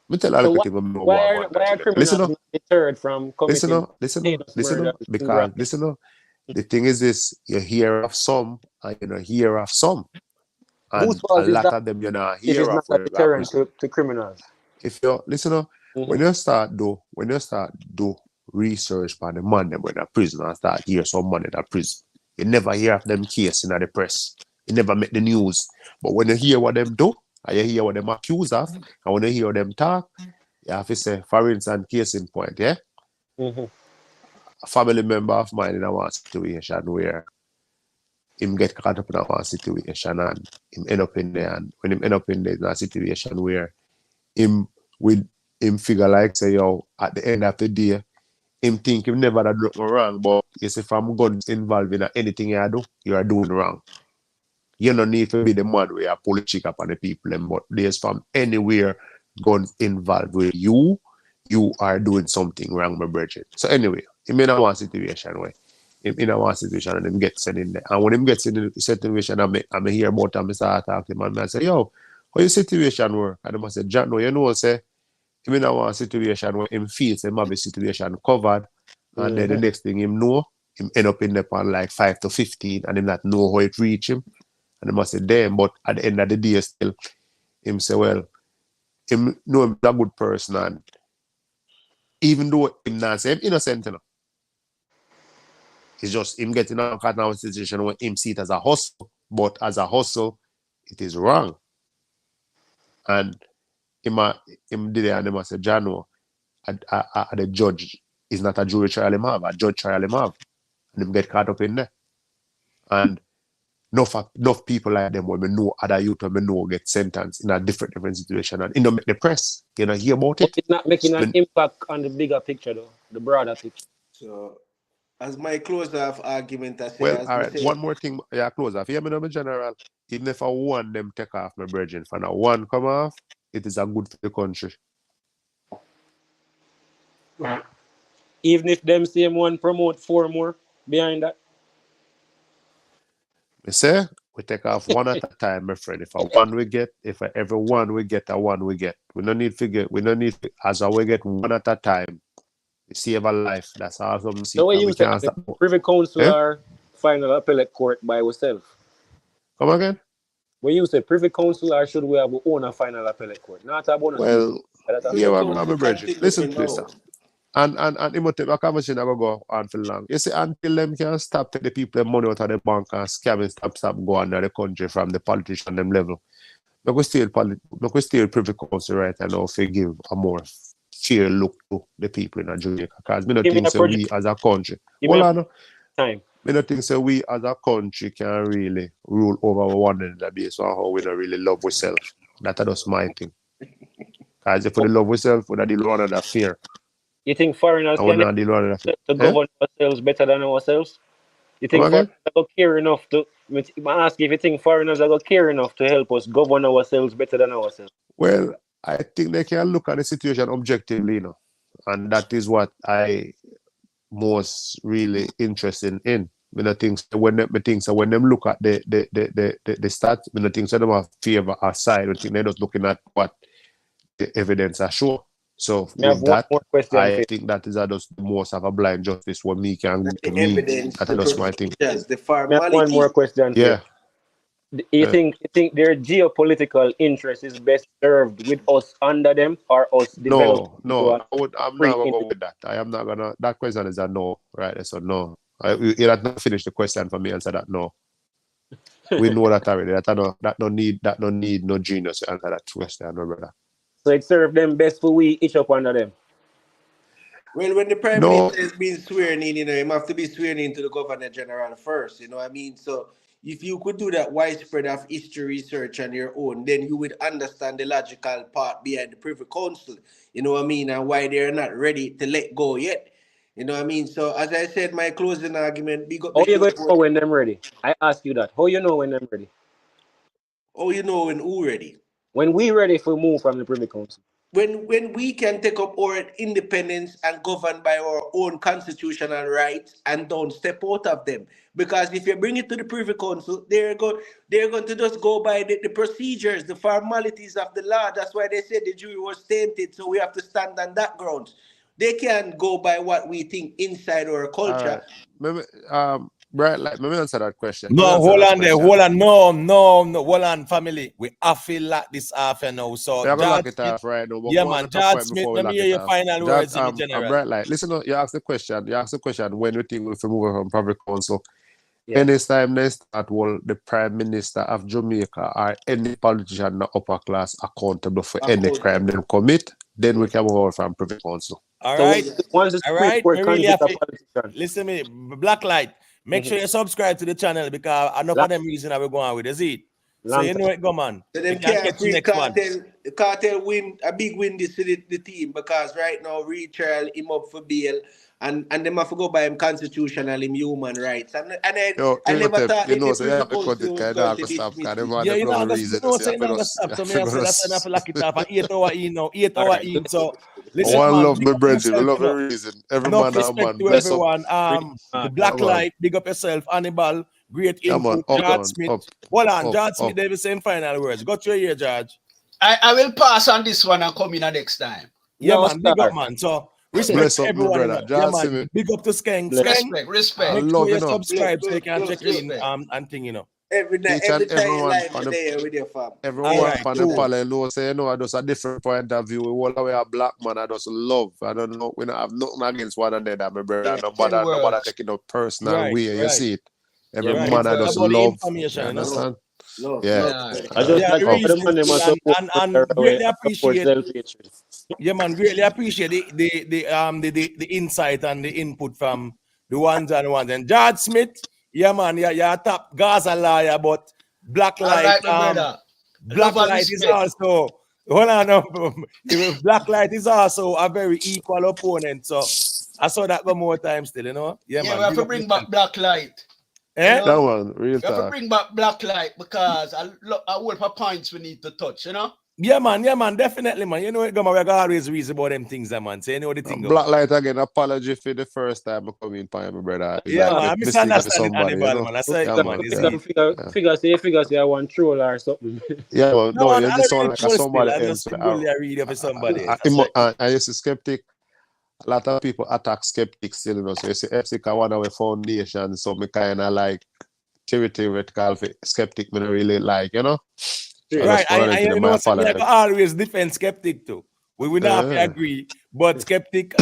Me tell all So the why thing I know why what are about why are Jamaica. Listen criminals up. not deterred from Listen committing up, listen up, heinous listen murder up, and finger because listen up. The thing is this: you hear of some, and you don't hear of some, whose and a fault is lot that of them you not if hear it's of not a where you got deterrent prison. to criminals? If you listen up, Mm-hmm. when you start do research on the man them when a prison and start hear some man in a prison, you never hear of them case in the press. You never make the news. But when you hear what them do, and you hear what them accuse of, and when you hear them talk, you have to say, for instance, case in point, yeah? Mm-hmm. A family member of mine in a one situation where him get caught up in a one situation and him end up in there, and when him end up in there in a situation where him with him figure like say, yo, at the end of the day, him think him never done nothing wrong, but you see from guns involved in anything you do, you are doing wrong. You don't need to be the man where you pull the chick up on the people, but there's from anywhere guns involved with you, you are doing something wrong, my brother. So anyway, him in a one situation where him in a one situation and him get sent in there. And when him gets in the situation, I'm hear about him, I start talking to him and I say, yo, how your situation work? And I say, Jack, no, you know, say, him in a one situation where him feels him have a situation covered, and then the Mm-hmm. next thing him know, him end up in the pan like 5 to 15, and him not know how it reach him. And he must say, damn, but at the end of the day, still, him say, well, him know him a good person, and even though him not say him innocent, you know, it's just him getting a kind of situation where him see it as a hustle, but as a hustle, it is wrong. And him did it and him say, Jano, the judge is not a jury trial him have, a judge trial him have. And him get caught up in there. And enough people like them when we know other youth when we know get sentenced in a different situation and make the press, hear about But it. it's not making an impact on the bigger picture though, the broader picture. So as my close off argument, I say, Well, as all me right, say, one more thing, close off. Hear me now, my general. Even if I one them take off my brethren, for now one come off, it is a good for the country. Even if them same one promote 4 more behind that. Me say, we take off one at a time, my friend. If every one we get, a one we get. We don't need as we get one at a time. We save a life. That's all some see. So what you We say, can't the stop. Privy Council or final appellate court by ourselves? Come again? What you say, Privy Council or should we have our own final appellate court? Not a bonus. Well, yeah, I'm a brethren. Listen, now. listen. And it might take a conversation I go on for long. You see, until them can stop take the people money out of the bank and scamming stop going out of the country from the politician them level. We still Privy Council right now to give a more fair look to the people in Jamaica. Because I don't think so we as a country. Hold on. Time. I don't think so we as a country can really rule over one another based on how we don't really love ourselves. That's just my thing. Because if we love ourselves, we don't deal with one another fear. You think foreigners can to govern ourselves better than ourselves? You think foreigners are care enough to? I ask if you think foreigners are care enough to help us govern ourselves better than ourselves. Well, I think they can look at the situation objectively, and that is what I most really interested in. I think when them look at the stats, I think them have favor our side. I think they're just looking at what the evidence are show. So with that, I think that is just the most of a blind justice what me can do to me. That's just my thing. The formality. One more question. Yeah. You think their geopolitical interest is best served with us under them or us developing? No. I'm not gonna go with that. I am not gonna. That question is a no, right? So no. You have not finished the question for me. Answer that no. We know that already. That no need no genius to answer that question, no brother. So it served them best for we each up under them. Well, when the Prime Minister is being sworn in, he have to be sworn in to the Governor General first, you know what I mean? So if you could do that widespread of history research on your own, then you would understand the logical part behind the Privy Council, you know what I mean, and why they're not ready to let go yet. You know what I mean? So as I said, my closing argument, big up. How you going to know when them ready? I ask you that. How you know when them ready? How you know when who ready? When we ready for move from the Privy Council. When we can take up our independence and govern by our own constitutional rights and don't step out of them. Because if you bring it to the Privy Council, they're going to just go by the procedures, the formalities of the law. That's why they said the jury was tainted, so we have to stand on that ground. They can't go by what we think inside our culture. Right, like, let me answer that question. No, hold on there. Hold on. No. Hold on, family. We have to lock this off now. So, we have to lock it off right now. Yeah, man. George Smith, let me hear your final words in general. Right, like, listen, you asked the question. When you think we move from Privy Council, anytime they start, the Prime Minister of Jamaica or any politician in the upper class accountable for any crime they commit, then we can move from Privy Council. All right. Listen to me, Blacklight. Make sure you subscribe to the channel because I know for them reason I will go on with it. So you know it, go man. So them can't free Kartel win a big win this to the team because right now retrial him up for bail and them have to go by him constitutional, him human rights. And I never thought you know, so you have to cut it kind of stop. Yeah, you know, stop. So me I said that's enough to lock it off. 8 hour in now, 8 hour in. So listen, one man, love my brethren, we love the reason. Every man and man. To everyone. The Blacklight, big up yourself, Hannibal, great info, George Smith. Hold on, George Smith, they will say final words. Got your ear, George. I will pass on this one and come in next time. Yeah, man, big up, man. So respect to everyone. Yeah, man. Big up to Skank. Respect. Make sure you subscribe so you can check in and thing, you know. Every time with your fam. Everyone on the panel knows, say, I just a different point of view. All the way a black man, I just love. I don't know, we don't have nothing against one another, my brother. Nobody taking no personal way. You see it. Every man, I just love. You understand? Love, Yeah. love. I just Yeah, like the Oh, for the reason man them a still, support and away, greatly support appreciate. self-hatred. Yeah, man, greatly appreciate the insight and the input from the ones and ones. And George Smith, yeah, man, yeah, top Gaza liar, but Black All Light, right, my brother. Love Black and Light is respect. also hold on, Black Light is also a very equal opponent. So I saw that one more time still, you know. Yeah, Yeah, man, we have big to up bring yourself. back Black Light. You Eh? that know? one, real We have to talk. bring back Black Light because I will for points we need to touch, you know? Yeah, man, definitely, man. You know, we got always reason about them things, man. So you know the thing go. Black Light again, apology for the first time I come in, my brother. It's Yeah, like man, me, I me speak to misunderstand it, somebody, you Hannibal, know. man. I say, Yeah, come man. on, is Yeah. it? Figure say I one troll or something. Yeah, well, No, no, man, you I just don't sound really like a troll still. somebody I else. just simply read for somebody else. I used to skeptic. A lot of people attack skeptics still, you know. So you see, FC one of our foundation, so me kind of like theoretical skeptic, me not really like, you know. So I Right, just want I to you my know, so me I apology. go always defend skeptic too. We will not have to Yeah. agree, but skeptic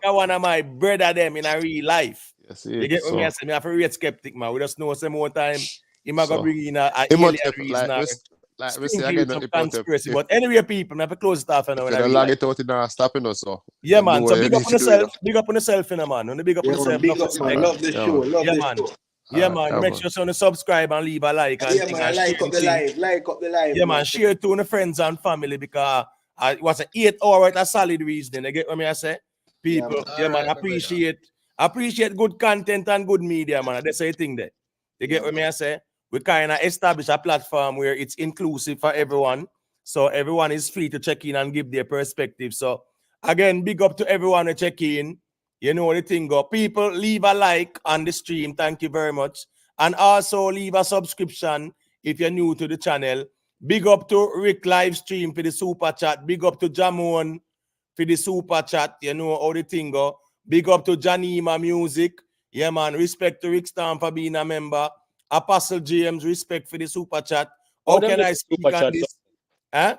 are one of my brother them in a real life. Yes, You get what me I so say? Me have to rate skeptic, man. We just know some more time. He might go so bring in a it alien must have, reason or like we say sprinkle again, with some if conspiracy. But anyway, people, me have to close it off now if in you a don't real log life. it out in our stopping us, so Yeah, you man. know So what you big up need on to do, you yourself. know. Big up on yourself, you know, man. Don't big up on Yeah, man, yourself. big Enough up, man. respect. Love the Yeah, show. man. Love Yeah, the man. show. Yeah, man. Yeah, Make man. sure you subscribe and leave a like and Yeah, thing man. and share Like the up the thing. live. Like up the live, Yeah, man. man. Share it to the friends and family because it was an 8 hour worth of solid reasoning. You get what I say? Yeah, People, man. yeah, All man. right, my brother. Appreciate good content and good media, man. That's the thing there. You Yeah, get what man. I say? We kind of establish a platform where it's inclusive for everyone. So everyone is free to check in and give their perspective. So again, big up to everyone who check in. You know the thing go. People, leave a like on the stream. Thank you very much. And also leave a subscription if you're new to the channel. Big up to Rick live stream for the super chat. Big up to Jamon for the super chat. You know how the thing go. Big up to Janima Music. Yeah, man. Respect to Rick Stam for being a member. Apostle James, respect for the super chat. How How them can do I them speak super on chat? this? Huh?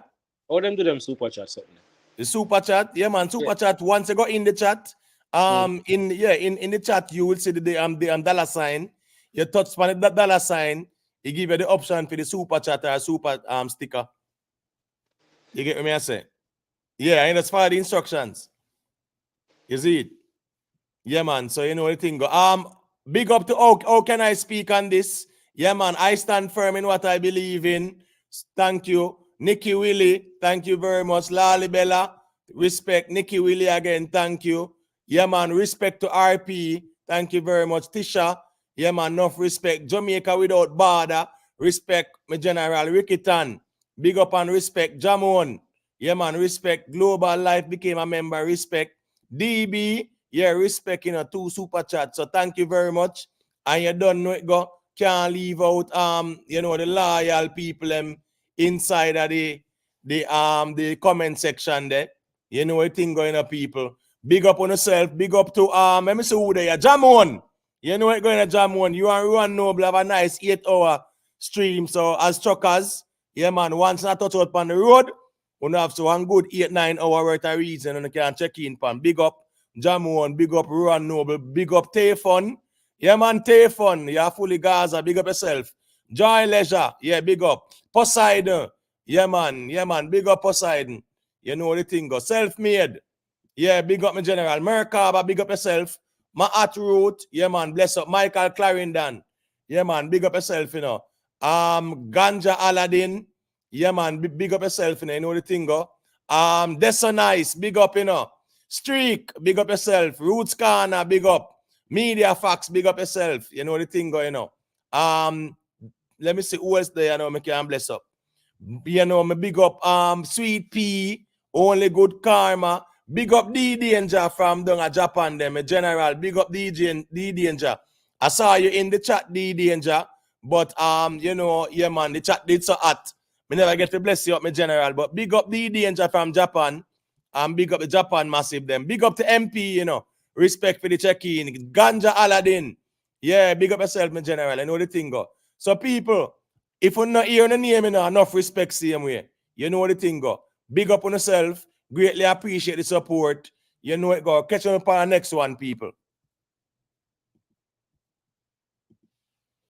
How them do them super chat something? The super chat, yeah, man. Super chat. Once you go in the chat, in the chat, you will see the dollar sign. You touch on the dollar sign, it give you the option for the super chat or super sticker. You get what I say? Yeah, and that's for the instructions. You see it? Yeah, man. So you know the thing go. Big up to how can I speak on this? Yeah, man. I stand firm in what I believe in. Thank you. Nikki Willie, thank you very much. Lali Bella, respect. Nikki Willie again, thank you. Yeah, man. Respect to RP. Thank you very much. Tisha. Yeah, man. Enough respect. Jamaica without border. Respect, my General Ricky Tan. Big up and respect. Jamon. Yeah, man. Respect. Global Life became a member. Respect. DB. Yeah, respect, 2 super chats. So thank you very much. And you don't know it go. Can't leave out the loyal people inside of the comment section there. You know what thing going on, people. Big up on yourself. Big up to let me see who there. Jamon. You know what going on, Jamon. You and Ruan Noble have a nice 8-hour stream. So as truckers, yeah, man, once I touch out on the road, we have so one good 8-9 hour worth of reason and you can check in pan. Big up Jamon, big up Ruan Noble, big up Tayfun. Yeah, man, Tayfun. You're fully Gaza. Big up yourself. Joy Leisure. Yeah, big up. Poseidon. Yeah, man. Yeah, man. Big up Poseidon. You know the thing go. Self-made. Yeah, big up my general. Merkaba, big up yourself. My at root. Yeah, man. Bless up. Michael Clarendon. Yeah, man. Big up yourself, Ganja Aladdin. Yeah, man. Big up yourself, you know the thing go. That's so nice. Big up, Streak, big up yourself. Roots Corner, big up. Media Facts, big up yourself. You know the thing go, Let me see who else there, me can bless up. Me big up Sweet Pea, Only Good Karma. Big up D Danger from down at Japan, them, General. Big up D Danger. I saw you in the chat, D Danger. But yeah, man, the chat did so hot. Me never get to bless you up, my general. But big up D Danger from Japan. Big up the Japan massive them. Big up to MP, Respect for the check-in. Ganja Aladdin. Yeah, big up yourself, my general. I know the thing go. So people, if you're not hearing the name, enough respect same way. You know the thing go. Big up on yourself. Greatly appreciate the support. You know it go. Catch you up on the next one, people.